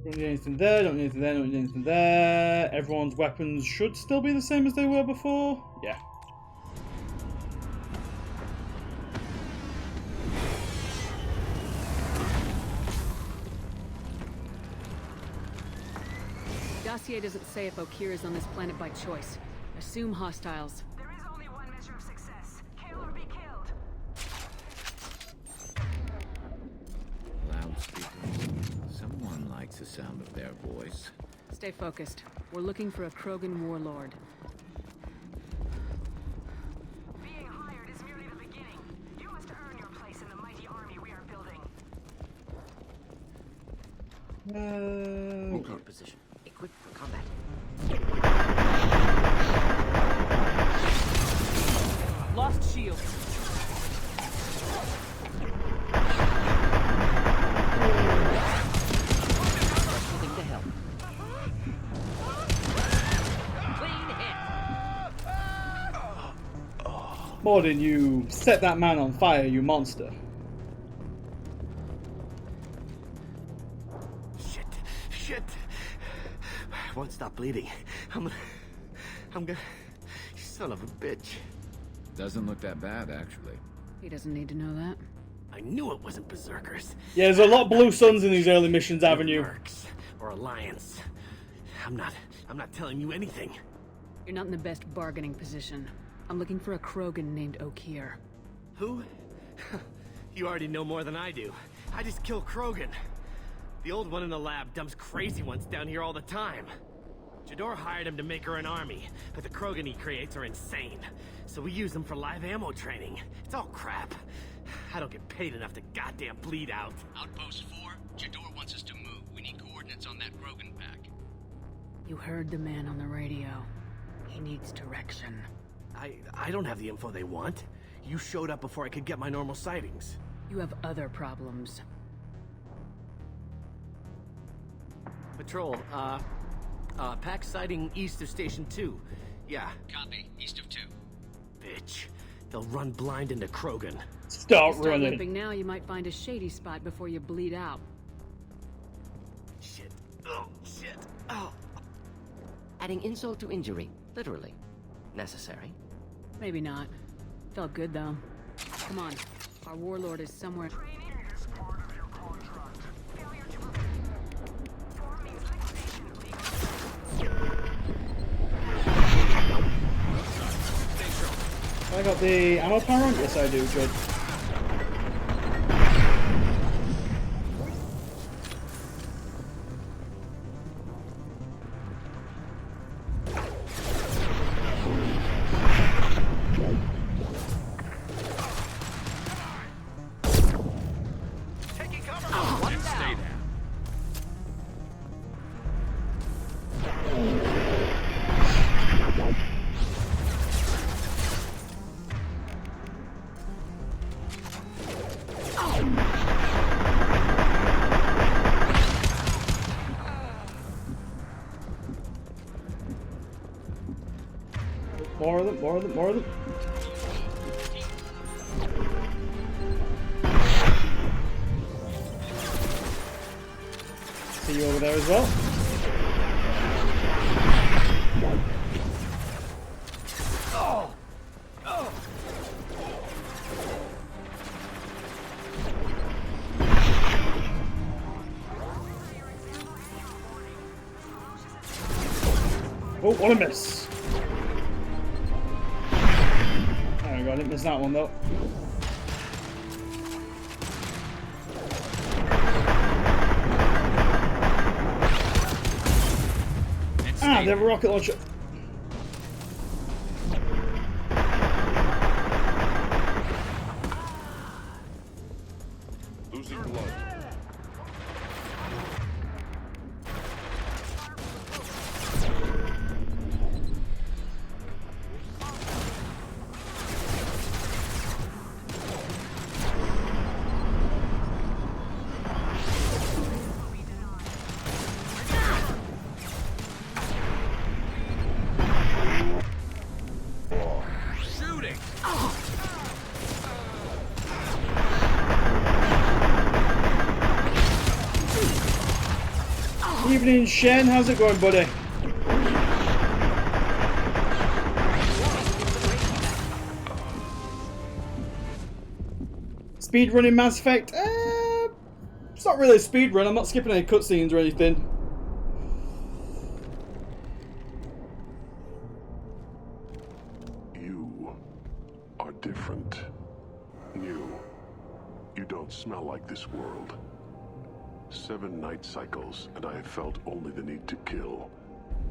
Speaker 2: Don't need anything there, don't need anything there, don't need anything there. Everyone's weapons should still be the same as they were before. Yeah.
Speaker 7: Dossier doesn't say if Okir is on this planet by choice. Assume hostiles.
Speaker 12: There is only one measure of success. Kill or be killed.
Speaker 5: Loudspeakers. Someone likes the sound of their voice.
Speaker 7: Stay focused. We're looking for a Krogan warlord.
Speaker 12: Being hired is merely the beginning. You must earn your place in the mighty army we are building.
Speaker 4: Hold your position. Equipped for combat.
Speaker 17: Lost shield.
Speaker 4: Shielding to help.
Speaker 17: Clean hit.
Speaker 2: Morden, you set that man on fire, you monster.
Speaker 1: Shit. I won't stop bleeding. I'm gonna... You son of a bitch.
Speaker 5: Doesn't look that bad, actually.
Speaker 7: He doesn't need to know that.
Speaker 1: I knew it wasn't Berserkers.
Speaker 2: Yeah, there's a lot of Blue Suns in these early missions, Avenue.
Speaker 1: Mercs or Alliance. I'm not telling you anything.
Speaker 7: You're not in the best bargaining position. I'm looking for a Krogan named Okir.
Speaker 1: Who? You already know more than I do. I just kill Krogan. The old one in the lab dumps crazy ones down here all the time. Jador hired him to make her an army, but the Krogan he creates are insane. So we use them for live ammo training. It's all crap. I don't get paid enough to goddamn bleed out.
Speaker 9: Outpost 4, Jador wants us to move. We need coordinates on that Krogan pack.
Speaker 7: You heard the man on the radio. He needs direction.
Speaker 1: I don't have the info they want. You showed up before I could get my normal sightings.
Speaker 7: You have other problems.
Speaker 1: Patrol, pack sighting east of Station 2. Yeah.
Speaker 9: Copy, east of 2.
Speaker 1: Bitch. They'll run blind into Krogan.
Speaker 2: Start
Speaker 7: Start
Speaker 2: running.
Speaker 7: limping now, you might find a shady spot before you bleed out.
Speaker 1: Shit. Oh, shit. Oh.
Speaker 4: Adding insult to injury. Literally. Necessary.
Speaker 7: Maybe not. Felt good, though. Come on. Our warlord is somewhere...
Speaker 2: I got the ammo power on? Yes, I do. Good.
Speaker 1: Taking cover.
Speaker 15: One down. Stay down.
Speaker 2: More of them, more of them, more of them. See you over there as well.
Speaker 1: Oh. Oh.
Speaker 2: Oh, what a miss. There we go, I didn't miss that one though. Ah, they have a rocket launcher.
Speaker 8: Losing blood.
Speaker 2: Evening, Shen. How's it going, buddy? Speedrunning Mass Effect? It's not really a speedrun. I'm not skipping any cutscenes or anything.
Speaker 11: You are different. New. You don't smell like this world. 7 night cycles, and I have felt only the need to kill.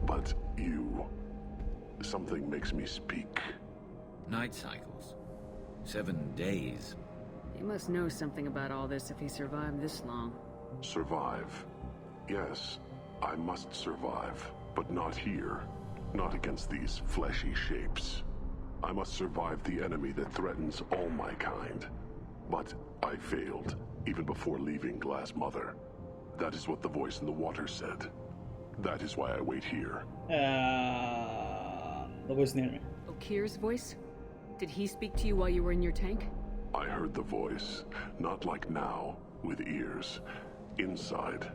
Speaker 11: But you... something makes me speak.
Speaker 15: Night cycles. 7 days.
Speaker 7: He must know something about all this if he survived this long.
Speaker 11: Survive. Yes, I must survive. But not here. Not against these fleshy shapes. I must survive the enemy that threatens all my kind. But I failed, even before leaving Glass Mother. That is what the voice in the water said. That is why I wait here.
Speaker 2: The voice in the enemy.
Speaker 7: Okir's voice? Did he speak to you while you were in your tank?
Speaker 11: I heard the voice, not like now, with ears. Inside.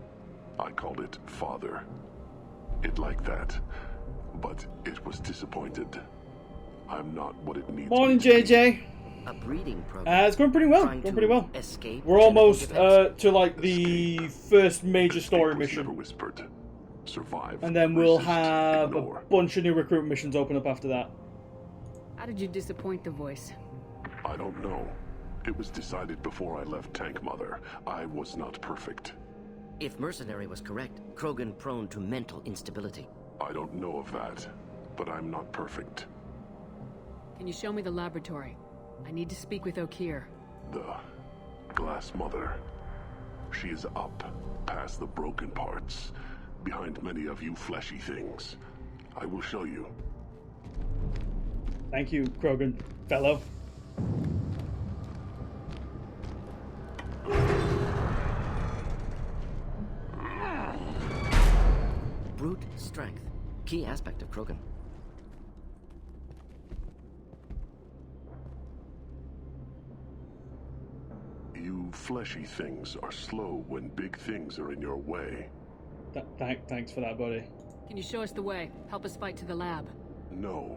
Speaker 11: I called it Father. It like that, but it was disappointed. I'm not what it needs.
Speaker 2: Morning, JJ.
Speaker 4: A breeding program.
Speaker 2: It's going pretty well.
Speaker 4: Escape.
Speaker 2: We're almost to like the first major story mission.
Speaker 11: Whispered. Survive.
Speaker 2: And then we'll
Speaker 11: resist,
Speaker 2: have
Speaker 11: ignore.
Speaker 2: a bunch of new recruitment missions open up after that.
Speaker 7: How did you disappoint the voice?
Speaker 11: I don't know. It was decided before I left Tank Mother. I was not perfect.
Speaker 4: If Mercenary was correct, Krogan prone to mental instability.
Speaker 11: I don't know of that, but I'm not perfect.
Speaker 7: Can you show me the laboratory? I need to speak with Okir.
Speaker 11: The Glass Mother. She is up, past the broken parts, behind many of you fleshy things. I will show you.
Speaker 2: Thank you, Krogan fellow.
Speaker 4: Brute strength. Key aspect of Krogan.
Speaker 11: You fleshy things are slow when big things are in your way.
Speaker 2: Thanks for that, buddy.
Speaker 7: Can you show us the way? Help us fight to the lab.
Speaker 11: No.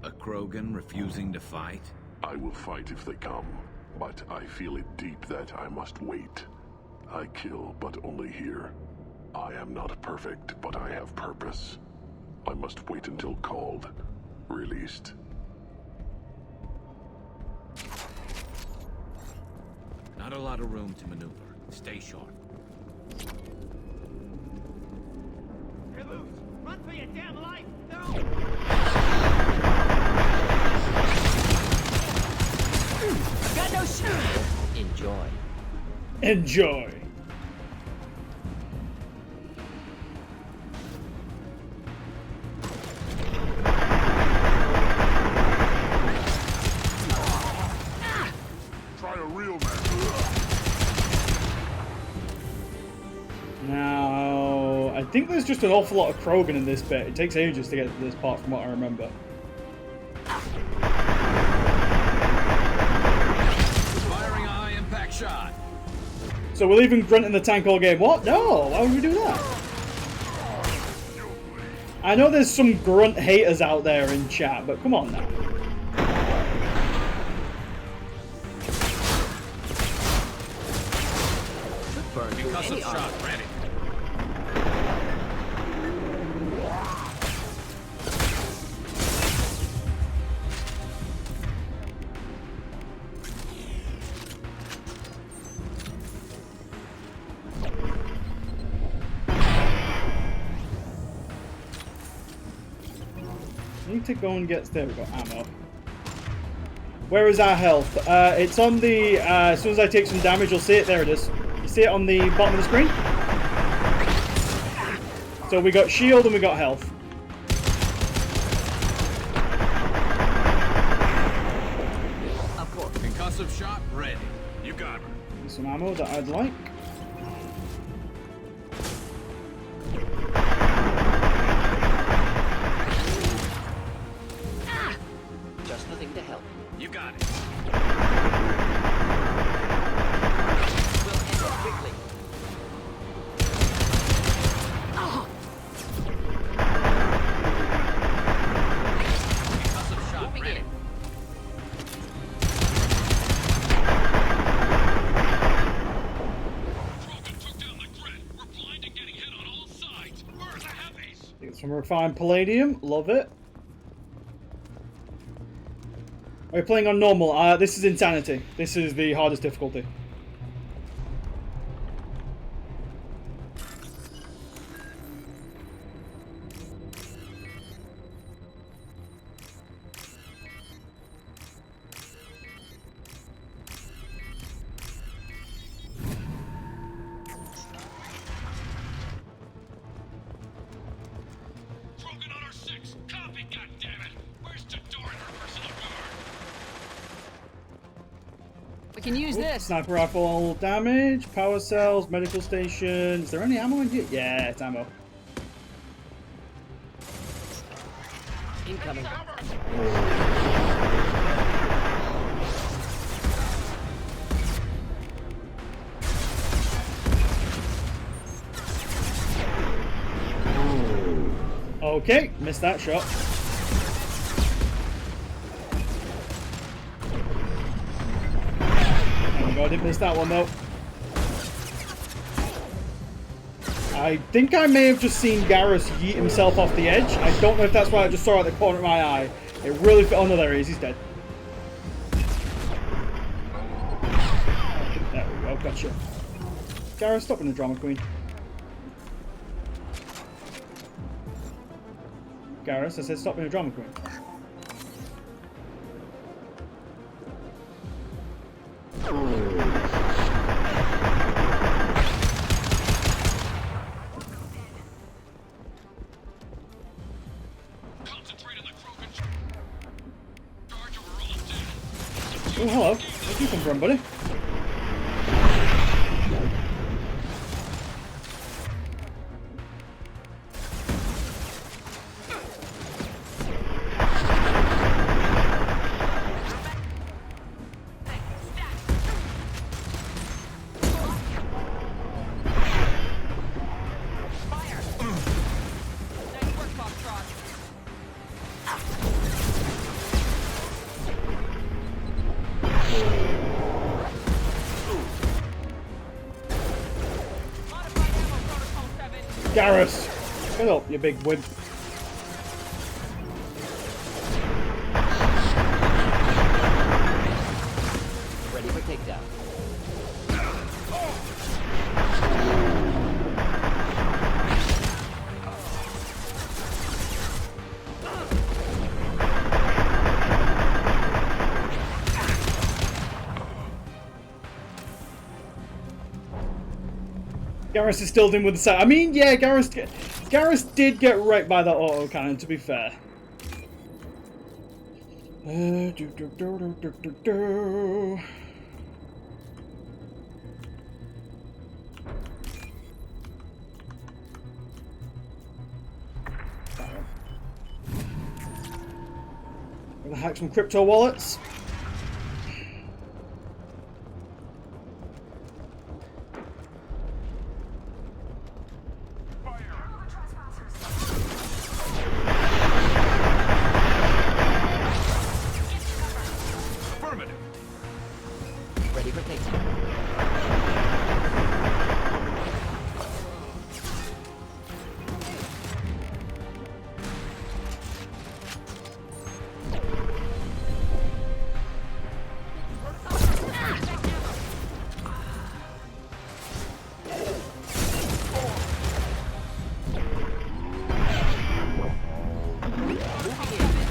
Speaker 15: A Krogan refusing to fight?
Speaker 11: I will fight if they come, but I feel it deep that I must wait. I kill, but only here. I am not perfect, but I have purpose. I must wait until called, released.
Speaker 15: Not a lot of room to maneuver. Stay sharp.
Speaker 1: You're loose! Run for your damn life!
Speaker 17: Got no shoes!
Speaker 4: Enjoy.
Speaker 2: Enjoy.
Speaker 11: Try a real man.
Speaker 2: Now, I think there's just an awful lot of Krogan in this bit. It takes ages to get to this part from what I remember.
Speaker 15: Firing a high-impact shot.
Speaker 2: So we're leaving Grunt in the tank all game. What? No, why would we do that? I know there's some Grunt haters out there in chat, but come on now.
Speaker 15: Concussive shot ready.
Speaker 2: I need to go and get... There we go, ammo. Where is our health? It's on the... as soon as I take some damage, you'll see it. There it is. You see it on the bottom of the screen? So we got shield and we got health.
Speaker 15: Of course. Concussive shot ready. You got her.
Speaker 2: Some ammo that I'd like.
Speaker 4: Just the thing to help.
Speaker 15: You got it.
Speaker 4: We'll end it quickly.
Speaker 2: Some refined palladium. Love it. Are you playing on normal? This is insanity. This is the hardest difficulty.
Speaker 9: Krogan on our 6. Copy, goddammit. Where's Jador and her personal guard?
Speaker 17: We can use this.
Speaker 2: Sniper rifle damage, power cells, medical station. Is there any ammo in here? Yeah, it's ammo.
Speaker 17: Incoming.
Speaker 2: Okay, missed that shot. Oh my god, I didn't miss that one though. I think I may have just seen Garrus yeet himself off the edge. I don't know if that's what I just saw at the corner of my eye. It really fit. Oh no, there he is. He's dead. There we go. Gotcha. Garrus, stop being a drama queen. Garrus, I said stop being a drama queen. Oh, hello. Where'd you come from, buddy? Garrus! Get up, you big wimp.
Speaker 17: Ready for takedown.
Speaker 2: Garrus is still dealing with the side. I mean, yeah, Garrus did get wrecked by that autocannon, to be fair. Gonna hack some crypto wallets.
Speaker 17: Ready for takedown.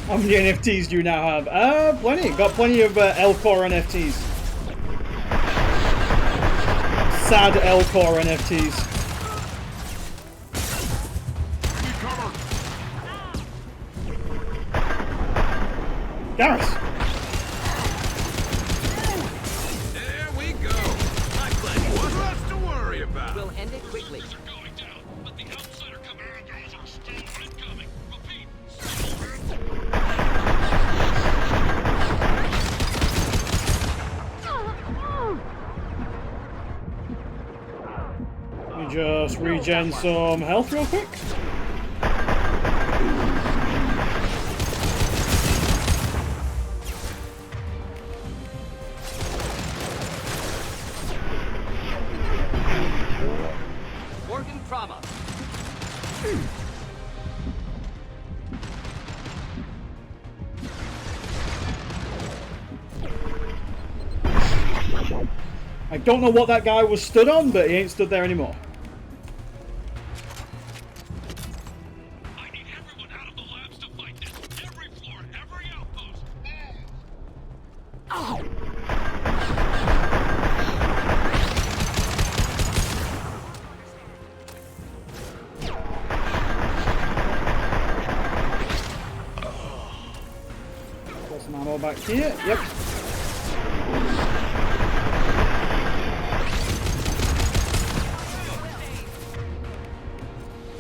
Speaker 2: How many NFTs do you now have? Plenty. Got plenty of L-Core NFTs. Sad L-Core NFTs. Garrus!
Speaker 15: There we go. My pleasure. What's left to worry about?
Speaker 17: We'll end it quickly.
Speaker 9: Going down, but the outsider commandos are still incoming. Repeat,
Speaker 2: Let me just regen some health real quick.
Speaker 17: Organ trauma.
Speaker 2: I don't know what that guy was stood on, but he ain't stood there anymore.
Speaker 9: I need everyone out of the labs to fight this. Every floor, every outpost.
Speaker 2: Oh. Got some ammo back here. Yep.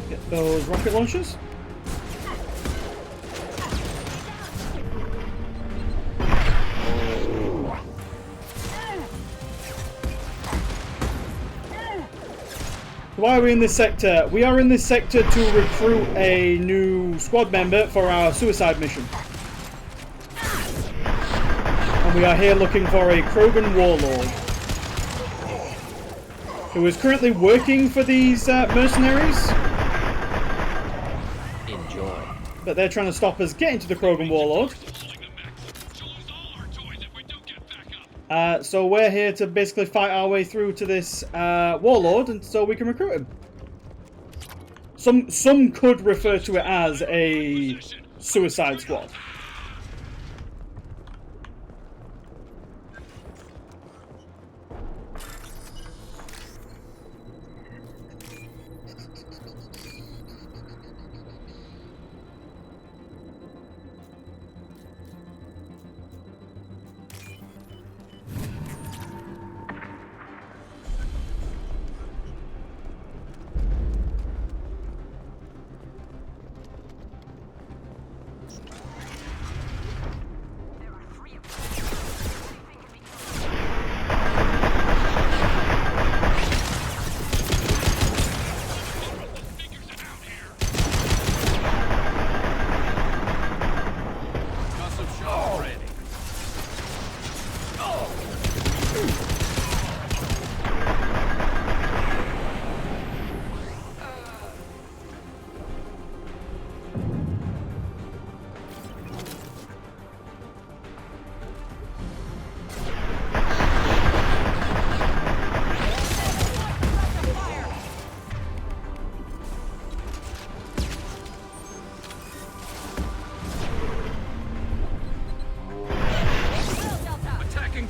Speaker 2: Get those rocket launchers. Why are we in this sector? We are in this sector to recruit a new squad member for our suicide mission. And we are here looking for a Krogan warlord who is currently working for these mercenaries.
Speaker 17: Enjoy.
Speaker 2: But they're trying to stop us getting to the Krogan warlord. So we're here to basically fight our way through to this warlord, and so we can recruit him. Some could refer to it as a suicide squad.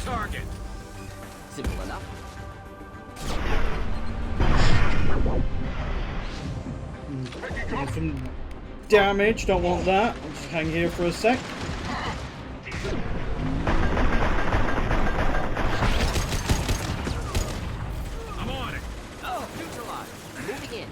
Speaker 15: Target.
Speaker 17: Simple enough.
Speaker 2: Some damage, don't want that. I'll just hang here for a sec.
Speaker 15: I'm on it.
Speaker 17: Oh, neutralize. Moving in.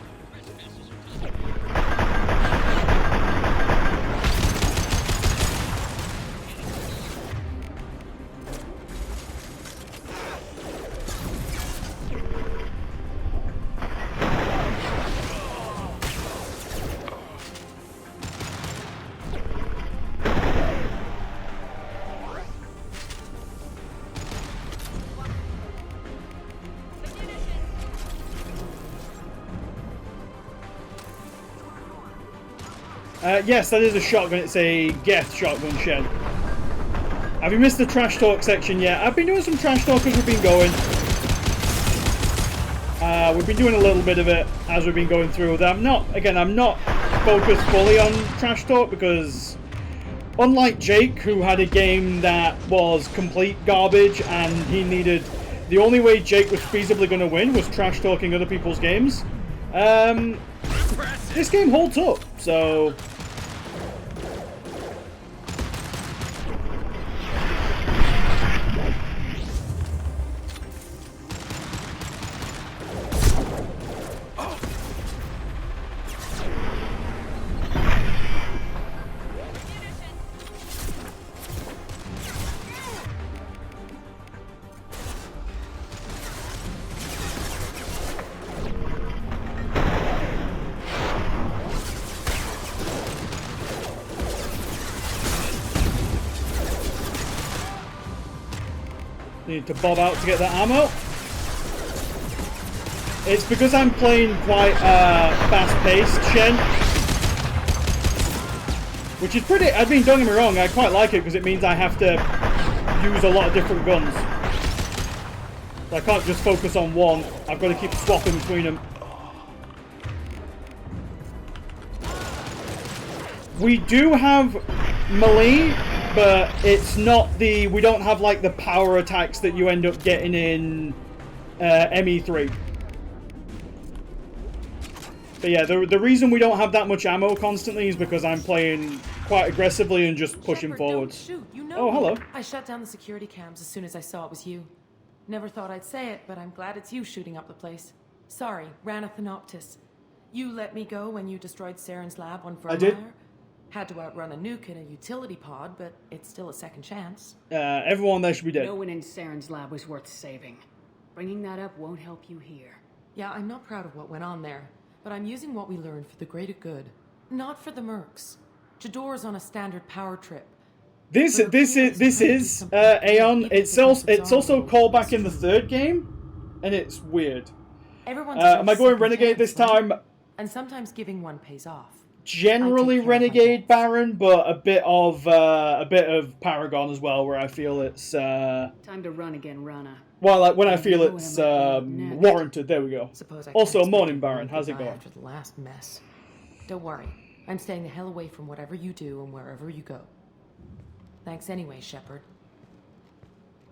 Speaker 2: Yes, that is a shotgun. It's a Geth shotgun shed. Have you missed the trash talk section yet? I've been doing some trash talk as we've been going. We've been doing a little bit of it as we've been going through. I'm not focused fully on trash talk because unlike Jake, who had a game that was complete garbage and he needed... The only way Jake was feasibly going to win was trash talking other people's games. This game holds up, so... Need to bob out to get that ammo. It's because I'm playing quite fast-paced Shen, which is pretty... I mean, don't get me wrong, I quite like it because it means I have to use a lot of different guns. I can't just focus on one. I've got to keep swapping between them. We do have melee, but it's not the... We don't have, like, the power attacks that you end up getting in ME3. But yeah, the reason we don't have that much ammo constantly is because I'm playing quite aggressively and just pushing forwards.
Speaker 18: Shoot, you know
Speaker 2: Oh, hello.
Speaker 18: I shut down the security cams as soon as I saw it was you. Never thought I'd say it, but I'm glad it's you shooting up the place. Sorry, Ranathan Optus. You let me go when you destroyed Saren's lab on Vermeer.
Speaker 2: I did.
Speaker 18: Had to outrun a nuke in a utility pod, but it's still a second chance.
Speaker 2: Everyone there should be dead.
Speaker 7: No one in Saren's lab was worth saving. Bringing that up won't help you here.
Speaker 18: Yeah, I'm not proud of what went on there, but I'm using what we learned for the greater good. Not for the mercs. Jador's on a standard power trip.
Speaker 2: This is Aeon. It's also called back in the third game, and it's weird. Am I going Renegade this time?
Speaker 18: And sometimes giving one pays off.
Speaker 2: Generally Renegade Baron, but a bit of Paragon as well, where I feel it's
Speaker 7: time to run again, Rana.
Speaker 2: Well, like when I feel it's warranted. There we go. Also, Morning Baron. How's it going?
Speaker 18: After the last mess. Don't worry. I'm staying the hell away from whatever you do and wherever you go. Thanks anyway, Shepard.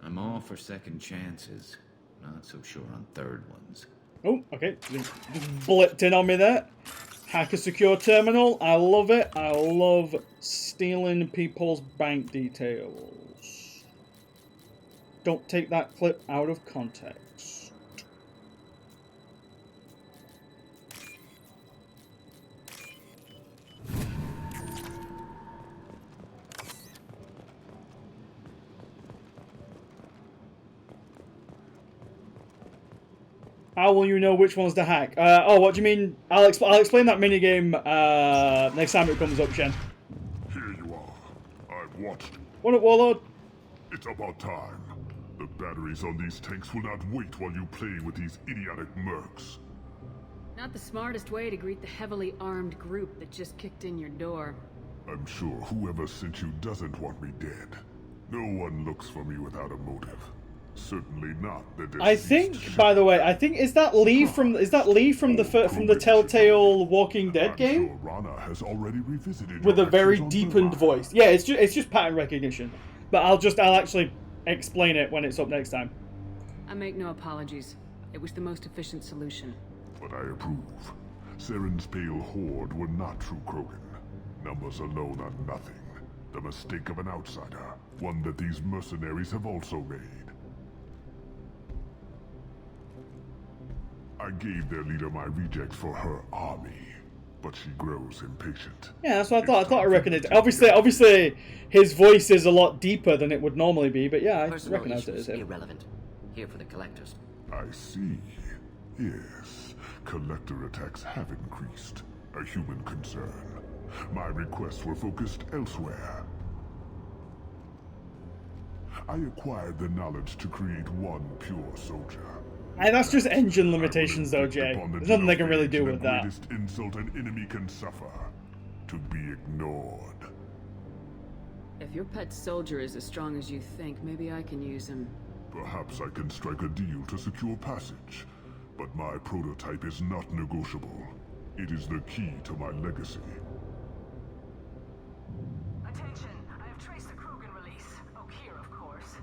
Speaker 5: I'm all for second chances. Not so sure on third ones.
Speaker 2: Oh, okay. Just blipped in on me there. Hack a secure terminal. I love it. I love stealing people's bank details. Don't take that clip out of context. How will you know which one's to hack? Oh, what do you mean? I'll explain that minigame next time it comes up, Shen.
Speaker 11: Here you are. I've watched you.
Speaker 2: What up, Warlord?
Speaker 11: It's about time. The batteries on these tanks will not wait while you play with these idiotic mercs.
Speaker 7: Not the smartest way to greet the heavily armed group that just kicked in your door.
Speaker 11: I'm sure whoever sent you doesn't want me dead. No one looks for me without a motive. Certainly not the deceased.
Speaker 2: I think, by the way, is that Lee from the Telltale Walking Dead game?
Speaker 11: Sure Rana has already revisited
Speaker 2: with
Speaker 11: your
Speaker 2: a very
Speaker 11: actions on
Speaker 2: deepened
Speaker 11: the
Speaker 2: voice. Yeah, it's just pattern recognition. But I'll actually explain it when it's up next time.
Speaker 7: I make no apologies. It was the most efficient solution.
Speaker 11: But I approve. Saren's pale horde were not true Krogan. Numbers alone are nothing. The mistake of an outsider. One that these mercenaries have also made. I gave their leader my rejects for her army, but she grows impatient.
Speaker 2: Yeah, that's what I thought. I thought I recognized it. Obviously, his voice is a lot deeper than it would normally be, but yeah, I recognize it as him.
Speaker 4: Irrelevant. Here for the collectors.
Speaker 11: I see. Yes, collector attacks have increased. A human concern. My requests were focused elsewhere. I acquired the knowledge to create one pure soldier.
Speaker 2: Hey, that's just engine limitations, though, Jay. There's nothing they can really do with that.
Speaker 11: The greatest insult an enemy can suffer. To be ignored.
Speaker 7: If your pet soldier is as strong as you think, maybe I can use him.
Speaker 11: Perhaps I can strike a deal to secure passage. But my prototype is not negotiable. It is the key to my legacy.
Speaker 12: Attention, I have traced the Krogan release. Oak here, of course.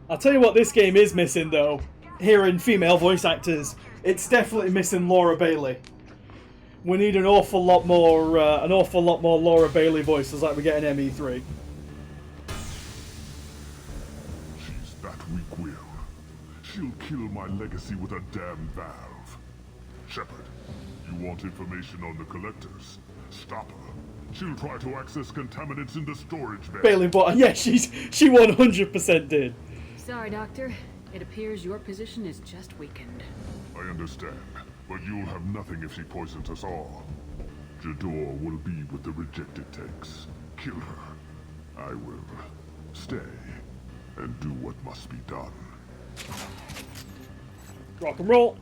Speaker 2: I'll tell you what this game is missing, though. Hearing female voice actors, it's definitely missing Laura Bailey. We need an awful lot more Laura Bailey voices like we get in ME3.
Speaker 11: She's that weak-willed. She'll kill my legacy with a damn valve. Shepard, you want information on the collectors? Stop her. She'll try to access contaminants in the storage bay.
Speaker 2: Bailey bought. Yeah, she 100% did.
Speaker 7: Sorry, Doctor. It appears your position is just weakened.
Speaker 11: I understand, but you'll have nothing if she poisons us all. Jador will be with the rejected tanks. Kill her. I will stay and do what must be done.
Speaker 2: Rock and roll.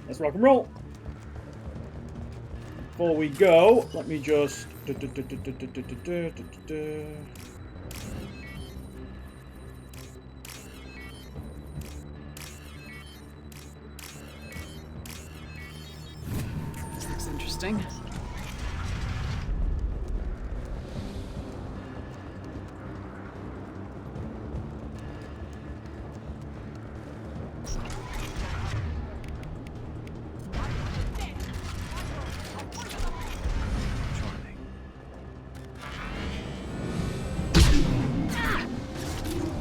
Speaker 2: Let's rock and roll. Before we go, let me just...
Speaker 7: interesting.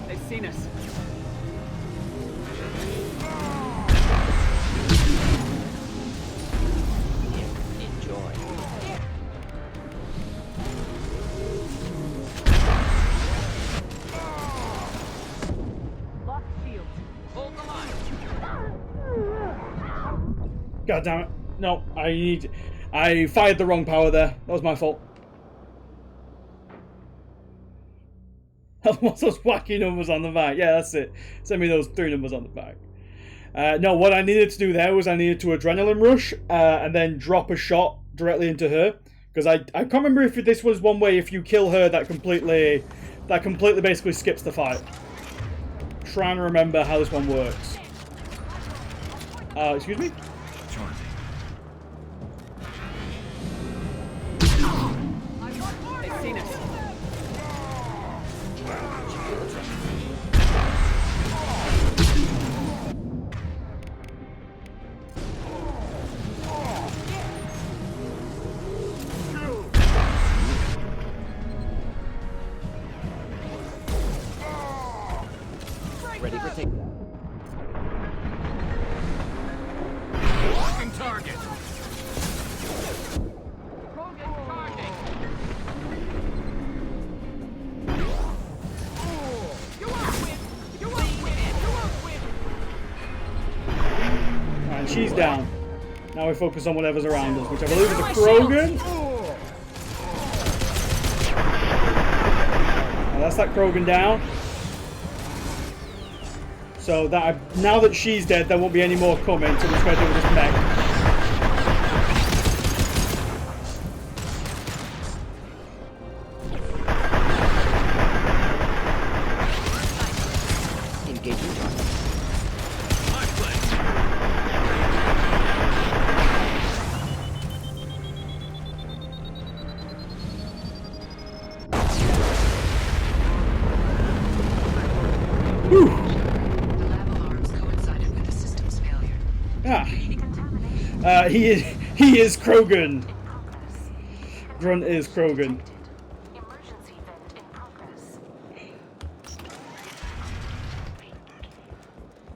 Speaker 7: They've seen us.
Speaker 17: Enjoy.
Speaker 7: Lock shield. Hold the line.
Speaker 2: God damn it. No, I fired the wrong power there. That was my fault. What's those wacky numbers on the back? Yeah, that's it. Send me those 3 numbers on the back. No, what I needed to do there was I needed to adrenaline rush and then drop a shot directly into her. Because I can't remember if this was one way if you kill her that completely basically skips the fight. Trying to remember how this one works. Excuse me?
Speaker 7: They've seen us.
Speaker 17: Ready for takedown.
Speaker 15: Locking target.
Speaker 2: Alright, she's down. Now we focus on whatever's around us, which I believe is a Krogan. That's that Krogan down. So that now that she's dead, there won't be any more coming. So we're just going to do with this mech.
Speaker 17: Engaging target.
Speaker 2: He is Krogan. Grunt is Krogan.
Speaker 12: Emergency vent in progress.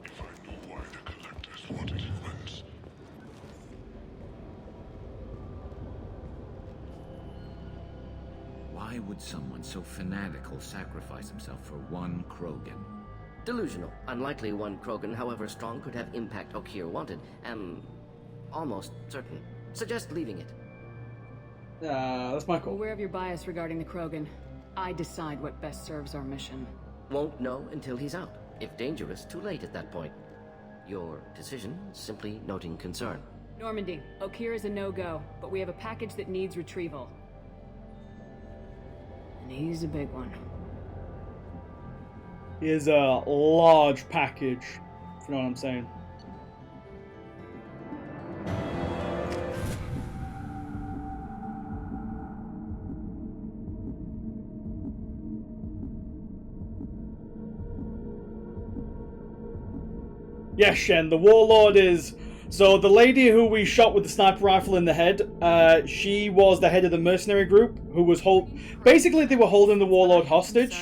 Speaker 11: If I knew why the collectors wanted humans.
Speaker 5: Why would someone so fanatical sacrifice himself for one Krogan?
Speaker 4: Delusional. Unlikely one Krogan, however strong, could have impact Okier wanted. Am almost certain. Suggest leaving it.
Speaker 2: That's my call.
Speaker 7: Aware of your bias regarding the Krogan. I decide what best serves our mission.
Speaker 4: Won't know until he's out. If dangerous, too late at that point. Your decision, simply noting concern.
Speaker 7: Normandy, Okier is a no-go, but we have a package that needs retrieval. And he's a big one.
Speaker 2: He is a large package, if you know what I'm saying. Yes, Shen, the Warlord is... So the lady who we shot with the sniper rifle in the head, she was the head of the mercenary group who was basically they were holding the Warlord hostage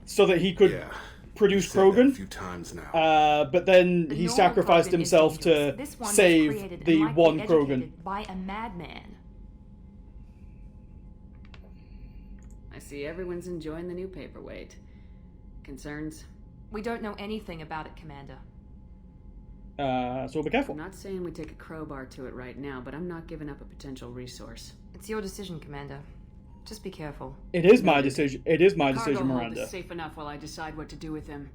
Speaker 2: so that he could produce Krogan.
Speaker 8: A few times now.
Speaker 2: But then he sacrificed himself to save the one Krogan.
Speaker 6: By a madman.
Speaker 7: I see everyone's enjoying the new paperweight. Concerns?
Speaker 6: We don't know anything about it, Commander.
Speaker 2: So we'll be careful.
Speaker 7: I'm not saying we take a crowbar to it right now, but I'm not giving up a potential resource.
Speaker 6: It's your decision, Commander. Just be careful.
Speaker 2: It is my decision. It is my decision,
Speaker 7: Cargo hold
Speaker 2: Miranda.
Speaker 7: is safe enough while I decide what to do with him.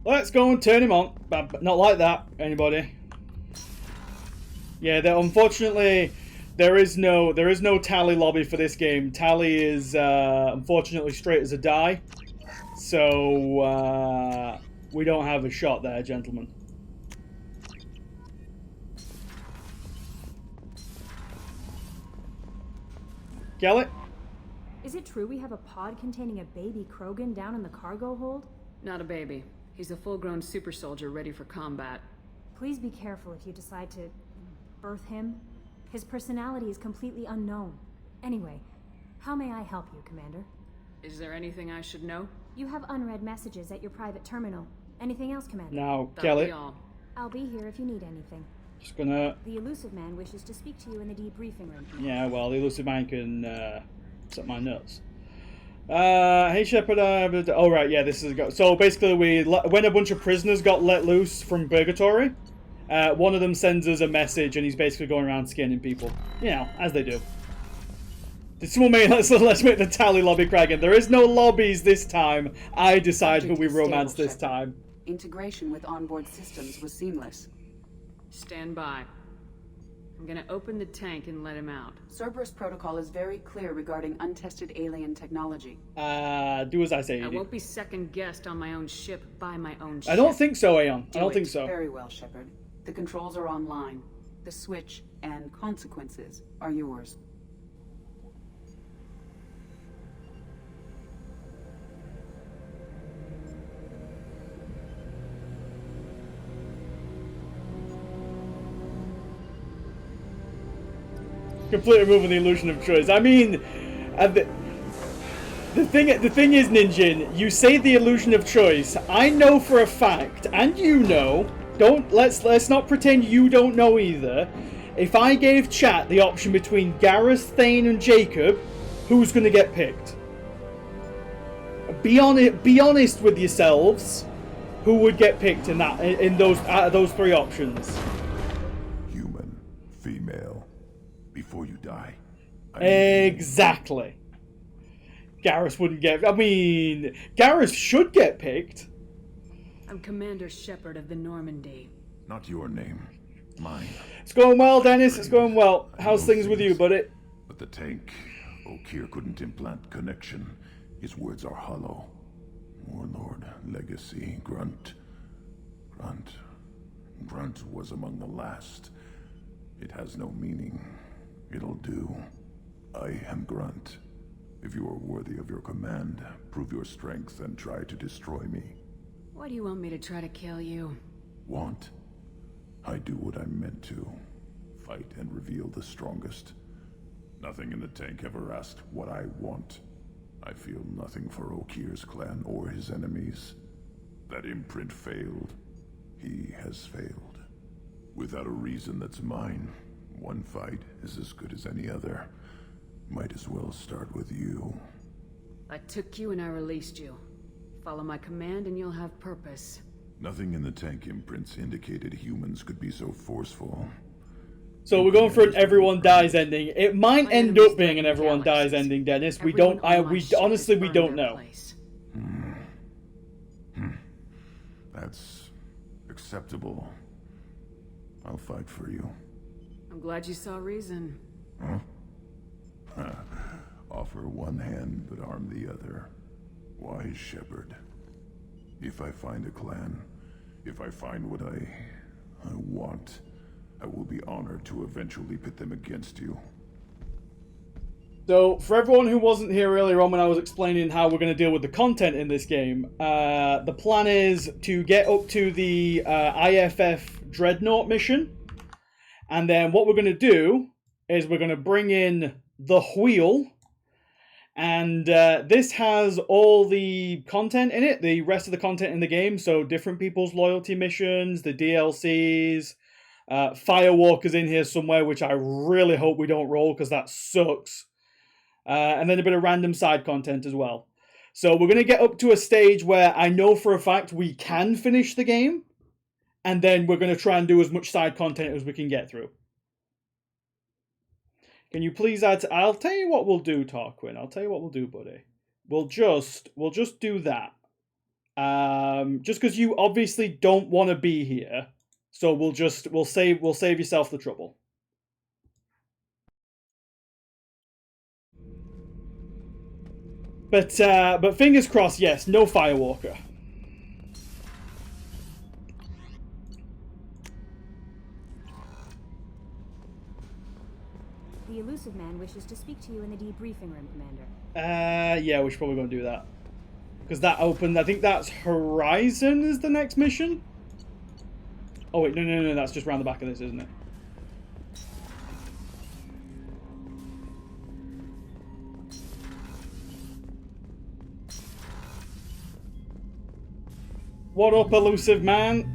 Speaker 2: Let's go and turn him on. But not like that, anybody. Yeah, unfortunately, there is no tally lobby for this game. Tally is unfortunately straight as a die. So We don't have a shot there, gentlemen. Gallet?
Speaker 22: Is it true we have a pod containing a baby Krogan down in the cargo hold?
Speaker 7: Not a baby. He's a full-grown super soldier ready for combat.
Speaker 22: Please be careful if you decide to birth him. His personality is completely unknown. Anyway, how may I help you, Commander?
Speaker 7: Is there anything I should know?
Speaker 22: You have unread messages at your private terminal. Anything else, Commander?
Speaker 2: Now,
Speaker 7: That'll be
Speaker 2: Gallet.
Speaker 7: all.
Speaker 22: I'll be here if you need anything.
Speaker 2: Just gonna...
Speaker 22: The elusive man wishes to speak to you in the debriefing room.
Speaker 2: Yeah, well, the elusive man can suck my nuts. Hey Shepard, oh right, yeah, this is so basically when a bunch of prisoners got let loose from Purgatory, one of them sends us a message and he's basically going around skinning people, you know, as they do. Did someone make, let's make the tally lobby cry again. There is no lobbies this time. I decide who we romance this time.
Speaker 3: Integration with onboard systems was seamless.
Speaker 7: Stand by. I'm gonna open the tank and let him out.
Speaker 3: Cerberus protocol is very clear regarding untested alien technology.
Speaker 2: Do as I say,
Speaker 7: I won't be second-guessed on my own ship by my own ship.
Speaker 2: I don't think so, Aeon. I don't think so.
Speaker 3: Very well, Shepard. The controls are online. The switch and consequences are yours.
Speaker 2: Completely removing the illusion of choice. I mean, the thing is, Ninjin, you say the illusion of choice. I know for a fact, and you know. Let's not pretend you don't know either. If I gave chat the option between Gareth, Thane, and Jacob, who's going to get picked? Be honest with yourselves. Who would get picked in those three options?
Speaker 11: Human, female. Before you die.
Speaker 2: Exactly. Garrus wouldn't get... I mean, Garrus should get picked.
Speaker 7: I'm Commander Shepard of the Normandy.
Speaker 11: Not your name. Mine.
Speaker 2: It's going well, Dennis. It's going well. How's things with you, buddy?
Speaker 11: But the tank... Okir couldn't implant connection. His words are hollow. Warlord, legacy, Grunt. Grunt was among the last. It has no meaning. It'll do. I am Grunt. If you are worthy of your command, prove your strength and try to destroy me.
Speaker 7: Why do you want me to try to kill you?
Speaker 11: Want? I do what I'm meant to. Fight and reveal the strongest. Nothing in the tank ever asked what I want. I feel nothing for Okir's clan or his enemies. That imprint failed. He has failed. Without a reason that's mine. One fight is as good as any other. Might as well start with you.
Speaker 7: I took you and I released you. Follow my command and you'll have purpose.
Speaker 11: Nothing in the tank imprints indicated humans could be so forceful.
Speaker 2: So we're going for an everyone dies ending. It might end up being an everyone dies ending, Dennis. We honestly don't know.
Speaker 11: That's acceptable. I'll fight for you.
Speaker 7: I'm glad you saw reason.
Speaker 11: Huh? Offer one hand, but arm the other. Wise Shepard. If I find a clan, if I find what I want, I will be honored to eventually pit them against you.
Speaker 2: So, for everyone who wasn't here earlier on when I was explaining how we're going to deal with the content in this game, the plan is to get up to the IFF Dreadnought mission. And then what we're going to do is we're going to bring in the Wheel. And this has all the content in it, the rest of the content in the game. So different people's loyalty missions, the DLCs, Firewalker's in here somewhere, which I really hope we don't roll because that sucks. And then a bit of random side content as well. So we're going to get up to a stage where I know for a fact we can finish the game. And then we're going to try and do as much side content as we can get through. Can you please add... I'll tell you what we'll do, Tarquin. I'll tell you what we'll do, buddy. We'll just do that. Just because you obviously don't want to be here. So we'll save yourself the trouble. But fingers crossed, yes, no Firewalker.
Speaker 22: The elusive man wishes to speak to you in the debriefing room, Commander.
Speaker 2: Yeah, we should probably go and do that. Because that opened, I think that's Horizon is the next mission? Oh wait, no, that's just around the back of this, isn't it? What up, elusive man?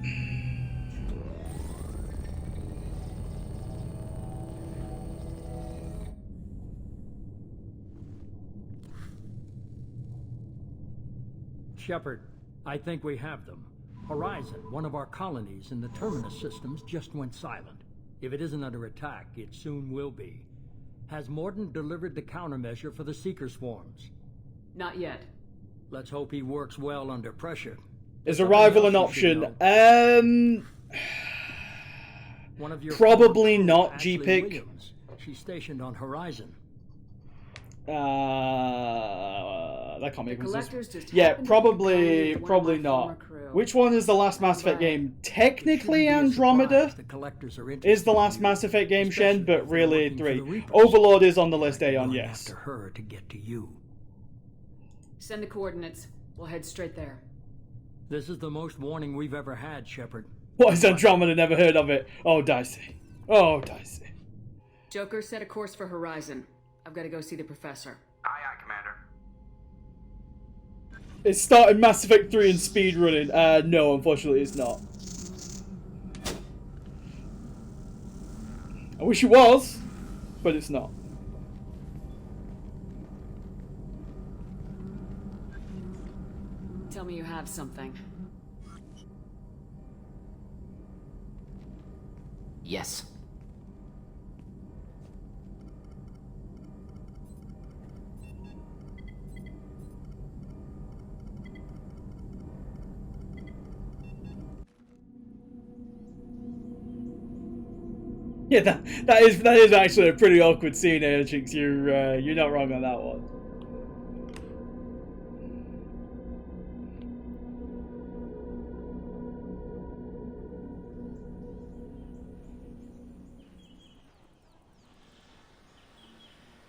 Speaker 16: Shepard, I think we have them. Horizon, one of our colonies in the Terminus systems, just went silent. If it isn't under attack, it soon will be. Has Mordin delivered the countermeasure for the Seeker swarms?
Speaker 7: Not yet.
Speaker 16: Let's hope he works well under pressure.
Speaker 2: Is arrival an option?
Speaker 16: One of your
Speaker 2: Probably not,
Speaker 16: Ashley
Speaker 2: GPIC.
Speaker 16: Williams. She's stationed on Horizon.
Speaker 2: That can't be a
Speaker 7: collectors just
Speaker 2: Yeah,
Speaker 7: happen to be
Speaker 2: probably
Speaker 7: one of
Speaker 2: probably
Speaker 7: my
Speaker 2: not.
Speaker 7: former crew.
Speaker 2: Which one is the last Mass Effect game? Technically Andromeda
Speaker 16: The collectors are
Speaker 2: is the last Mass Effect game, Shen, but really 3. Overlord is on the list, Aeon, yes.
Speaker 16: After her to get to you.
Speaker 7: Send the coordinates. We'll head straight there.
Speaker 16: This is the most warning we've ever had, Shepard.
Speaker 2: What is Andromeda? Never heard of it. Oh, dicey. Oh, dicey.
Speaker 7: Joker, set a course for Horizon. I've got to go see the professor.
Speaker 19: Aye, aye, Commander.
Speaker 2: It's starting Mass Effect 3 and speedrunning. No, unfortunately it's not. I wish it was, but it's not.
Speaker 7: Tell me you have something.
Speaker 4: Yes.
Speaker 2: Yeah, that is actually a pretty awkward scene, Jinx. You're not wrong on that one.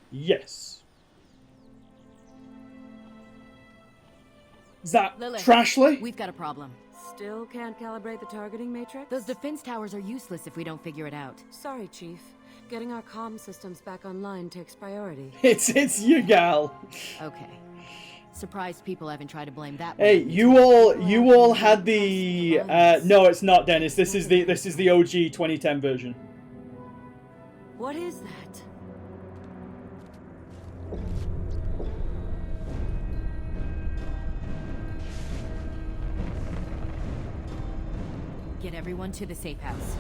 Speaker 2: Yes. Is that
Speaker 20: Lilith,
Speaker 2: Trashley?
Speaker 20: we've got a problem.
Speaker 10: Still can't calibrate the targeting matrix?
Speaker 20: Those defense towers are useless if we don't figure it out.
Speaker 10: Sorry, Chief. Getting our comm systems back online takes priority.
Speaker 2: It's you, gal.
Speaker 20: Okay. Surprised people haven't tried to blame that.
Speaker 2: Hey, you all had the no, it's not, Dennis. This is the OG 2010 version.
Speaker 10: What is that?
Speaker 20: Get everyone to the safe house.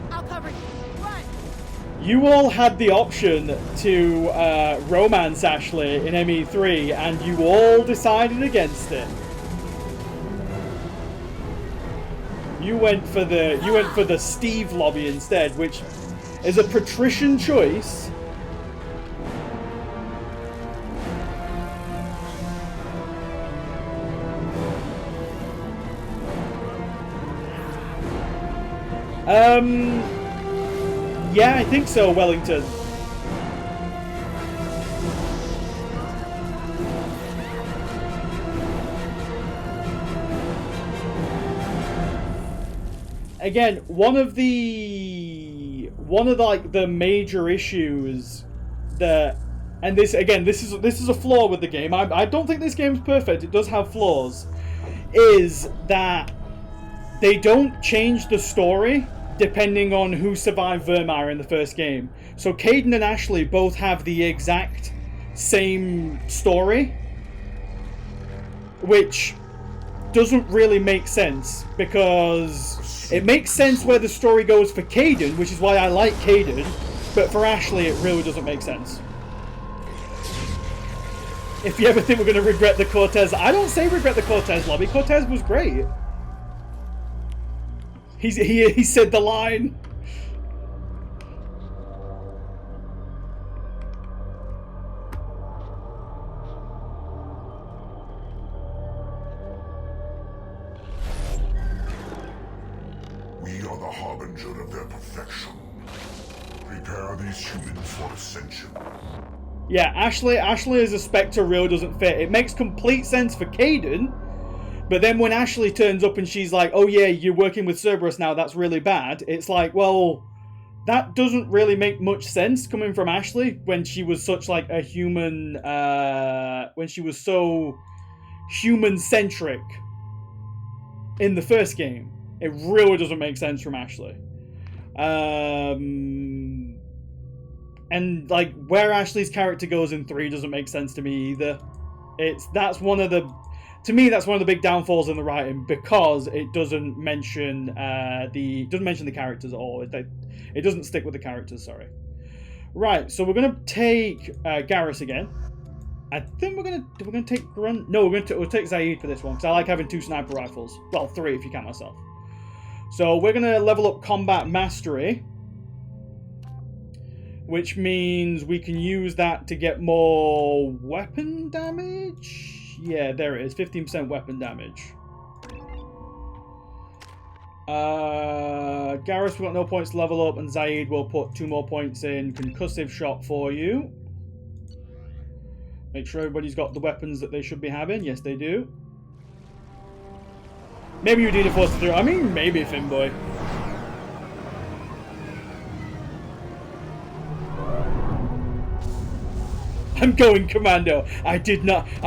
Speaker 20: I'll cover you. Run!
Speaker 2: You all had the option to romance Ashley in ME3, and you all decided against it. You went for the Steve lobby instead, which is a patrician choice. Yeah, I think so, Wellington. Again, one of the like the major issues that, and this is a flaw with the game. I don't think this game's perfect. It does have flaws. Is that they don't change the story depending on who survived Vermeer in the first game. So Kaidan and Ashley both have the exact same story, which doesn't really make sense, because it makes sense where the story goes for Kaidan, which is why I like Kaidan, but for Ashley it really doesn't make sense. If you ever think we're going to regret the Cortez, I don't say regret the Cortez lobby. Cortez was great. He said the line.
Speaker 11: We are the harbinger of their perfection. Prepare these humans for ascension.
Speaker 2: Yeah, Ashley as a Spectre really doesn't fit. It makes complete sense for Caden, but then when Ashley turns up and she's like, oh yeah, you're working with Cerberus now, that's really bad. It's like, well, that doesn't really make much sense coming from Ashley when she was such like a human, when she was so human-centric in the first game. It really doesn't make sense from Ashley. And like where Ashley's character goes in 3 doesn't make sense to me either. That's one of the big downfalls in the writing, because it doesn't mention the characters at all. It doesn't stick with the characters. Sorry. Right, so we're gonna take Garrus again. I think we're gonna take Grunt. No, we'll take Zaid for this one because I like having 2 sniper rifles. Well, 3 if you count myself. So we're gonna level up combat mastery, which means we can use that to get more weapon damage. Yeah, there it is. 15% weapon damage. Garrus, we've got no points to level up, and Zaid will put 2 more points in concussive shot for you. Make sure everybody's got the weapons that they should be having. Yes, they do. Maybe Udina forced through. I mean, maybe Finboy. I'm going commando. I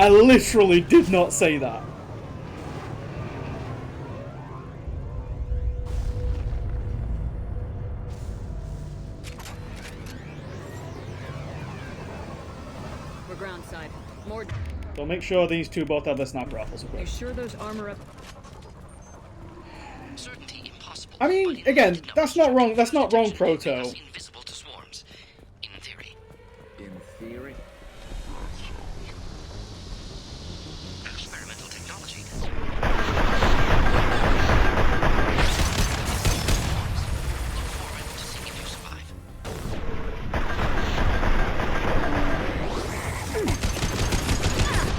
Speaker 2: literally did not say that.
Speaker 7: We're groundside. More.
Speaker 2: So make sure these 2 both have their sniper rifles
Speaker 7: You
Speaker 2: equipped.
Speaker 7: sure those armor up?
Speaker 2: I mean, again, that's not wrong. That's not wrong, Proto.
Speaker 4: Invisible to swarms. In theory.
Speaker 5: In theory?
Speaker 4: Experimental technology.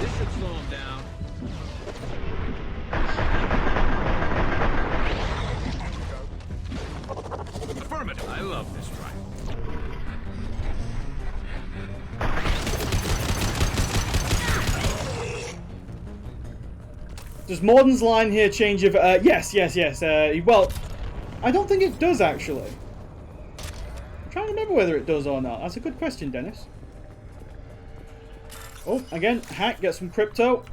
Speaker 15: This should slow him down. Affirmative. I love this rifle.
Speaker 2: Does Morden's line here change if... yes. Well, I don't think it does, actually. I'm trying to remember whether it does or not. That's a good question, Dennis. Oh, again, hack, get some crypto.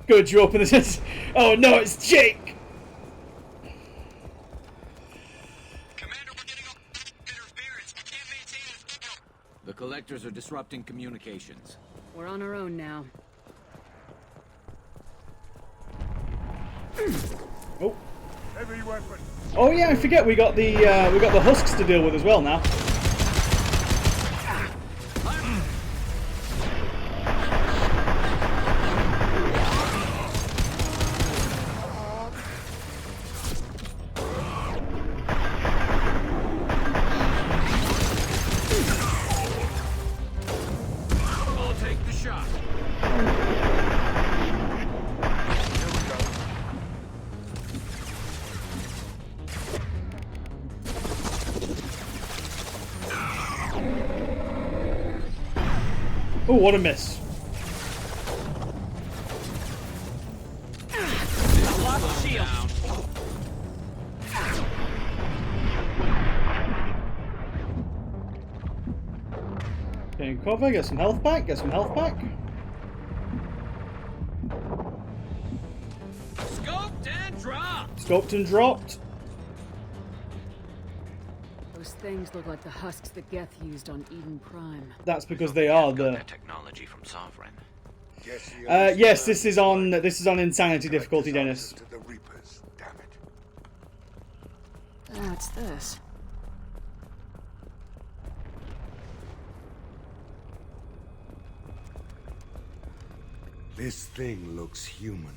Speaker 2: Good, you open this. Oh no, it's Jake!
Speaker 5: The collectors are disrupting communications.
Speaker 7: We're on our own now.
Speaker 2: Oh.
Speaker 8: Heavy weapon.
Speaker 2: Oh yeah, I forget we got the husks to deal with as well now.
Speaker 15: I'll take the shot.
Speaker 2: Oh, what a miss. Getting cover, get some health back,
Speaker 15: Scoped and dropped.
Speaker 2: Scoped and dropped.
Speaker 7: Those things look like the husks that Geth used on Eden Prime.
Speaker 2: That's because they are the...
Speaker 5: Technology from Sovereign.
Speaker 2: yes, this is on insanity difficulty, Dennis.
Speaker 11: To the Reapers, damn it.
Speaker 7: What's this?
Speaker 14: This thing looks human.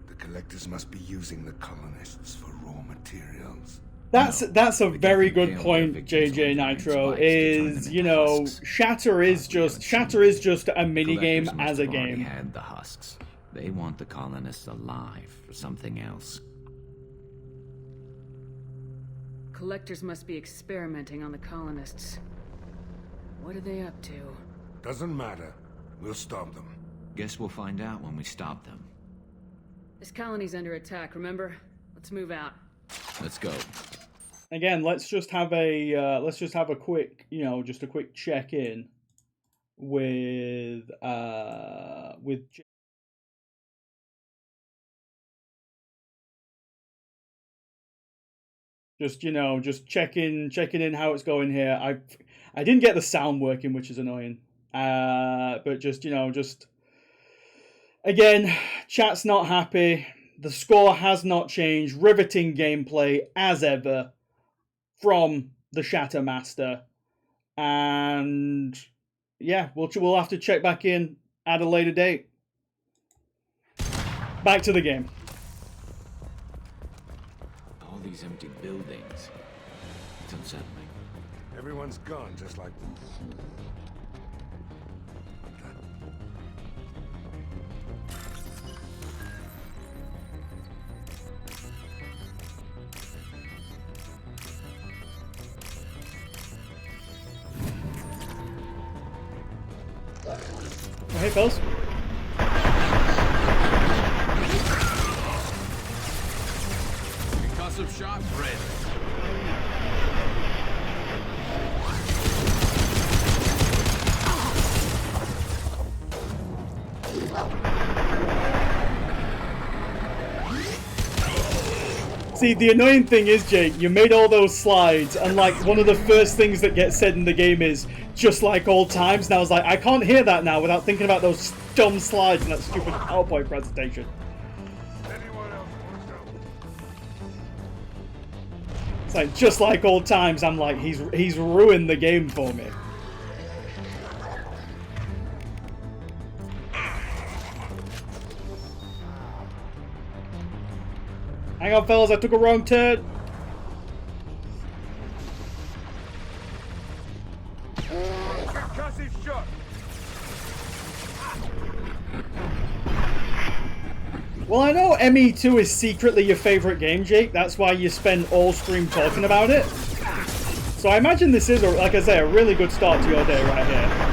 Speaker 14: The collectors must be using the colonists for raw materials.
Speaker 2: That's a very good point, JJ Nitro. Is, you know, Shatter is just a mini game as a game.
Speaker 5: Had the husks. They want the colonists alive for something else.
Speaker 7: Collectors must be experimenting on the colonists. What are they up to?
Speaker 8: Doesn't matter. We'll stop them.
Speaker 5: Guess we'll find out when we stop them.
Speaker 7: This colony's under attack, remember? Let's move out.
Speaker 5: Let's go.
Speaker 2: Again, let's just have a quick, you know, just a quick check in with just, you know, just checking in how it's going here. I didn't get the sound working, which is annoying. But just, you know, just again, chat's not happy. The score has not changed. Riveting gameplay as ever from the Shatter Master. And yeah, we'll have to check back in at a later date. Back to the game.
Speaker 5: All these empty buildings. It's unsettling.
Speaker 8: Everyone's gone, just like them.
Speaker 2: Oh, hey, fellas.
Speaker 15: Concussive shot ready.
Speaker 2: See, the annoying thing is, Jake, you made all those slides, and like one of the first things that gets said in the game is just like old times. And I was like, I can't hear that now without thinking about those dumb slides and that stupid PowerPoint presentation. It's like just like old times. I'm like, he's ruined the game for me. Hang on, fellas, I took a wrong turn.
Speaker 8: Concussive shot.
Speaker 2: Well, I know ME2 is secretly your favorite game, Jake. That's why you spend all stream talking about it. So I imagine this is, like I say, a really good start to your day right here.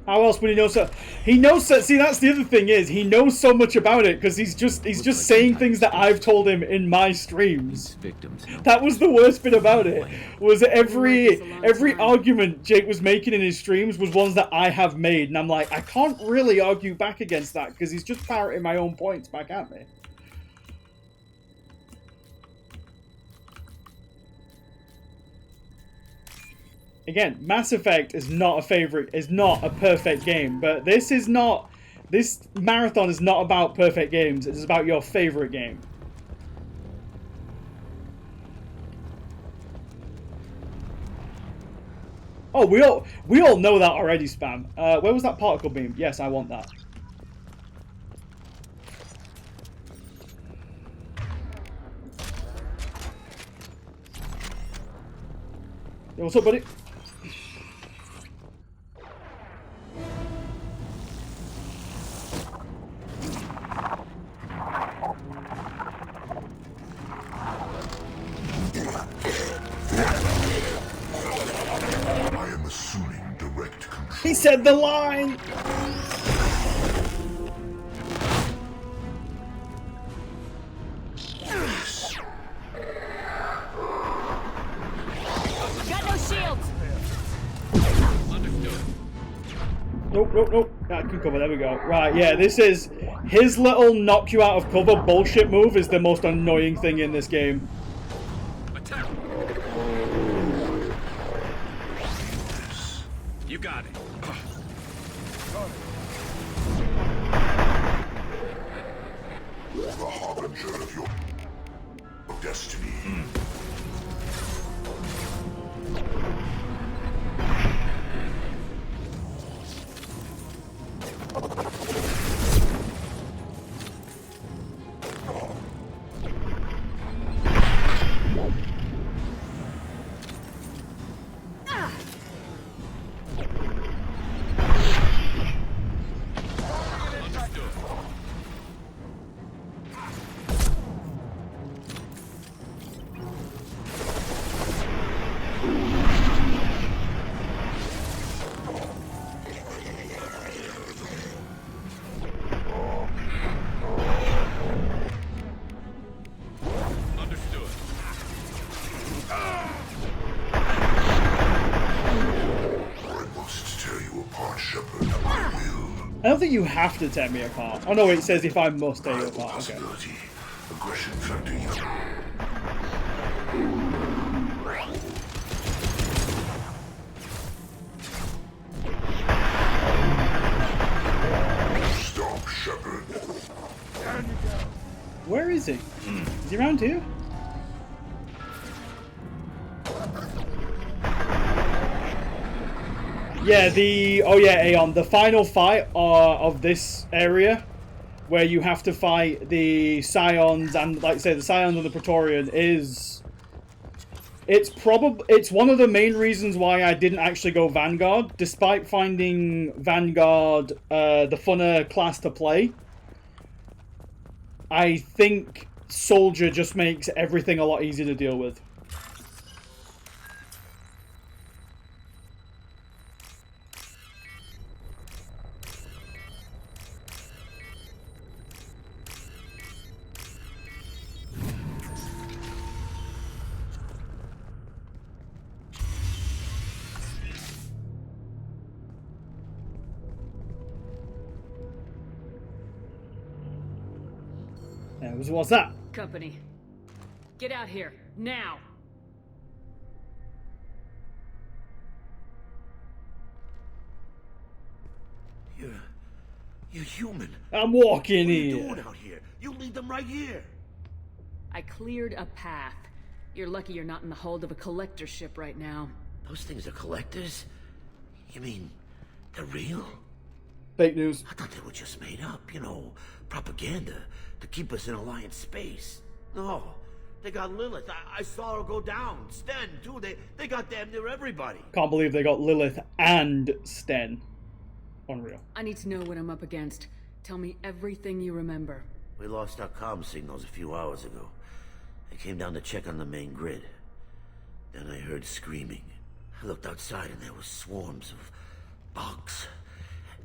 Speaker 2: How else would he know so? He knows so. See, that's the other thing is he knows so much about it because he's just saying things that I've told him in my streams. That was the worst bit about it. Was every argument Jake was making in his streams was ones that I have made, and I'm like, I can't really argue back against that because he's just parroting my own points back at me. Again, Mass Effect is not a perfect game, but this marathon is not about perfect games, it is about your favorite game. Oh, we all know that already, Spam. Where was that particle beam? Yes, I want that. Yo, what's up, buddy?
Speaker 11: I am assuming direct control.
Speaker 2: He said the line!
Speaker 13: Got no shields!
Speaker 2: Nope. I can cover. There we go. Right, yeah, this is his little knock you out of cover bullshit move is the most annoying thing in this game.
Speaker 15: You got it.
Speaker 11: The harbinger of your destiny.
Speaker 2: I don't think you have to tear me apart. Oh no, it says if I must tear you apart. Okay.
Speaker 11: Aggression factor. Stop, Shepard.
Speaker 2: Where is he? Is he around here? Yeah, Aeon, the final fight of this area, where you have to fight the Scions and, like I say, the Scions and the Praetorian it's one of the main reasons why I didn't actually go Vanguard, despite finding Vanguard the funner class to play. I think Soldier just makes everything a lot easier to deal with. What's that?
Speaker 7: Company. Get out here, now!
Speaker 14: You're human.
Speaker 2: I'm walking
Speaker 14: What are you
Speaker 2: here.
Speaker 14: doing out here? You lead them right here.
Speaker 7: I cleared a path. You're lucky you're not in the hold of a collector ship right now.
Speaker 14: Those things are collectors? You mean they're real?
Speaker 2: Fake news.
Speaker 14: I thought they were just made up, propaganda to keep us in Alliance space. No, they got Lilith. I saw her go down. Sten, too. They got damn near everybody.
Speaker 2: Can't believe they got Lilith and Sten. Unreal.
Speaker 7: I need to know what I'm up against. Tell me everything you remember.
Speaker 14: We lost our comm signals a few hours ago. I came down to check on the main grid. Then I heard screaming. I looked outside and there were swarms of bugs.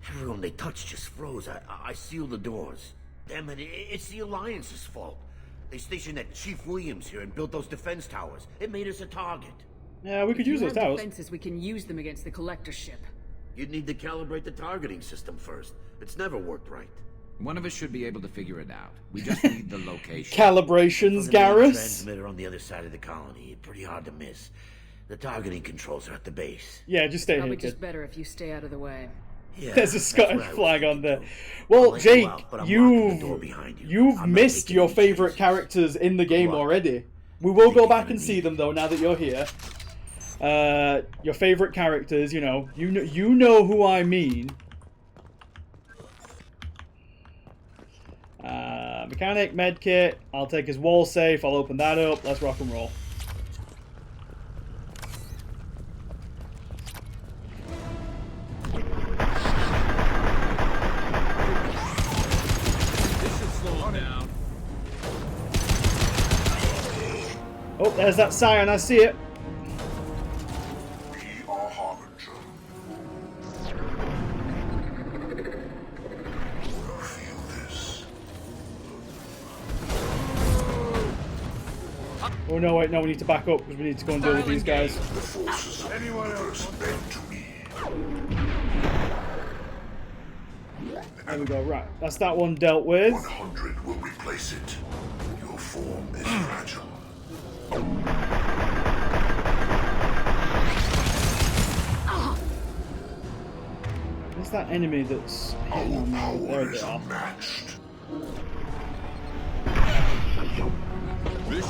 Speaker 14: Everyone they touched just froze. I sealed the doors. Damn it, it's the Alliance's fault. They stationed that Chief Williams here and built those defense towers. It made us a target.
Speaker 2: Yeah, we could use those towers.
Speaker 7: Defenses, we can use them against the collector ship.
Speaker 14: You'd need to calibrate the targeting system first. It's never worked right.
Speaker 5: One of us should be able to figure it out. We just need the location.
Speaker 2: Calibrations, Garrus.
Speaker 14: Transmitter on the other side of the colony. Pretty hard to miss. The targeting controls are at the base.
Speaker 2: Yeah, just stay
Speaker 7: Probably
Speaker 2: here,
Speaker 7: just better if you stay out of the way.
Speaker 14: Yeah,
Speaker 2: there's a Scottish flag on there. Well, Jake, you've missed your favorite characters in the game already. We will go back and see them though now that you're here. Your favorite characters, you know who I mean. Mechanic, medkit. I'll take his wall safe. I'll open that up. Let's rock and roll. Oh, there's that Scion, I see it.
Speaker 11: Be our harbinger. Feel this.
Speaker 2: Oh no, wait, no, we need to back up because we need to go and deal with these guys.
Speaker 11: The forces of the universe bend to me.
Speaker 2: There we go, right. That's that one dealt with.
Speaker 11: 100 will replace it. Your form is fragile.
Speaker 2: Where's that enemy that's hitting on me? There they are.
Speaker 11: Matched.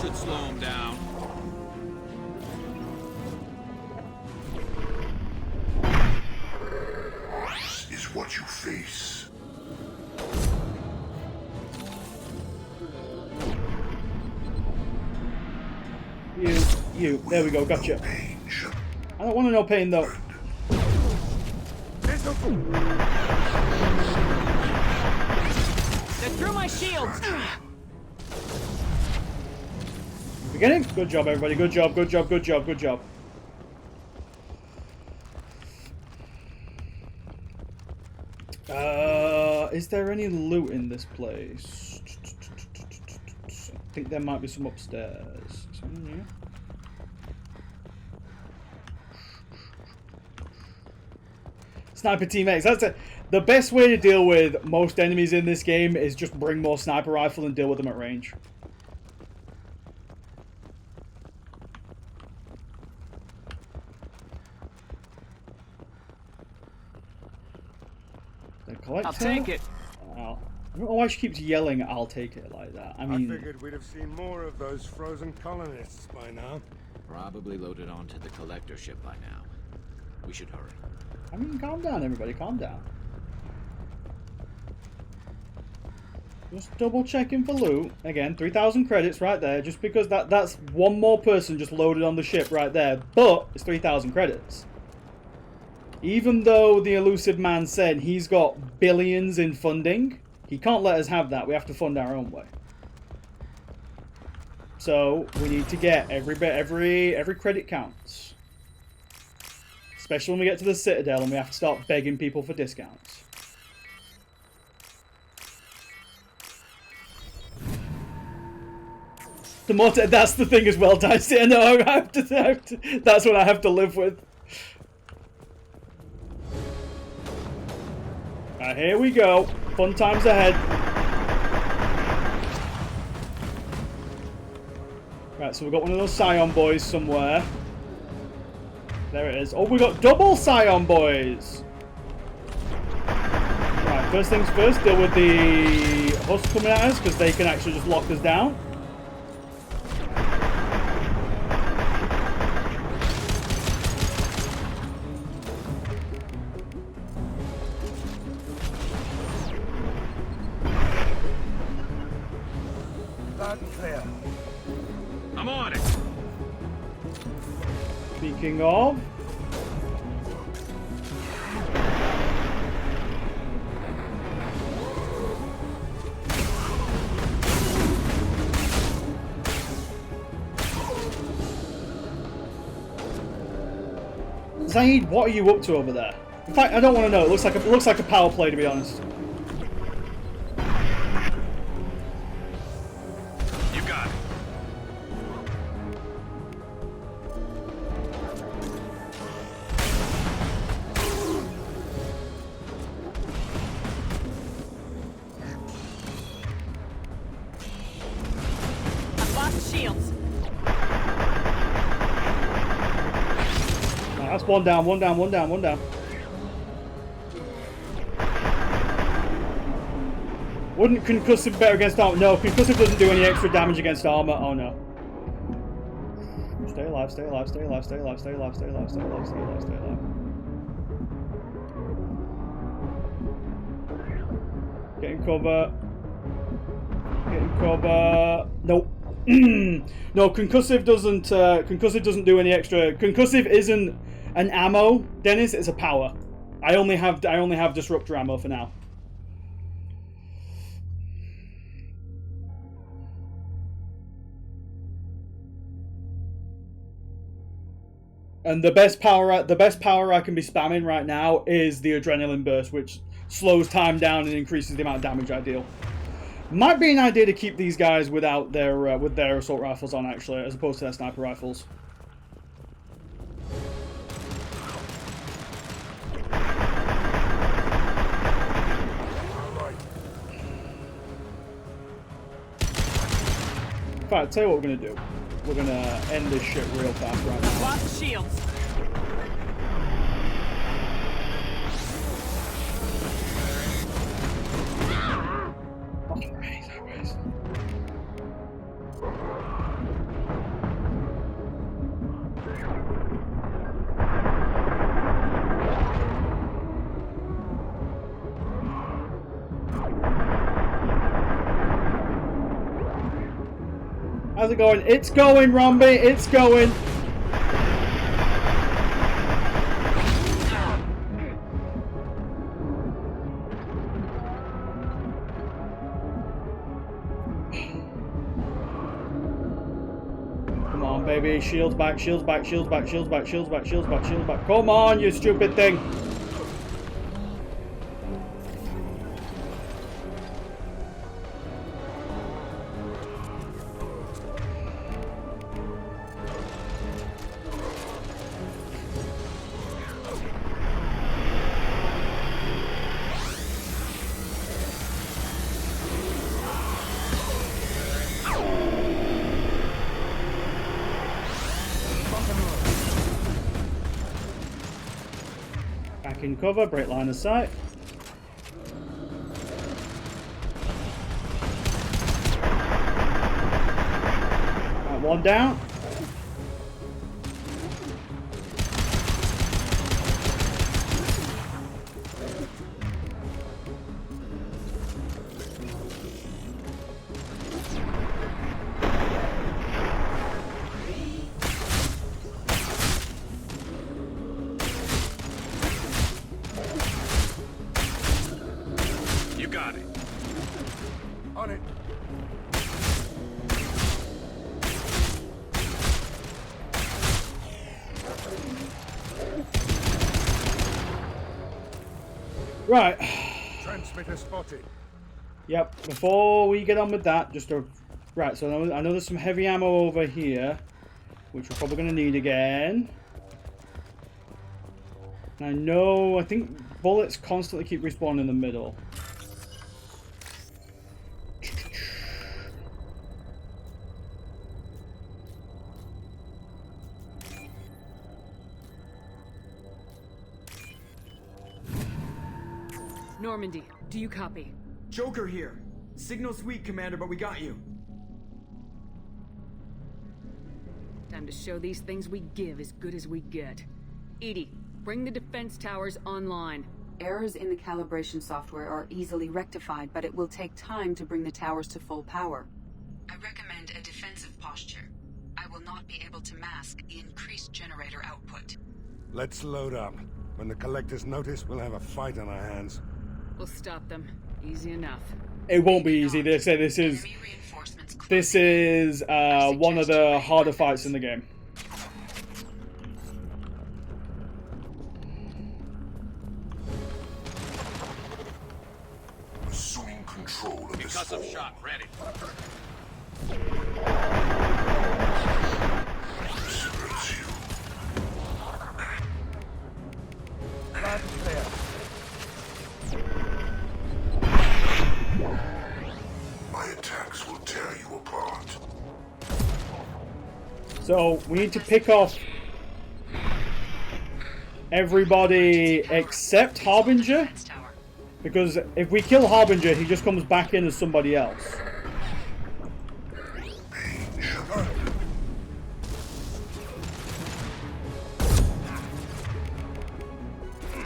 Speaker 15: should slow him down.
Speaker 11: This is what you face.
Speaker 2: You. There we go, gotcha. I don't want to know pain, though.
Speaker 9: They threw my shields!
Speaker 2: Beginning? Good job, everybody. Good job, good job, good job, good job. Is there any loot in this place? I think there might be some upstairs. Something here? Sniper teammates. That's it. The best way to deal with most enemies in this game is just bring more sniper rifle and deal with them at range.
Speaker 9: I'll take it.
Speaker 2: Oh. I don't know why she keeps yelling, "I'll take it," like that. I mean,
Speaker 19: I figured we'd have seen more of those frozen colonists by now.
Speaker 15: Probably loaded onto the collector ship by now. We should hurry.
Speaker 2: I mean, calm down, everybody. Calm down. Just double checking for loot. Again, 3,000 credits right there. Just because that's one more person just loaded on the ship right there. But it's 3,000 credits. Even though the elusive man said he's got billions in funding, he can't let us have that. We have to fund our own way. So we need to get every credit counts. Especially when we get to the Citadel and we have to start begging people for discounts. The more that's the thing as well, Dicey. I know I have to, that's what I have to live with. Right, here we go. Fun times ahead. Right, so we've got one of those Scion boys somewhere. There it is. Oh, we got double Scion boys. Right, first things first, deal with the husks coming at us because they can actually just lock us down.
Speaker 9: I'm on it.
Speaker 2: Speaking of, Zaid, what are you up to over there? In fact, I don't want to know. It looks like a power play, to be honest.
Speaker 9: You got it.
Speaker 13: I've lost shields.
Speaker 2: That's one down, one down, one down, one down. Wouldn't concussive be better against armor? No, concussive doesn't do any extra damage against armor. Oh no. Stay alive, stay alive, stay alive, stay alive, stay alive, stay alive, stay alive, stay alive, stay alive. Getting cover. Getting cover. Nope. No, concussive doesn't do any extra. Concussive isn't an ammo, Dennis. It's a power. I only have disruptor ammo for now. And the best power I can be spamming right now is the adrenaline burst, which slows time down and increases the amount of damage I deal. Might be an idea to keep these guys without their with their assault rifles on, actually, as opposed to their sniper rifles. In fact, I'll tell you what we're gonna do. We're gonna end this shit real fast right now.
Speaker 13: Lost shields.
Speaker 2: How's it going? It's going, Romby. It's going. Come on, baby. Shields back, shields back, shields back, shields back, shields back, shields back, shields back. Come on, you stupid thing. Back in cover, break line of sight. Right, one down.
Speaker 15: You got it.
Speaker 19: On it.
Speaker 2: Right.
Speaker 19: Transmitter spotted.
Speaker 2: Yep. Before we get on with that, just a right. So I know there's some heavy ammo over here, which we're probably going to need again. And I think bullets constantly keep respawning in the middle.
Speaker 1: Normandy, do you copy?
Speaker 21: Joker here. Signal's weak, Commander, but we got you.
Speaker 1: Time to show these things we give as good as we get. Edie, bring the defense towers online.
Speaker 3: Errors in the calibration software are easily rectified, but it will take time to bring the towers to full power. I recommend a defensive posture. I will not be able to mask the increased generator output.
Speaker 19: Let's load up. When the collectors notice, we'll have a fight on our hands.
Speaker 1: We'll stop them. Easy enough.
Speaker 2: It won't be easy. They say this is one of the harder fights in the game.
Speaker 11: Assuming control of this
Speaker 15: Concussive shot ready.
Speaker 11: My attacks will tear you apart.
Speaker 2: So we need to pick off everybody except Harbinger, because if we kill Harbinger, he just comes back in as somebody else.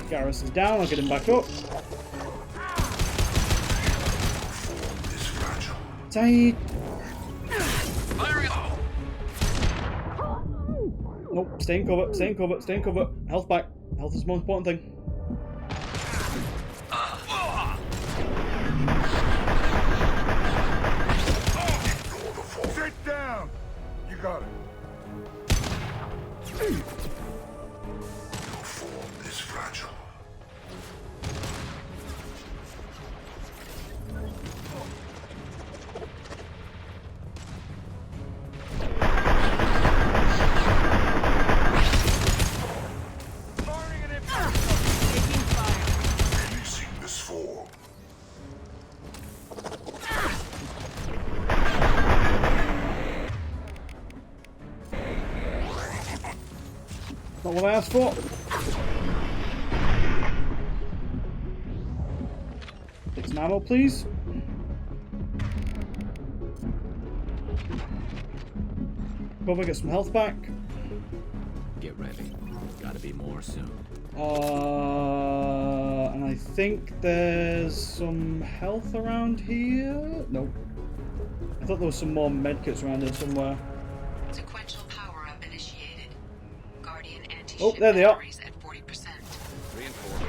Speaker 2: Garrus is down, I'll get him back up. Saeed! Nope, stay in cover, stay in cover, stay in cover. Health back. Health is the most important thing.
Speaker 19: Sit down! You got it.
Speaker 11: Your form is fragile. Releasing this form.
Speaker 2: Not what I asked for. Take some ammo, please. Probably get some health back.
Speaker 5: Get ready. Gotta be more soon.
Speaker 2: And I think there's some health around here. Nope. I thought there was some more medkits around here somewhere.
Speaker 3: Sequential power-up initiated. Guardian anti-ship
Speaker 2: Oh, there they are.
Speaker 3: batteries at 40%.
Speaker 15: Reinforce.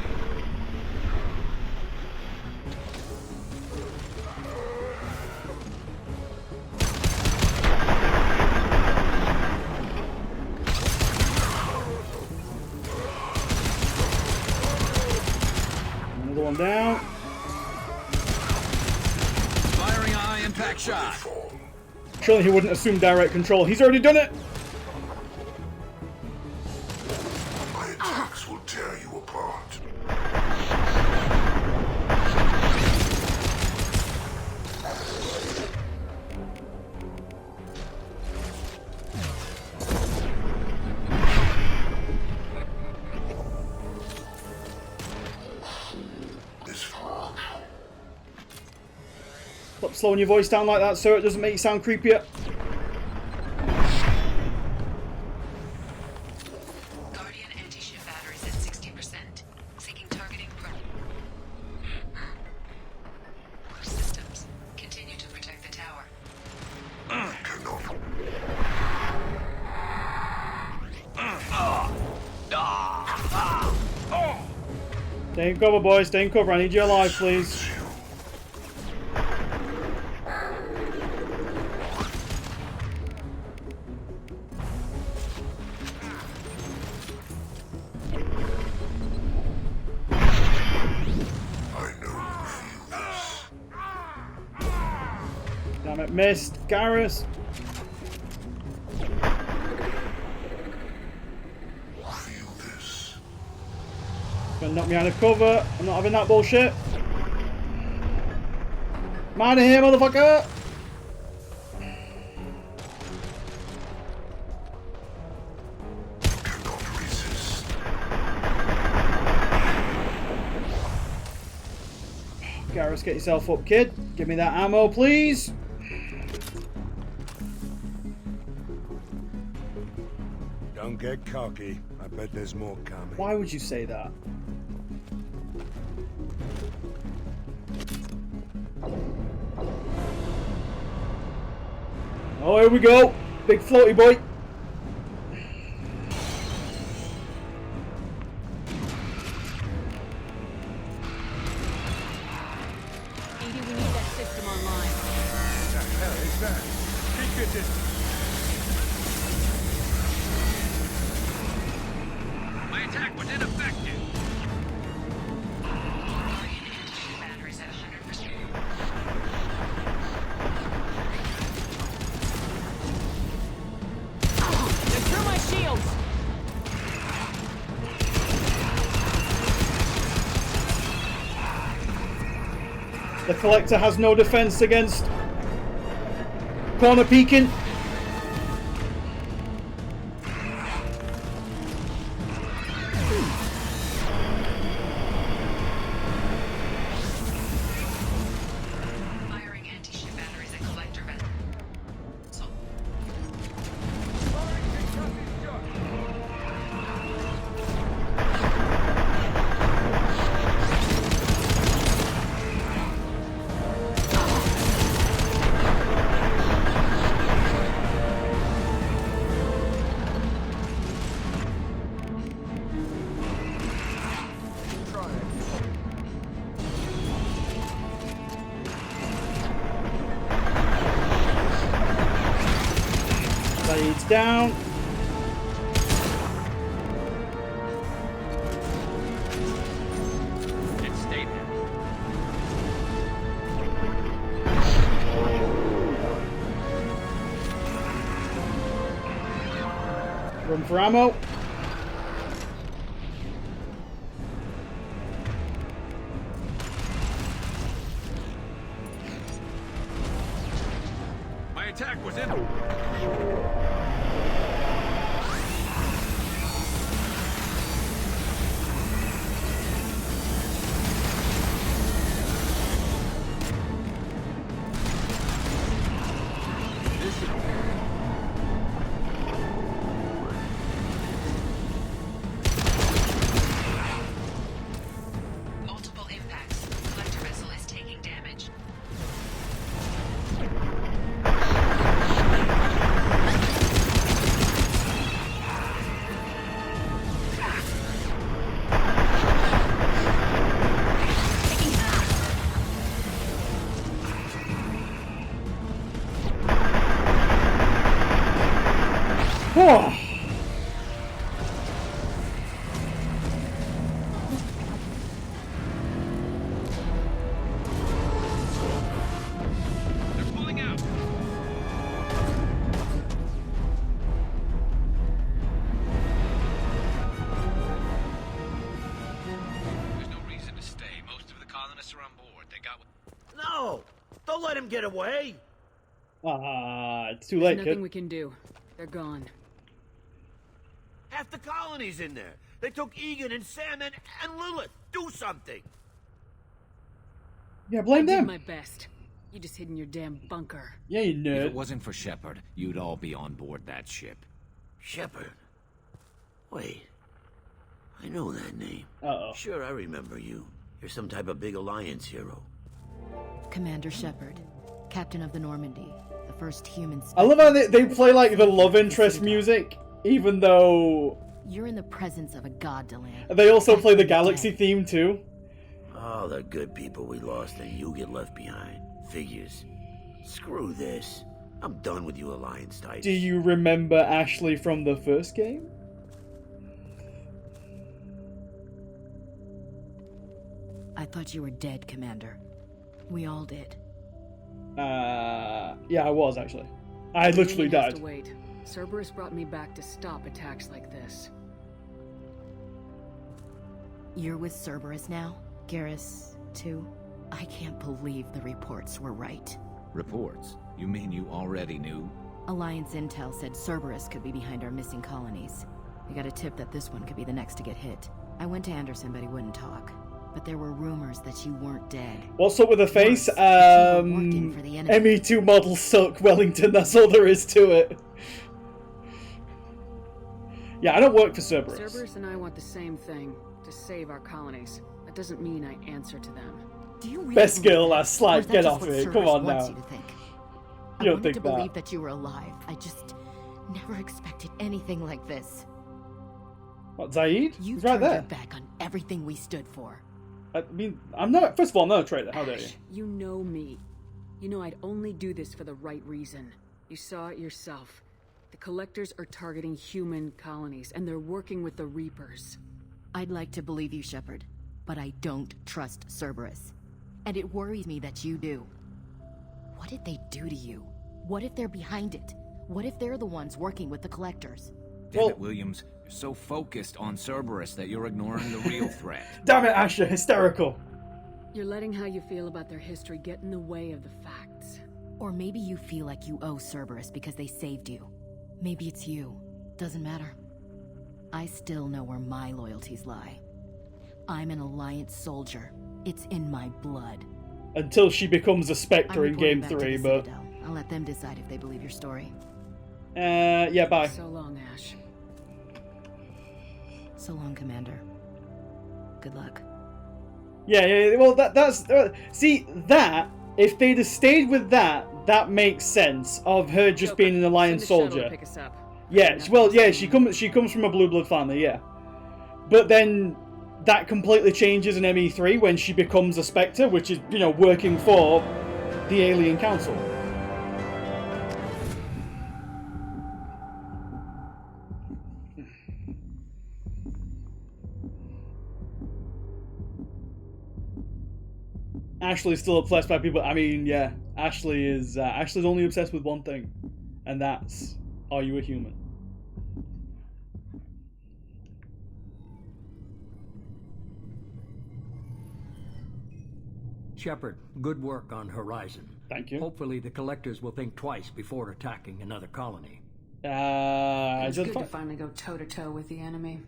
Speaker 2: Another one down.
Speaker 15: Firing a high-impact shot.
Speaker 2: Surely he wouldn't assume direct control. He's already done it.
Speaker 11: My attacks will tear you apart.
Speaker 2: Stop slowing your voice down like that, sir. It doesn't make you sound creepier.
Speaker 3: Guardian anti-ship batteries at 60%. Seeking targeting systems. Continue to protect the tower.
Speaker 2: Stay in cover, boys. Stay in cover. I need you alive, please. Damn it, missed. Garrus. Gonna knock me out of cover. I'm not having that bullshit. I'm out of here, motherfucker. Garrus, get yourself up, kid. Give me that ammo, please.
Speaker 19: Don't get cocky. I bet there's more coming.
Speaker 2: Why would you say that? Oh, here we go. Big floaty boy.
Speaker 1: Edie, we need that system online.
Speaker 19: What the hell is that? Keep your distance.
Speaker 9: My attack was ineffective.
Speaker 3: Batteries at 100%.
Speaker 1: They're through my shields.
Speaker 2: The collector has no defense against corner peeking.
Speaker 3: Firing anti-ship batteries at collector vessel.
Speaker 2: Blades down.
Speaker 9: It stayed there.
Speaker 2: Run for ammo.
Speaker 9: My attack was in.
Speaker 3: Multiple impacts. Collector vessel is taking damage.
Speaker 14: No! Don't let him get away!
Speaker 2: It's too late,
Speaker 1: There's nothing
Speaker 2: kid.
Speaker 1: we can do. They're gone.
Speaker 14: Half the colony's in there. They took Egan and Sam and Lilith. Do something!
Speaker 2: Yeah, blame
Speaker 1: I did
Speaker 2: them.
Speaker 1: my best. You just hid in your damn bunker.
Speaker 2: Yeah, you
Speaker 5: If
Speaker 2: nerd.
Speaker 5: it wasn't for Shepard, you'd all be on board that ship.
Speaker 14: Shepard? Wait. I know that name.
Speaker 2: Uh-oh.
Speaker 14: Sure, I remember you. You're some type of big Alliance hero.
Speaker 20: Commander Shepard, captain of the Normandy, the first human...
Speaker 2: I love how they play like the love interest music, even though...
Speaker 20: You're in the presence of a god, Delan.
Speaker 2: They also play the Galaxy theme too.
Speaker 14: All the good people we lost and you get left behind. Figures. Screw this. I'm done with you Alliance types.
Speaker 2: Do you remember Ashley from the first game?
Speaker 20: I thought you were dead, Commander. We all did.
Speaker 2: Yeah, I was actually. I literally
Speaker 1: Union has
Speaker 2: died.
Speaker 1: to wait. Cerberus brought me back to stop attacks like this.
Speaker 20: You're with Cerberus now? Garrus, too? I can't believe the reports were right.
Speaker 5: Reports? You mean you already knew?
Speaker 20: Alliance intel said Cerberus could be behind our missing colonies. We got a tip that this one could be the next to get hit. I went to Anderson, but he wouldn't talk. But there were rumors that you weren't dead.
Speaker 2: What's up with the face?
Speaker 20: working for the enemy.
Speaker 2: ME2 model suck Wellington, that's all there is to it. Yeah, I don't work for Cerberus.
Speaker 1: Cerberus and I want the same thing, to save our colonies. That doesn't mean I answer to them.
Speaker 20: Do you really
Speaker 2: Best girl,
Speaker 20: believe
Speaker 2: last
Speaker 20: that? Or is
Speaker 2: slide,
Speaker 20: that
Speaker 2: get
Speaker 20: just
Speaker 2: off
Speaker 20: what
Speaker 2: it.
Speaker 20: Cerberus
Speaker 2: Come on
Speaker 20: wants
Speaker 2: now.
Speaker 20: you to think?
Speaker 2: You
Speaker 20: I
Speaker 2: don't
Speaker 20: wanted
Speaker 2: think
Speaker 20: to
Speaker 2: that.
Speaker 20: believe that you were alive. I just never expected anything like this.
Speaker 2: What, Zaid?
Speaker 20: You
Speaker 2: He's right
Speaker 20: turned
Speaker 2: there.
Speaker 20: your back on everything we stood for.
Speaker 2: I mean, I'm not. First of all, I'm not a traitor. How dare you?
Speaker 1: Ash, you know me. You know I'd only do this for the right reason. You saw it yourself. The Collectors are targeting human colonies, and they're working with the Reapers.
Speaker 20: I'd like to believe you, Shepard, but I don't trust Cerberus. And it worries me that you do. What did they do to you? What if they're behind it? What if they're the ones working with the Collectors?
Speaker 5: Damn it, Williams. You're so focused on Cerberus that you're ignoring the real threat.
Speaker 2: Damn it, Asher, hysterical.
Speaker 1: You're letting how you feel about their history get in the way of the facts.
Speaker 20: Or maybe you feel like you owe Cerberus because they saved you. Maybe it's you. Doesn't matter. I still know where my loyalties lie. I'm an Alliance soldier. It's in my blood.
Speaker 2: Until she becomes a Spectre in
Speaker 20: I'm
Speaker 2: Game
Speaker 20: reporting back
Speaker 2: 3,
Speaker 20: to the
Speaker 2: but...
Speaker 20: Citadel. I'll let them decide if they believe your story.
Speaker 2: Yeah, bye.
Speaker 1: So long, Ash.
Speaker 20: So long, Commander. Good luck.
Speaker 2: Yeah, well, that's... see, that, if they'd have stayed with that, that makes sense of her just being an Alliance
Speaker 1: Send the shuttle to
Speaker 2: soldier.
Speaker 1: pick us up.
Speaker 2: Yeah, well, yeah, she comes from a blue blood family, yeah. But then that completely changes in ME3 when she becomes a Spectre, which is, you know, working for the Alien Council. Ashley's still obsessed by people. I mean, yeah, Ashley's only obsessed with one thing, and that's, are you a human?
Speaker 16: Shepard, good work on Horizon.
Speaker 2: Thank you.
Speaker 16: Hopefully the Collectors will think twice before attacking another colony.
Speaker 1: It's good to finally go toe-to-toe with the enemy.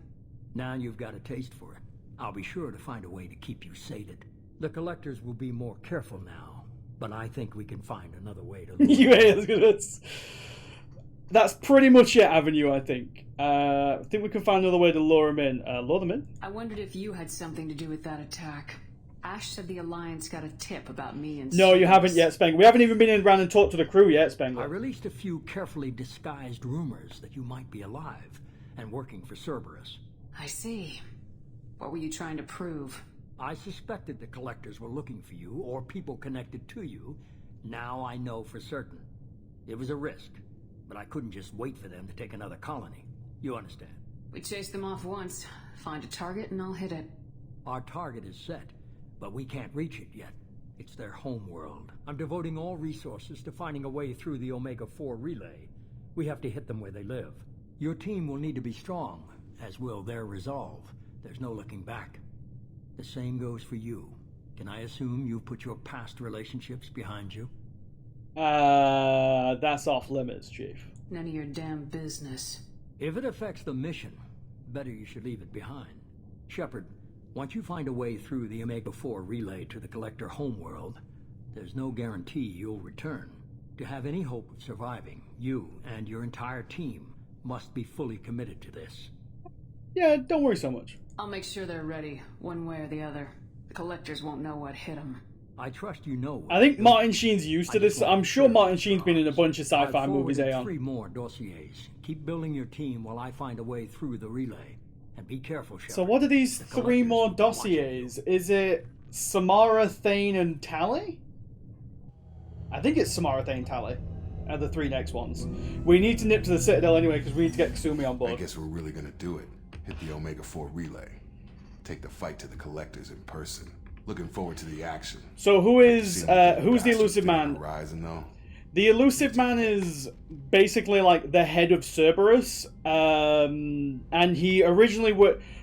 Speaker 16: Now you've got a taste for it. I'll be sure to find a way to keep you sated. The Collectors will be more careful now, but I think we can find another way to...
Speaker 2: That's pretty much it, Avenue, I think. I think we can find another way to lure them in. Lure them in?
Speaker 1: I wondered if you had something to do with that attack. Ash said the Alliance got a tip about me and...
Speaker 2: No, you haven't yet, Spengler. We haven't even been around and talked to the crew yet, Spengler.
Speaker 16: I released a few carefully disguised rumors that you might be alive and working for Cerberus.
Speaker 1: I see. What were you trying to prove?
Speaker 16: I suspected the Collectors were looking for you or people connected to you. Now I know for certain. It was a risk, but I couldn't just wait for them to take another colony. You understand?
Speaker 1: We chase them off once. Find a target and I'll hit it.
Speaker 16: Our target is set, but we can't reach it yet. It's their home world. I'm devoting all resources to finding a way through the Omega-4 relay. We have to hit them where they live. Your team will need to be strong, as will their resolve. There's no looking back. The same goes for you. Can I assume you've put your past relationships behind you?
Speaker 2: That's off limits, Chief.
Speaker 1: None of your damn business.
Speaker 16: If it affects the mission, better you should leave it behind. Shepard, once you find a way through the Omega-4 relay to the Collector homeworld, there's no guarantee you'll return. To have any hope of surviving, you and your entire team must be fully committed to this.
Speaker 2: Yeah, don't worry so much.
Speaker 1: I'll make sure they're ready, one way or the other. The Collectors won't know what hit them.
Speaker 16: I trust you know.
Speaker 2: I think Martin Sheen's used to this. I'm sure Martin Sheen's been in a bunch of sci-fi movies, Aeon.
Speaker 16: 3 more dossiers. Keep building your team while I find a way through the relay. And be careful, Shepard.
Speaker 2: So what are these 3 more dossiers? Is it Samara, Thane, and Tali? I think it's Samara, Thane, Tali. Are the 3 next ones. We need to nip to the Citadel anyway, because we need to get Kasumi on board.
Speaker 19: I guess we're really gonna do it. Hit the Omega-4 relay. Take the fight to the Collectors in person. Looking forward to the action.
Speaker 2: So who's the Elusive Man?
Speaker 19: Horizon, though?
Speaker 2: The Elusive Man is basically like the head of Cerberus, and he originally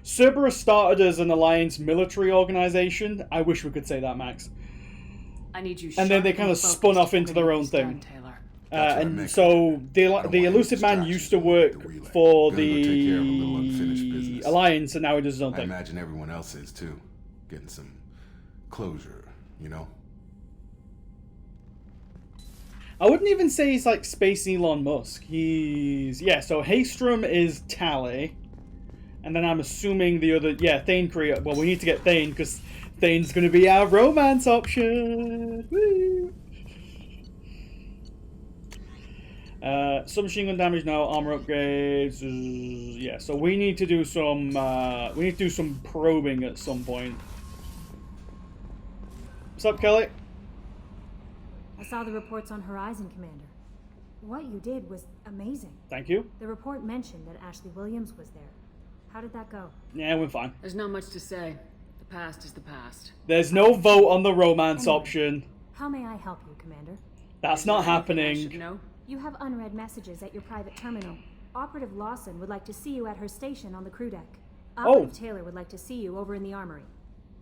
Speaker 2: Cerberus started as an Alliance military organization. I wish we could say that, Max.
Speaker 1: I need you.
Speaker 2: And then they kind of spun off into their own thing. And so the Elusive Man used to work for the Alliance, and now he does his own thing.
Speaker 19: I imagine everyone else is too, getting some closure, you know.
Speaker 2: I wouldn't even say he's like Space Elon Musk. So Haystrom is Tali, and then I'm assuming the other, Thane Korea. Well, we need to get Thane because Thane's going to be our romance option. Woo! Submachine gun damage now, armor upgrades. Yeah, so we need to do some probing at some point. What's up, Kelly?
Speaker 22: I saw the reports on Horizon, Commander. What you did was amazing.
Speaker 2: Thank you.
Speaker 22: The report mentioned that Ashley Williams was there. How did that go?
Speaker 2: Yeah, we're fine.
Speaker 1: There's not much to say. The past is the past.
Speaker 2: There's no vote on the romance option.
Speaker 22: How may I help you, Commander?
Speaker 2: That's not happening.
Speaker 1: No.
Speaker 22: You have unread messages at your private terminal. Operative Lawson would like to see you at her station on the crew deck. Operative Taylor would like to see you over in the armory.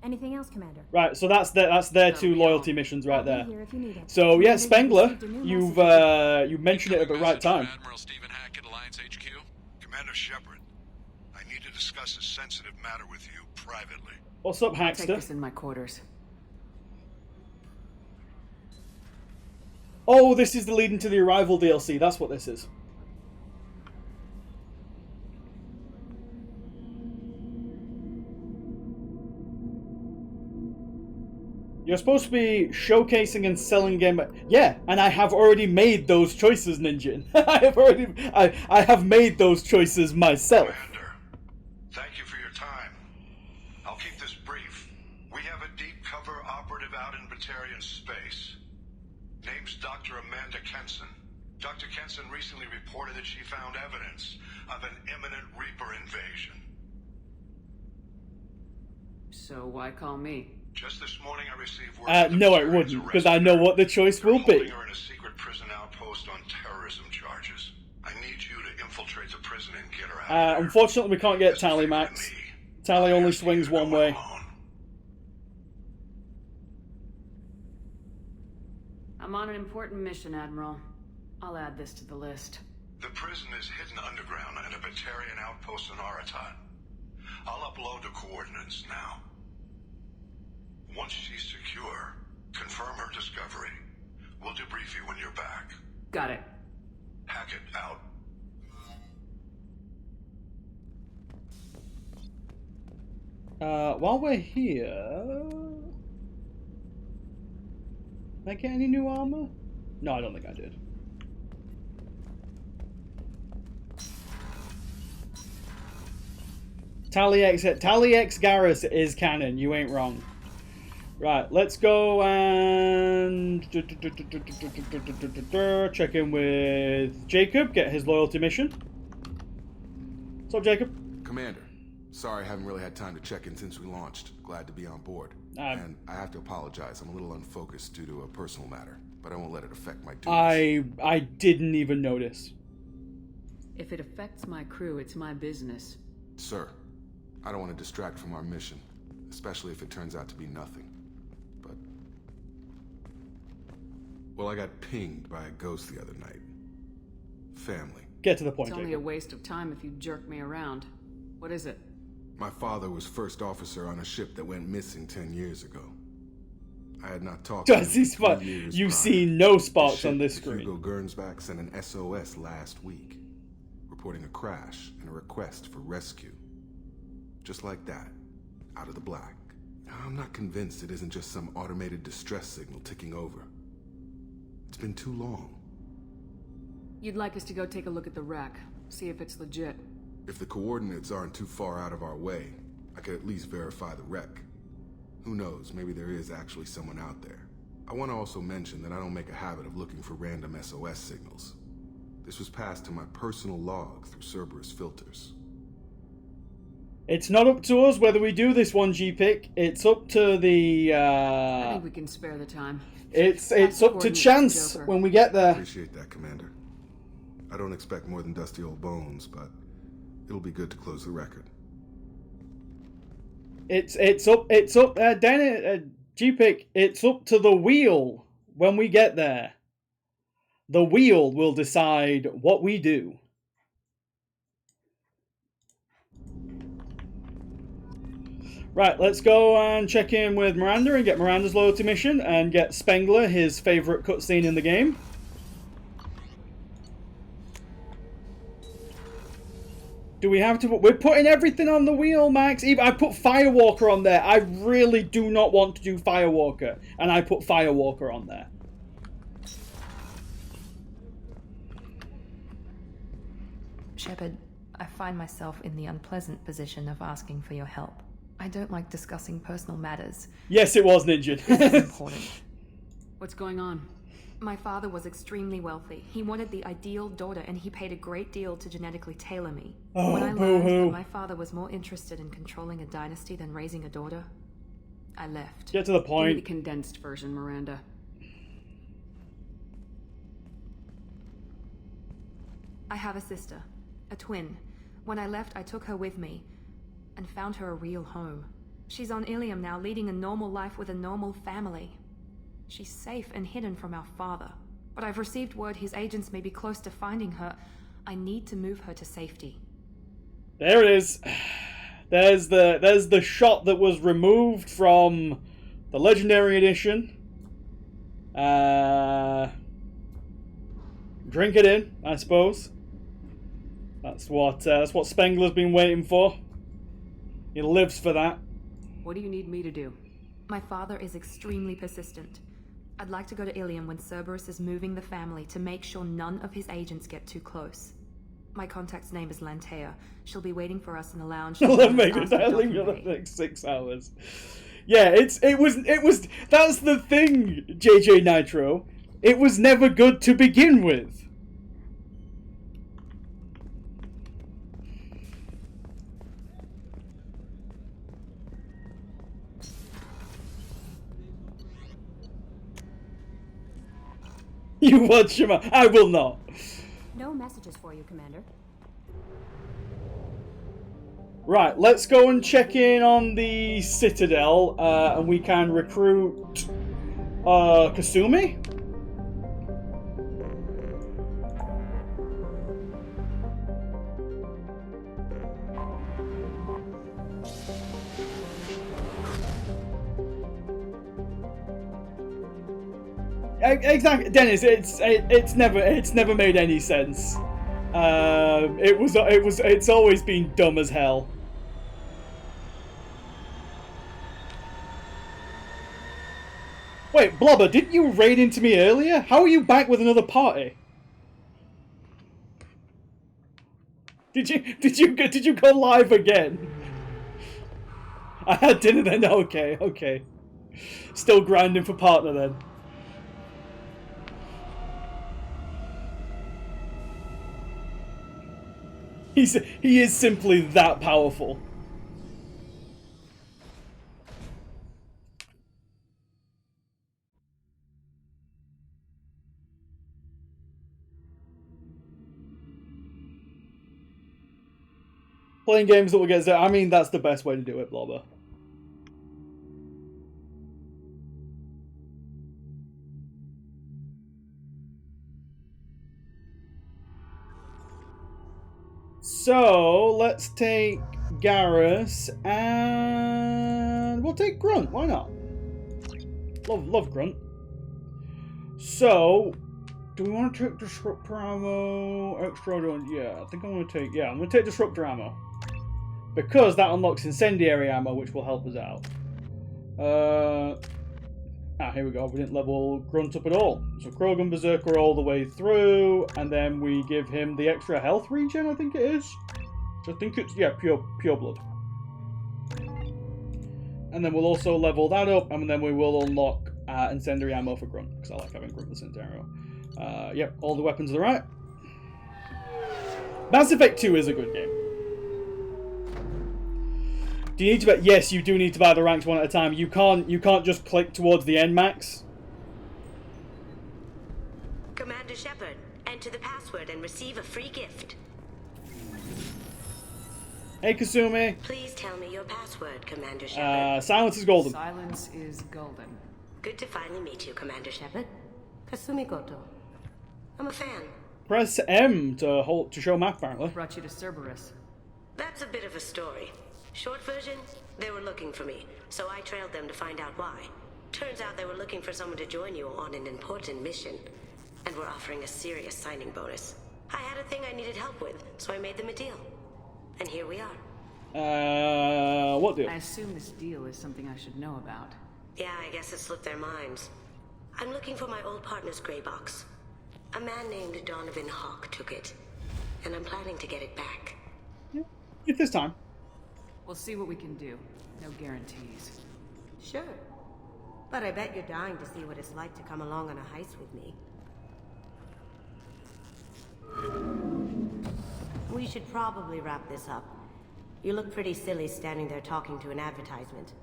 Speaker 22: Anything else, Commander?
Speaker 2: Right, so that's their 2 loyalty missions right there.
Speaker 22: Here if you need it.
Speaker 2: So yeah, Spengler, you mentioned it at the right time.
Speaker 9: Admiral Stephen Hackett, Alliance HQ.
Speaker 11: Commander Shepard, I need to discuss a sensitive matter with you privately.
Speaker 2: What's up,
Speaker 1: I'll
Speaker 2: Hackster?
Speaker 1: take this in my quarters.
Speaker 2: Oh, this is the lead into the Arrival DLC. That's what this is. You're supposed to be showcasing and selling game. Yeah, and I have already made those choices, Ninjin. I have made those choices myself.
Speaker 8: Commander, thank you for your time. I'll keep this brief. We have a deep cover operative out in Batarian space. Name's Dr. Amanda Kenson. Dr. Kenson recently reported that she found evidence of an imminent Reaper invasion.
Speaker 1: So why call me?
Speaker 8: Just this morning I received word
Speaker 2: no, it wouldn't, because I know what the choice will be.
Speaker 8: Her in a secret prison outpost on terrorism charges. I need you to infiltrate the prison and get her out.
Speaker 2: Unfortunately, we can't get Tali, Max. Tali only swings one way.
Speaker 1: I'm on an important mission, Admiral. I'll add this to the list.
Speaker 8: The prison is hidden underground in a Batarian outpost in Aratat. I'll upload the coordinates now. Once she's secure, confirm her discovery. We'll debrief you when you're back.
Speaker 1: Got it.
Speaker 8: Hackett out.
Speaker 2: While we're here... Did I get any new armor? No, I don't think I did. Tali X Garrus is canon, you ain't wrong. Right, let's go and check in with Jacob, get his loyalty mission. What's up, Jacob?
Speaker 19: Commander, sorry I haven't really had time to check in since we launched. Glad to be on board. And I have to apologize, I'm a little unfocused due to a personal matter, but I won't let it affect my duties.
Speaker 2: I didn't even notice.
Speaker 1: If it affects my crew, it's my business.
Speaker 19: Sir, I don't want to distract from our mission, especially if it turns out to be nothing. But... well, I got pinged by a ghost the other night. Family.
Speaker 2: Get to the point,
Speaker 1: It's only
Speaker 2: Jacob.
Speaker 1: a waste of time if you jerk me around. What is it?
Speaker 19: My father was first officer on a ship that went missing 10 years ago. I had not talked to him for 3 years
Speaker 2: You
Speaker 19: prior.
Speaker 2: see no spots
Speaker 19: The
Speaker 2: on this
Speaker 19: ship,
Speaker 2: screen.
Speaker 19: Hugo Gernsback sent an SOS last week, reporting a crash and a request for rescue. Just like that, out of the black. I'm not convinced it isn't just some automated distress signal ticking over. It's been too long.
Speaker 1: You'd like us to go take a look at the wreck, see if it's legit.
Speaker 19: If the coordinates aren't too far out of our way, I could at least verify the wreck. Who knows, maybe there is actually someone out there. I want to also mention that I don't make a habit of looking for random SOS signals. This was passed to my personal log through Cerberus filters.
Speaker 2: It's not up to us whether we do this one, G-Pick. It's up to the,
Speaker 1: I think we can spare the time.
Speaker 2: It's up to chance
Speaker 1: Joker.
Speaker 2: when we get there.
Speaker 19: Appreciate that, Commander. I don't expect more than dusty old bones, but it'll be good to close the record.
Speaker 2: It's up, G-Pick, it's up to the wheel when we get there. The wheel will decide what we do. Right, let's go and check in with Miranda and get Miranda's loyalty mission and get Spengler his favourite cutscene in the game. Do we have to... we're putting everything on the wheel, Max. Even I put Firewalker on there. I really do not want to do Firewalker. And I put Firewalker on there.
Speaker 6: Shepard, I find myself in the unpleasant position of asking for your help. I don't like discussing personal matters.
Speaker 2: Yes, it was Ninja.
Speaker 6: This is important.
Speaker 1: What's going on?
Speaker 6: My father was extremely wealthy. He wanted the ideal daughter, and he paid a great deal to genetically tailor me.
Speaker 2: Oh,
Speaker 6: when I
Speaker 2: boo-hoo.
Speaker 6: learned that my father was more interested in controlling a dynasty than raising a daughter, I left.
Speaker 2: Get to the
Speaker 1: Give me
Speaker 2: point.
Speaker 1: the condensed version, Miranda.
Speaker 6: I have a sister, a twin. When I left, I took her with me and found her a real home. She's on Ilium now, leading a normal life with a normal family. She's safe and hidden from our father. But I've received word his agents may be close to finding her. I need to move her to safety.
Speaker 2: There it is. There's the shot that was removed from the Legendary Edition. Drink it in, I suppose. That's what Spengler's been waiting for. He lives for that.
Speaker 1: What do you need me to do?
Speaker 6: My father is extremely persistent. I'd like to go to Ilium when Cerberus is moving the family to make sure none of his agents get too close. My contact's name is Lantea. She'll be waiting for us in the lounge.
Speaker 2: Let me just leave you the next 6 hours. Yeah, it was that's the thing, JJ Nitro. It was never good to begin with. You watch him. I will not.
Speaker 22: No messages for you, Commander.
Speaker 2: Right, let's go and check in on the Citadel, and we can recruit Kasumi. Exactly, Dennis. It's never made any sense. It's always been dumb as hell. Wait, Blobber, didn't you raid into me earlier? How are you back with another party? Did you go live again? I had dinner then. Okay. Still grinding for partner then. He is simply that powerful. Playing games that will get... I mean, that's the best way to do it, Blobber. So, let's take Garrus, and we'll take Grunt. Why not? Love Grunt. So, do we want to take Disruptor Ammo? Extra... Yeah, I think I'm going to take... Yeah, I'm going to take Disruptor Ammo. Because that unlocks Incendiary Ammo, which will help us out. Here we go. We didn't level Grunt up at all. So Krogan Berserker all the way through, and then we give him the extra health regen, I think it is. So I think it's, yeah, pure blood. And then we'll also level that up, and then we will unlock Incendiary Ammo for Grunt, because I like having Grunt with Incendiary Ammo. Yep, all the weapons are the right. Mass Effect 2 is a good game. Do you need to buy? Yes, you do need to buy the ranks one at a time. You can't just click towards the end, Max.
Speaker 12: Commander Shepard, enter the password and receive a free gift.
Speaker 2: Hey, Kasumi.
Speaker 12: Please tell me your password, Commander Shepard.
Speaker 2: Silence is golden.
Speaker 7: Silence is golden.
Speaker 12: Good to finally meet you, Commander Shepard. Kasumi Goto. I'm a fan.
Speaker 2: Press M to show map, apparently.
Speaker 7: Brought you to Cerberus.
Speaker 12: That's a bit of a story. Short version, they were looking for me, so I trailed them to find out why. Turns out they were looking for someone to join you on an important mission, and were offering a serious signing bonus. I had a thing I needed help with, so I made them a deal. And here we are.
Speaker 2: What deal?
Speaker 7: I assume this deal is something I should know about.
Speaker 12: Yeah, I guess it slipped their minds. I'm looking for my old partner's gray box. A man named Donovan Hawk took it, and I'm planning to get it back.
Speaker 2: If this time.
Speaker 7: We'll see what we can do. No guarantees.
Speaker 12: Sure. But I bet you're dying to see what it's like to come along on a heist with me. We should probably wrap this up. You look pretty silly standing there talking to an advertisement.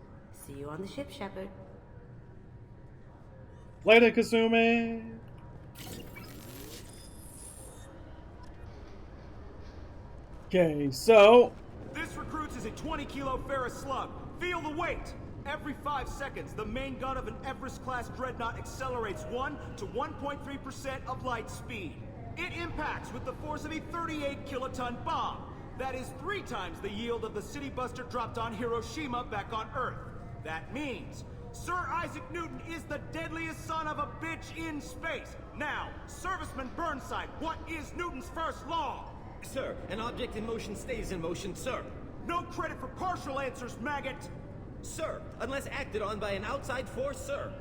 Speaker 12: See you on the ship, Shepard.
Speaker 2: Later, Kasumi. Okay, so...
Speaker 17: This recruits is a 20-kilo ferrous slug. Feel the weight! Every 5 seconds, the main gun of an Everest-class dreadnought accelerates 1 to 1.3% of light speed. It impacts with the force of a 38-kiloton bomb. That is 3 times the yield of the city buster dropped on Hiroshima back on Earth. That means Sir Isaac Newton is the deadliest son of a bitch in space. Now, Serviceman Burnside, what is Newton's first law?
Speaker 18: Sir, an object in motion stays in motion, sir.
Speaker 17: No credit for partial answers, maggot!
Speaker 18: Sir, unless acted on by an outside force, sir.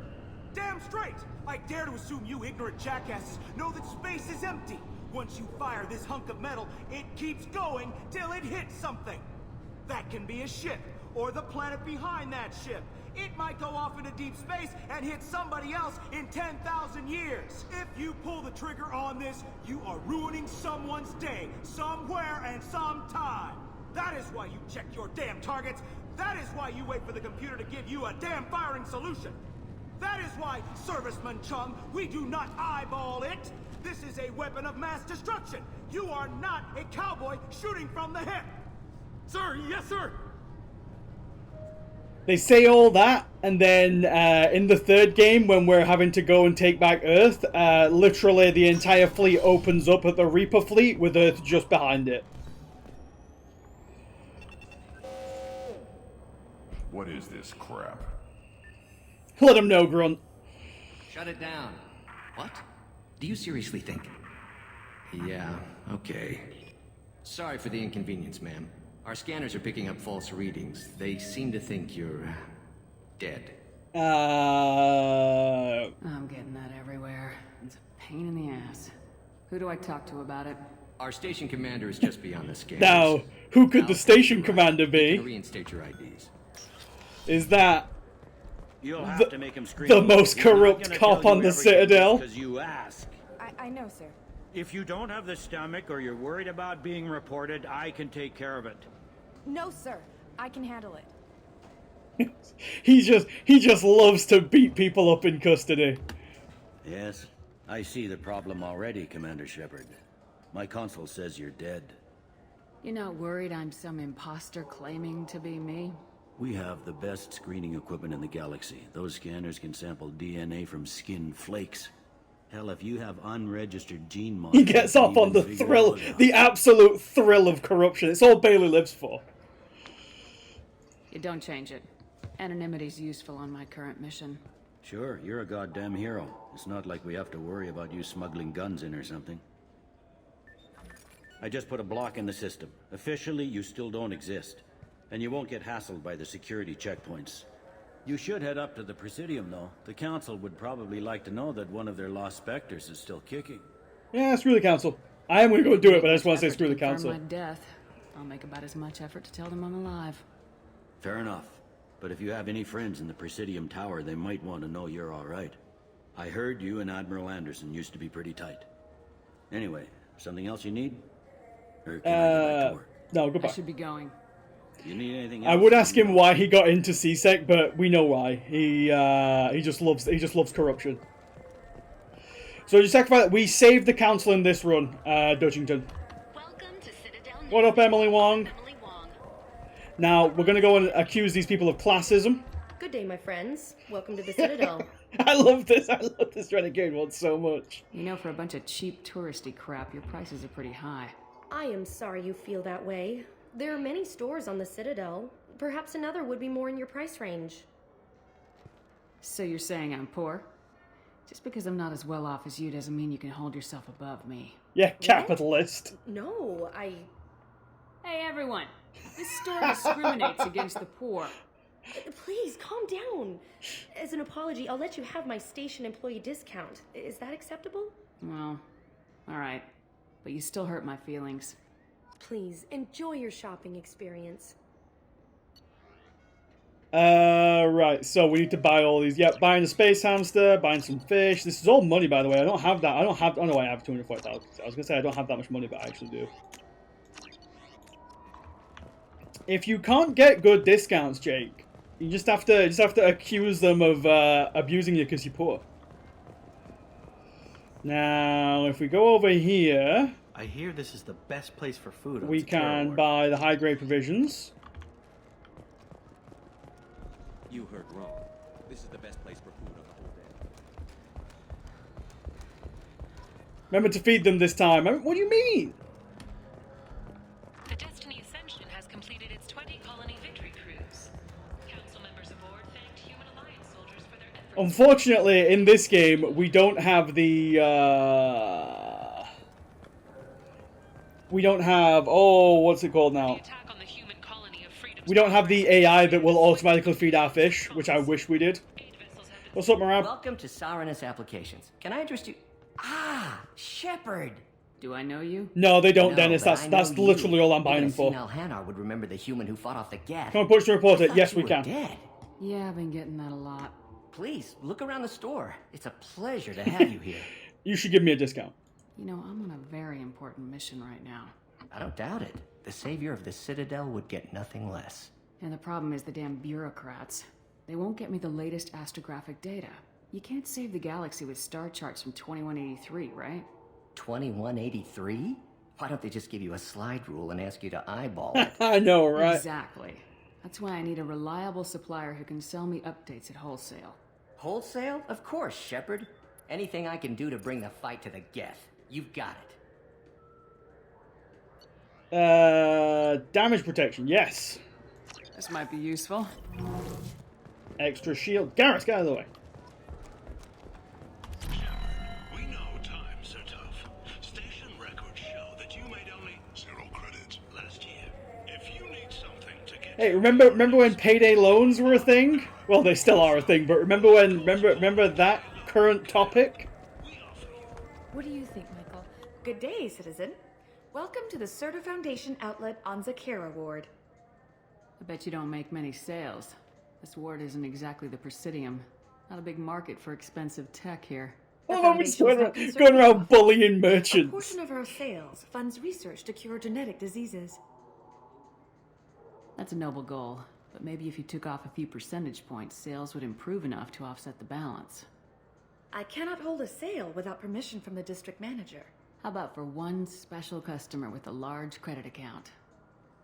Speaker 17: Damn straight! I dare to assume you ignorant jackasses know that space is empty. Once you fire this hunk of metal, it keeps going till it hits something. That can be a ship, or the planet behind that ship. It might go off into deep space and hit somebody else in 10,000 years. If you pull the trigger on this, you are ruining someone's day, somewhere and sometime. That is why you check your damn targets. That is why you wait for the computer to give you a damn firing solution. That is why, Serviceman Chung, we do not eyeball it. This is a weapon of mass destruction. You are not a cowboy shooting from the hip.
Speaker 18: Sir, yes, sir.
Speaker 2: They say all that, and then in the third game, when we're having to go and take back Earth, literally the entire fleet opens up at the Reaper fleet with Earth just behind it.
Speaker 8: What is this crap?
Speaker 2: Let him know, Grunt.
Speaker 4: Shut it down. What? Do you seriously think? Yeah, okay. Sorry for the inconvenience, ma'am. Our scanners are picking up false readings. They seem to think you're... dead.
Speaker 7: I'm getting that everywhere. It's a pain in the ass. Who do I talk to about it?
Speaker 4: Our station commander is just beyond the scanners.
Speaker 2: Now, who could the station commander be?
Speaker 4: Reinstate your IDs.
Speaker 2: Is that
Speaker 10: You'll have to make him scream.
Speaker 2: The most
Speaker 10: He's not
Speaker 2: corrupt
Speaker 10: gonna
Speaker 2: cop
Speaker 10: tell
Speaker 2: on
Speaker 10: you
Speaker 2: the
Speaker 10: everything
Speaker 2: Citadel.
Speaker 10: just 'cause you ask.
Speaker 13: I know, sir.
Speaker 10: If you don't have the stomach or you're worried about being reported, I can take care of it.
Speaker 13: No, sir. I can handle it.
Speaker 2: He just loves to beat people up in custody.
Speaker 23: Yes, I see the problem already, Commander Shepard. My console says you're dead.
Speaker 7: You're not worried I'm some imposter claiming to be me?
Speaker 23: We have the best screening equipment in the galaxy. Those scanners can sample DNA from skin flakes. Hell, if you have unregistered gene
Speaker 2: He
Speaker 23: modules,
Speaker 2: gets
Speaker 23: you
Speaker 2: off on
Speaker 23: can
Speaker 2: the
Speaker 23: figure
Speaker 2: thrill,
Speaker 23: it out.
Speaker 2: the absolute thrill of corruption. It's all Bailey lives for.
Speaker 7: You don't change it. Anonymity's useful on my current mission.
Speaker 23: Sure, you're a goddamn hero. It's not like we have to worry about you smuggling guns in or something. I just put a block in the system. Officially, you still don't exist. And you won't get hassled by the security checkpoints. You should head up to the Presidium, though. The Council would probably like to know that one of their lost Spectres is still kicking.
Speaker 2: Yeah, screw the Council. I am going to go do it, but I just want to say screw the
Speaker 7: Confirm
Speaker 2: Council.
Speaker 7: my death. I'll make about as much effort to tell them I'm alive.
Speaker 23: Fair enough. But if you have any friends in the Presidium Tower, they might want to know you're alright. I heard you and Admiral Anderson used to be pretty tight. Anyway, something else you need? Or can I get back to work?
Speaker 2: No, goodbye.
Speaker 7: I should be going.
Speaker 23: You need anything else?
Speaker 2: I would ask him why he got into CSEC, but we know why. He just loves corruption. So just sacrifice that. We saved the Council in this run, Dutchington. What up, Emily Wong? Now, we're going to go and accuse these people of classism.
Speaker 24: Good day, my friends. Welcome to the Citadel.
Speaker 2: I love this Renegade one so much.
Speaker 7: You know, for a bunch of cheap touristy crap, your prices are pretty high.
Speaker 24: I am sorry you feel that way. There are many stores on the Citadel. Perhaps another would be more in your price range.
Speaker 7: So you're saying I'm poor? Just because I'm not as well off as you doesn't mean you can hold yourself above me.
Speaker 2: Yeah, capitalist.
Speaker 24: No,
Speaker 7: Hey, everyone! This store discriminates against the poor.
Speaker 24: Please, calm down. As an apology, I'll let you have my station employee discount. Is that acceptable?
Speaker 7: Well, alright. But you still hurt my feelings.
Speaker 24: Please, enjoy your shopping experience.
Speaker 2: Right, so we need to buy all these. Yep, buying a space hamster, buying some fish. This is all money, by the way. I don't have that. Oh no, I have 240,000. I was going to say I don't have that much money, but I actually do. If you can't get good discounts, Jake, you just have to accuse them of abusing you because you're poor. Now, if we go over here,
Speaker 25: I hear this is the best place for food.
Speaker 2: We can buy the high grade provisions.
Speaker 15: You heard wrong. This is the best place for food on the whole day.
Speaker 2: Remember to feed them this time. What do you mean?
Speaker 26: The Destiny Ascension has completed its 20-colony victory cruise. Council members aboard thanked Human Alliance soldiers for their efforts.
Speaker 2: Unfortunately, in this game, we don't have the. We don't have. Oh, what's it called now? We don't have the AI that will automatically feed our fish, which I wish we did. What's up, Marab?
Speaker 4: Welcome to Sauronus Applications. Can I address you? Ah, Shepard.
Speaker 7: Do I know you?
Speaker 2: No, they don't,
Speaker 4: No,
Speaker 2: Dennis.
Speaker 4: but
Speaker 2: That's
Speaker 4: I know
Speaker 2: literally
Speaker 4: you.
Speaker 2: all I'm buying them
Speaker 4: Even
Speaker 2: for.
Speaker 4: a senile Hanar would remember the human who fought off the Geth.
Speaker 2: Come on, push the reporter.
Speaker 4: I thought
Speaker 2: Yes,
Speaker 4: you
Speaker 2: we
Speaker 4: were
Speaker 2: can.
Speaker 4: Dead.
Speaker 7: Yeah, I've been getting that a lot.
Speaker 4: Please, look around the store. It's a pleasure to have you here.
Speaker 2: You should give me a discount.
Speaker 7: You know, I'm on a very important mission right now.
Speaker 4: I don't doubt it. The savior of the Citadel would get nothing less.
Speaker 7: And the problem is the damn bureaucrats. They won't get me the latest astrographic data. You can't save the galaxy with star charts from 2183, right?
Speaker 4: 2183? Why don't they just give you a slide rule and ask you to eyeball it?
Speaker 2: I know, right?
Speaker 7: Exactly. That's why I need a reliable supplier who can sell me updates at wholesale.
Speaker 4: Wholesale? Of course, Shepard. Anything I can do to bring the fight to the Geth. You've got it.
Speaker 2: Damage protection, yes.
Speaker 7: This might be useful.
Speaker 2: Extra shield. Garrett, get out of the way.
Speaker 8: We know times are tough. Station records show that you made only 0 credits last year. If you need something to get...
Speaker 2: Hey, remember when payday loans were a thing? Well, they still are a thing, but remember that current topic?
Speaker 6: What do you think, Michael? Good day, citizen. Welcome to the Serta Foundation outlet on Zakera Ward.
Speaker 7: I bet you don't make many sales. This ward isn't exactly the Presidium. Not a big market for expensive tech here.
Speaker 2: Oh, I'm just going around bullying
Speaker 6: A
Speaker 2: merchants.
Speaker 6: portion of our sales funds research to cure genetic diseases.
Speaker 7: That's a noble goal, but maybe if you took off a few percentage points, sales would improve enough to offset the balance.
Speaker 6: I cannot hold a sale without permission from the district manager.
Speaker 7: How about for one special customer with a large credit account?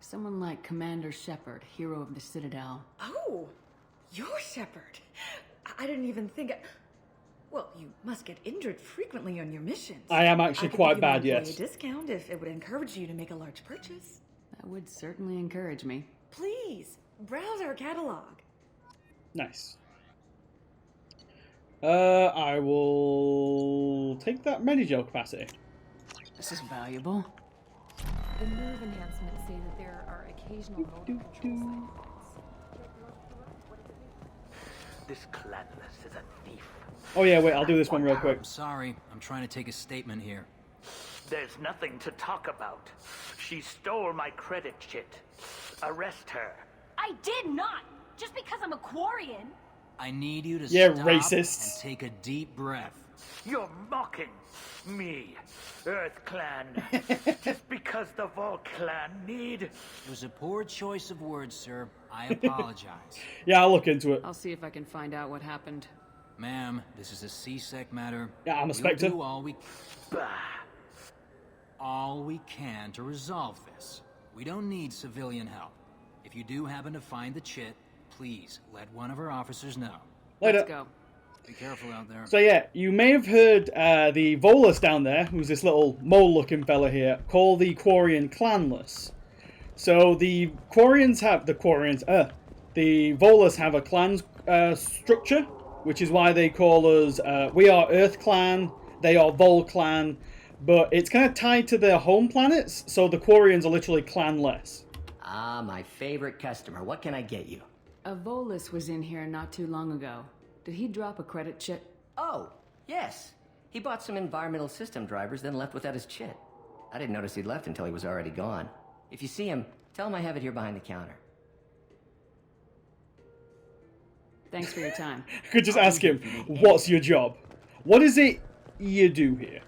Speaker 7: Someone like Commander Shepard, hero of the Citadel.
Speaker 6: Oh, you're Shepard. I didn't even think. Well, you must get injured frequently on your missions.
Speaker 2: I am actually quite bad, yes.
Speaker 6: A discount if it would encourage you to make a large purchase.
Speaker 7: That would certainly encourage me.
Speaker 6: Please, browse our catalog.
Speaker 2: Nice. I will take that Medi-gel capacity.
Speaker 7: This is valuable.
Speaker 13: The nerve enhancements say that there are occasional motor control side effects.
Speaker 3: This Clanless is a thief.
Speaker 2: Oh yeah, wait, I'll do this one real quick.
Speaker 25: I'm sorry, I'm trying to take a statement here.
Speaker 3: There's nothing to talk about. She stole my credit chit. Arrest her.
Speaker 5: I did not! Just because I'm a Quarian!
Speaker 25: I need you to
Speaker 2: Yeah,
Speaker 25: stop
Speaker 2: racists.
Speaker 25: and take a deep breath.
Speaker 3: You're mocking me, Earth Clan. Just because the Vol Clan need...
Speaker 25: It was a poor choice of words, sir. I apologize.
Speaker 2: Yeah, I'll look into it.
Speaker 7: I'll see if I can find out what happened.
Speaker 25: Ma'am, this is a C-Sec matter.
Speaker 2: Yeah, I'm a
Speaker 25: We'll
Speaker 2: Spectre.
Speaker 25: do all we can to resolve this. We don't need civilian help. If you do happen to find the chit, please let one of our officers know.
Speaker 2: Later.
Speaker 7: Let's go.
Speaker 25: Be careful out there.
Speaker 2: So yeah, you may have heard the Volus down there, who's this little mole-looking fella here, call the Quarian clanless. So the Quarians have the Volus have a clan structure, which is why they call us. We are Earth Clan, they are Vol Clan, but it's kind of tied to their home planets. So the Quarians are literally clanless.
Speaker 4: Ah, my favorite customer. What can I get you?
Speaker 7: A Volus was in here not too long ago. Did he drop a credit chit?
Speaker 4: Oh, yes. He bought some environmental system drivers, then left without his chit. I didn't notice he'd left until he was already gone. If you see him, tell him I have it here behind the counter.
Speaker 7: Thanks for your time.
Speaker 2: I could just ask him, what's your job? What is it you do here?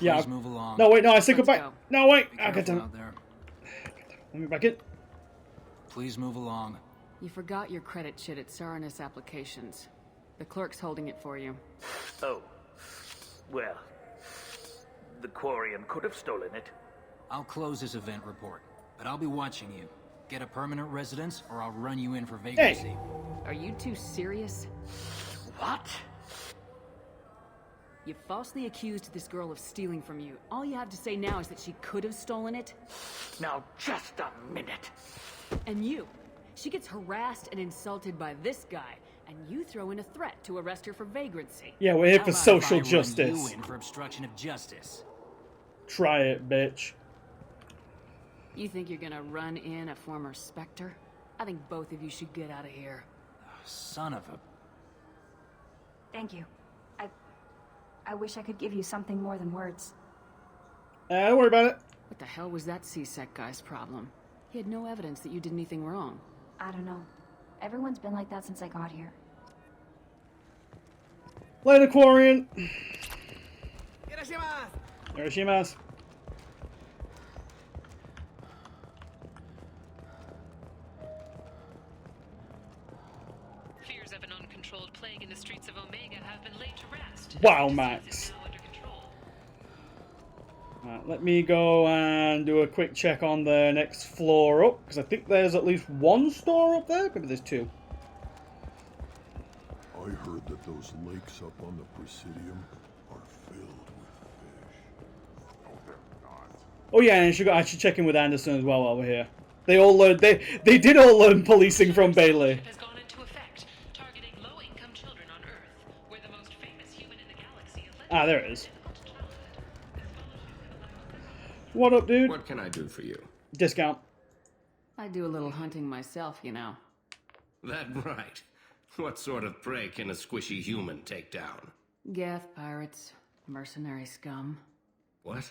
Speaker 2: Yeah.
Speaker 25: Please move along.
Speaker 2: No, wait, no, I said
Speaker 7: Let's
Speaker 2: goodbye.
Speaker 7: go.
Speaker 2: No, wait.
Speaker 25: Be
Speaker 2: I got
Speaker 25: careful
Speaker 2: to.
Speaker 25: out there.
Speaker 2: Let me back in.
Speaker 25: Please move along.
Speaker 7: You forgot your credit chit at Saranus Applications. The clerk's holding it for you.
Speaker 3: Oh. Well. The Quarian could have stolen it.
Speaker 25: I'll close this event report, but I'll be watching you. Get a permanent residence, or I'll run you in for vagrancy.
Speaker 7: Are you two serious?
Speaker 3: What?
Speaker 7: You falsely accused this girl of stealing from you. All you have to say now is that she could have stolen it?
Speaker 3: Now, just a minute.
Speaker 7: And you. She gets harassed and insulted by this guy, and you throw in a threat to arrest her for vagrancy.
Speaker 2: Yeah, we're here
Speaker 25: How
Speaker 2: for
Speaker 25: about
Speaker 2: social
Speaker 25: if I run
Speaker 2: justice.
Speaker 25: you in for obstruction of justice?
Speaker 2: Try it, bitch.
Speaker 7: You think you're gonna run in a former Spectre? I think both of you should get out of here.
Speaker 25: Son of a...
Speaker 22: Thank you. I wish I could give you something more than words.
Speaker 2: Don't worry about it.
Speaker 7: What the hell was that C-Sec guy's problem? He had no evidence that you did anything wrong.
Speaker 22: I don't know. Everyone's been like that since I got here.
Speaker 2: Later, Quarian. Hiroshima.
Speaker 26: Fears of an uncontrolled plague in the streets of Omega have been laid to rest.
Speaker 2: Wow, Max. Right, let me go and do a quick check on the next floor up, because I think there's at least one store up there. Maybe there's two.
Speaker 11: I heard that those lakes up on the Presidium are filled with fish. No, they're not.
Speaker 2: Oh yeah, and I should check in with Anderson as well while we're here. They all learned. They did all learn policing from Bailey.
Speaker 26: Has gone into effect, targeting low-income children on Earth, where the most famous human in the galaxy is
Speaker 2: Ah, there it is. What up, dude?
Speaker 14: What can I do for you?
Speaker 2: Discount.
Speaker 7: I do a little hunting myself, you know.
Speaker 14: That right. What sort of prey can a squishy human take down?
Speaker 7: Geth pirates, mercenary scum.
Speaker 14: What?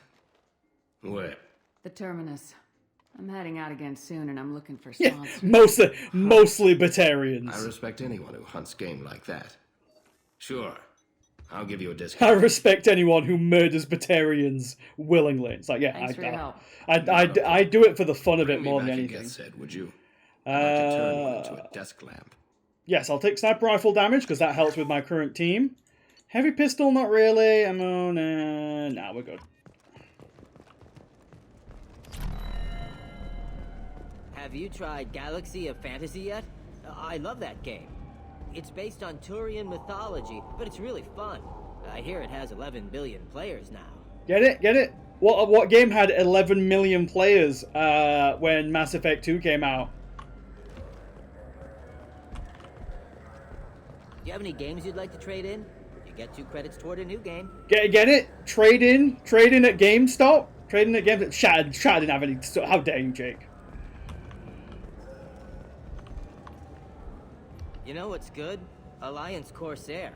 Speaker 14: Where?
Speaker 7: The Terminus. I'm heading out again soon, and I'm looking for
Speaker 2: Yeah,
Speaker 7: sponsors.
Speaker 2: mostly Batarians.
Speaker 14: I respect anyone who hunts game like that. Sure, I'll give you a
Speaker 2: I
Speaker 14: discount.
Speaker 2: respect anyone who murders Batarians willingly. It's like, yeah,
Speaker 7: Thanks for your help.
Speaker 2: I do it for the fun of it
Speaker 14: Bring me
Speaker 2: more than
Speaker 14: back a
Speaker 2: anything.
Speaker 14: guest set, would you? I'd like to turn one into a desk lamp.
Speaker 2: Yes, I'll take sniper rifle damage because that helps with my current team. Heavy pistol, not really. Ammo, nah, we're good.
Speaker 1: Have you tried Galaxy of Fantasy yet? I love that game. It's based on Turian mythology, but it's really fun. I hear it has 11 billion players now.
Speaker 2: Get it? Get it? What game had 11 million players when Mass Effect 2 came out?
Speaker 1: Do you have any games you'd like to trade in? You get 2 credits toward a new game.
Speaker 2: Get it? Trade in at GameStop? Trading at GameStop? Shat didn't have any. How dare you, Jake?
Speaker 1: You know what's good? Alliance Corsair.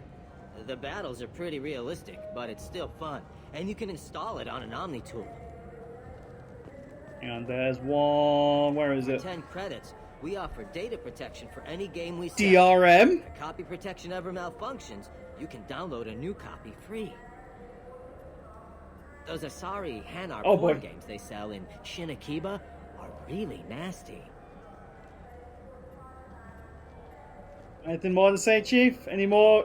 Speaker 1: The battles are pretty realistic, but it's still fun. And you can install it on an Omni tool.
Speaker 2: And there's one. Where is
Speaker 1: For
Speaker 2: it?
Speaker 1: 10 credits, we offer data protection for any game we sell.
Speaker 2: DRM?
Speaker 1: If copy protection ever malfunctions, you can download a new copy free. Those Asari Hanar board games they sell in Shinakiba are really nasty.
Speaker 2: Anything more to say, Chief? Any more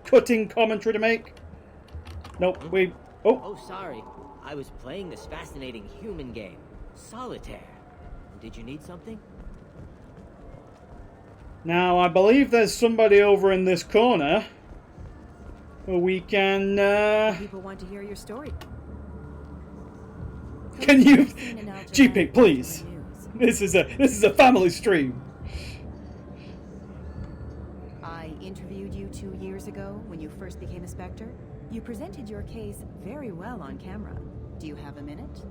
Speaker 2: cutting commentary to make? Nope.
Speaker 1: Oh, sorry. I was playing this fascinating human game, Solitaire. Did you need something?
Speaker 2: Now, I believe there's somebody over in this corner where we can,
Speaker 9: People want to hear your story.
Speaker 2: Can you... GP, please. This is a family stream.
Speaker 9: I interviewed you 2 years ago when you first became a Spectre. You presented your case very well on camera. Do you have a minute?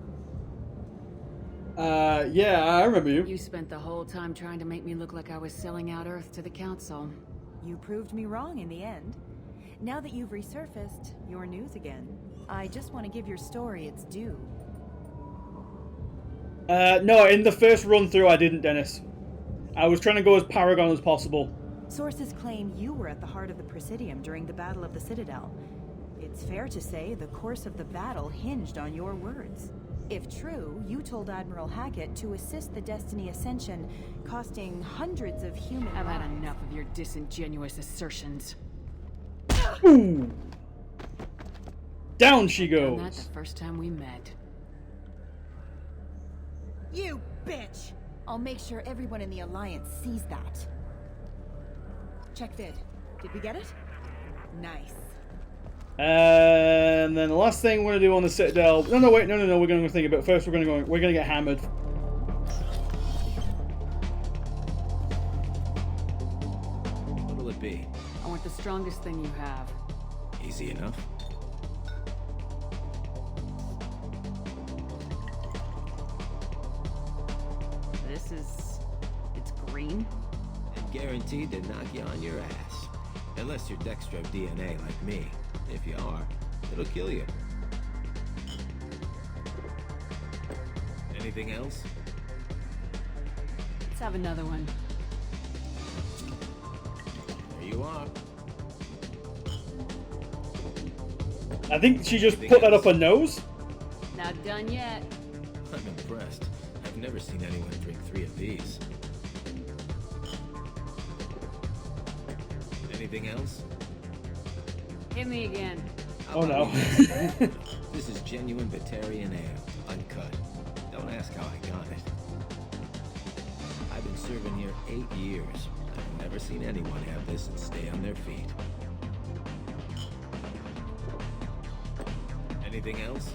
Speaker 2: Yeah, I remember you.
Speaker 7: You spent the whole time trying to make me look like I was selling out Earth to the Council.
Speaker 9: You proved me wrong in the end. Now that you've resurfaced, you're news again. I just want to give your story its due.
Speaker 2: No, in the first run through I didn't, Dennis. I was trying to go as Paragon as possible.
Speaker 9: Sources claim you were at the heart of the Presidium during the Battle of the Citadel. It's fair to say the course of the battle hinged on your words. If true, you told Admiral Hackett to assist the Destiny Ascension, costing hundreds of human lives.
Speaker 7: I've had enough of your disingenuous assertions.
Speaker 2: Ooh. Down she
Speaker 7: Done that
Speaker 2: goes.
Speaker 7: the first time we met.
Speaker 9: You bitch! I'll make sure everyone in the Alliance sees that. Check vid. Did we get it? Nice.
Speaker 2: And then the last thing we're gonna do on the Citadel. No, wait, no. We're gonna think about it. First, we're gonna get hammered.
Speaker 15: What'll it be?
Speaker 7: I want the strongest thing you have.
Speaker 15: Easy enough.
Speaker 7: It's green?
Speaker 18: And guaranteed to knock you on your ass. Unless you're Dextro DNA like me. If you are, it'll kill you. Anything else?
Speaker 7: Let's have another one.
Speaker 18: There you are.
Speaker 2: I think she just put that up her nose.
Speaker 7: Not done yet.
Speaker 18: I'm impressed. I've never seen anyone drink 3 of these. Anything else?
Speaker 7: Hit me again.
Speaker 2: Oh no.
Speaker 18: This is genuine Batarian ale, uncut. Don't ask how I got it. I've been serving here 8 years. I've never seen anyone have this and stay on their feet. Anything else?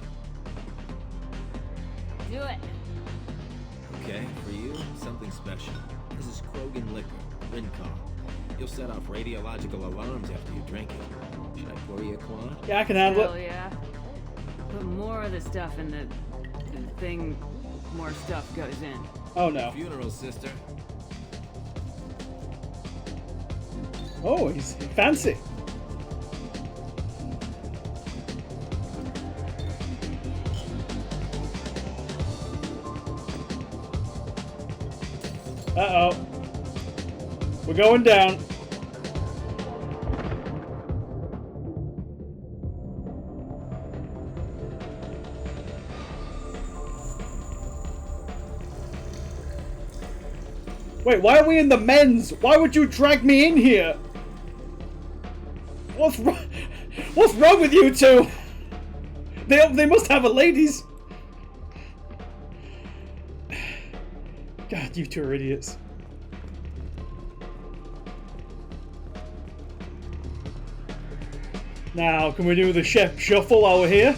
Speaker 7: Do it.
Speaker 18: Okay, for you, something special. This is Krogan liquor, Rincon. You'll set off radiological alarms after you drink it. Should I pour you a quad?
Speaker 2: Yeah, I can handle
Speaker 7: Hell yeah. Put more of the stuff in the thing, more stuff goes in.
Speaker 2: Oh no.
Speaker 18: Funeral, sister.
Speaker 2: Oh, he's fancy. Uh-oh. We're going down. Wait, why are we in the men's? Why would you drag me in here? What's wrong with you two? They must have a ladies. God, you two are idiots. Now, can we do the chef shuffle while we're here?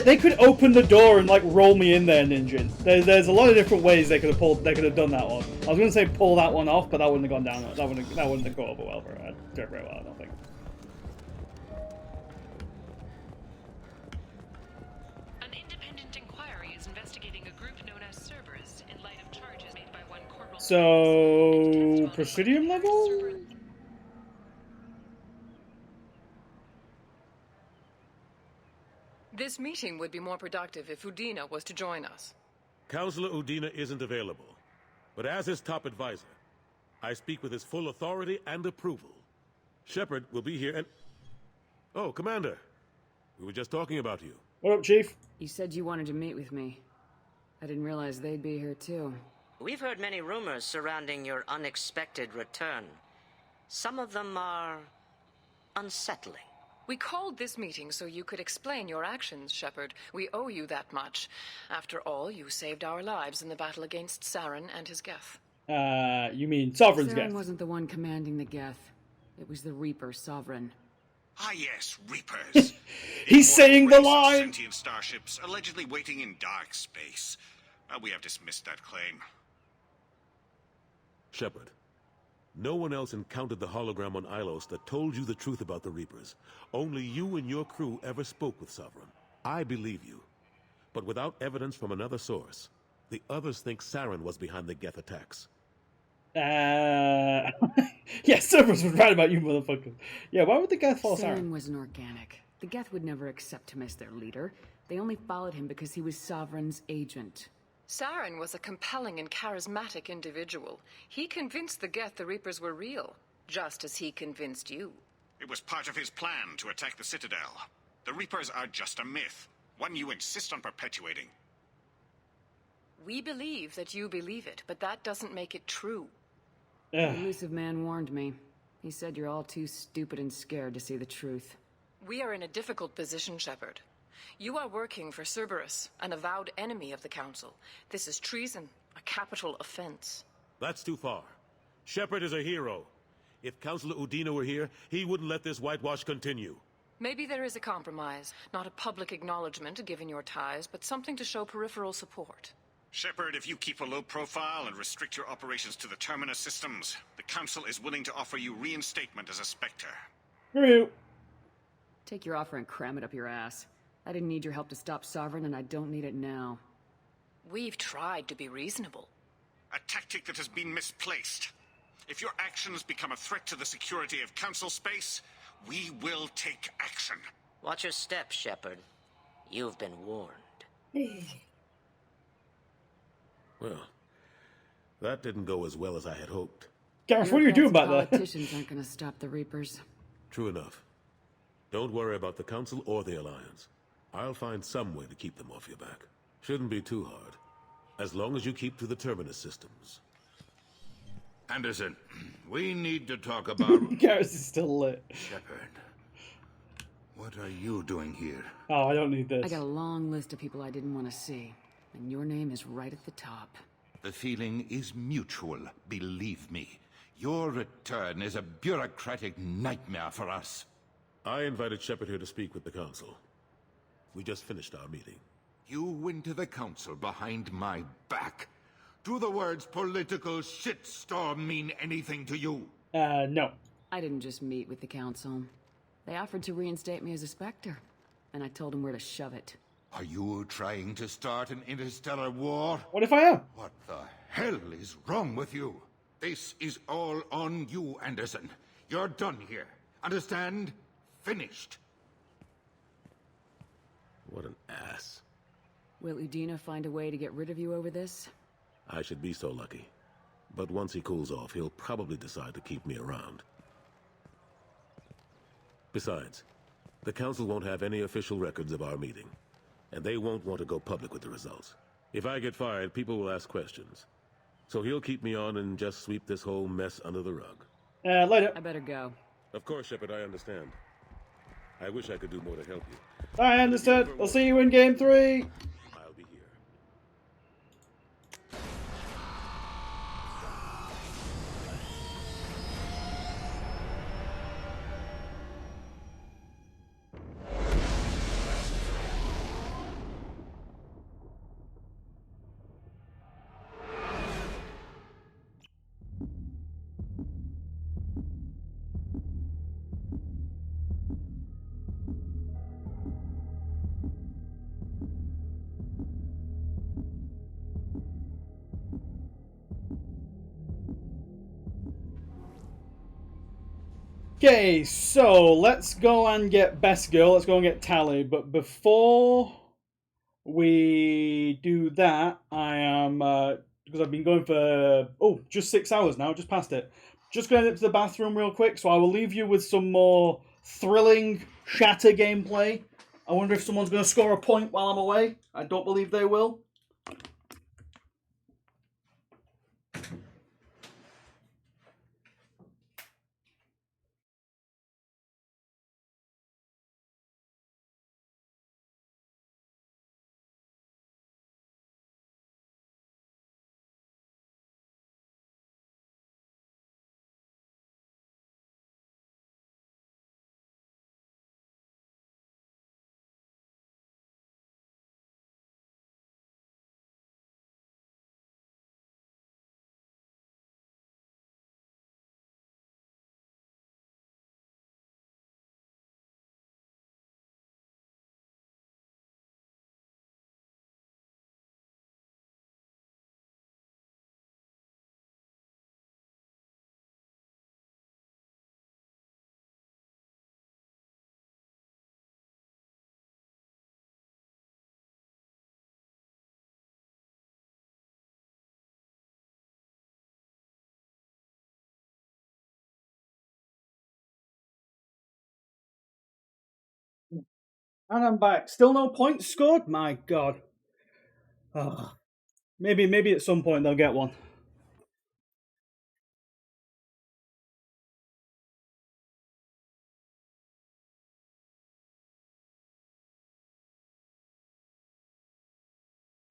Speaker 2: They could open the door and like roll me in there, Ninja. There's a lot of different ways they could have done that one. I was gonna say pull that one off, but that wouldn't have gone down. That wouldn't have gone over well very well, I don't think.
Speaker 26: An independent inquiry is investigating a group known as Cerberus in light of charges made by one Corporal.
Speaker 2: So Presidium level?
Speaker 12: This meeting would be more productive if Udina was to join us.
Speaker 16: Counselor Udina isn't available, but as his top advisor, I speak with his full authority and approval. Shepard will be here and... Oh, Commander. We were just talking about you.
Speaker 2: What up, Chief?
Speaker 7: You said you wanted to meet with me. I didn't realize they'd be here too.
Speaker 17: We've heard many rumors surrounding your unexpected return. Some of them are unsettling.
Speaker 12: We called this meeting so you could explain your actions, Shepard. We owe you that much. After all, you saved our lives in the battle against Saren and his Geth.
Speaker 2: You mean Sovereign's
Speaker 7: Saren
Speaker 2: Geth?
Speaker 7: wasn't the one commanding the Geth. It was the Reaper Sovereign.
Speaker 19: Ah yes, Reapers.
Speaker 2: He's saying the line!
Speaker 19: Sentient starships allegedly waiting in dark space. We have dismissed that claim.
Speaker 16: Shepard, no one else encountered the hologram on Ilos that told you the truth about the Reapers. Only you and your crew ever spoke with Sovereign. I believe you. But without evidence from another source, the others think Saren was behind the Geth attacks.
Speaker 2: Yeah, Cerberus was right about you motherfuckers. Yeah, why would the Geth follow Saren?
Speaker 7: Saren wasn't organic. The Geth would never accept him as their leader. They only followed him because he was Sovereign's agent.
Speaker 12: Saren was a compelling and charismatic individual. He convinced the Geth the Reapers were real, just as he convinced you.
Speaker 19: It was part of his plan to attack the Citadel. The Reapers are just a myth, one you insist on perpetuating.
Speaker 12: We believe that you believe it, but that doesn't make it true.
Speaker 7: The elusive man warned me. He said you're all too stupid and scared to see the truth.
Speaker 12: We are in a difficult position, Shepard. You are working for Cerberus, an avowed enemy of the Council. This is treason, a capital offense.
Speaker 16: That's too far. Shepard is a hero. If Counselor Udina were here, he wouldn't let this whitewash continue.
Speaker 12: Maybe there is a compromise. Not a public acknowledgement given your ties, but something to show peripheral support.
Speaker 19: Shepard, if you keep a low profile and restrict your operations to the Terminus systems, the Council is willing to offer you reinstatement as a Spectre.
Speaker 7: Take your offer and cram it up your ass. I didn't need your help to stop Sovereign, and I don't need it now.
Speaker 12: We've tried to be reasonable.
Speaker 19: A tactic that has been misplaced. If your actions become a threat to the security of Council space, we will take action.
Speaker 17: Watch your step, Shepard. You've been warned.
Speaker 16: Well, that didn't go as well as I had hoped.
Speaker 2: Gareth, what are you doing about that?
Speaker 7: Politicians aren't going to stop the Reapers.
Speaker 16: True enough. Don't worry about the Council or the Alliance. I'll find some way to keep them off your back. Shouldn't be too hard. As long as you keep to the Terminus systems.
Speaker 19: Anderson, we need to talk about...
Speaker 2: Gareth is still lit.
Speaker 19: Shepard, what are you doing here?
Speaker 2: Oh, I don't need this.
Speaker 7: I got a long list of people I didn't want to see. And your name is right at the top.
Speaker 19: The feeling is mutual, believe me. Your return is a bureaucratic nightmare for us.
Speaker 16: I invited Shepard here to speak with the Council. We just finished our meeting.
Speaker 19: You went to the Council behind my back. Do the words political shitstorm mean anything to you?
Speaker 2: No.
Speaker 7: I didn't just meet with the Council. They offered to reinstate me as a Spectre, and I told them where to shove it.
Speaker 19: Are you trying to start an interstellar war?
Speaker 2: What if I am?
Speaker 19: What the hell is wrong with you? This is all on you, Anderson. You're done here. Understand? Finished.
Speaker 16: What an ass.
Speaker 7: Will Udina find a way to get rid of you over this?
Speaker 16: I should be so lucky. But once he cools off, he'll probably decide to keep me around. Besides, the Council won't have any official records of our meeting, and they won't want to go public with the results. If I get fired, people will ask questions. So he'll keep me on and just sweep this whole mess under the rug.
Speaker 2: Later.
Speaker 7: I better go.
Speaker 16: Of course, Shepard, I understand. I wish I could do more to help you.
Speaker 2: I understand. I'll see you in Game 3.
Speaker 16: I'll be here.
Speaker 2: Okay, so let's go and get Best Girl. Let's go and get Tally. But before we do that, I am, because I've been going for, just 6 hours now, just past it. Just going into the bathroom real quick, so I will leave you with some more thrilling Shatter gameplay. I wonder if someone's going to score a point while I'm away. I don't believe they will. And I'm back. Still no points scored? My God. Oh, maybe at some point they'll get one.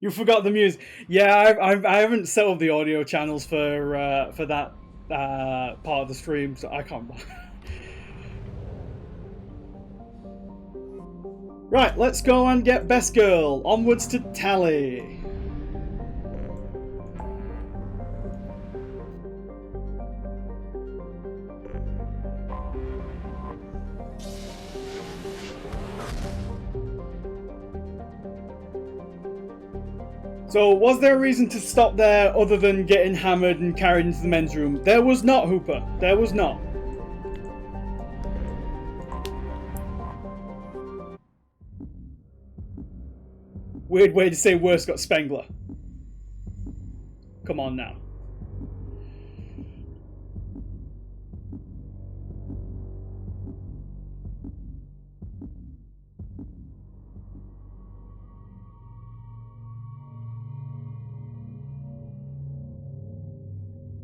Speaker 2: You forgot the music. Yeah, I haven't set up the audio channels for that part of the stream, so I can't. Right, let's go and get Best Girl. Onwards to Tally. So, was there a reason to stop there other than getting hammered and carried into the men's room? There was not, Hooper. There was not. Weird way to say worse got Spengler. Come on now.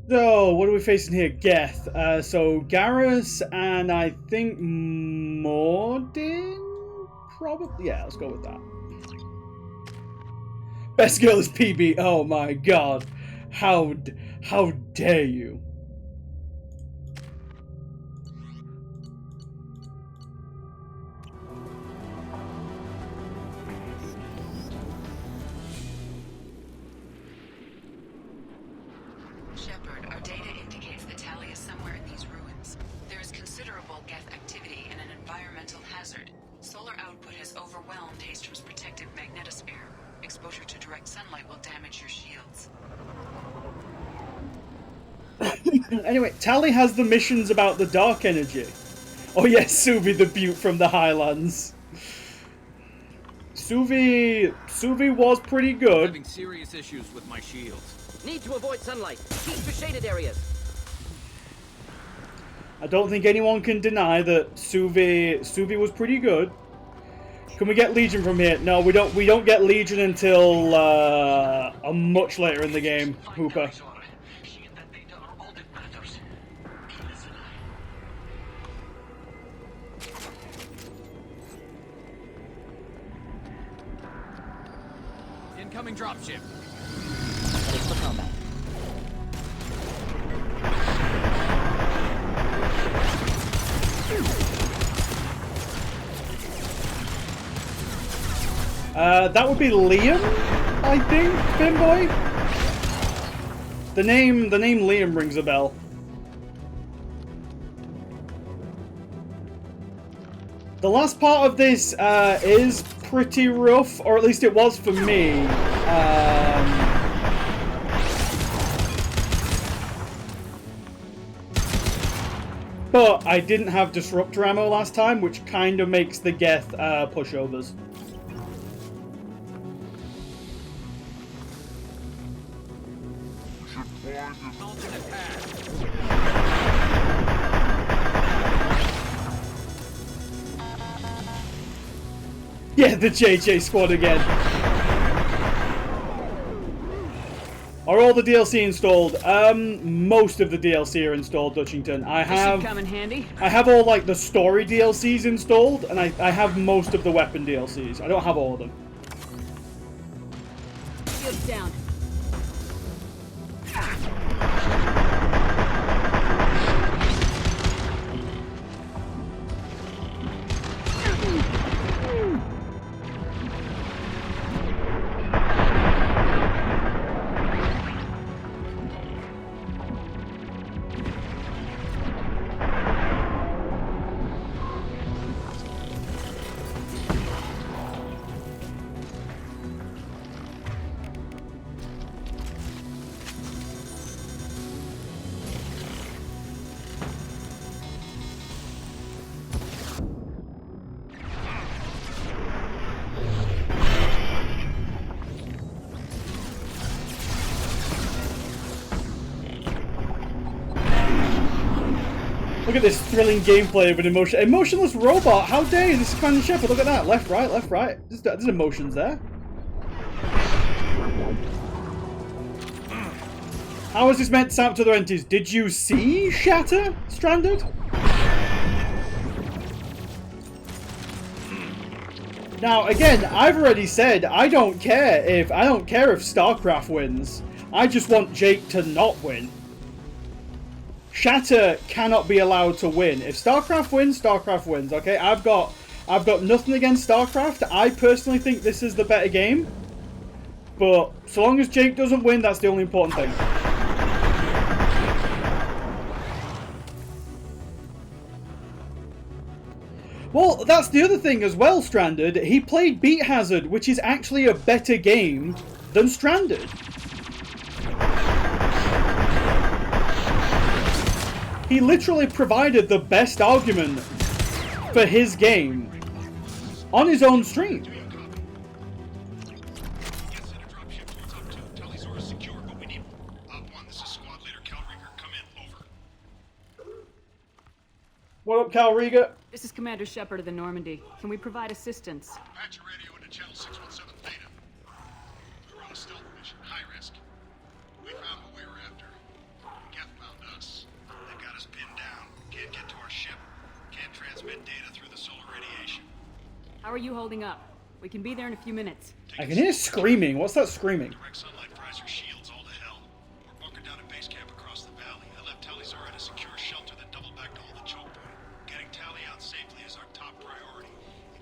Speaker 2: So, what are we facing here? Geth. So, Garrus and I think Mordin? Probably. Yeah, let's go with that. Best Girl is PB. Oh my God. How dare you?
Speaker 12: Shepard, our data indicates that Tally is somewhere in these ruins. There is considerable Geth activity and an environmental hazard. Solar output has overwhelmed Hastrom's protective magnetosphere. Exposure to direct sunlight will damage your shields.
Speaker 2: Anyway, Tally has the missions about the dark energy. Oh yes, Suvi the Butte from the Highlands. Suvi was pretty good.
Speaker 15: Having serious issues with my shields.
Speaker 4: Need to avoid sunlight. Keep to shaded areas.
Speaker 2: I don't think anyone can deny that Suvi was pretty good. Can we get Legion from here? No, we don't. We don't get Legion until much later in the game, Hooper.
Speaker 15: Incoming dropship.
Speaker 4: Ready for combat.
Speaker 2: That would be Liam, I think, Finboy. The name Liam rings a bell. The last part of this is pretty rough, or at least it was for me. But I didn't have Disruptor ammo last time, which kind of makes the Geth pushovers. Yeah, the JJ squad again. Are all the DLC installed? Most of the DLC are installed, Dutchington. I have
Speaker 7: come in handy.
Speaker 2: I have all like the story DLCs installed, and I have most of the weapon DLCs. I don't have all of them.
Speaker 7: Shields down.
Speaker 2: Look at this thrilling gameplay of an emotionless robot. How dare you? This is Commander Shepard. Look at that. Left, right, left, right. There's emotions there. How is this meant to sound to other entities? Did you see Shatter stranded? Now, again, I've already said I don't care if StarCraft wins. I just want Jake to not win. Shatter cannot be allowed to win. If StarCraft wins, StarCraft wins. Okay, I've got nothing against StarCraft. I personally think this is the better game. But so long as Jake doesn't win, that's the only important thing. Well, that's the other thing as well, Stranded. He played Beat Hazard, which is actually a better game than Stranded. He literally provided the best argument for his game on his own stream. What up, Cal Riga?
Speaker 7: This is Commander Shepard of the Normandy. Can we provide assistance?
Speaker 19: Patch your radio into channel 617 Theta. We're on a stealth mission, high risk. We found what we were after. Geth found us. They got us pinned down. Can't get to our ship. Can't transmit data through the solar radiation.
Speaker 7: How are you holding up? We can be there in a few minutes.
Speaker 2: I can hear screaming. What's that screaming?
Speaker 19: Direct sunlight fries our shields all to hell. We're bunkered down at base camp across the valley. I left Talizar at a secure shelter that doubled back to hold the choke point. Getting Tally out safely is our top priority.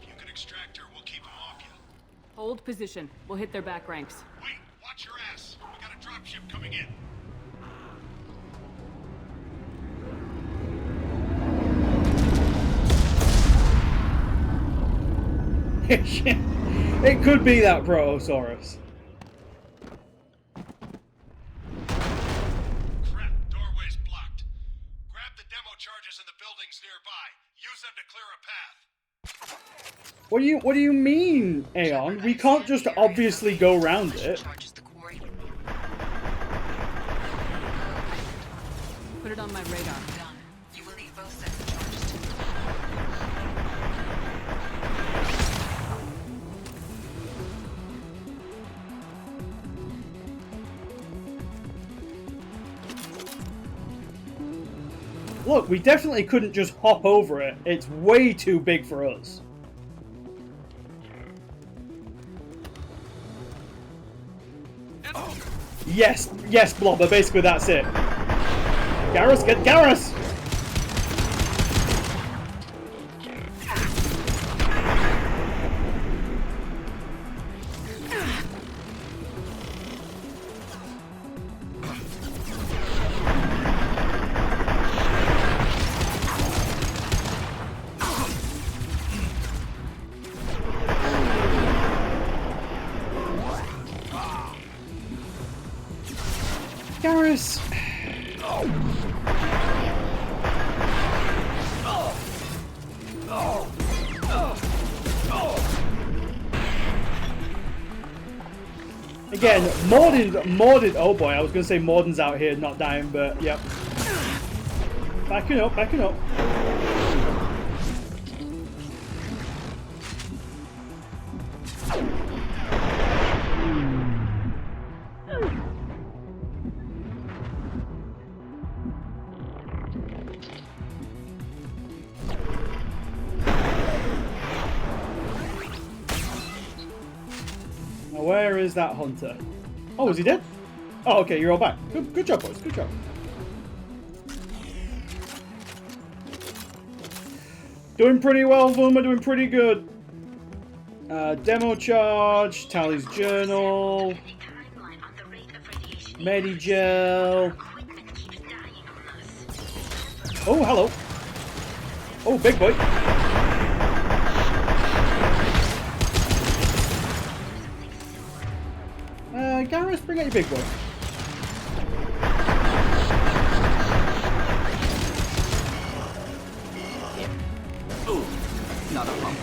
Speaker 19: If you can extract her, we'll keep him off you.
Speaker 7: Hold position. We'll hit their back ranks.
Speaker 19: Wait, watch your ass. We got a dropship coming in.
Speaker 2: It could be that Protosaurus.
Speaker 19: Crap, doorway's blocked.
Speaker 2: What do you mean, Aeon? We can't just obviously go around it.
Speaker 7: Put it on my radar.
Speaker 12: Done. You will need both sets of charges to
Speaker 2: Look, we definitely couldn't just hop over it. It's way too big for us. Yes, yes, Blobber, basically that's it. Garrus, get Garrus! Garrus! Again, Morden, oh boy, I was going to say Morden's out here not dying, but yep. Backing up, backing up. Where is that hunter? Oh, is he dead? Oh, okay, you're all back. Good job, boys. Good job. Doing pretty well, Vuma. Doing pretty good. Demo charge, Tally's journal, Medigel. Oh, hello. Oh, big boy. Garrus, bring out your big boy.
Speaker 8: Ooh, not a pump.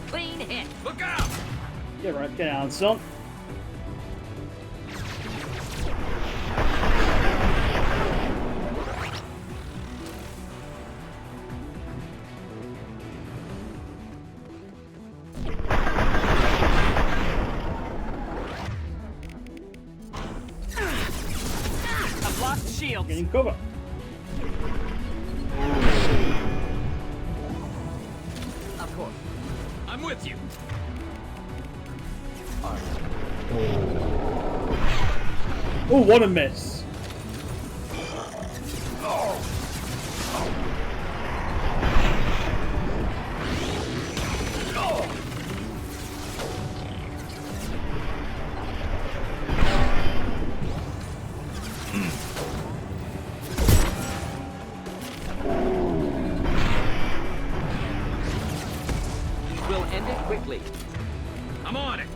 Speaker 17: Clean hit.
Speaker 15: Look out!
Speaker 2: Get right down, son. Getting cover.
Speaker 8: Of course.
Speaker 15: I'm with you.
Speaker 2: Oh, what a miss.
Speaker 8: We'll end it quickly.
Speaker 15: I'm on it.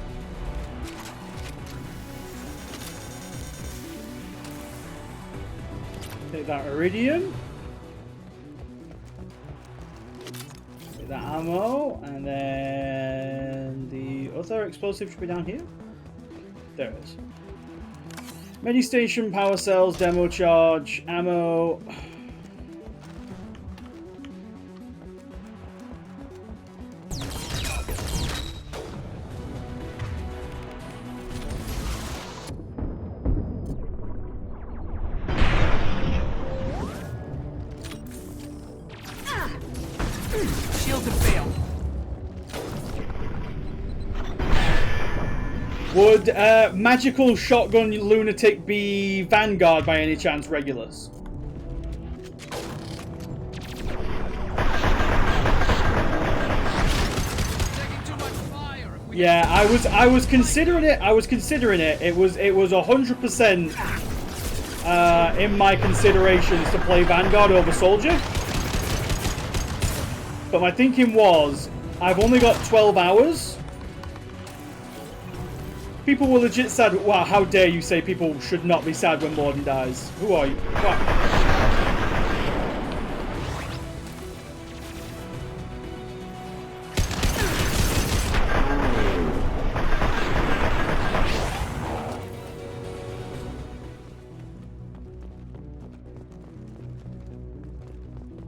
Speaker 2: Take that iridium. Take that ammo, and then the other explosive should be down here. There it is. Medi station, power cells, demo charge, ammo.
Speaker 8: Shields have failed.
Speaker 2: Would magical shotgun lunatic be Vanguard by any chance, regulars? Yeah, I was considering it. It was 100% in my considerations to play Vanguard over Soldier. But my thinking was, I've only got 12 hours. People were legit sad. Wow, how dare you say people should not be sad when Morden dies? Who are you? What?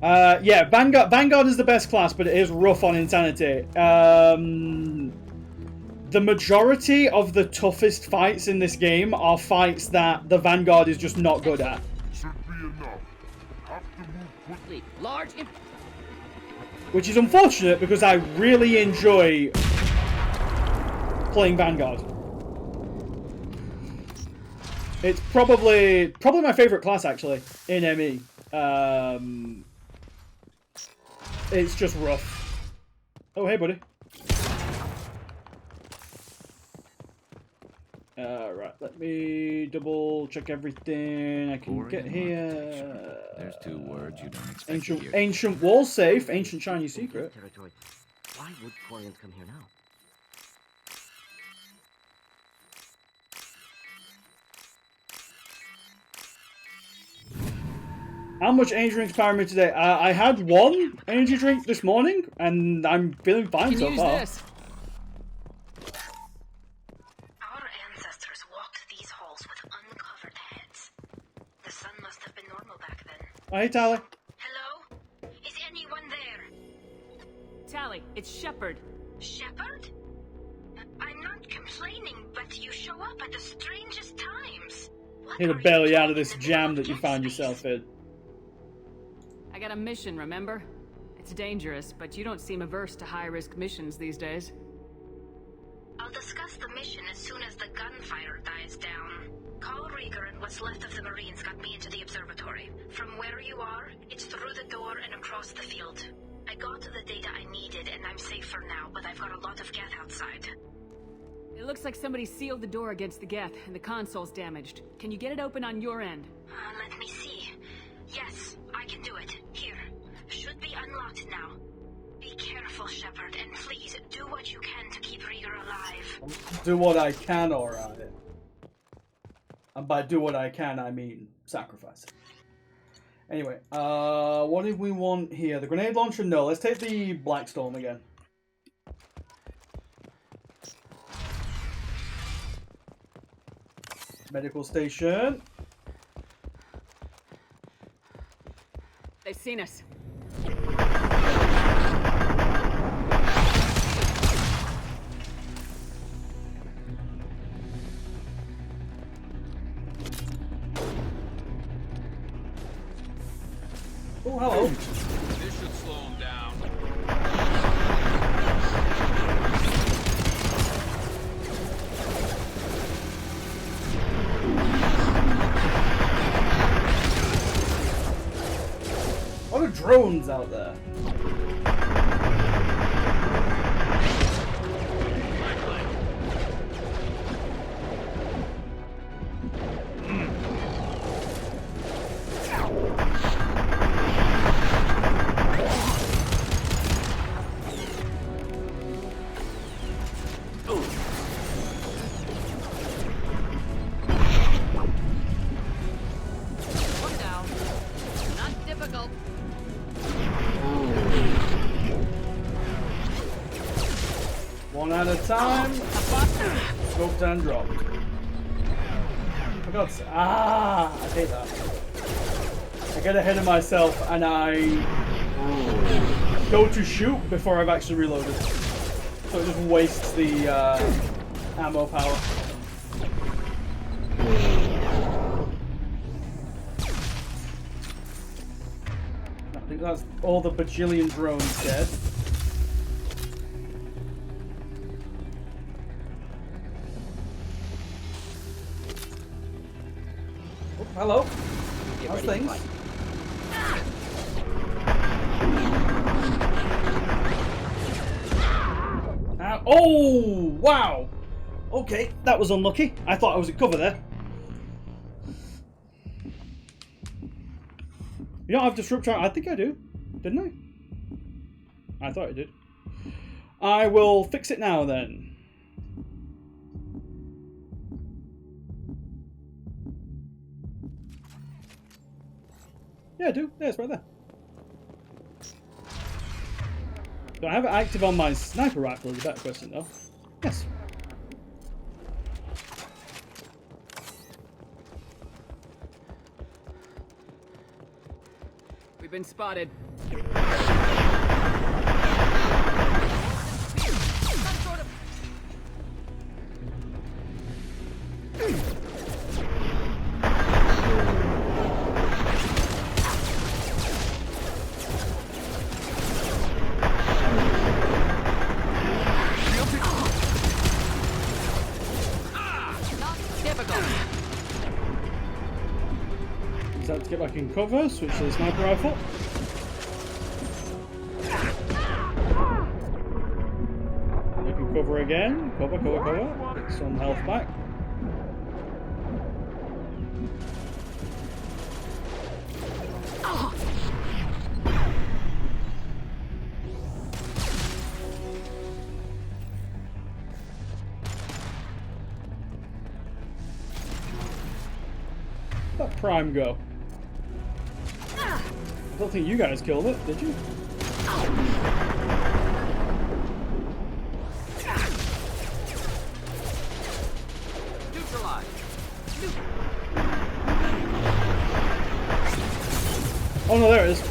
Speaker 2: Yeah, Vanguard is the best class, but it is rough on insanity. The majority of the toughest fights in this game are fights that the Vanguard is just not good at.
Speaker 11: Should be enough. Have to move quickly.
Speaker 8: Large.
Speaker 2: Which is unfortunate because I really enjoy playing Vanguard. It's probably my favorite class actually in ME. It's just rough. Oh, hey, buddy. Right, let me double check everything I can get here.
Speaker 18: There's 2 words you don't expect to hear.
Speaker 2: Ancient wall safe, ancient shiny secret.
Speaker 4: Territory. Why would Quarians come here now?
Speaker 2: How much energy drinks power me today? I had 1 energy drink this morning, and I'm feeling fine so far.
Speaker 7: This.
Speaker 12: Our ancestors walked these halls with uncovered heads. The sun must have been normal back then.
Speaker 2: Hey, Tally.
Speaker 12: Hello? Is anyone there?
Speaker 7: Tally, it's Shepard.
Speaker 12: Shepard? I'm not complaining, but you show up at the strangest times.
Speaker 2: Hit a belly out of this jam that you found yourself in.
Speaker 7: I got a mission, remember? It's dangerous, but you don't seem averse to high-risk missions these days.
Speaker 12: I'll discuss the mission as soon as the gunfire dies down. Call Rieger and what's left of the Marines got me into the observatory. From where you are, it's through the door and across the field. I got the data I needed and I'm safe for now, but I've got a lot of Geth outside.
Speaker 7: It looks like somebody sealed the door against the Geth, and the console's damaged. Can you get it open on your end?
Speaker 12: Let me see. Yes, I can do it. Here. Should be unlocked now. Be careful, Shepard, and please do what you can to keep Rieger alive.
Speaker 2: Do what I can, alright. And by do what I can, I mean sacrifice. Anyway, what did we want here? The grenade launcher? No, let's take the Black Storm again. Medical station.
Speaker 7: They've seen us.
Speaker 2: Oh, hello.
Speaker 15: This should slow him down.
Speaker 2: A lot of drones out there.
Speaker 7: One down. Not difficult.
Speaker 2: One at a time. Scoped and dropped. For God's sake. I hate that. I get ahead of myself and I go to shoot before I've actually reloaded. So it just wastes the ammo power. I think that's all the bajillion drones dead. Oh, hello. How's things? Oh, wow. Okay, that was unlucky. I thought I was in cover there. You don't have disruptor. I think I do. Didn't I? I thought I did. I will fix it now then. Yeah, I do. Yeah, it's right there. Do I have it active on my sniper rifle is a better question though. Yes.
Speaker 8: We've been spotted.
Speaker 2: To get back in cover, switch to the sniper rifle. Taking cover again. Cover. Get some health back. Where'd that Prime go? I don't think you guys killed it, did you?
Speaker 8: Neutralize.
Speaker 2: Oh no, there it is.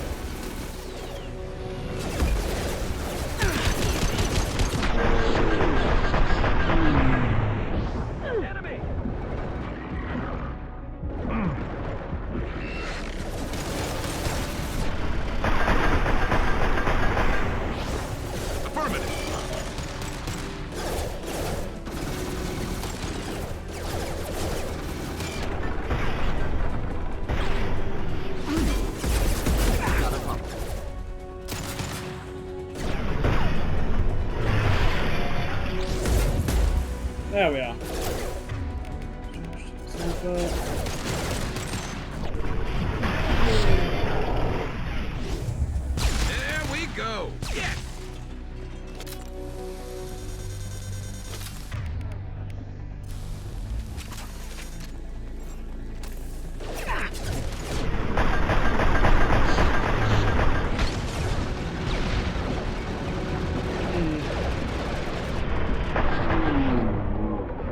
Speaker 2: There we are.
Speaker 15: There we go. Yes.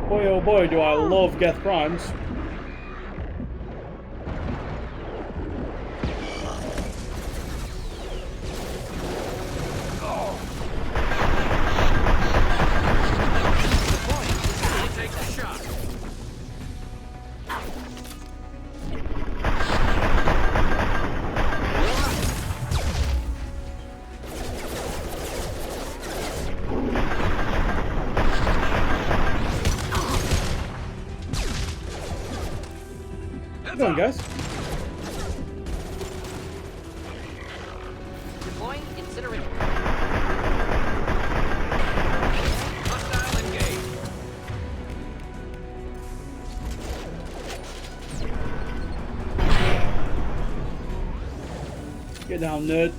Speaker 2: Boy oh boy, do I love Geth Primes. Come on, guys.
Speaker 8: Deploying incinerator. Hostile engaged.
Speaker 2: Get down, nerd.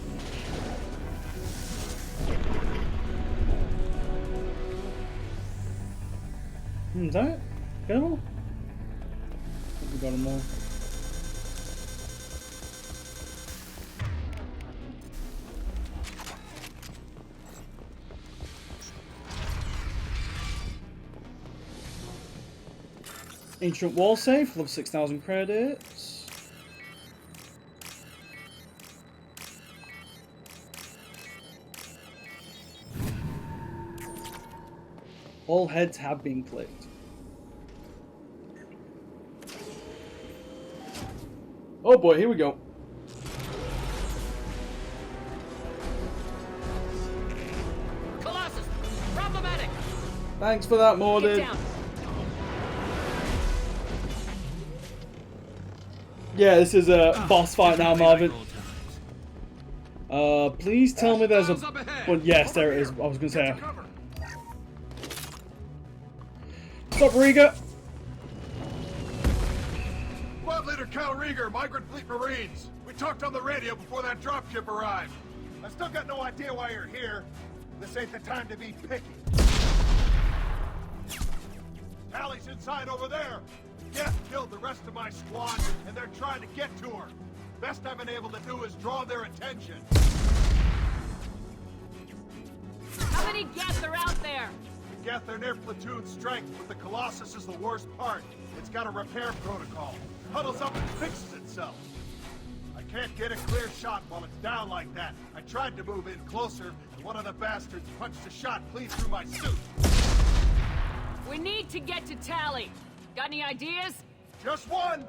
Speaker 2: Is that it? Get them all? We got them all. Ancient wall safe, love 6,000 credits. All heads have been clicked. Oh boy, here we go.
Speaker 8: Colossus, problematic.
Speaker 2: Thanks for that, Mordid. Yeah, this is a boss fight now, Marvin. Please tell me there's a... Well, yes, there it is. I was going to say... Stop, Rieger!
Speaker 19: Squad Leader Cal Rieger, Migrant Fleet Marines. We talked on the radio before that dropship arrived. I still got no idea why you're here. This ain't the time to be picky. Allie's inside over there. Geth killed the rest of my squad, and they're trying to get to her. Best I've been able to do is draw their attention.
Speaker 5: How many Geth are out there?
Speaker 19: The Geth are near platoon strength, but the Colossus is the worst part. It's got a repair protocol. Huddles up and fixes itself. I can't get a clear shot while it's down like that. I tried to move in closer, and one of the bastards punched a shot clean through my suit.
Speaker 5: We need to get to Tally. Got any ideas?
Speaker 19: Just one.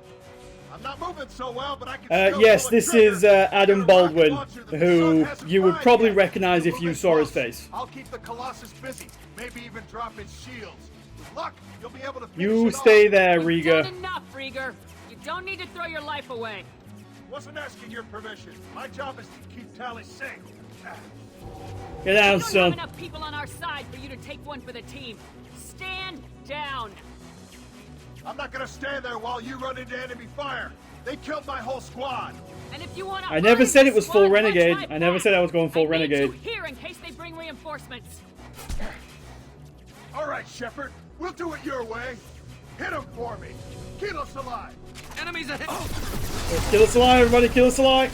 Speaker 19: I'm not moving so well, but I can
Speaker 2: yes, this is Adam Baldwin, who you would probably recognize if you saw his face.
Speaker 19: I'll keep the Colossus busy, maybe even drop its shields. With luck, you'll be able to finish
Speaker 2: You
Speaker 19: it
Speaker 2: stay
Speaker 19: off.
Speaker 2: there,
Speaker 5: You've
Speaker 2: Rieger.
Speaker 5: done enough, Rieger. You don't need to throw your life away.
Speaker 19: Wasn't asking your permission. My job is to keep Tally safe.
Speaker 2: Get down,
Speaker 5: We don't
Speaker 2: son.
Speaker 5: have enough people on our side for you to take one for the team. Stand down.
Speaker 19: I'm not gonna stand there while you run into enemy fire. They killed my whole squad.
Speaker 5: And if you want to
Speaker 2: I never said it was full renegade. I never said I was going full renegade.
Speaker 5: here in case they bring reinforcements.
Speaker 19: All right, Shepard. We'll do it your way. Hit him for me. Keep us alive.
Speaker 8: Enemies ahead.
Speaker 2: Let's kill us alive, everybody. Kill us alive.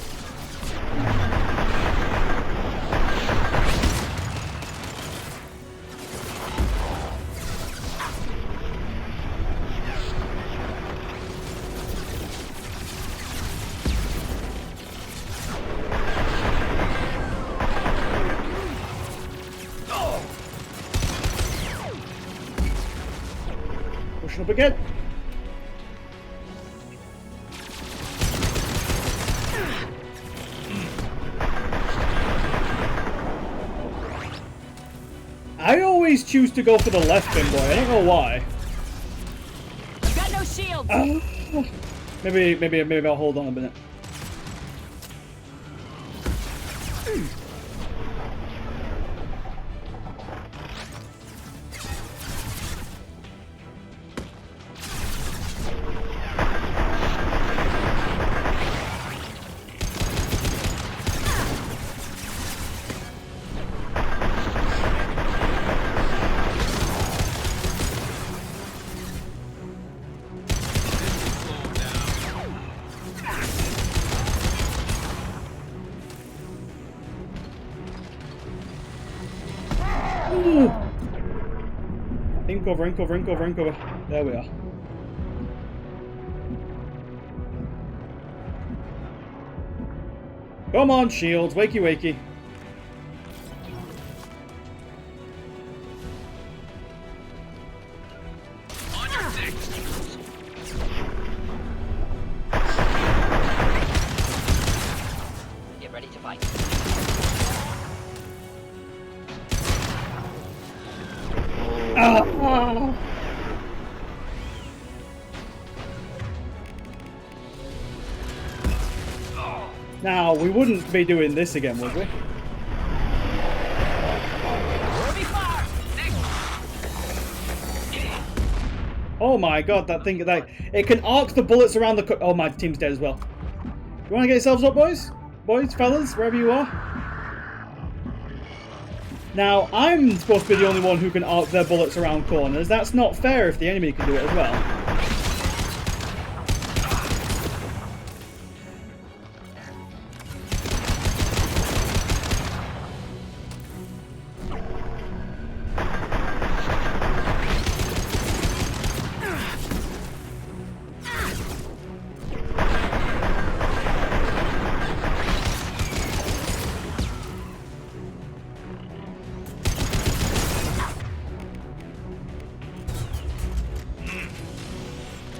Speaker 2: Pushing up again. I always choose to go for the left bin boy. I don't know why.
Speaker 5: Got no shields.
Speaker 2: Maybe I'll hold on a minute. In cover. There we are. Come on, shields. Wakey, wakey.
Speaker 8: On your six.
Speaker 17: Get ready to fight.
Speaker 2: Now, we wouldn't be doing this again, would we? Oh my god, that thing, it can arc the bullets around the... Oh, my team's dead as well. You want to get yourselves up, boys? Boys, fellas, wherever you are? Now, I'm supposed to be the only one who can arc their bullets around corners. That's not fair if the enemy can do it as well.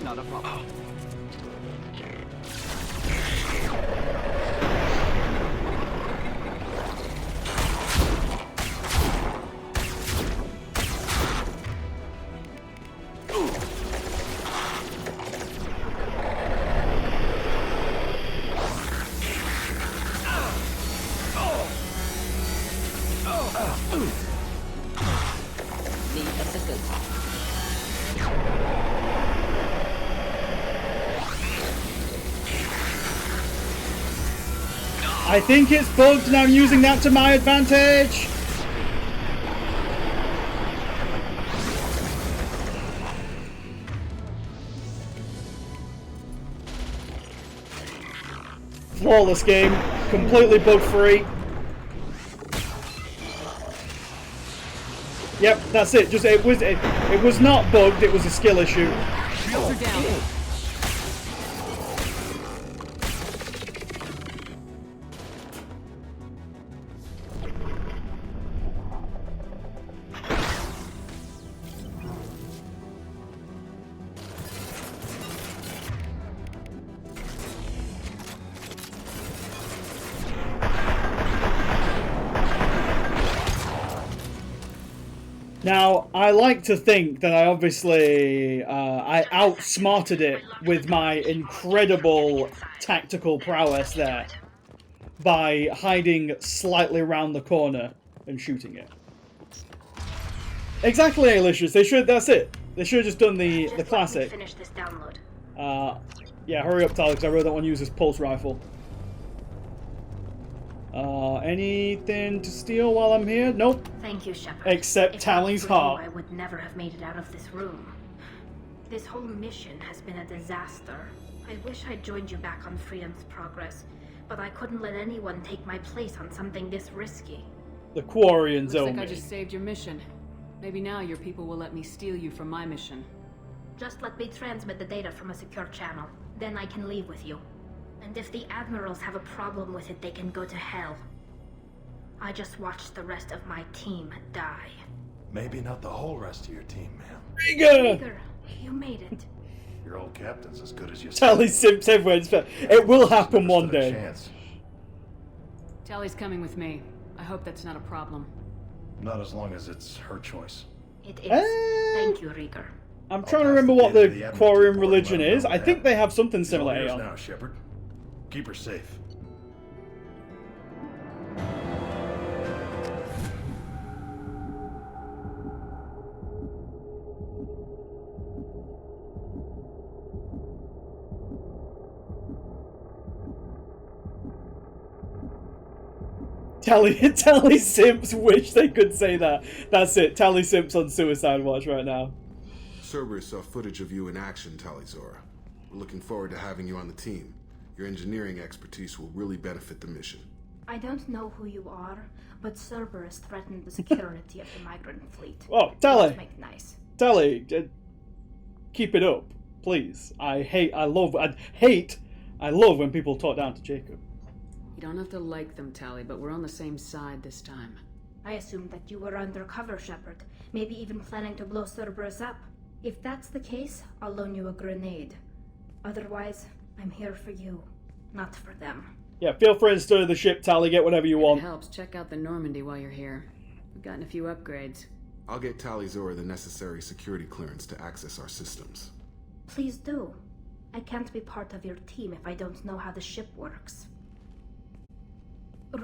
Speaker 8: Not a problem.
Speaker 17: Need assistance.
Speaker 2: I think it's bugged and I'm using that to my advantage. Flawless game, completely bug free. Yep, that's it. Just it was not bugged. It was a skill issue.
Speaker 5: Shields are down.
Speaker 2: Now, I like to think that I obviously I outsmarted it with my incredible tactical prowess there by hiding slightly around the corner and shooting it. Exactly, Alicious. They should. That's it. They should have just done the classic.
Speaker 12: Finish this download.
Speaker 2: Yeah, hurry up, Tyler, because I really don't want to use this pulse rifle. Anything to steal while I'm here? Nope.
Speaker 12: Thank you, Shepard.
Speaker 2: Except Tally's heart.
Speaker 12: I would never have made it out of this room. This whole mission has been a disaster. I wish I'd joined you back on Freedom's Progress, but I couldn't let anyone take my place on something this risky.
Speaker 2: The Quarians
Speaker 7: Looks
Speaker 2: own
Speaker 7: like I
Speaker 2: me.
Speaker 7: just saved your mission. Maybe now your people will let me steal you from my mission.
Speaker 12: Just let me transmit the data from a secure channel. Then I can leave with you. And if the Admirals have a problem with it, they can go to hell. I just watched the rest of my team die.
Speaker 6: Maybe not the whole rest of your team, ma'am.
Speaker 12: Rieger, you made it.
Speaker 6: Your old captain's as good as you
Speaker 2: Tally simps everywhere. It will happen one day.
Speaker 6: Chance.
Speaker 7: Tally's coming with me. I hope that's not a problem.
Speaker 6: Not as long as it's her choice.
Speaker 12: It is. Thank you, Rieger.
Speaker 2: I'm trying to remember what the Quarian religion is. I think they have something similar here.
Speaker 6: Now, Shepard. Keep her safe.
Speaker 2: Tally simps wish they could say that. That's it. Tally simps on suicide watch right now.
Speaker 10: Cerberus saw footage of you in action, Talizora. We're looking forward to having you on the team. Your engineering expertise will really benefit the mission.
Speaker 12: I don't know who you are, but Cerberus threatened the security of the migrant fleet.
Speaker 2: Oh, Tally.
Speaker 12: Let's make nice.
Speaker 2: Tally, keep it up, please. I love when people talk down to Jacob.
Speaker 7: You don't have to like them, Tally, but we're on the same side this time.
Speaker 12: I assumed that you were undercover, Shepard. Maybe even planning to blow Cerberus up. If that's the case, I'll loan you a grenade. Otherwise, I'm here for you, not for them.
Speaker 2: Yeah, feel free to study the ship, Tally. Get whatever you want.
Speaker 7: If it helps, check out the Normandy while you're here. We've gotten a few upgrades.
Speaker 10: I'll get Talizora the necessary security clearance to access our systems.
Speaker 12: Please do. I can't be part of your team if I don't know how the ship works.